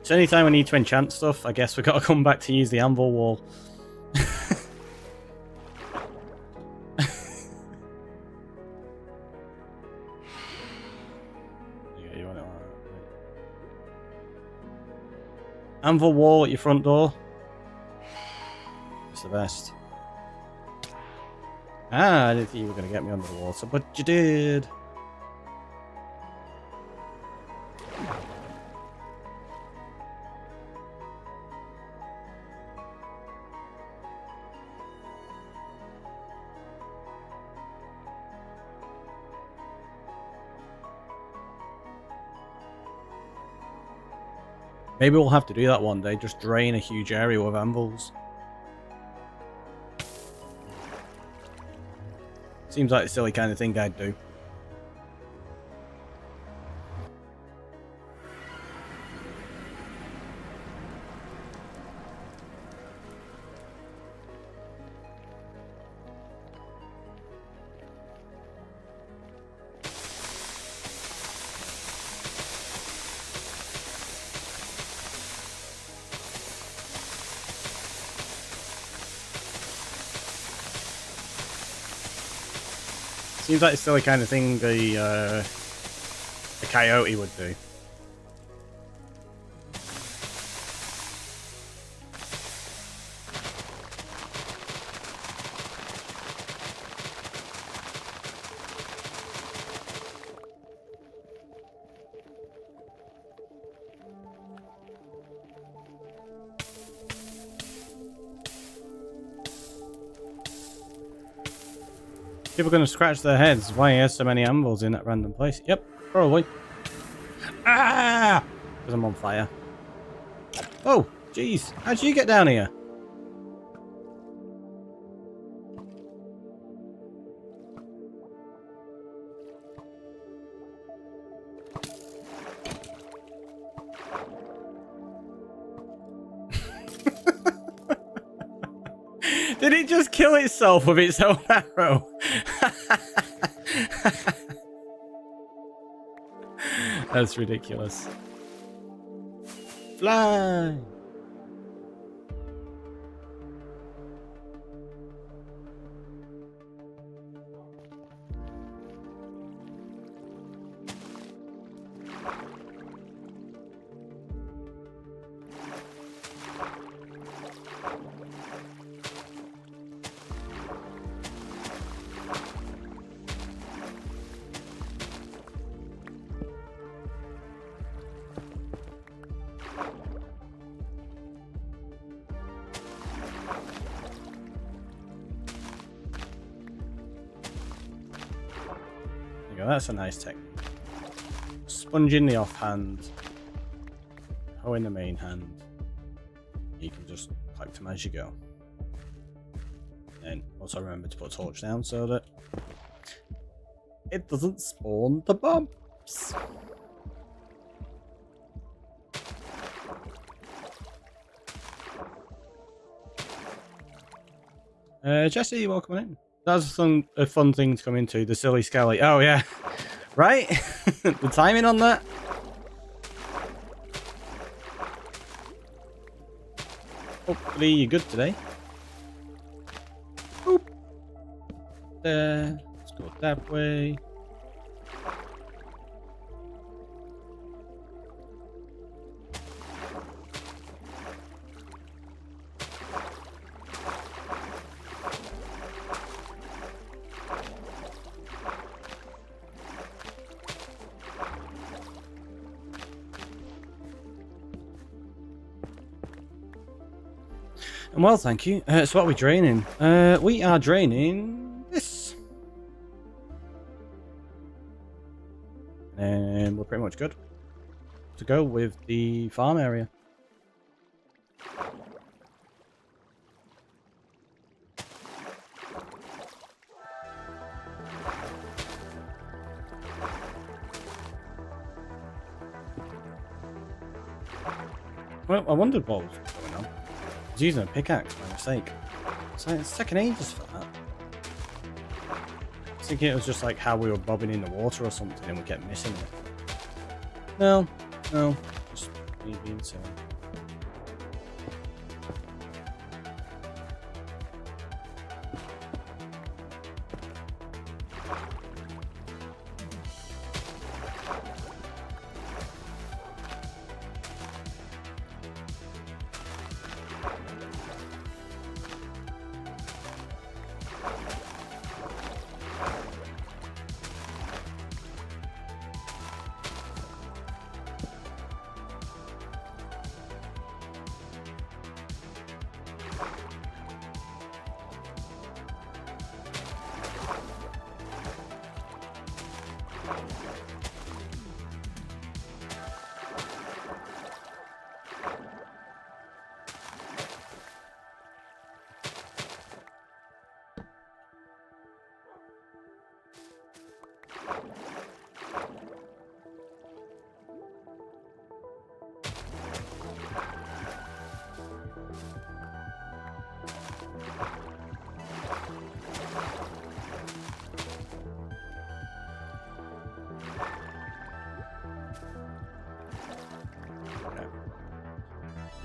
So anytime we need to enchant stuff, I guess we've got to come back to use the anvil wall. You want it like that. Anvil wall at your front door. It's the best. Ah, I didn't think you were going to get me under the water, but you did. Maybe we'll have to do that one day, just drain a huge area with anvils. Seems like the silly kind of thing I'd do. Seems like the silly kind of thing the coyote would do. People are going to scratch their heads why he has so many anvils in that random place. Yep, probably. Ah! Because I'm on fire. Oh, jeez. How'd you get down here? Did it just kill itself with its own arrow? That's ridiculous. Fly! There you go, that's a nice technique. Sponge in the offhand, hoe in the main hand. You can just collect them as you go. And also remember to put a torch down so that it doesn't spawn the bumps. Jesse, welcome in. That's a fun thing to come into, the silly skelly. Oh yeah, right? The timing on that. Hopefully you're good today. Boop. There. Let's go that way. Well, thank you. So what are we draining? We are draining this. And we're pretty much good to go with the farm area. Well, I wondered what was going on. I was using a pickaxe by mistake. So it's taking ages for that. I was thinking it was just like how we were bobbing in the water or something and we kept missing it. No, just me being silly.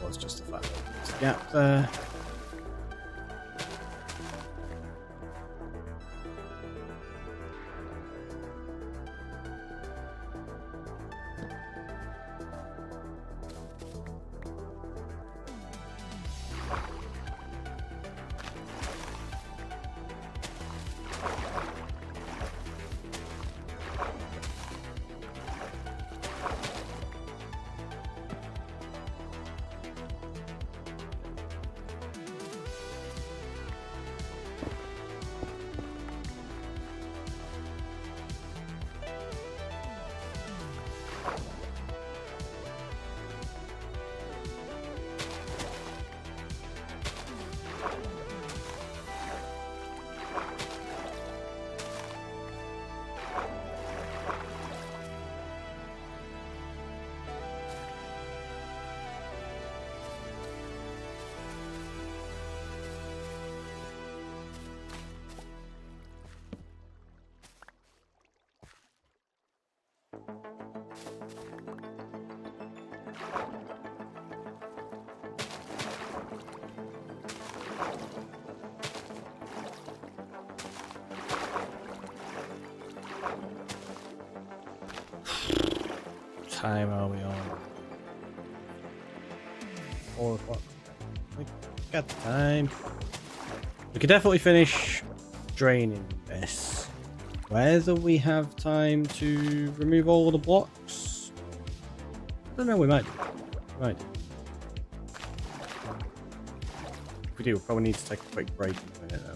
Was just the fact that there's a gap there. Time are we on? 4 o'clock. We got the time. We could definitely finish draining this. Whether we have time to remove all of the blocks? I don't know, we might. If we do, we'll probably need to take a quick break in a minute though.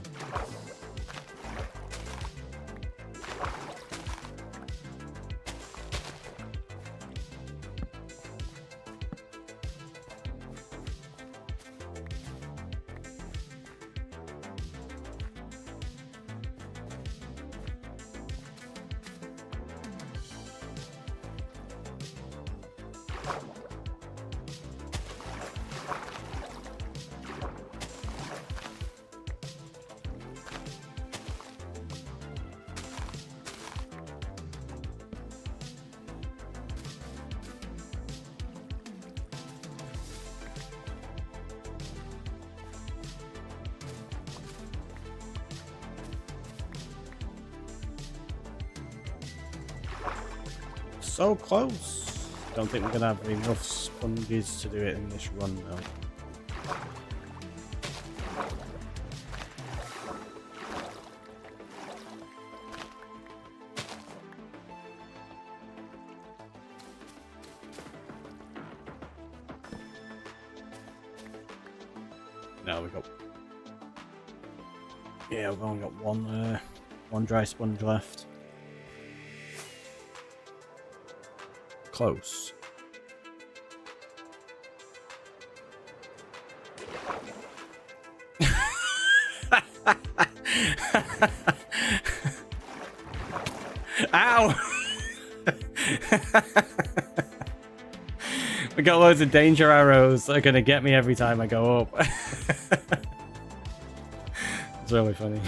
So close. Don't think we're gonna have enough sponges to do it in this run though. No, we got. Yeah, we've only got one dry sponge left. Close. Ow! We got loads of danger arrows that are going to get me every time I go up. It's really funny.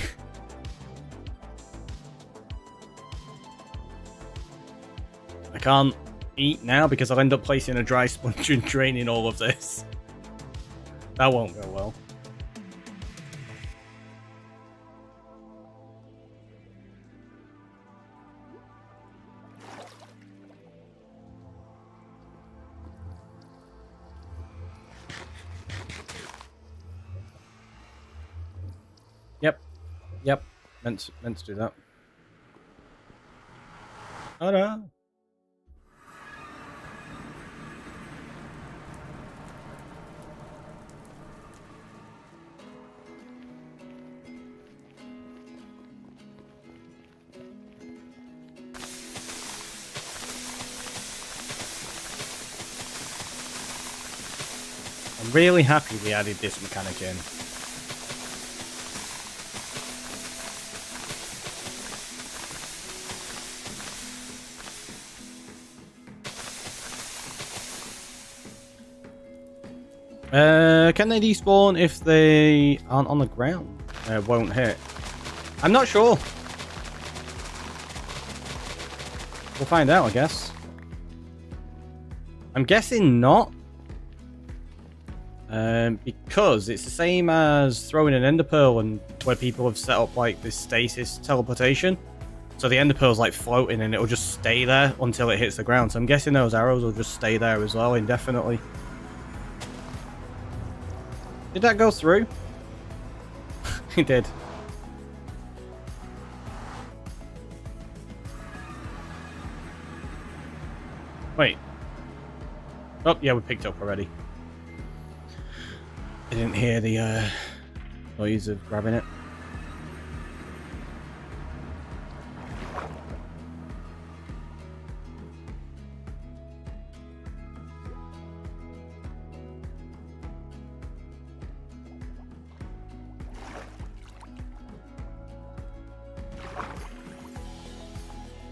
I can't eat now because I'll end up placing a dry sponge and draining all of this. That won't go well. Yep. Meant to do that. Oh no. I'm really happy we added this mechanic in. Can they despawn if they aren't on the ground? Won't hit. I'm not sure. We'll find out, I guess. I'm guessing not. Because it's the same as throwing an ender pearl and where people have set up like this stasis teleportation. So the ender pearl's like floating and it'll just stay there until it hits the ground. So I'm guessing those arrows will just stay there as well indefinitely. Did that go through? It did. Wait. Oh, yeah, we picked up already. I didn't hear the noise of grabbing it.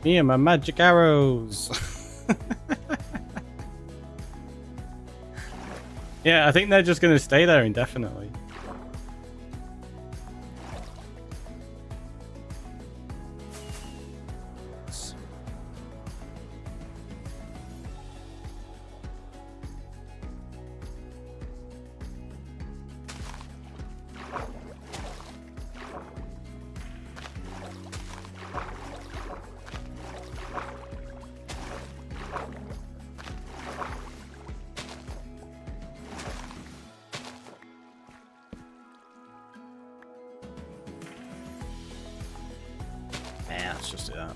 Me and my magic arrows. Yeah, I think they're just going to stay there indefinitely. Yeah, let's just do that.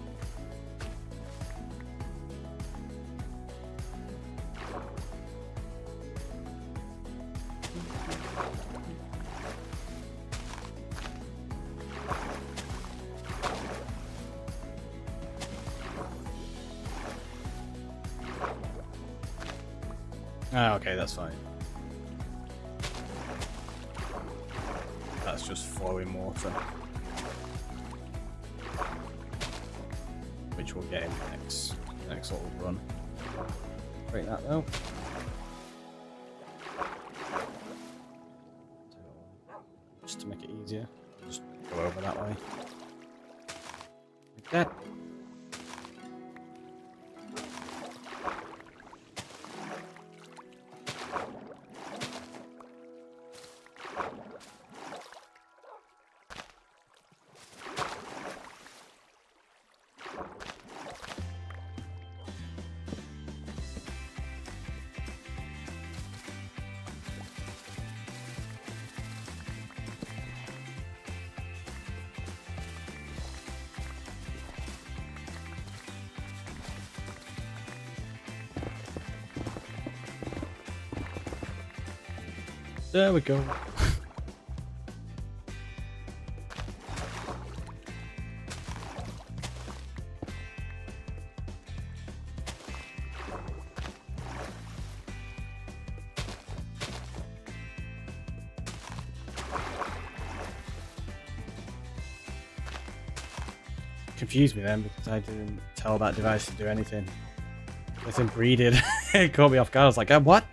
Ah, okay, that's fine. That's just flowing water. Which we'll get in the next little run. Break that though. Just to make it easier. Just go over that way. Like that. There we go. Confused me then because I didn't tell that device to do anything. It's inbreeded. It caught me off guard. I was like, what?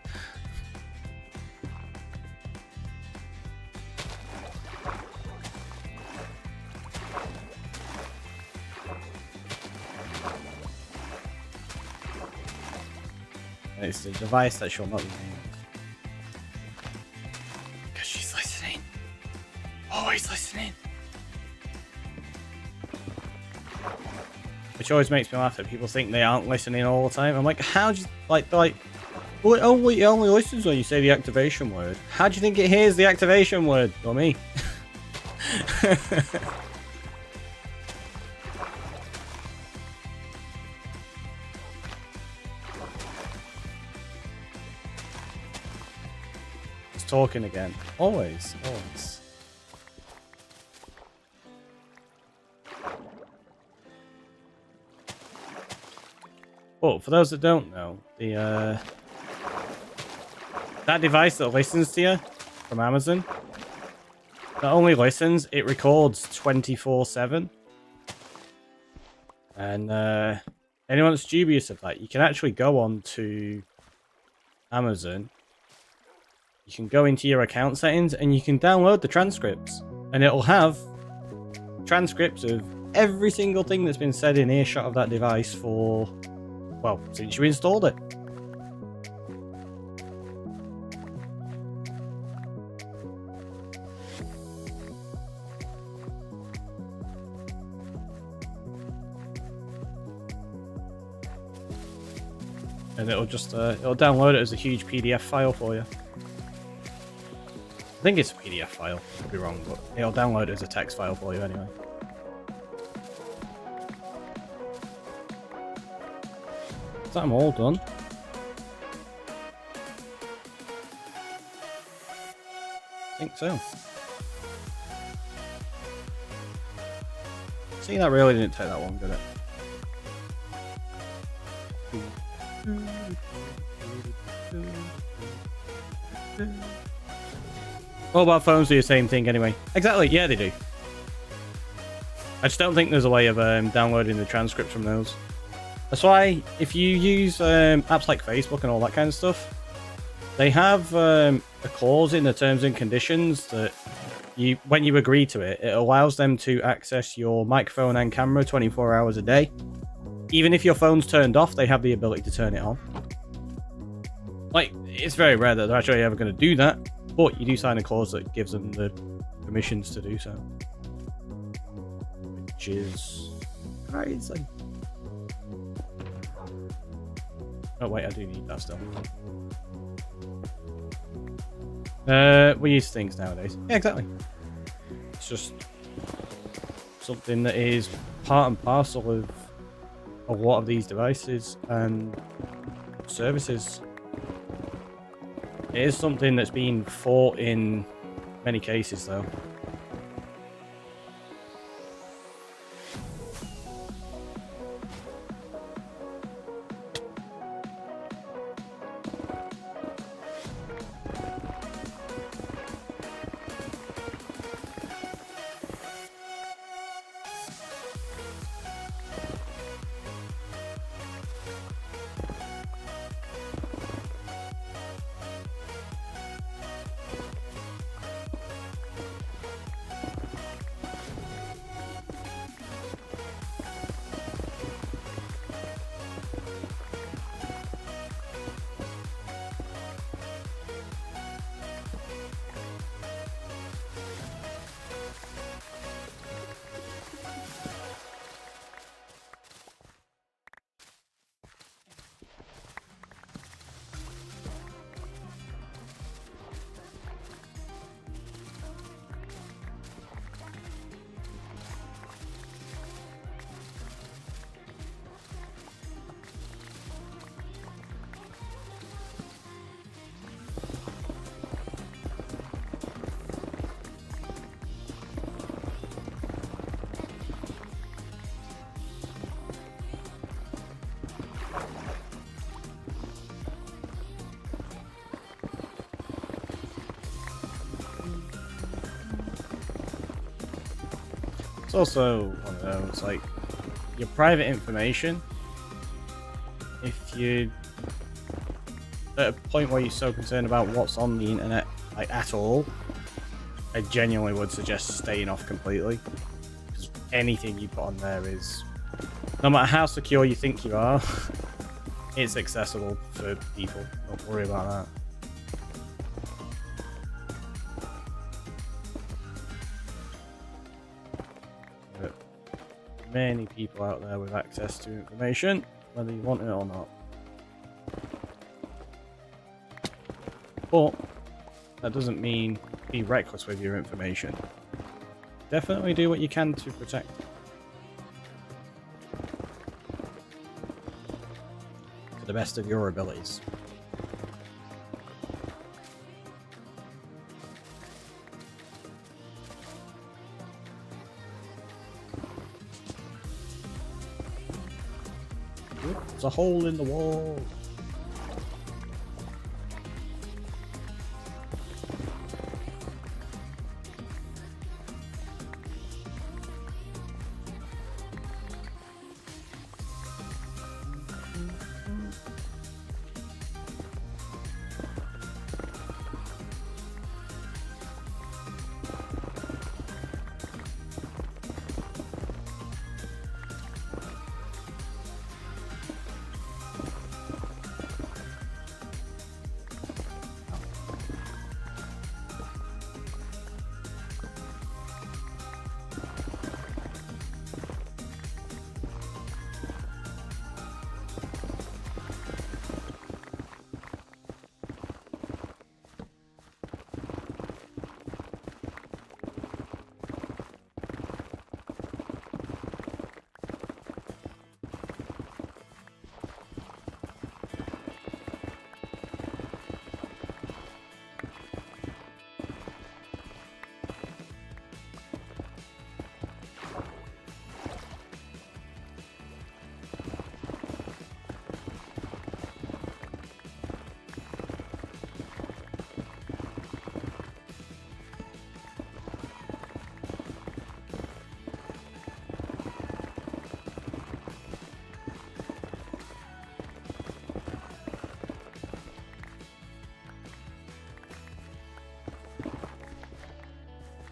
And it's the device that shall not be named. Because she's listening. Always listening. Which always makes me laugh that people think they aren't listening all the time. I'm like, how do you like well, it only listens when you say the activation word. How do you think it hears the activation word? Or me? It's talking again. Always, always. But for those that don't know, the that device that listens to you from Amazon, not only listens, it records 24/7. And anyone that's dubious of that, you can actually go on to Amazon. You can go into your account settings and you can download the transcripts, and it'll have transcripts of every single thing that's been said in earshot of that device for, well, since you installed it. And it'll just it'll download it as a huge PDF file for you. I think it's a PDF file, I could be wrong, but it'll download it as a text file for you anyway. Is that I'm all done? I think so. See, that really didn't take that long, did it? Mobile phones do the same thing anyway. Exactly, yeah, they do. I just don't think there's a way of downloading the transcripts from those. That's why if you use apps like Facebook and all that kind of stuff, they have a clause in the terms and conditions that when you agree to it, it allows them to access your microphone and camera 24 hours a day. Even if your phone's turned off, they have the ability to turn it on. Like, it's very rare that they're actually ever going to do that, but you do sign a clause that gives them the permissions to do so. Which is crazy. Oh wait, I do need that still. We use things nowadays. Yeah, exactly. It's just something that is part and parcel of a lot of these devices and services. It is something that's been fought in many cases though. It's also one of those, like, your private information if you at a point where you're so concerned about what's on the internet, like at all, I genuinely would suggest staying off completely. Because anything you put on there is, no matter how secure you think you are, it's accessible for people. Don't worry about that. But many people out there with access to information, whether you want it or not. But that doesn't mean be reckless with your information. Definitely do what you can to protect it. To the best of your abilities. There's a hole in the wall.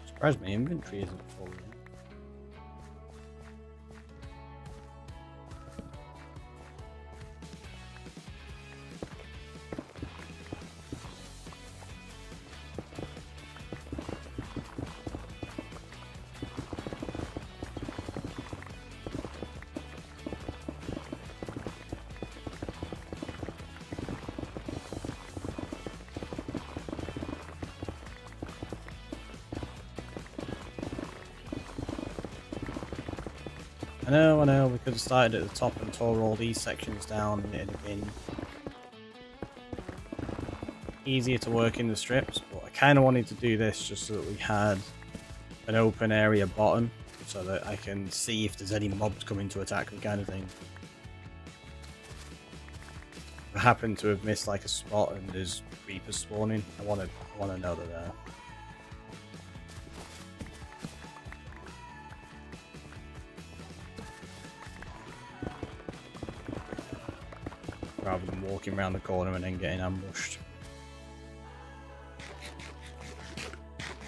Surprised my inventory isn't full yet. I know, we could have started at the top and tore all these sections down and it'd have been easier to work in the strips, but I kind of wanted to do this just so that we had an open area bottom so that I can see if there's any mobs coming to attack me kind of thing. I happen to have missed like a spot and there's creepers spawning. I want to know they're there. Rather than walking around the corner and then getting ambushed.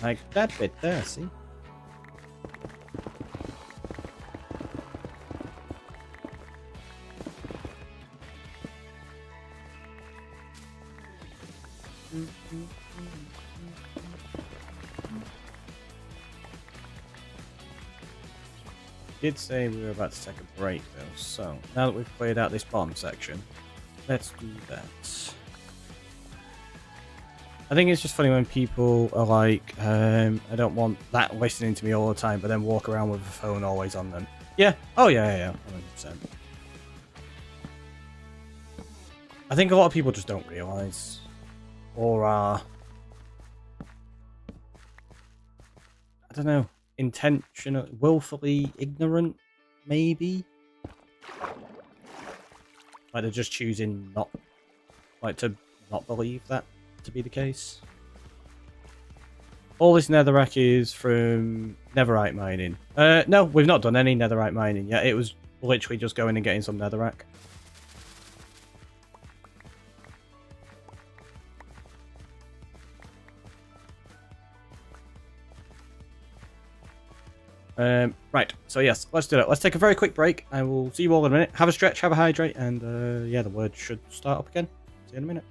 Like that bit there, see? Did say we were about to take a break though, so now that we've cleared out this bottom section, let's do that. I think it's just funny when people are like, I don't want that listening to me all the time, but then walk around with a phone always on them. Yeah, oh yeah, 100%. I think a lot of people just don't realise, or are, I don't know, intentional, willfully ignorant, maybe? Like they're just choosing not, like to not believe that to be the case. All this netherrack is from netherite mining. No, we've not done any netherite mining yet. It was literally just going and getting some netherrack. Right, so yes, let's do that. Let's take a very quick break. I will see you all in a minute. Have a stretch, have a hydrate, and yeah, the word should start up again. See you in a minute.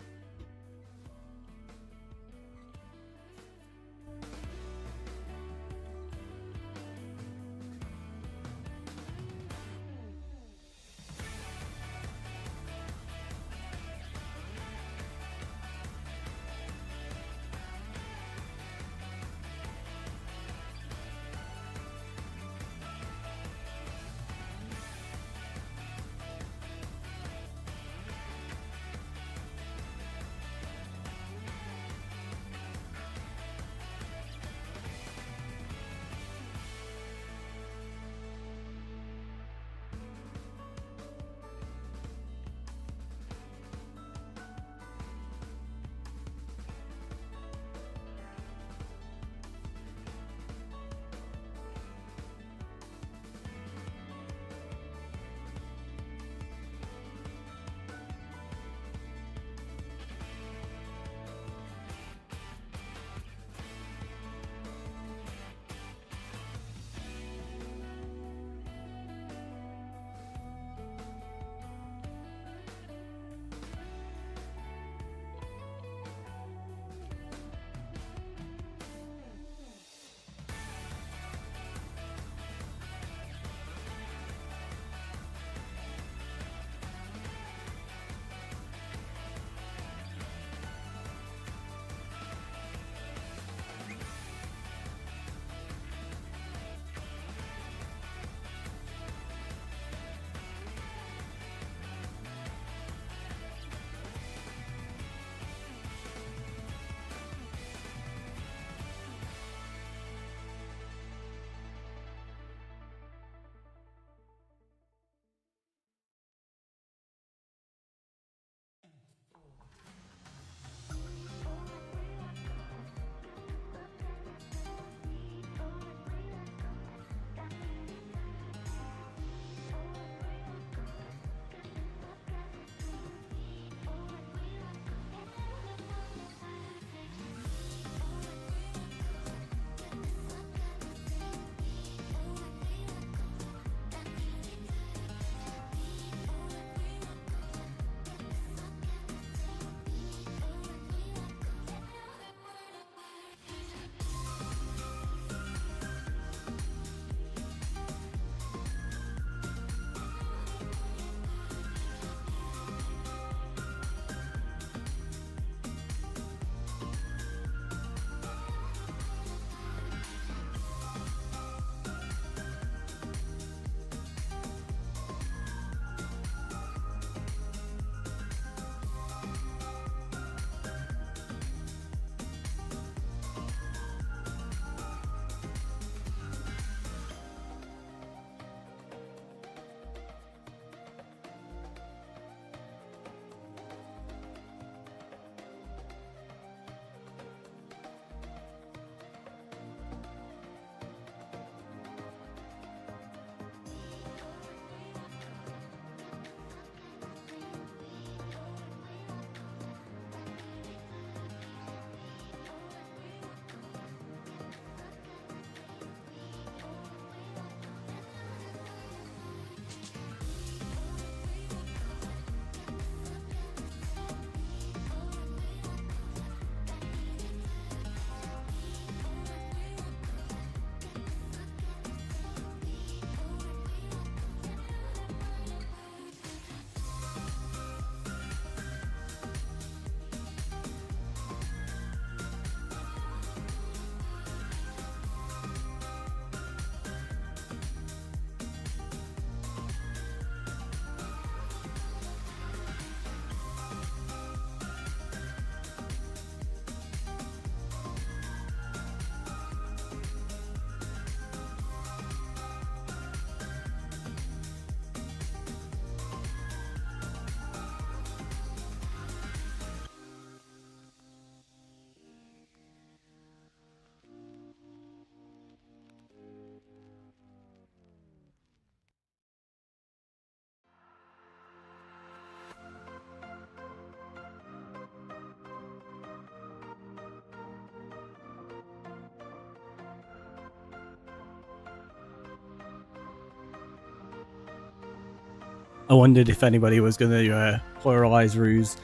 I wondered if anybody was going to pluralize ruse.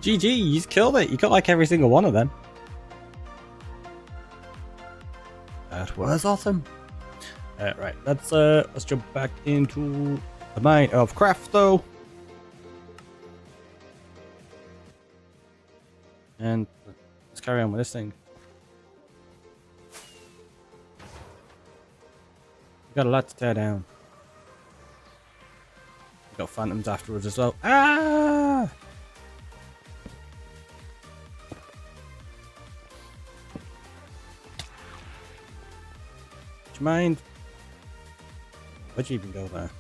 GG, you just killed it. You got like every single one of them. That was awesome. Right, let's jump back into the mine of craft though. And let's carry on with this thing. We got a lot to tear down. We got phantoms afterwards as well. Ah! Do you mind? Where'd you even go there?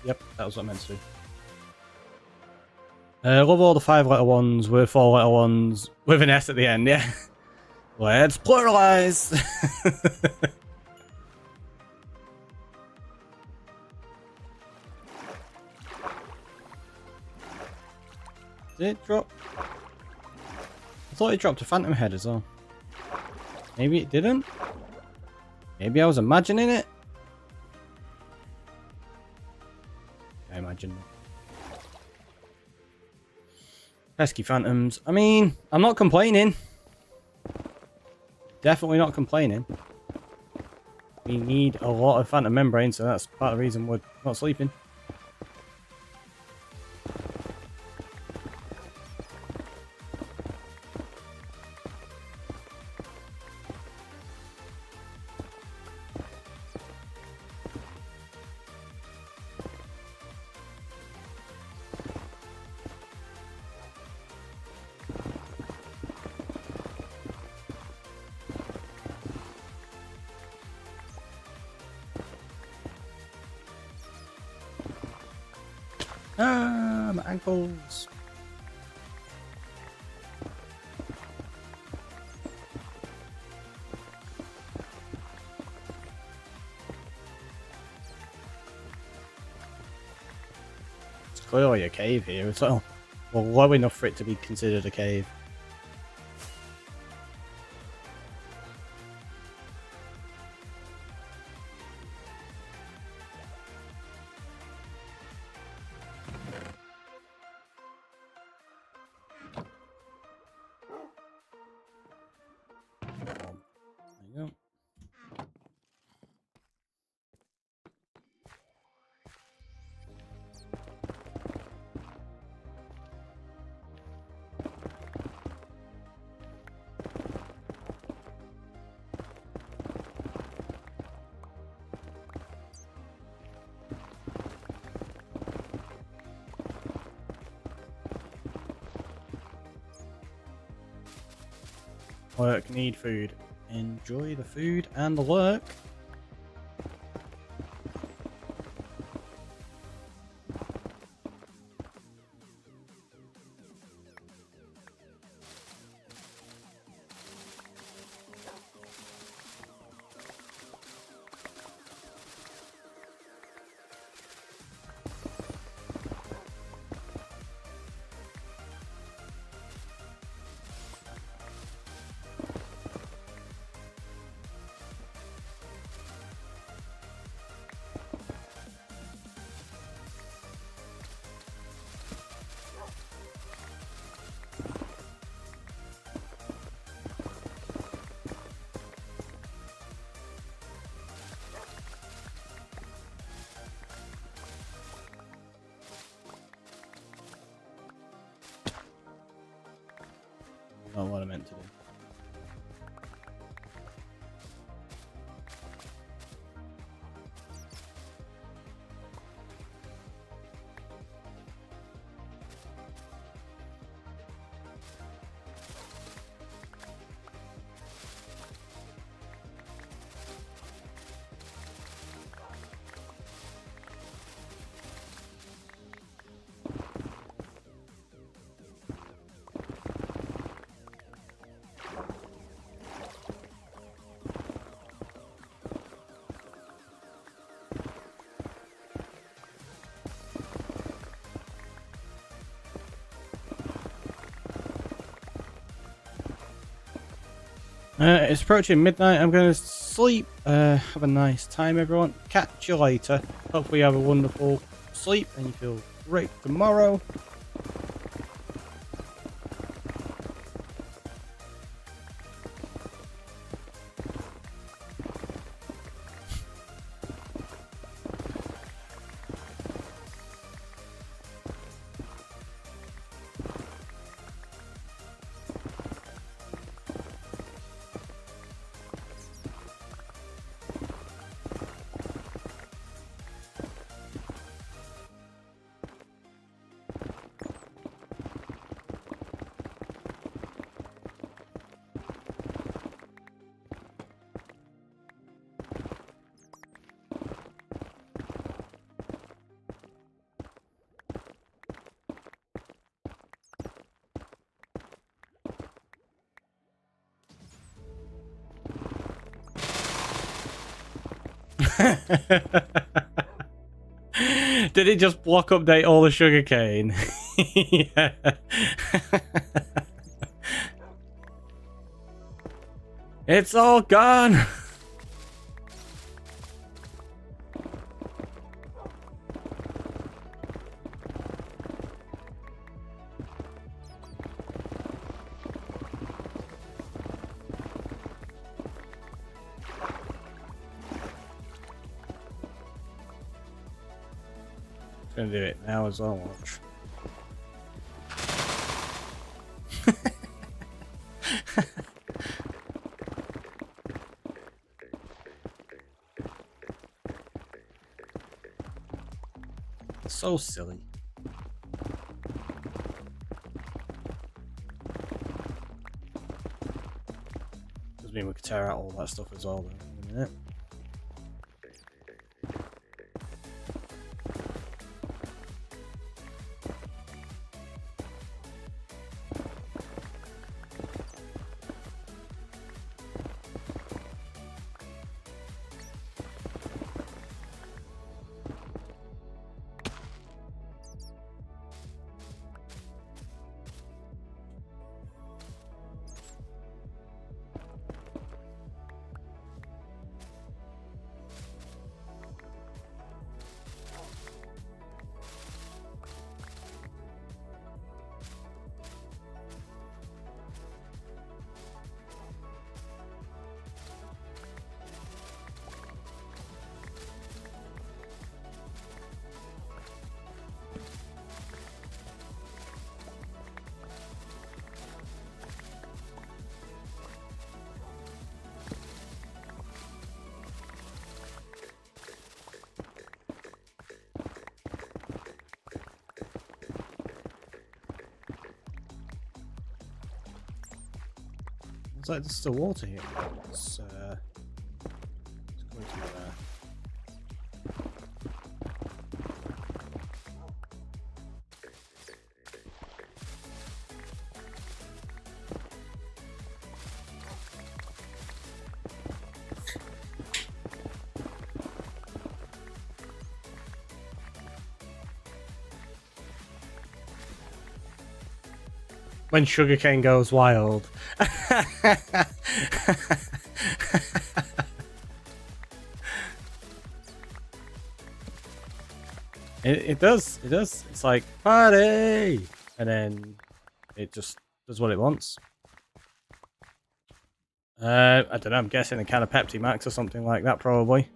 Yep, that was what I meant to do. I love all the 5-letter ones with 4-letter ones with an S at the end, yeah. Let's pluralize! Did it drop? I thought it dropped a phantom head as well. Maybe it didn't? Maybe I was imagining it? I imagine. Pesky phantoms. I mean, I'm not complaining. Definitely not complaining. We need a lot of phantom membrane, so that's part of the reason we're not sleeping. Ah, my ankles. It's clearly a cave here as well. Well, low enough for it to be considered a cave. There you go. Work, need food. Enjoy the food and the work. Not what I meant to do. It's approaching midnight. I'm going to sleep. Have a nice time, everyone. Catch you later. Hopefully you have a wonderful sleep and you feel great tomorrow. Did it just block update all the sugarcane? Yeah. It's all gone. Gonna do it now as well, watch. So silly. Does mean we could tear out all that stuff as well, though, in a minute. It's like there's still water here. It's going to there. When sugarcane goes wild. It does. It's like, party! And then it just does what it wants. I don't know, I'm guessing a can of Pepsi Max or something like that, probably.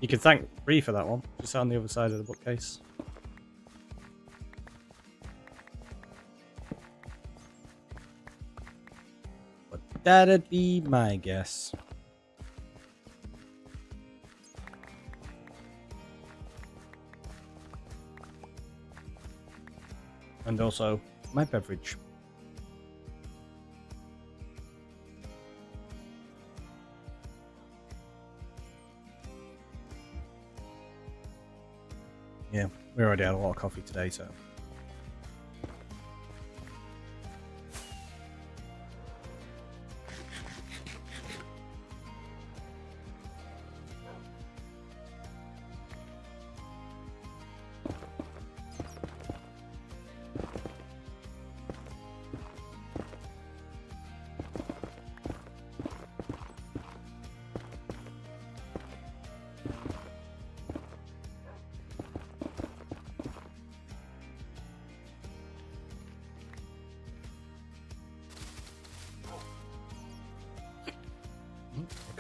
You could thank Bree for that one, just on the other side of the bookcase. But that'd be my guess. And also, my beverage. Yeah, we already had a lot of coffee today, so.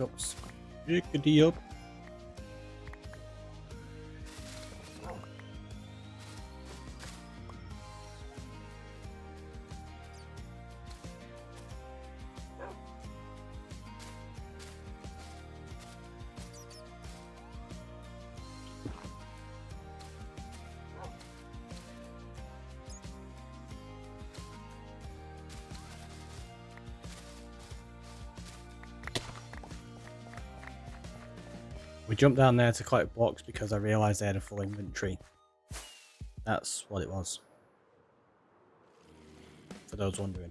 up. Pickety up. We jumped down there to collect blocks because I realised they had a full inventory. That's what it was. For those wondering.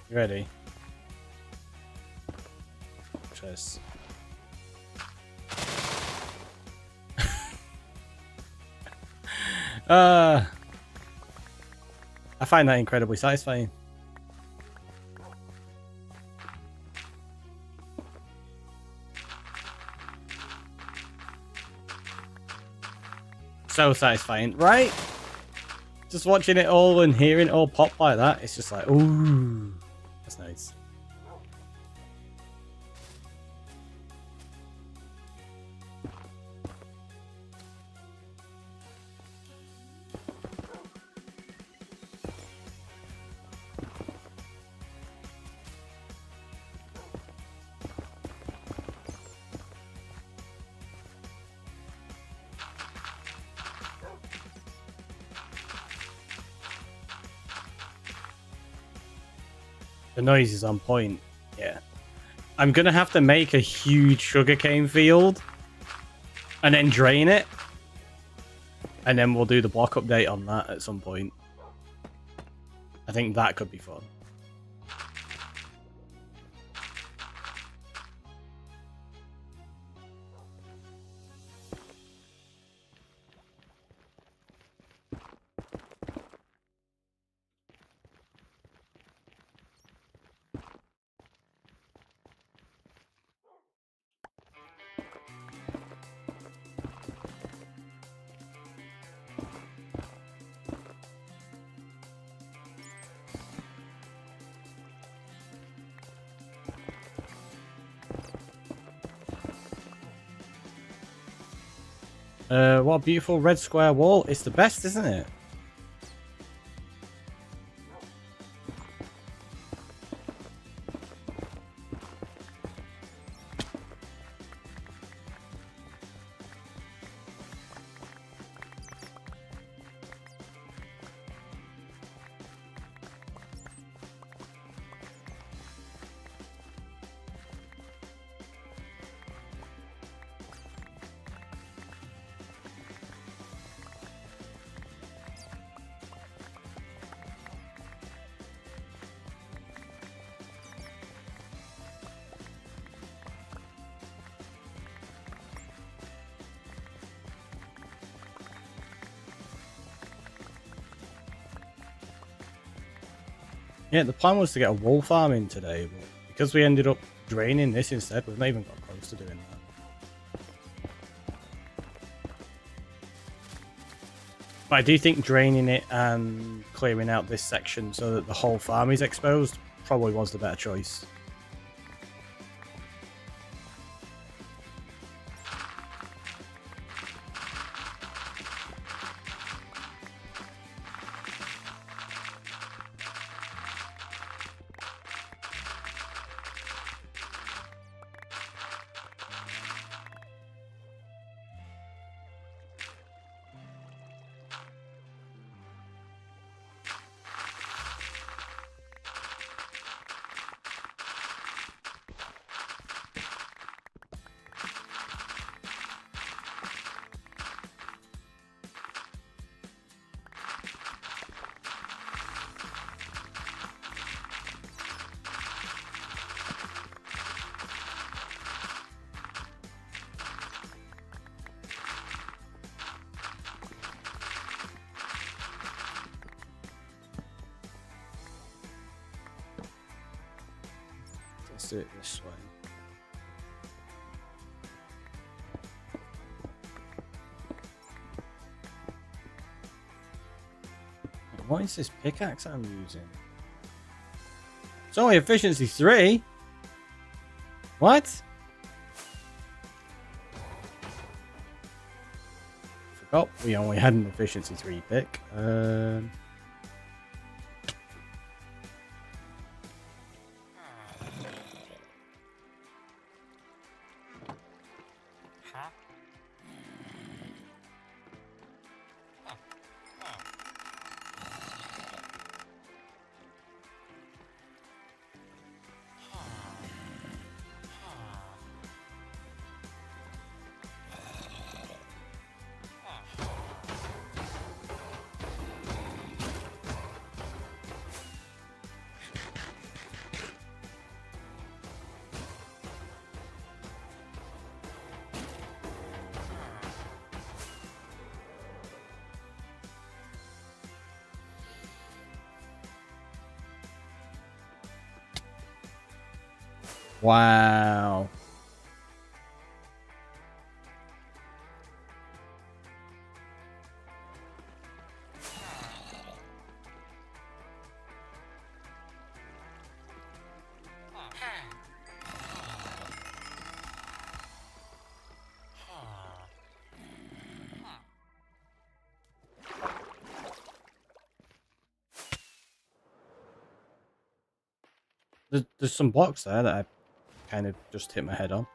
You ready? Cheers. I find that incredibly satisfying. So satisfying, right? Just watching it all and hearing it all pop like that, it's just like, ooh, that's nice. The noise is on point. Yeah. I'm going to have to make a huge sugarcane field and then drain it. And then we'll do the block update on that at some point. I think that could be fun. What a beautiful red square wall. It's the best, isn't it? Yeah, the plan was to get a wool farm in today, but because we ended up draining this instead, we've not even got close to doing that. But I do think draining it and clearing out this section so that the whole farm is exposed probably was the better choice. Let's do it this way. What is this pickaxe I'm using? It's only efficiency 3. What? Forgot we only had an efficiency 3 pick. Wow. There's some blocks there that I kind of just hit my head on.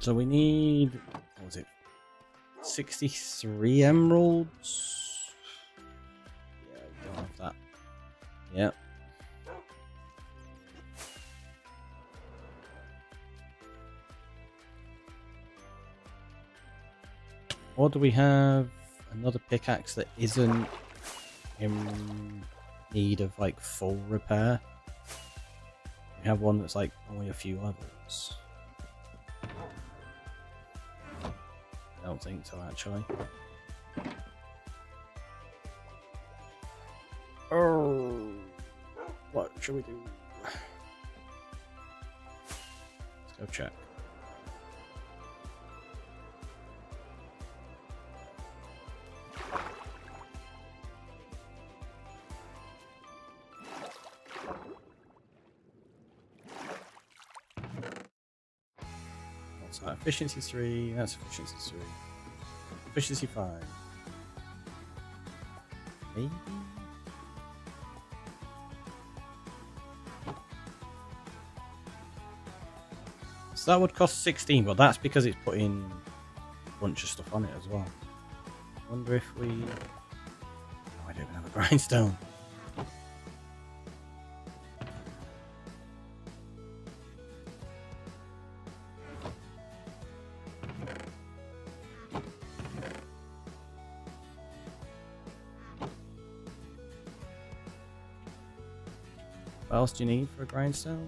So we need, what was it, 63 emeralds? Yeah, we don't have that. Yep. Or do we have another pickaxe that isn't in need of like full repair? We have one that's like only a few levels. I don't think so, actually. Oh, what should we do? Let's go check. What's that? Efficiency 3. That's efficiency 3. Efficiency 5. Maybe? So that would cost 16, but that's because it's putting a bunch of stuff on it as well. I wonder if we... Oh, I don't even have a grindstone. What else do you need for a grindstone?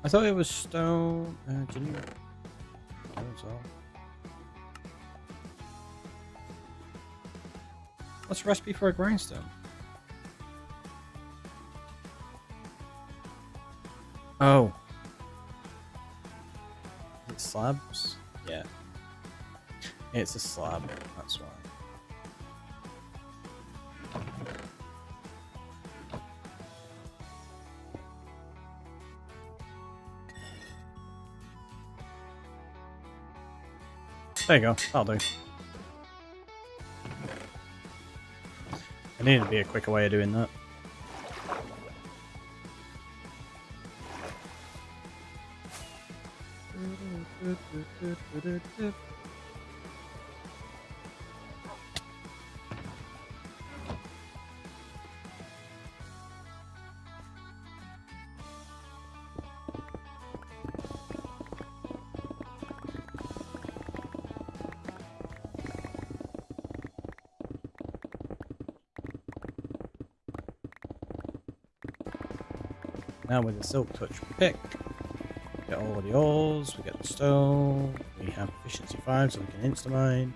I thought it was stone. Do you need stone as well? What's the recipe for a grindstone? Oh. It's slabs? Yeah. It's a slab, that's why. There you go, that'll do. There needed to be a quicker way of doing that. Now with the silk touch pick, we get all of the ores, we get the stone, we have efficiency 5 so we can insta-mine.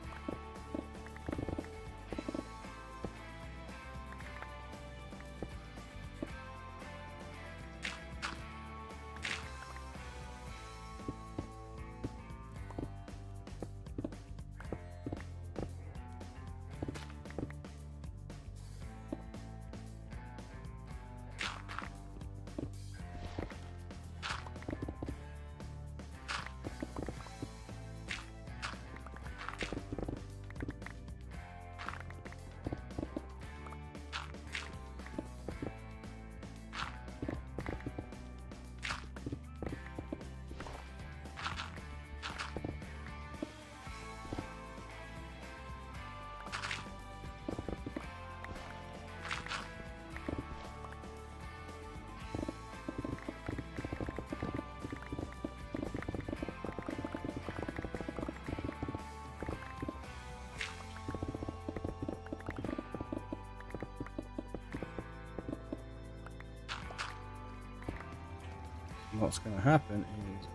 What's going to happen is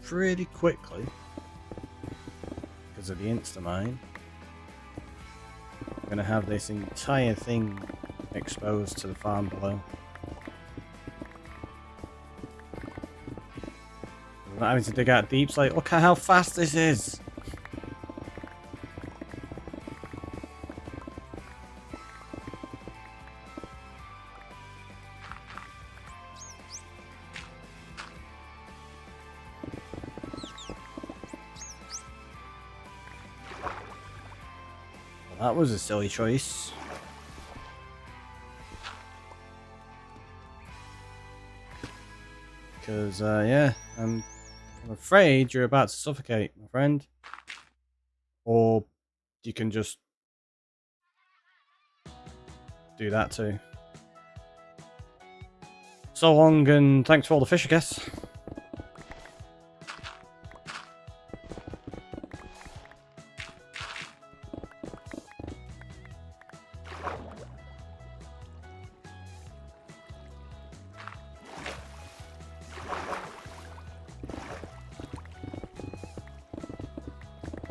pretty quickly, because of the insta-mine, we're going to have this entire thing exposed to the farm below. We're not having to dig out deeps. Like, look at how fast this is! That was a silly choice. Because, yeah, I'm afraid you're about to suffocate, my friend. Or you can just do that too. So long, and thanks for all the fish, I guess.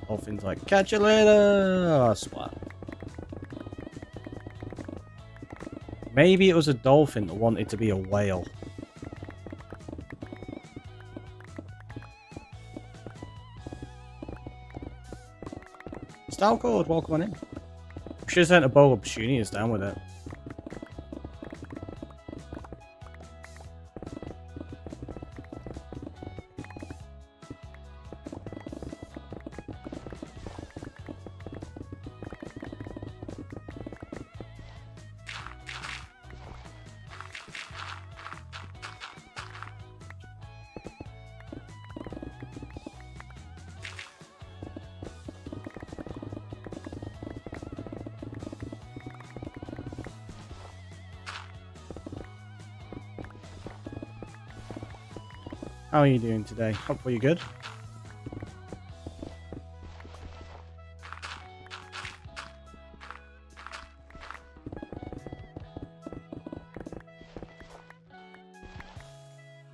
Dolphins like, catch you later! Oh, swat. Maybe it was a dolphin that wanted to be a whale. Style code, welcome on in. Should have sent a bowl of petunias down with it. How are you doing today? Hopefully you're good.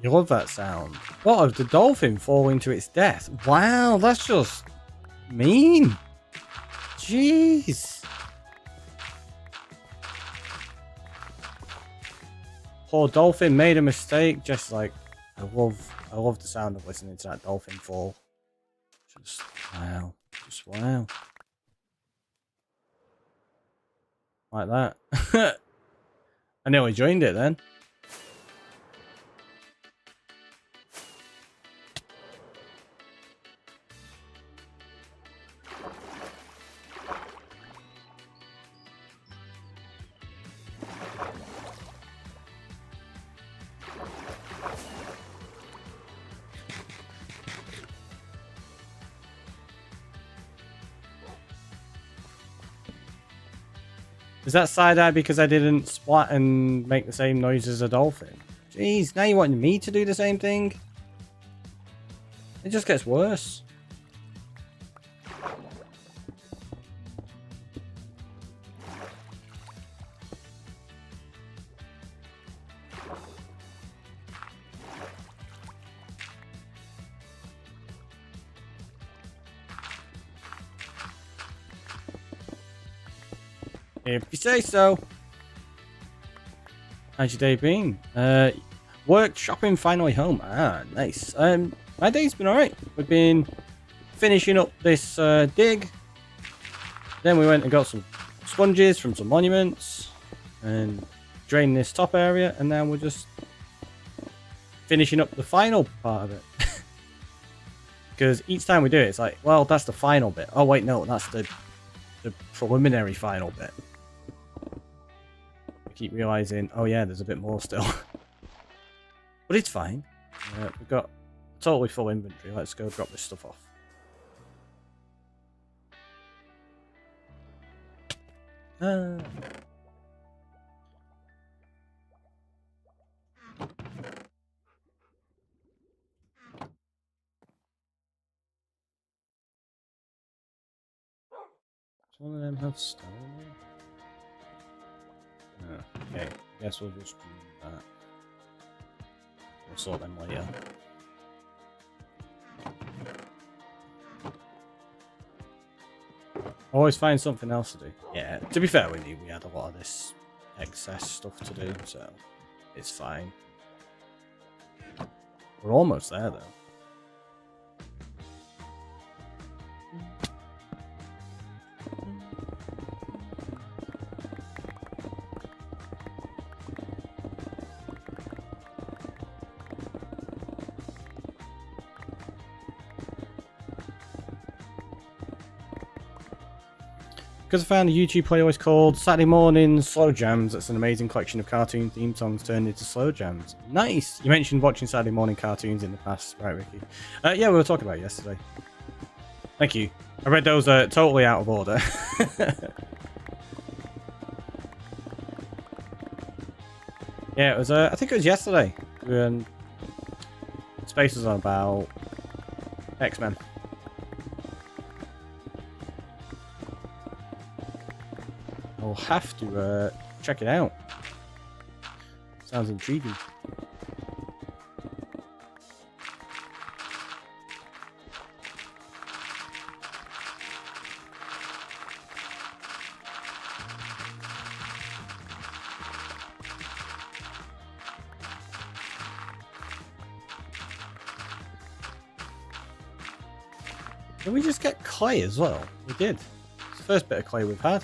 You love that sound. What of the dolphin falling to its death? Wow, that's just mean. Jeez. Poor dolphin made a mistake. Just like I love the sound of listening to that dolphin fall. Just wow. Just wow. Like that. I nearly joined it then. Is that side-eye because I didn't splat and make the same noise as a dolphin? Jeez, now you want me to do the same thing? It just gets worse. If you say so. How's your day been? Work, shopping, finally home. Ah, nice. My day's been alright. We've been finishing up this dig. Then we went and got some sponges from some monuments and drained this top area, and now we're just finishing up the final part of it. Because each time we do it, it's like, well, that's the final bit. Oh wait, no, that's the preliminary final bit. I keep realizing, oh yeah, there's a bit more still. But it's fine. We've got totally full inventory. Let's go drop this stuff off. Does one of them have stone? Okay, guess we'll just do that. We'll sort them later. Always find something else to do. Yeah, to be fair, we knew we had a lot of this excess stuff to do, so it's fine. We're almost there, though. Because I found a YouTube playlist called Saturday Morning Slow Jams. That's an amazing collection of cartoon theme songs turned into slow jams. Nice! You mentioned watching Saturday morning cartoons in the past, right, Ricky? Yeah, we were talking about it yesterday. Thank you. I read those totally out of order. Yeah, it was. I think it was yesterday. Space was on about X-Men. I'll have to check it out. Sounds intriguing. Did we just get clay as well? We did. It's the first bit of clay we've had.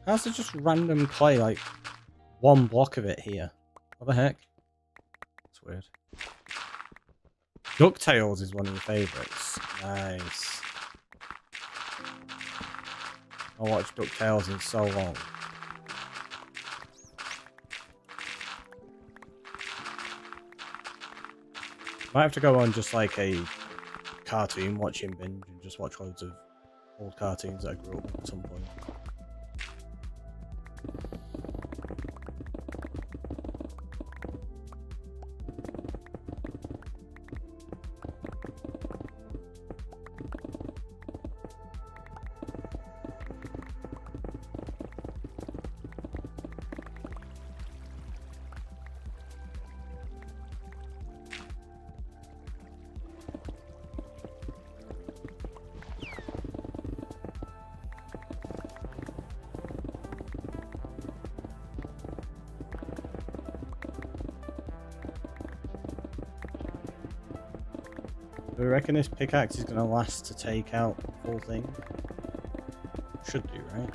How's there just random clay, like one block of it here? What the heck? That's weird. DuckTales is one of your favourites. Nice. I watched DuckTales in so long. Might have to go on just like a cartoon watching binge and just watch loads of old cartoons that I grew up with at some point. Do we reckon this pickaxe is going to last to take out the full thing? Should do, right?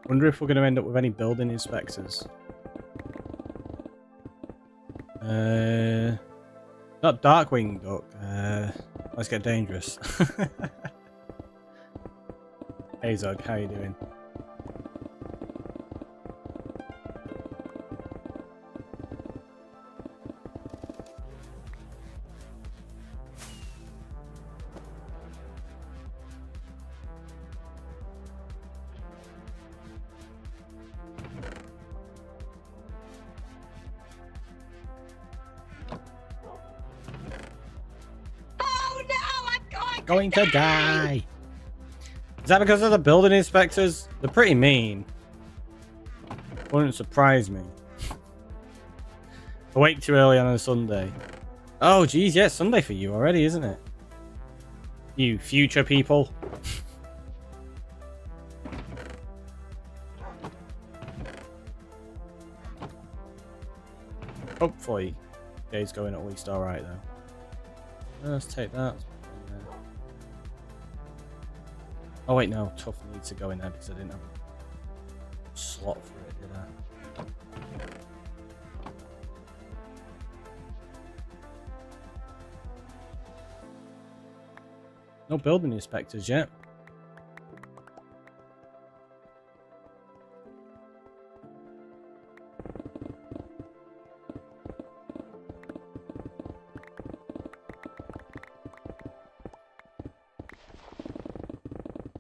Wonder if we're going to end up with any building inspectors. Not Darkwing Duck. Let's get dangerous. Hey Zug, how you doing? Oh no, I'm Going to die! Is that because of the building inspectors? They're pretty mean. Wouldn't surprise me. Awake too early on a Sunday. Oh geez, yeah, it's Sunday for you already, isn't it? You future people. Hopefully, day's going at least alright though. Let's take that. Oh wait, no, Tough needs to go in there because I didn't have a slot for it, did I? No building inspectors yet.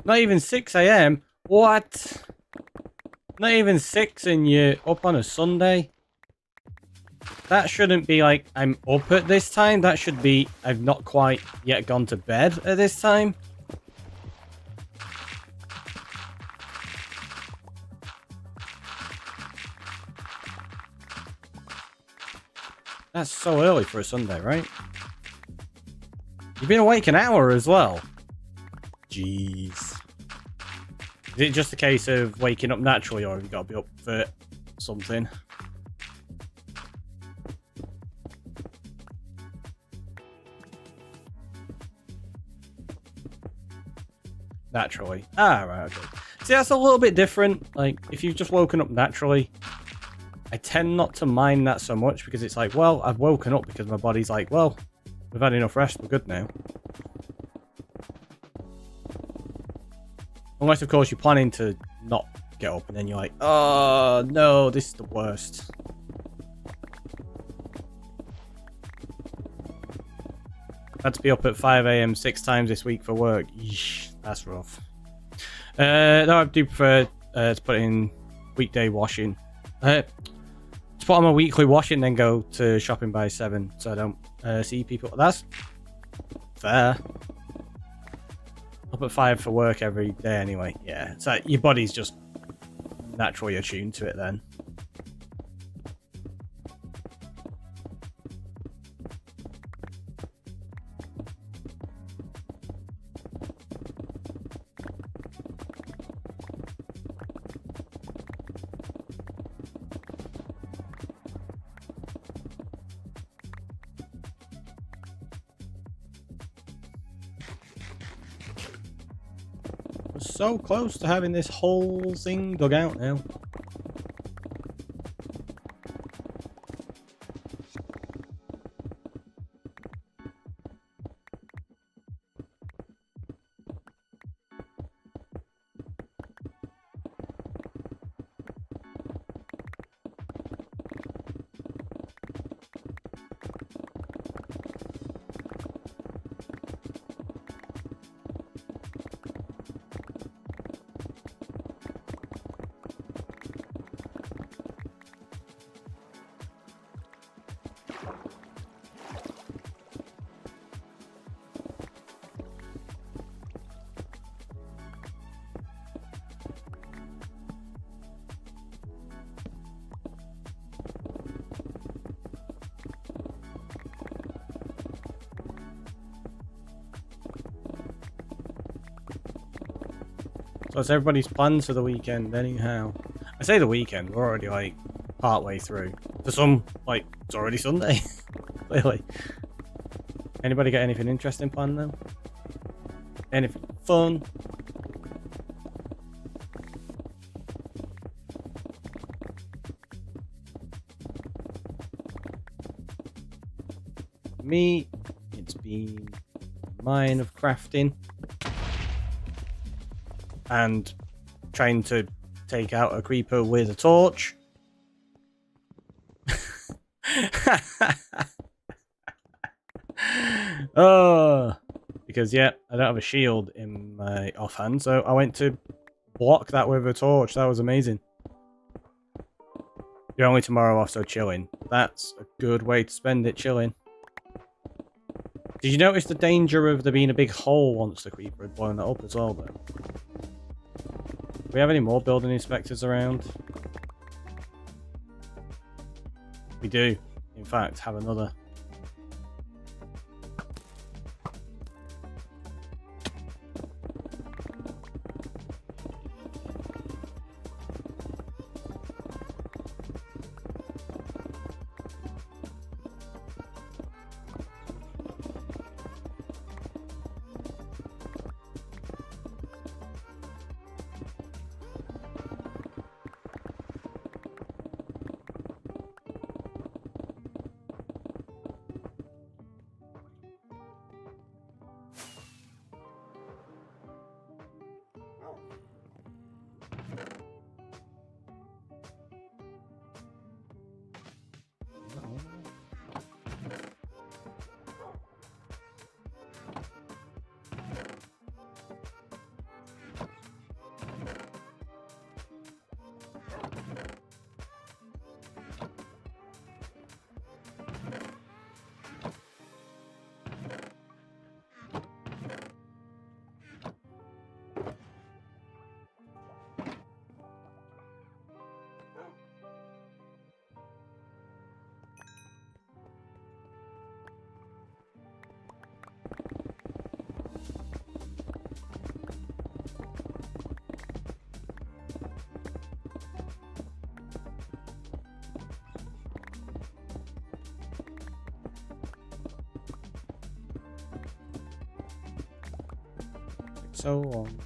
Not even 6 AM? What? Not even 6 and you're up on a Sunday? That shouldn't be like, I'm up at this time. That should be, I've not quite yet gone to bed at this time. That's so early for a Sunday, right? You've been awake an hour as well. Jeez. Is it just a case of waking up naturally, or have you got to be up for something? Naturally. Ah, right, okay. See, that's a little bit different. Like, if you've just woken up naturally, I tend not to mind that so much because it's like, well, I've woken up because my body's like, well, we've had enough rest, we're good now. Unless, of course, you're planning to not get up and then you're like, oh, no, this is the worst. Had to be up at 5 AM 6 times this week for work. Yeesh, that's rough. No, I do prefer to put in weekday washing. To put on my weekly washing, then go to shopping by 7 so I don't see people. That's fair. Up at 5 for work every day anyway. Yeah, it's like your body's just naturally attuned to it then. So close to having this whole thing dug out now. So it's everybody's plans for the weekend anyhow. I say the weekend, we're already like part way through. For some, like, it's already Sunday. Clearly. Anybody got anything interesting planned though? Anything fun? me, it's been mine of crafting and trying to take out a creeper with a torch. Oh, because yeah, I don't have a shield in my offhand, so I went to block that with a torch. That was amazing. You're only tomorrow off, so chilling. That's a good way to spend it, chilling. Did you notice the danger of there being a big hole once the creeper had blown that up as well, though? Do we have any more building inspectors around? We do, in fact, have another. So long.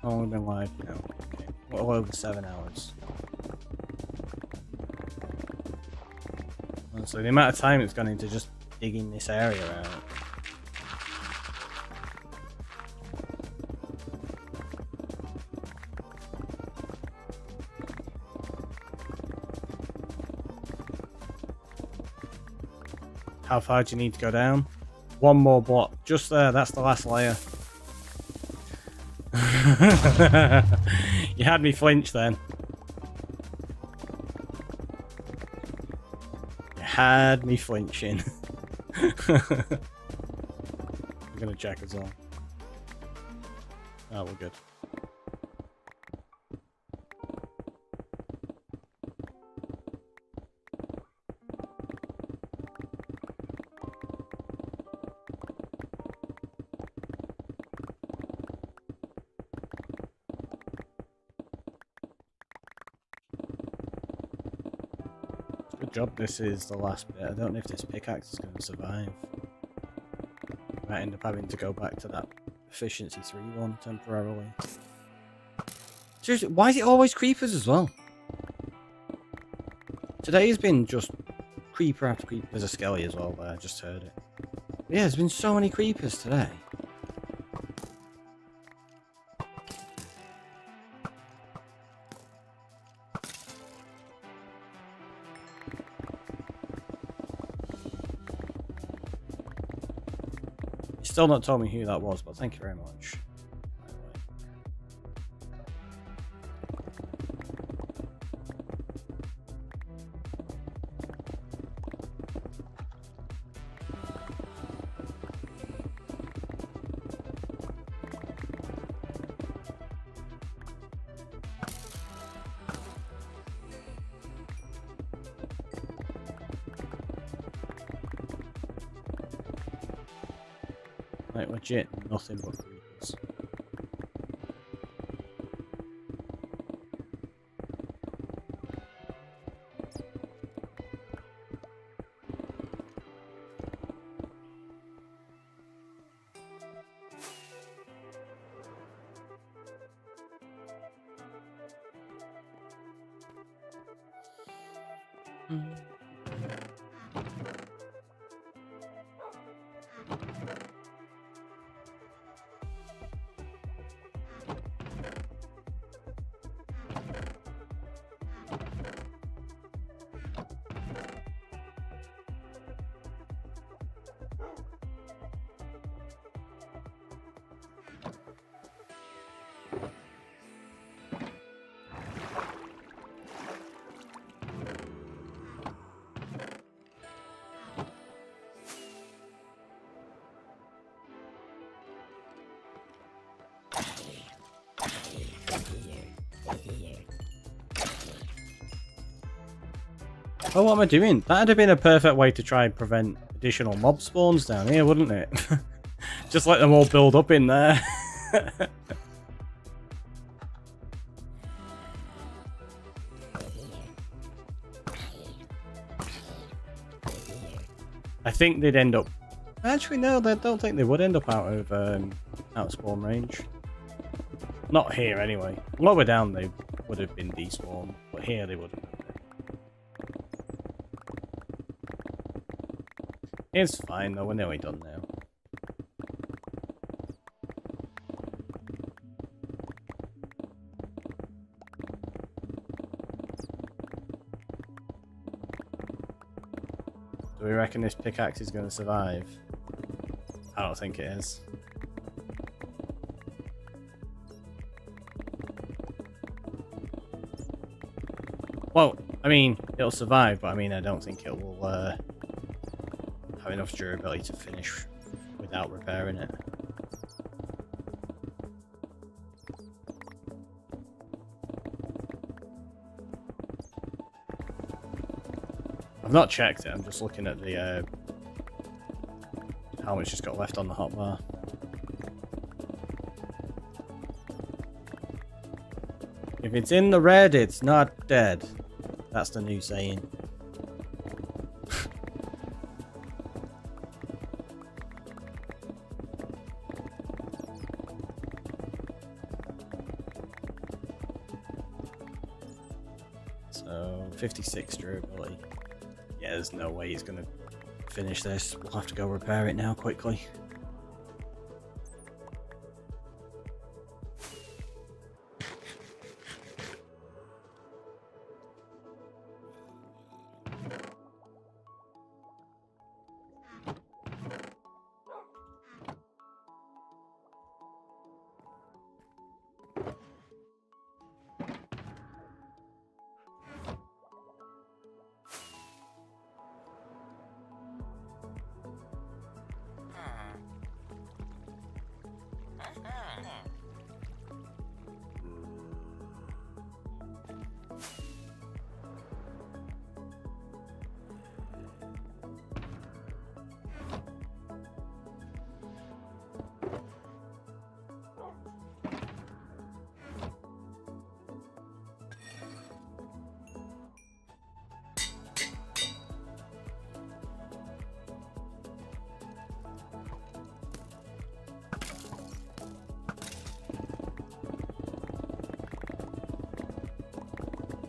How long have we been live now? Okay. Well over 7 hours. And so the amount of time it's gone into just digging this area out. How far do you need to go down? One more block. Just there, that's the last layer. You had me flinch then. You had me flinching. I'm gonna check as well. Oh, we're good. Good job this is the last bit. I don't know if this pickaxe is going to survive. Might end up having to go back to that efficiency 3 one temporarily. Seriously, why is it always creepers as well? Today has been just creeper after creeper. There's a skelly as well there, I just heard it. Yeah, there's been so many creepers today. Still not told me who that was, but thank you very much. Like legit nothing but creepers. Oh, what am I doing? That'd have been a perfect way to try and prevent additional mob spawns down here, wouldn't it? Just let them all build up in there. I think they'd end up... Actually, no, I don't think they would end up out of spawn range. Not here, anyway. Lower down, they would have been despawned, but here they wouldn't have been. It's fine, though. We're nearly done now. Do we reckon this pickaxe is going to survive? I don't think it is. Well, I mean, it'll survive, but I mean, I don't think it will have enough durability to finish without repairing it. I've not checked it, I'm just looking at the how much it's got left on the hotbar. If it's in the red, it's not dead. That's the new saying. So, 56 durability. Yeah, there's no way he's gonna finish this. We'll have to go repair it now quickly.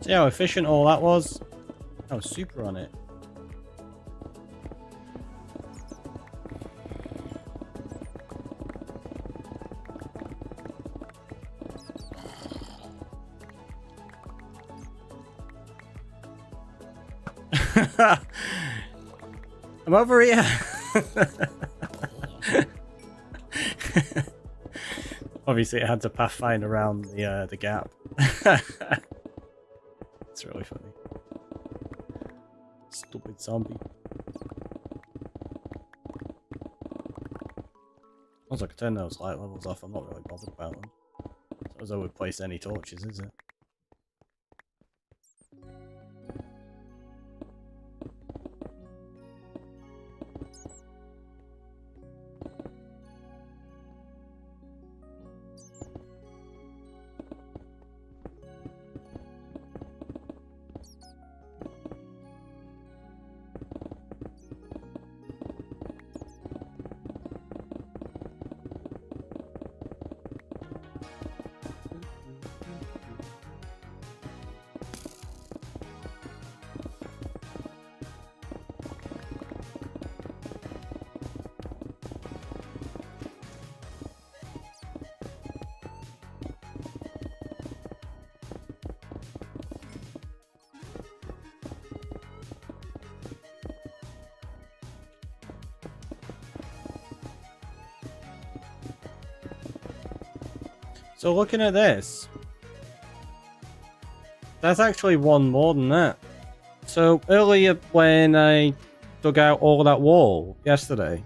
See how efficient all that was? I was super on it. I'm over here. Obviously, it had to pathfind around the gap. It's really funny. Stupid zombie. Once I can turn those light levels off, I'm not really bothered about them. It's not as though we've placed any torches, is it? So looking at this, that's actually one more than that. So earlier when I dug out all of that wall yesterday,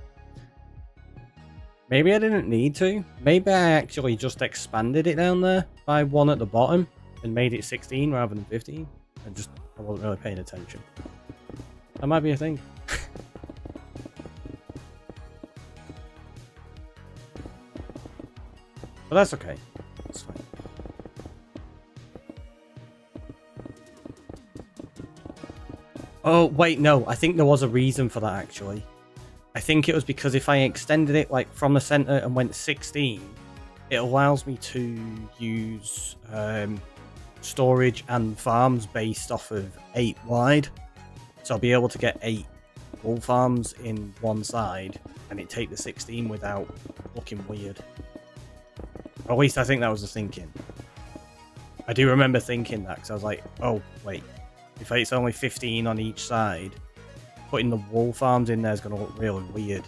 maybe I didn't need to. Maybe I actually just expanded it down there by one at the bottom and made it 16 rather than 15. I wasn't really paying attention. That might be a thing. But that's okay. That's fine. Oh, wait, no. I think there was a reason for that, actually. I think it was because if I extended it like from the center and went 16, it allows me to use storage and farms based off of 8 wide. So I'll be able to get 8 wool farms in one side and it take the 16 without looking weird. Or at least I think that was the thinking. I do remember thinking that because I was like, oh, wait. If it's only 15 on each side, putting the wool farms in there is going to look really weird.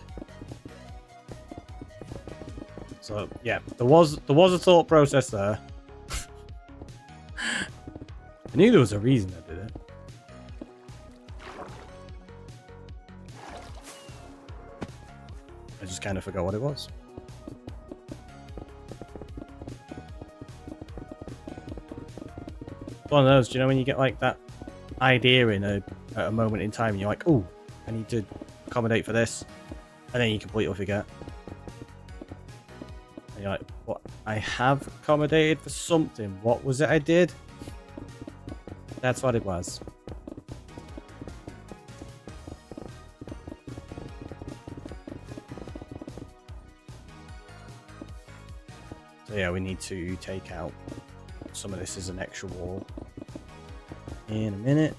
So, yeah, there was a thought process there. I knew there was a reason I did it. I just kind of forgot what it was. One of those, do you know when you get like that idea at a moment in time and you're like, oh, I need to accommodate for this, and then you completely forget. And you're like, what? I have accommodated for something. What was it I did? That's what it was. So yeah, we need to take out some of this as an extra wall in a minute.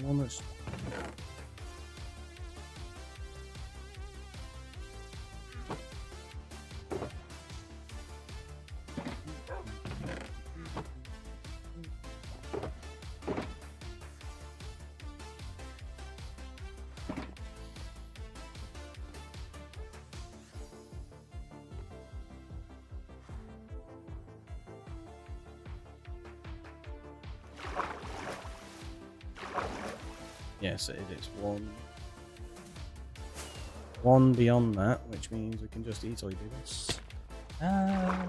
Almost. Yes, it is one beyond that, which means we can just easily do this. Ah.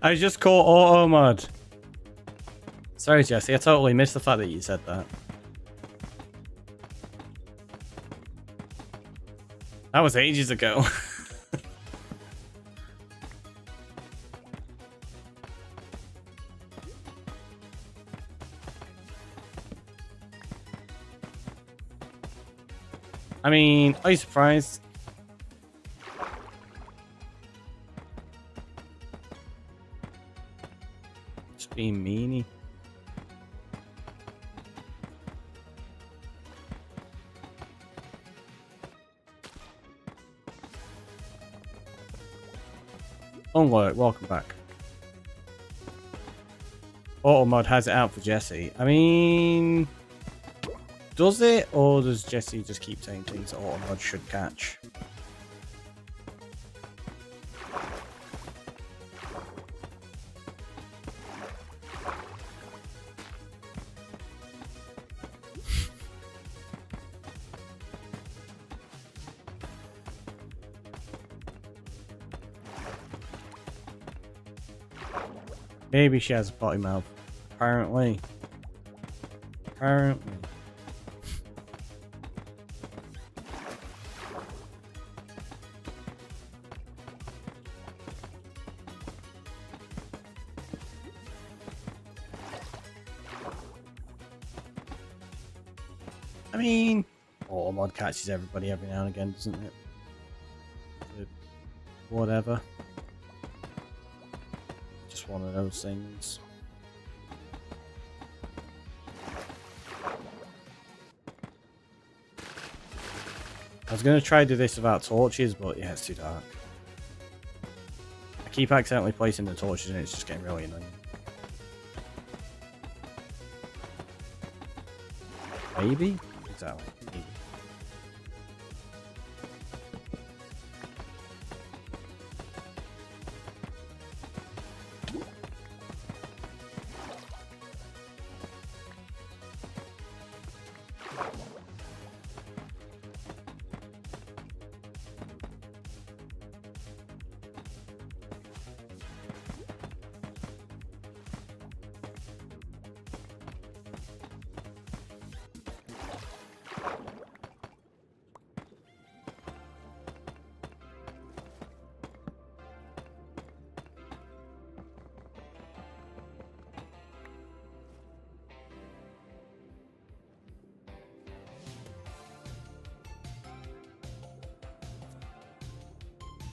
I just caught auto mod. Sorry, Jesse. I totally missed the fact that you said that. That was ages ago. I mean, are you surprised? Just being meanie. Unlock, welcome back. Automod has it out for Jesse. I mean, does it, or does Jesse just keep saying things that Automod should catch? Maybe she has a potty mouth. Apparently. Apparently. I mean, Automod catches everybody every now and again, doesn't it? But whatever. Just one of those things. I was going to try to do this without torches, but yeah, it's too dark. I keep accidentally placing the torches and it's just getting really annoying. Maybe? Exactly. Maybe.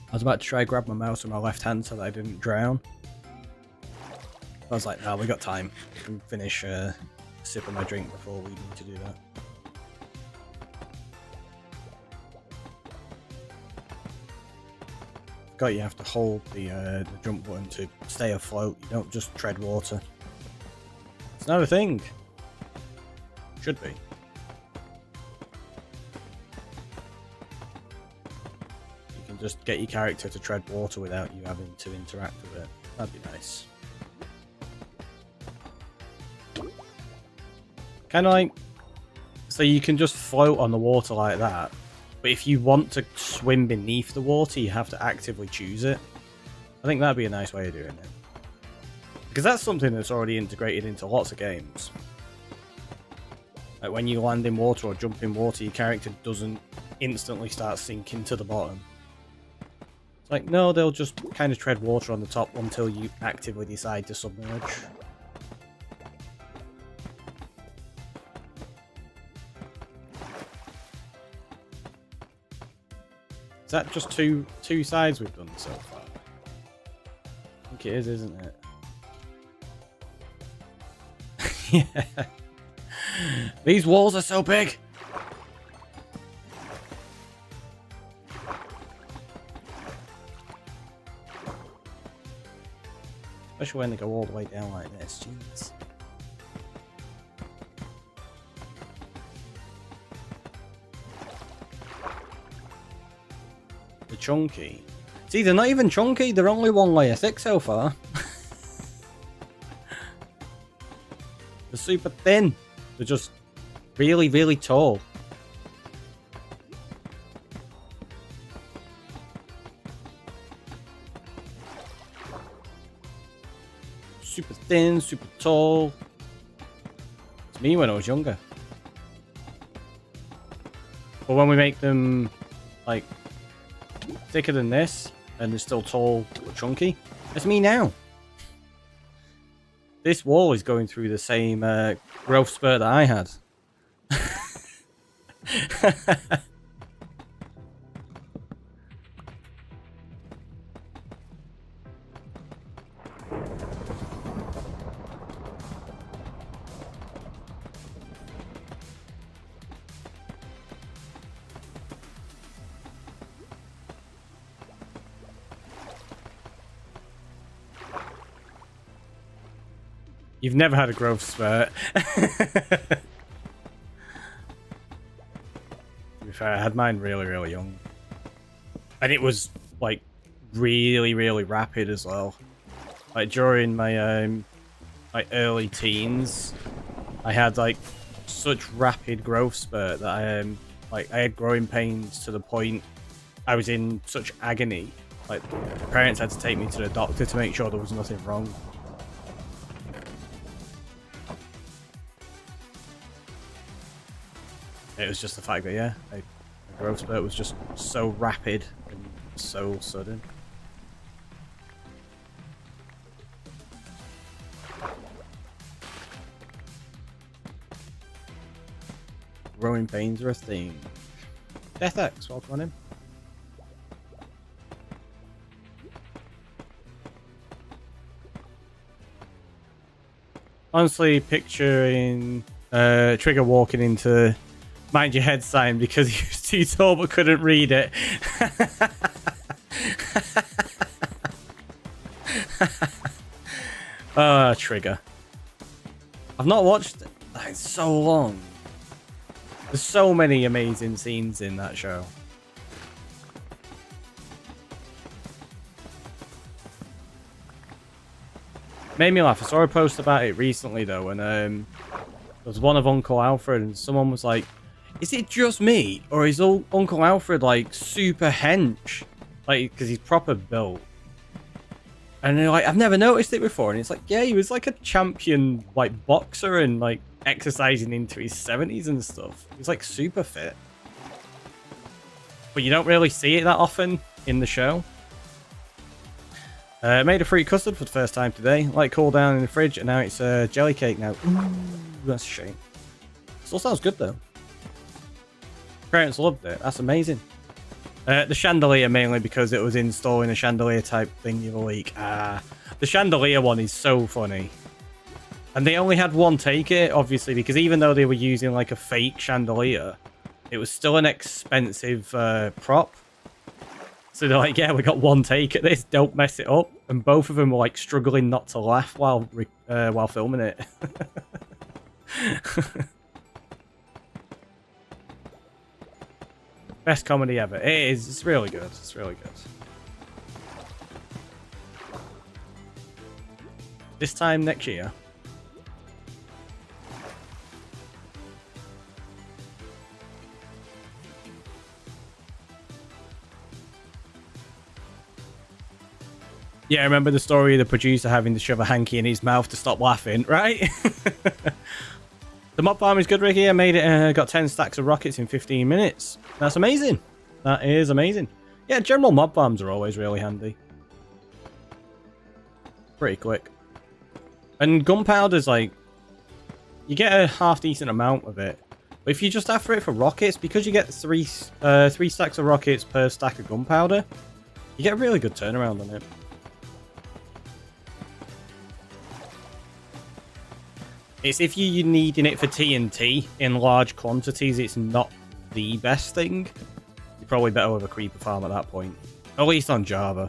I was about to try to grab my mouse with my left hand so that I didn't drown. I was like, no, we got time. We can finish a sip of my drink before we need to do that. Forgot you have to hold the jump button to stay afloat. You don't just tread water. It's not a thing. Should be. Just get your character to tread water without you having to interact with it. That'd be nice. Kind of like... So you can just float on the water like that. But if you want to swim beneath the water, you have to actively choose it. I think that'd be a nice way of doing it. Because that's something that's already integrated into lots of games. Like when you land in water or jump in water, your character doesn't instantly start sinking to the bottom. It's like, no, they'll just kind of tread water on the top until you actively decide to submerge. Is that just two sides we've done so far? I think it is, isn't it? Yeah. These walls are so big! Especially when they go all the way down like this, jeez. The chunky. See, they're not even chunky, they're only one layer thick so far. They're super thin. They're just really, really tall. super thin, super tall. It's me when I was younger. But when we make them like thicker than this, and they're still tall but chunky, it's me now. This wall is going through the same growth spurt that I had. You've never had a growth spurt. To be fair, I had mine really, really young. And it was, like, really, really rapid as well. Like, during my, like, early teens, I had, like, such rapid growth spurt that I had growing pains to the point I was in such agony. Like, my parents had to take me to the doctor to make sure there was nothing wrong. It was just the fact that, yeah, my growth spurt was just so rapid and so sudden. Growing pains are a thing. DeathX, welcome on in. Honestly, picturing Trigger walking into Mind Your Head sign because he was too tall but couldn't read it. Trigger. I've not watched it in so long. There's so many amazing scenes in that show. Made me laugh. I saw a post about it recently though, and there was one of Uncle Alfred, and someone was like, is it just me, or is Uncle Alfred like super hench? Like, because he's proper built. And they're like, I've never noticed it before. And it's like, yeah, he was like a champion like boxer and like exercising into his 70s and stuff. He's like super fit. But you don't really see it that often in the show. Made a fruit custard for the first time today. Let it cool down in the fridge, and now it's jelly cake now. Ooh, that's a shame. Still sounds good though. Parents loved it. That's amazing. The chandelier mainly because it was installing a chandelier type thing the other week. The chandelier one is so funny. And they only had one take it, obviously, because even though they were using like a fake chandelier, it was still an expensive prop. So they're like, yeah, we got one take at this, don't mess it up. And both of them were like struggling not to laugh while filming it. Best comedy ever. It is. It's really good. It's really good. This time next year. Yeah, I remember the story of the producer having to shove a hanky in his mouth to stop laughing, right? The mob farm is good, Ricky. I made it, got 10 stacks of rockets in 15 minutes. That's amazing. That is amazing. Yeah, general mob farms are always really handy. Pretty quick. And gunpowder's like, you get a half decent amount of it. But if you just after it for rockets, because you get three stacks of rockets per stack of gunpowder, you get a really good turnaround on it. It's if you're needing it for TNT in large quantities, it's not the best thing. You're probably better with a creeper farm at that point. At least on Java.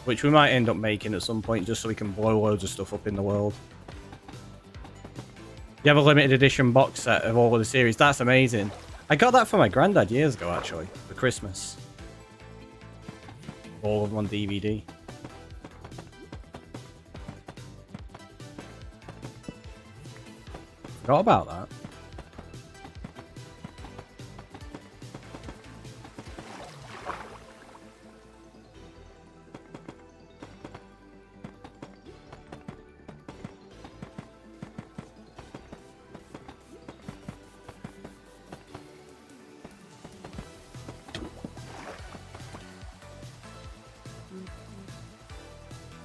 Which we might end up making at some point just so we can blow loads of stuff up in the world. You have a limited edition box set of all of the series. That's amazing. I got that for my granddad years ago, actually, for Christmas. All of them on DVD. Forgot about that.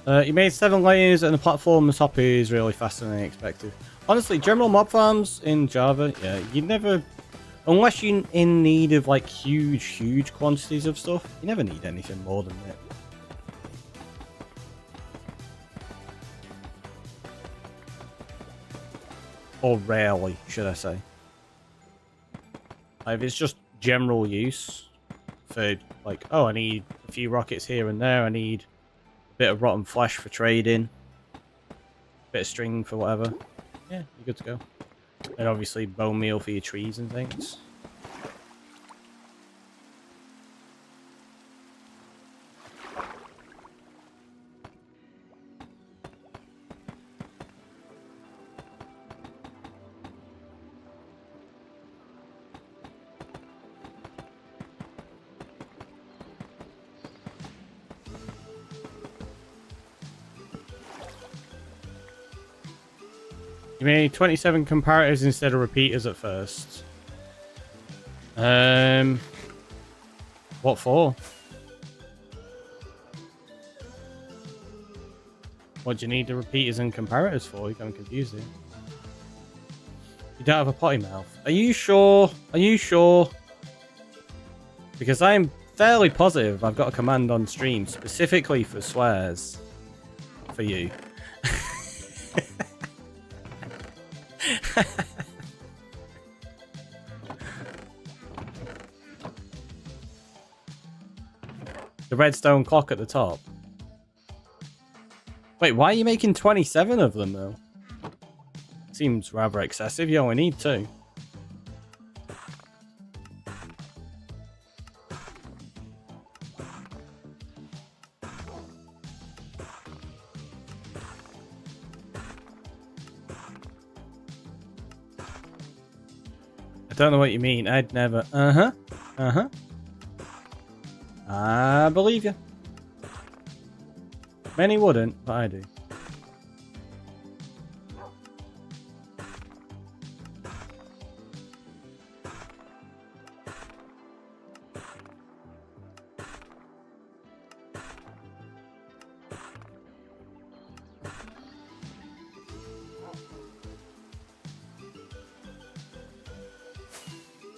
You made 7 layers and the platform on top is really faster than I expected. Honestly, general mob farms in Java, yeah, you never... Unless you're in need of like huge quantities of stuff, you never need anything more than it. Or rarely, should I say. If it's just general use for like, oh, I need a few rockets here and there, I need a bit of rotten flesh for trading, a bit of string for whatever, yeah, you're good to go. And obviously bone meal for your trees and things. You made 27 comparators instead of repeaters at first. What for? What do you need the repeaters and comparators for? You're kind of confused here. You don't have a potty mouth. Are you sure? Are you sure? Because I'm fairly positive I've got a command on stream specifically for swears. For you. The redstone clock at the top. Wait, why are you making 27 of them though? Seems rather excessive. You only need 2. I don't know what you mean. I'd never... I believe you. Many wouldn't, but I do.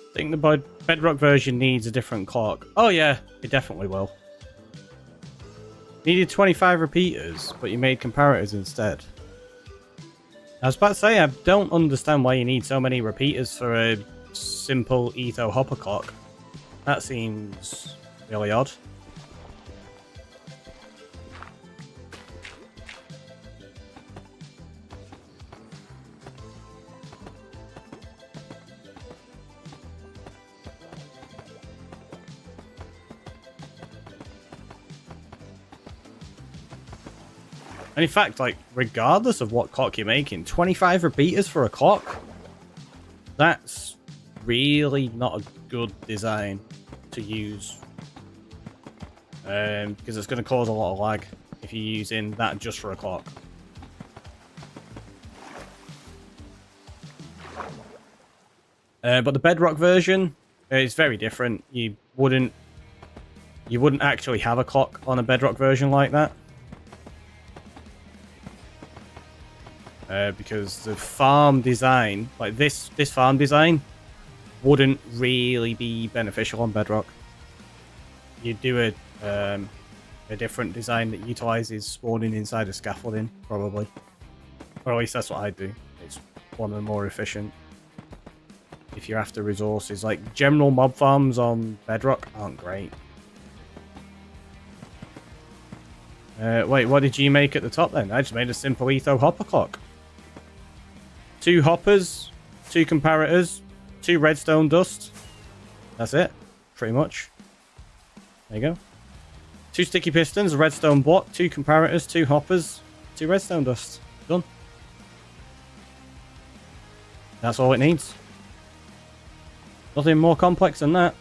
I think the Bedrock version needs a different clock. Oh yeah, it definitely will. Needed 25 repeaters, but you made comparators instead. I was about to say, I don't understand why you need so many repeaters for a simple etho hopper clock. That seems really odd. And in fact, like, regardless of what clock you're making, 25 repeaters for a clock? That's really not a good design to use. Because it's going to cause a lot of lag if you're using that just for a clock. But the Bedrock version is very different. You wouldn't actually have a clock on a Bedrock version like that. Because the farm design, like this farm design, wouldn't really be beneficial on Bedrock. You'd do a different design that utilizes spawning inside of scaffolding, probably. Or at least that's what I do. It's one of the more efficient. If you're after resources, like general mob farms on Bedrock aren't great. Wait, what did you make at the top then? I just made a simple etho hopper clock. 2 hoppers, 2 comparators, 2 redstone dust. That's it, pretty much. There you go. 2 sticky pistons, a redstone block, 2 comparators, 2 hoppers, 2 redstone dust. Done. That's all it needs. Nothing more complex than that.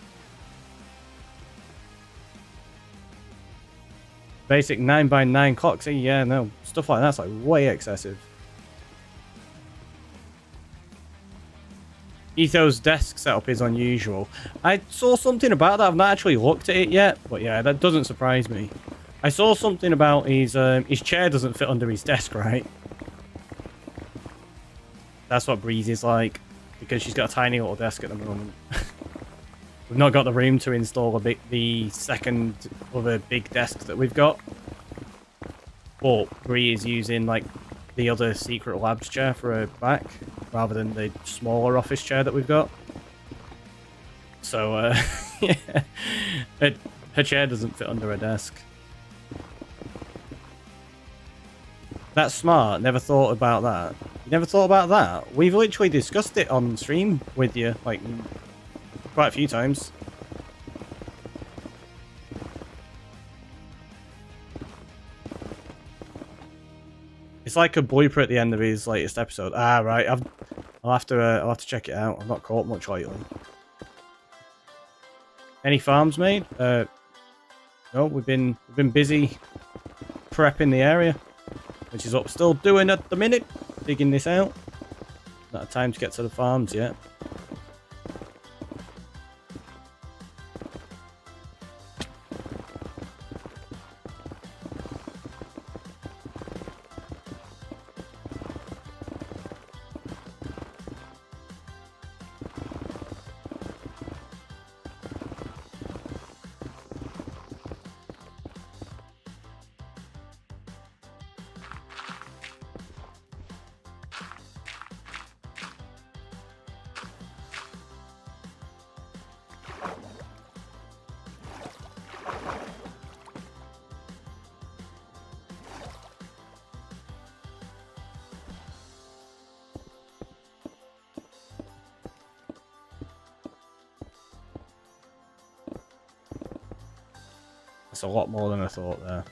Basic 9x9 clocks. Yeah, no, stuff like that's like way excessive. Etho's desk setup is unusual. I saw something about that. I've not actually looked at it yet, but yeah, that doesn't surprise me. I saw something about his chair doesn't fit under his desk, right? That's what Breeze is like, because she's got a tiny little desk at the moment. We've not got the room to install the second other big desk that we've got. But Bree is using like the other secret labs chair for her back, rather than the smaller office chair that we've got. So, yeah, her chair doesn't fit under her desk. That's smart. Never thought about that. You never thought about that? We've literally discussed it on stream with you, like, quite a few times. It's like a blooper at the end of his latest episode. Ah, right. I'll have to check it out. I've not caught much lately. Any farms made? No, we've been busy prepping the area, which is what we're still doing at the minute. Digging this out. Not had time to get to the farms yet. That's a lot more than I thought there.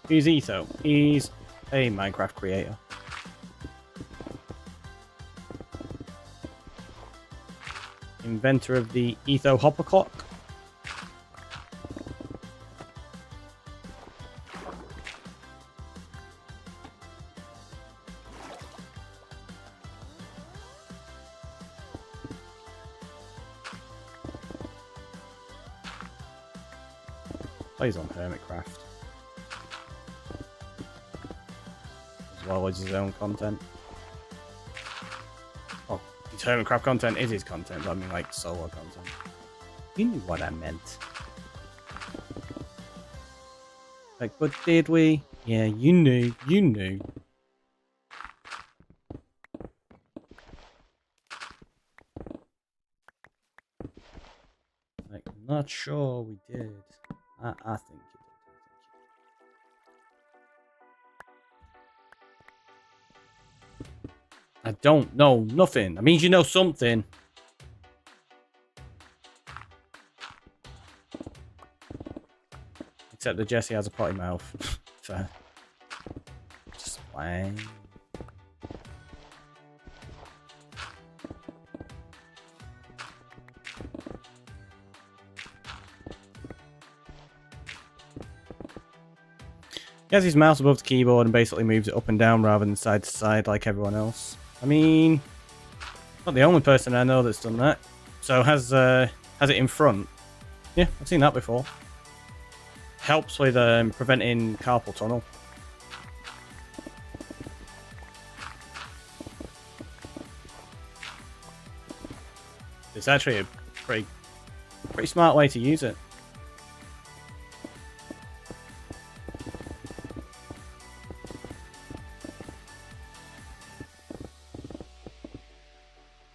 Who's Etho? He's a Minecraft creator. Inventor of the Etho hopper clock. Plays on Hermitcraft, as well as his own content. Oh, his Hermitcraft content is his content, but I mean like solo content. You knew what I meant. Like, but did we? Yeah, you knew. You knew. Like, not sure we did. I think you did. I don't know nothing. That means you know something. Except that Jesse has a potty mouth. Fair. Just fine. He has his mouse above the keyboard and basically moves it up and down rather than side to side like everyone else. I mean, not the only person I know that's done that. So has it in front. Yeah, I've seen that before. Helps with preventing carpal tunnel. It's actually a pretty smart way to use it.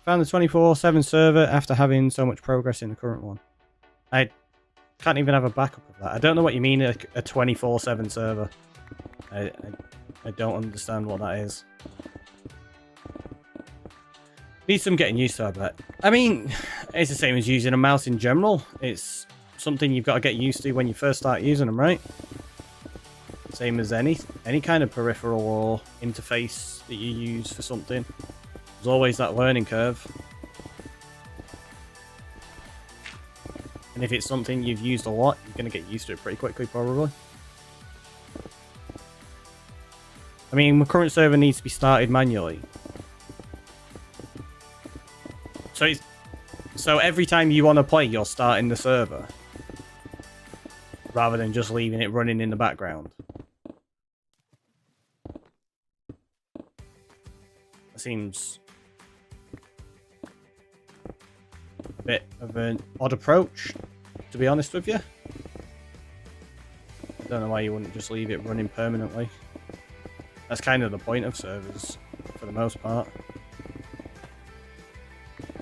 Found the 24/7 server after having so much progress in the current one. I can't even have a backup of that. I don't know what you mean a 24/7 server. I don't understand what that is. Needs some getting used to, I bet. I mean, it's the same as using a mouse in general. It's something you've got to get used to when you first start using them, right? Same as any kind of peripheral or interface that you use for something. There's always that learning curve. And if it's something you've used a lot, you're going to get used to it pretty quickly, probably. I mean, my current server needs to be started manually. So every time you want to play, you're starting the server. rather than just leaving it running in the background. That seems a bit of an odd approach, to be honest with you. I don't know why you wouldn't just leave it running permanently. That's kind of the point of servers, for the most part.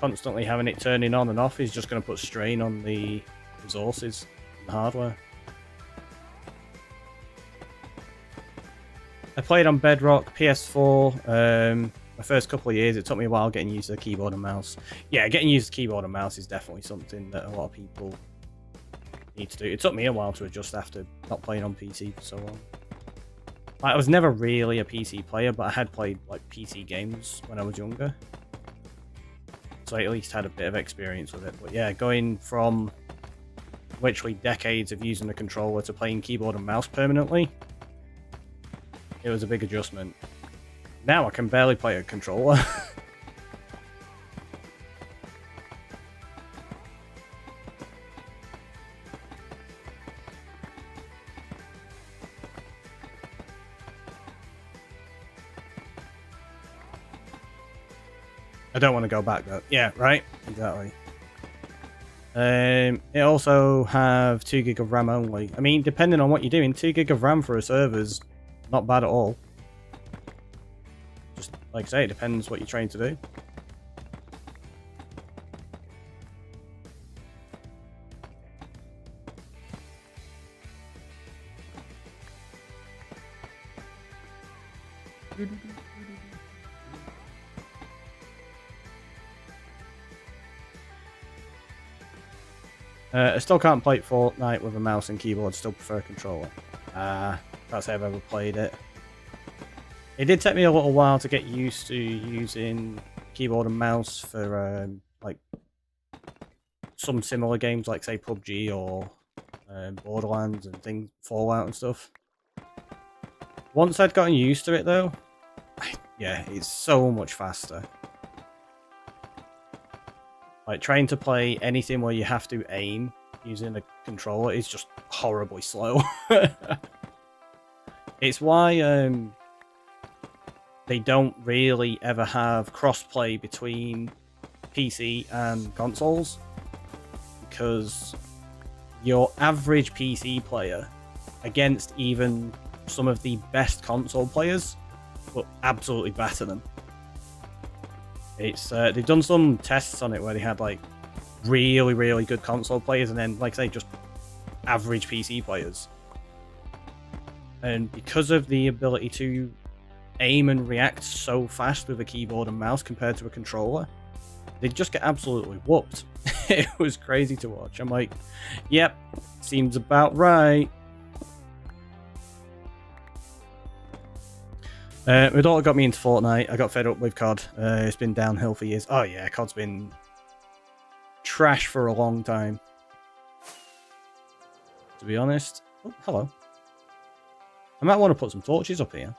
Constantly having it turning on and off is just going to put strain on the resources and hardware. I played on Bedrock, PS4, my first couple of years. It took me a while getting used to the keyboard and mouse. Yeah, getting used to keyboard and mouse is definitely something that a lot of people need to do. It took me a while to adjust after not playing on PC for so long. I was never really a PC player, but I had played like PC games when I was younger. So I at least had a bit of experience with it. But yeah, going from literally decades of using the controller to playing keyboard and mouse permanently, it was a big adjustment. Now I can barely play a controller. I don't want to go back though. Yeah, right? Exactly. It also have 2 gig of RAM only. I mean, depending on what you're doing, 2 gig of RAM for a server's not bad at all. Just like I say, it depends what you're trying to do. I still can't play Fortnite with a mouse and keyboard, still prefer a controller. Can't say I've ever played it. It did take me a little while to get used to using keyboard and mouse for like some similar games like say PUBG or Borderlands and things, Fallout and stuff. Once I'd gotten used to it though, yeah, it's so much faster. Like, trying to play anything where you have to aim using a controller is just horribly slow. It's why they don't really ever have crossplay between PC and consoles. Because your average PC player, against even some of the best console players, will absolutely batter them. It's they've done some tests on it where they had like really good console players and then, like I say, just average PC players. And because of the ability to aim and react so fast with a keyboard and mouse compared to a controller, they just get absolutely whooped. It was crazy to watch. I'm like, yep, seems about right. My daughter got me into Fortnite. I got fed up with COD. It's been downhill for years. Oh yeah, COD's been trash for a long time, to be honest. Oh, hello. I might want to put some torches up here.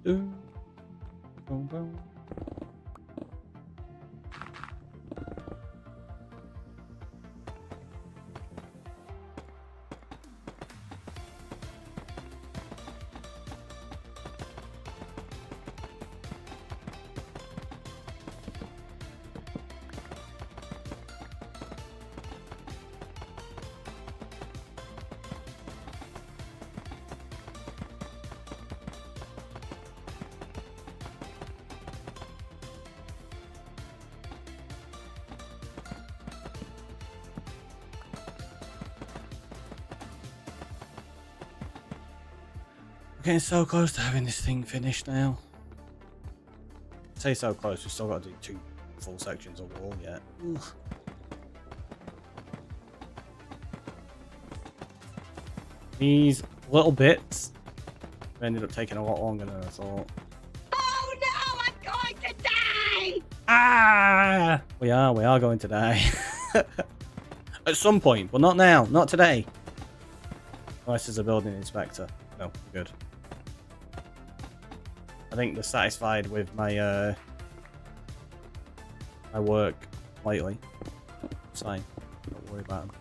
Boom, boom, boom. We're getting so close to having this thing finished now. I say so close, we've still got to do 2 full sections of wall yet. Ugh. These little bits ended up taking a lot longer than I thought. Oh no, I'm going to die! Ah! We are going to die. At some point, but not now, not today. Unless there's a building inspector. No, we're good. I think they're satisfied with my my work lately. It's fine. Don't worry about them.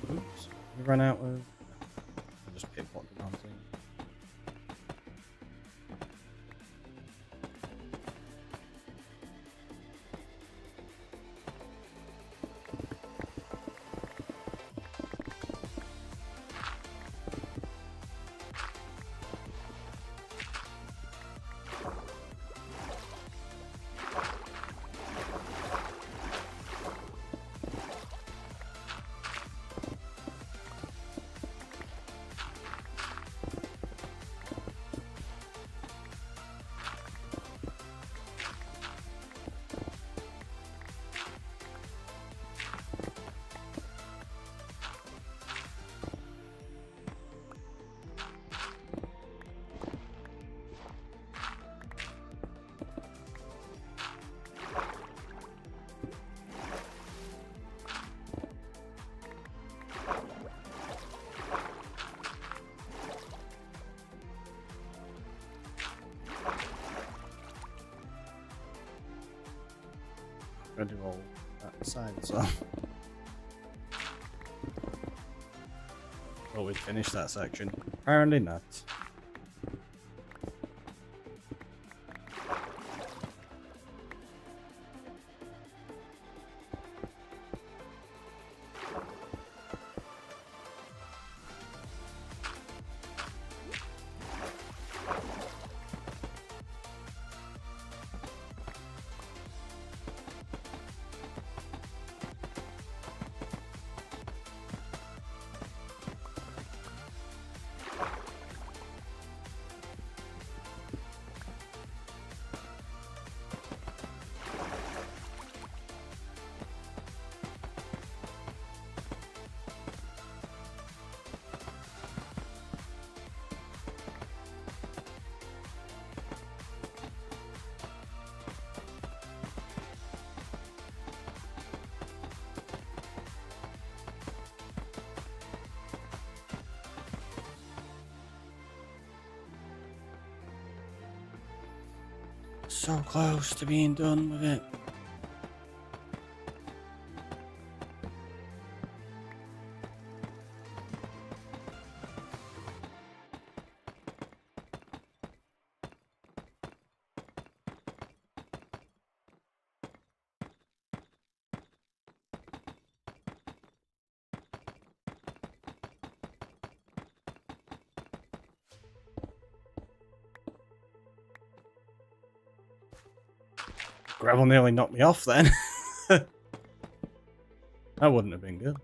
Oops. We run out of... I'll just pick what the damn thing. I'm gonna do all that side as well. Well, we finished that section. Apparently not. so close to being done with it. Gravel nearly knocked me off then. That wouldn't have been good.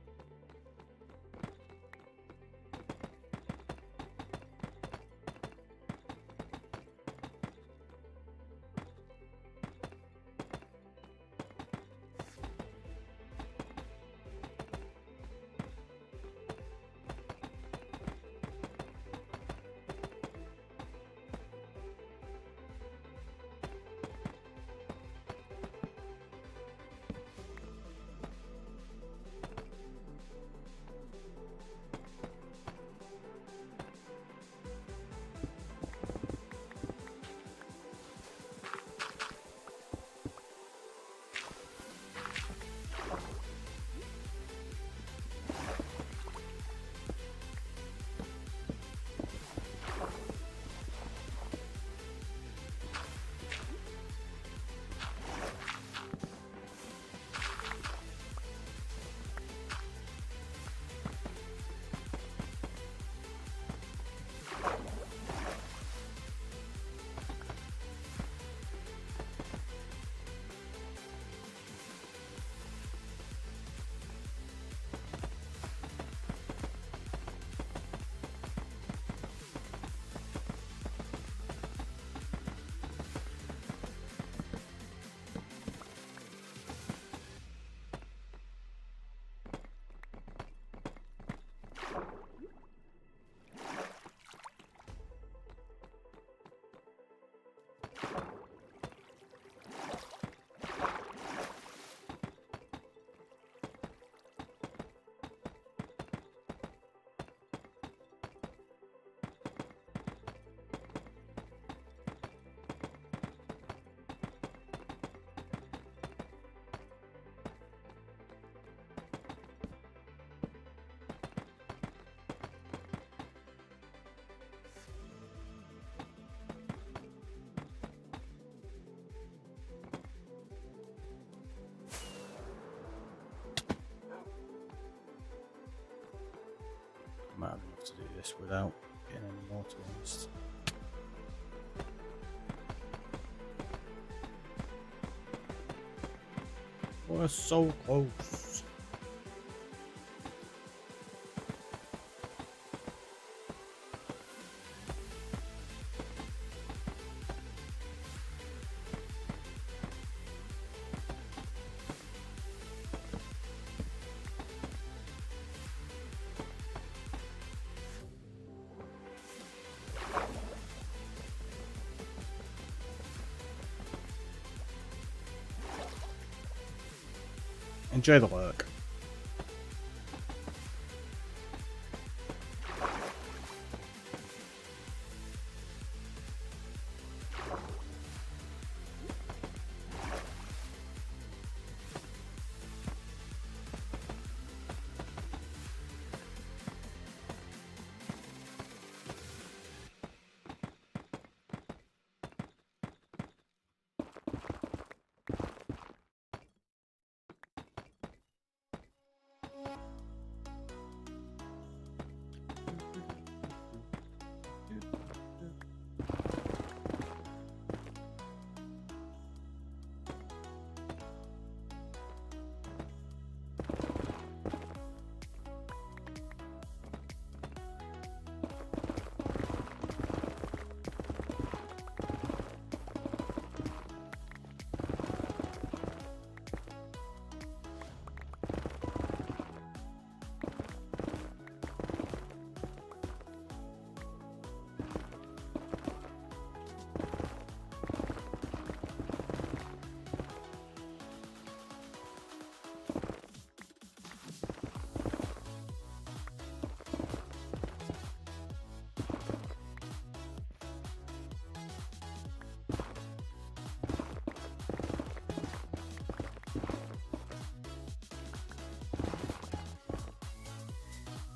Might have enough to do this without getting any more, to be honest. We're so close. Enjoy the work.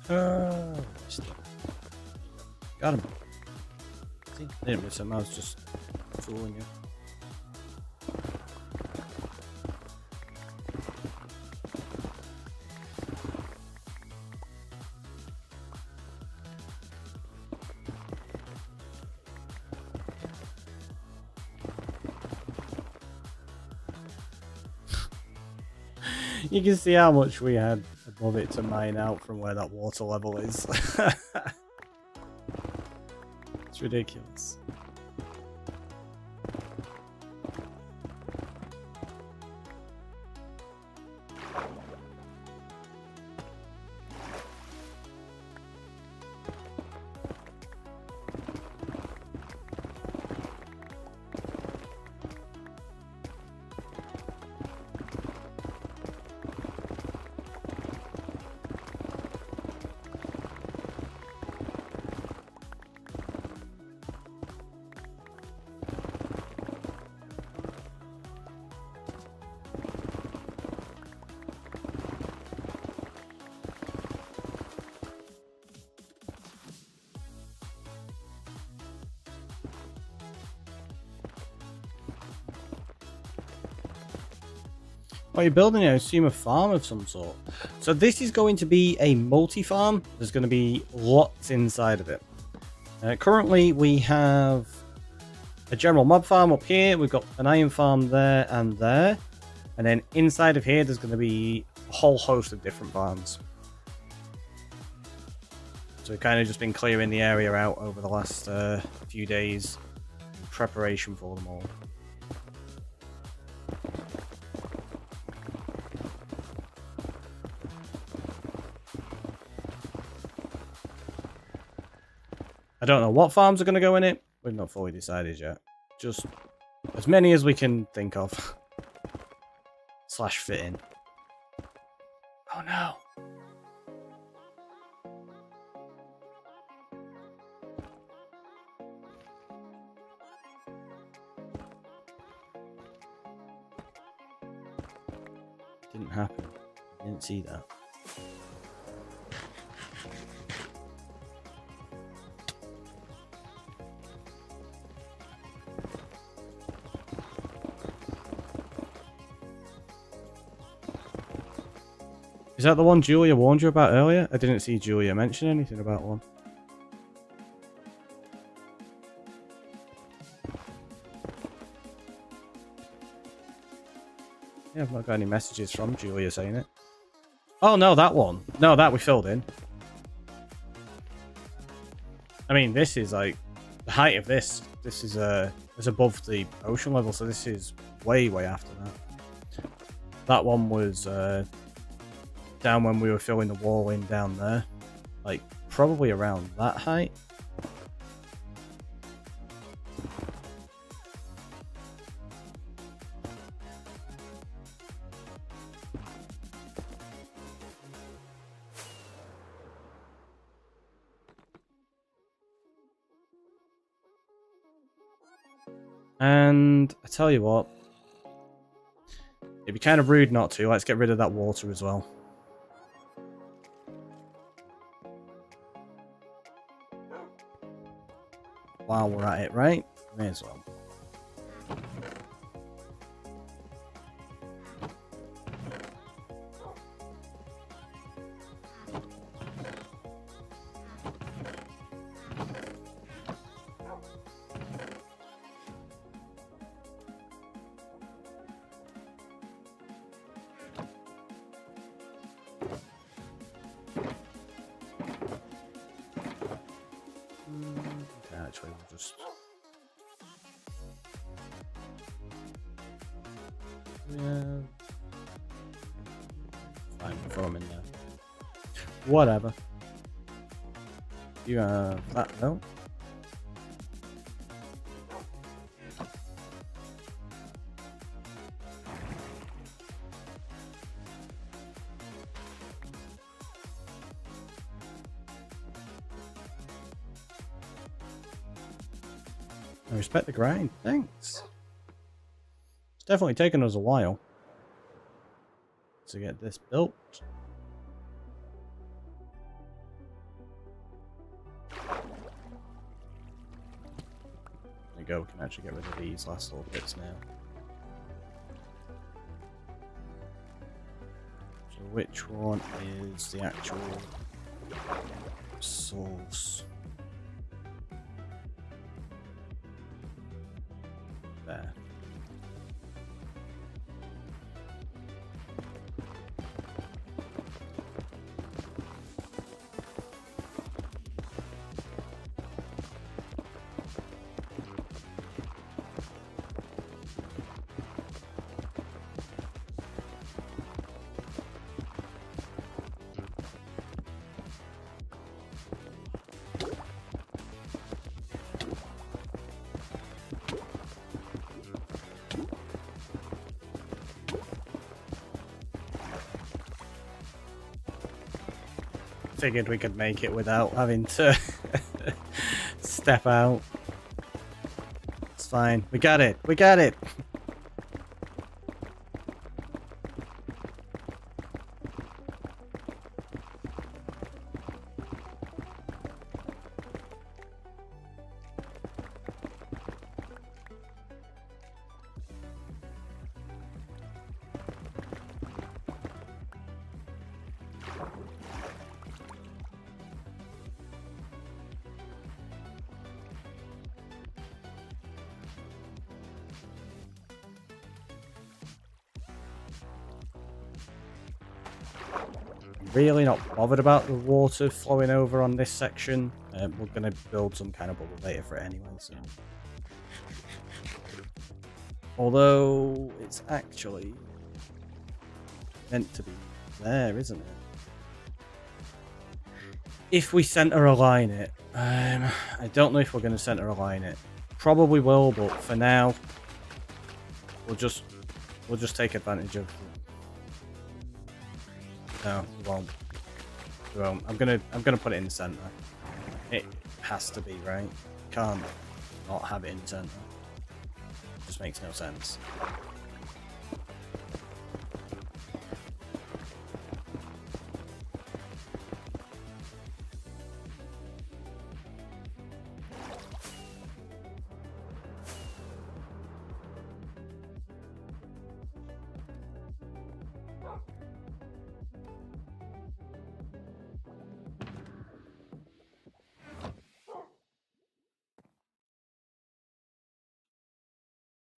Got him. See, I didn't miss him. I was just fooling you. You can see how much we had above it to mine out from where that water level is. It's ridiculous. Oh, you're building, I assume, a farm of some sort. So this is going to be a multi-farm. There's going to be lots inside of it. Currently, we have a general mob farm up here. We've got an iron farm there and there. And then inside of here, there's going to be a whole host of different farms. So we've kind of just been clearing the area out over the last few days in preparation for them all. I don't know what farms are going to go in it. We've not fully decided yet. Just as many as we can think of. / fit in. Oh no. Didn't happen. Didn't see that. Is that the one Julia warned you about earlier? I didn't see Julia mention anything about one. Yeah, I've not got any messages from Julia saying it. Oh no, that one. No, that we filled in. I mean, this is like the height of this. This is above the ocean level, so this is way after that. That one was down when we were filling the wall in down there, like probably around that height. And I tell you what, it'd be kind of rude not to. Let's get rid of that water as well. While we're at it, right? May as well. Actually, we'll just... Yeah. Fine, throw them in there. Whatever. You have that, no? I respect the grind, thanks. It's definitely taken us a while to get this built. go. We can actually get rid of these last little bits now. So which one is the actual source? There. Figured we could make it without having to step out. It's fine. We got it. We got it. Really not bothered about the water flowing over on this section. We're going to build some kind of bubble beta for it anyway. So. Although it's actually meant to be there, isn't it? If we center align it, I don't know if we're going to center align it. Probably will, but for now, we'll just take advantage of. No, we won't. We won't. I'm gonna put it in the center. It has to be, right? Can't not have it in the center. Just makes no sense.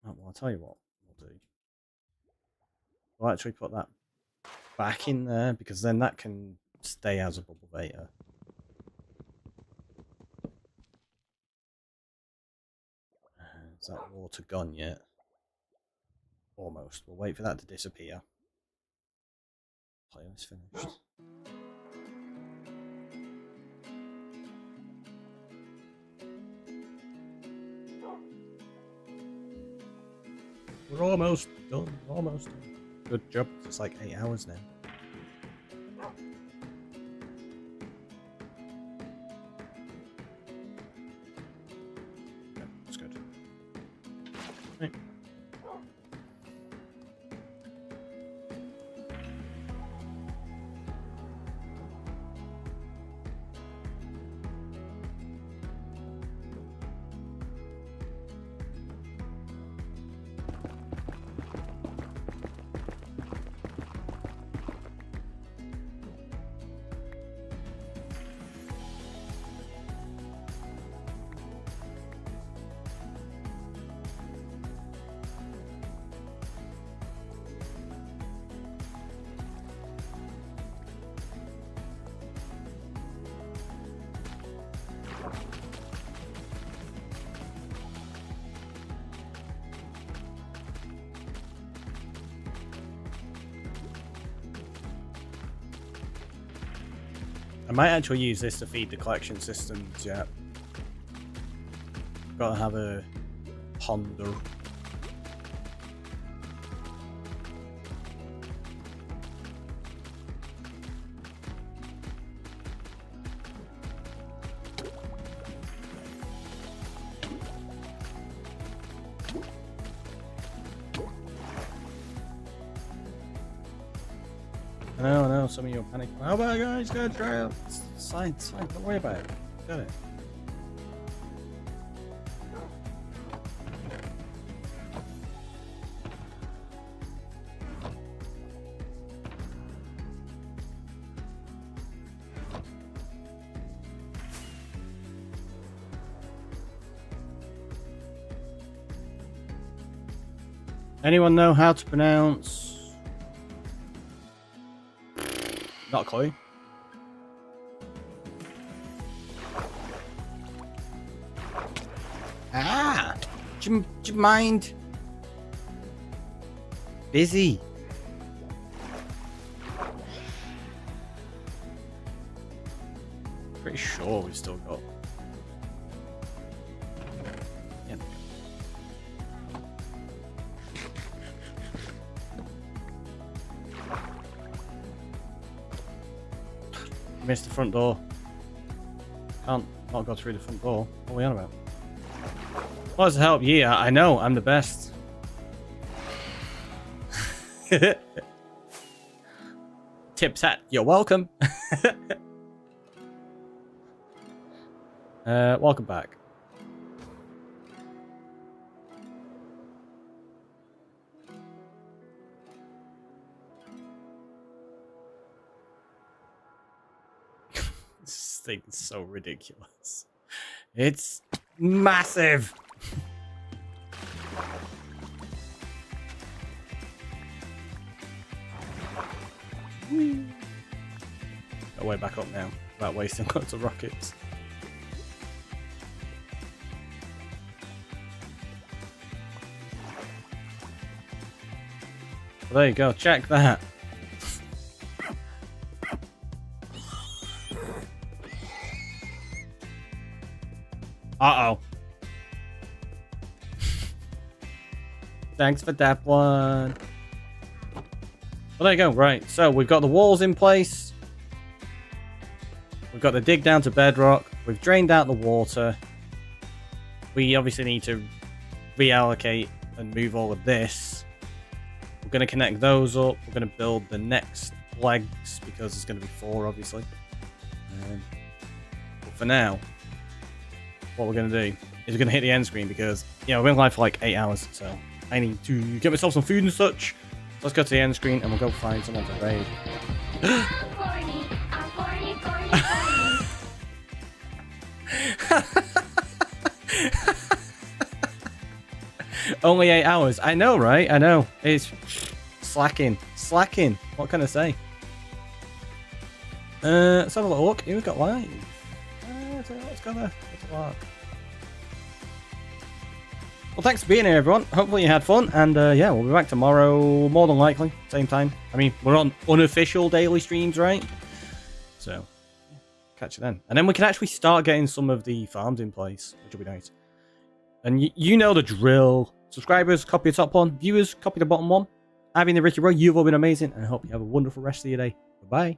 Well, I'll tell you what we'll do. We'll actually put that back in there, because then that can stay as a bubble beta. Is that water gone yet? Almost. We'll wait for that to disappear. Playlist finished. We're almost done. Almost done. Good job. It's like 8 hours now. Yeah, that's good. Right. I might actually use this to feed the collection systems, yeah. Gotta have a ponder. I know, some of you are panicking. Oh my god, he's gonna try out. It's fine, don't worry about it. Got it. Anyone know how to pronounce? Not a clue. Ah! Do you mind? Busy. Pretty sure we've still got. Yeah. Missed the front door. Can't not go through the front door. What are we on about? What's to help? Yeah, I know. I'm the best. Tips hat. You're welcome. Welcome back. This thing is so ridiculous. It's massive. Got way back up now without wasting lots of rockets. Well, there you go, check that. Uh-oh. Thanks for that one. Well, there you go. Right, so we've got the walls in place. We've got the dig down to bedrock. We've drained out the water. We obviously need to reallocate and move all of this. We're going to connect those up. We're going to build the next legs because there's going to be 4, obviously. But for now, what we're going to do is we're going to hit the end screen because, you know, we've been live for like 8 hours, so I need to get myself some food and such. So let's go to the end screen and we'll go find someone to raid. Only 8 hours. I know, right? I know. It's slacking. Slacking. What can I say? Let's have a little look. Here we've got live. Let's go there. Let's walk. Well, thanks for being here, everyone. Hopefully you had fun. And yeah, we'll be back tomorrow, more than likely. Same time. I mean, we're on unofficial daily streams, right? So, yeah, catch you then. And then we can actually start getting some of the farms in place, which will be nice. And you know the drill. Subscribers, copy the top one. Viewers, copy the bottom one. I've been the Ricky Roy. You've all been amazing. And I hope you have a wonderful rest of your day. Bye-bye.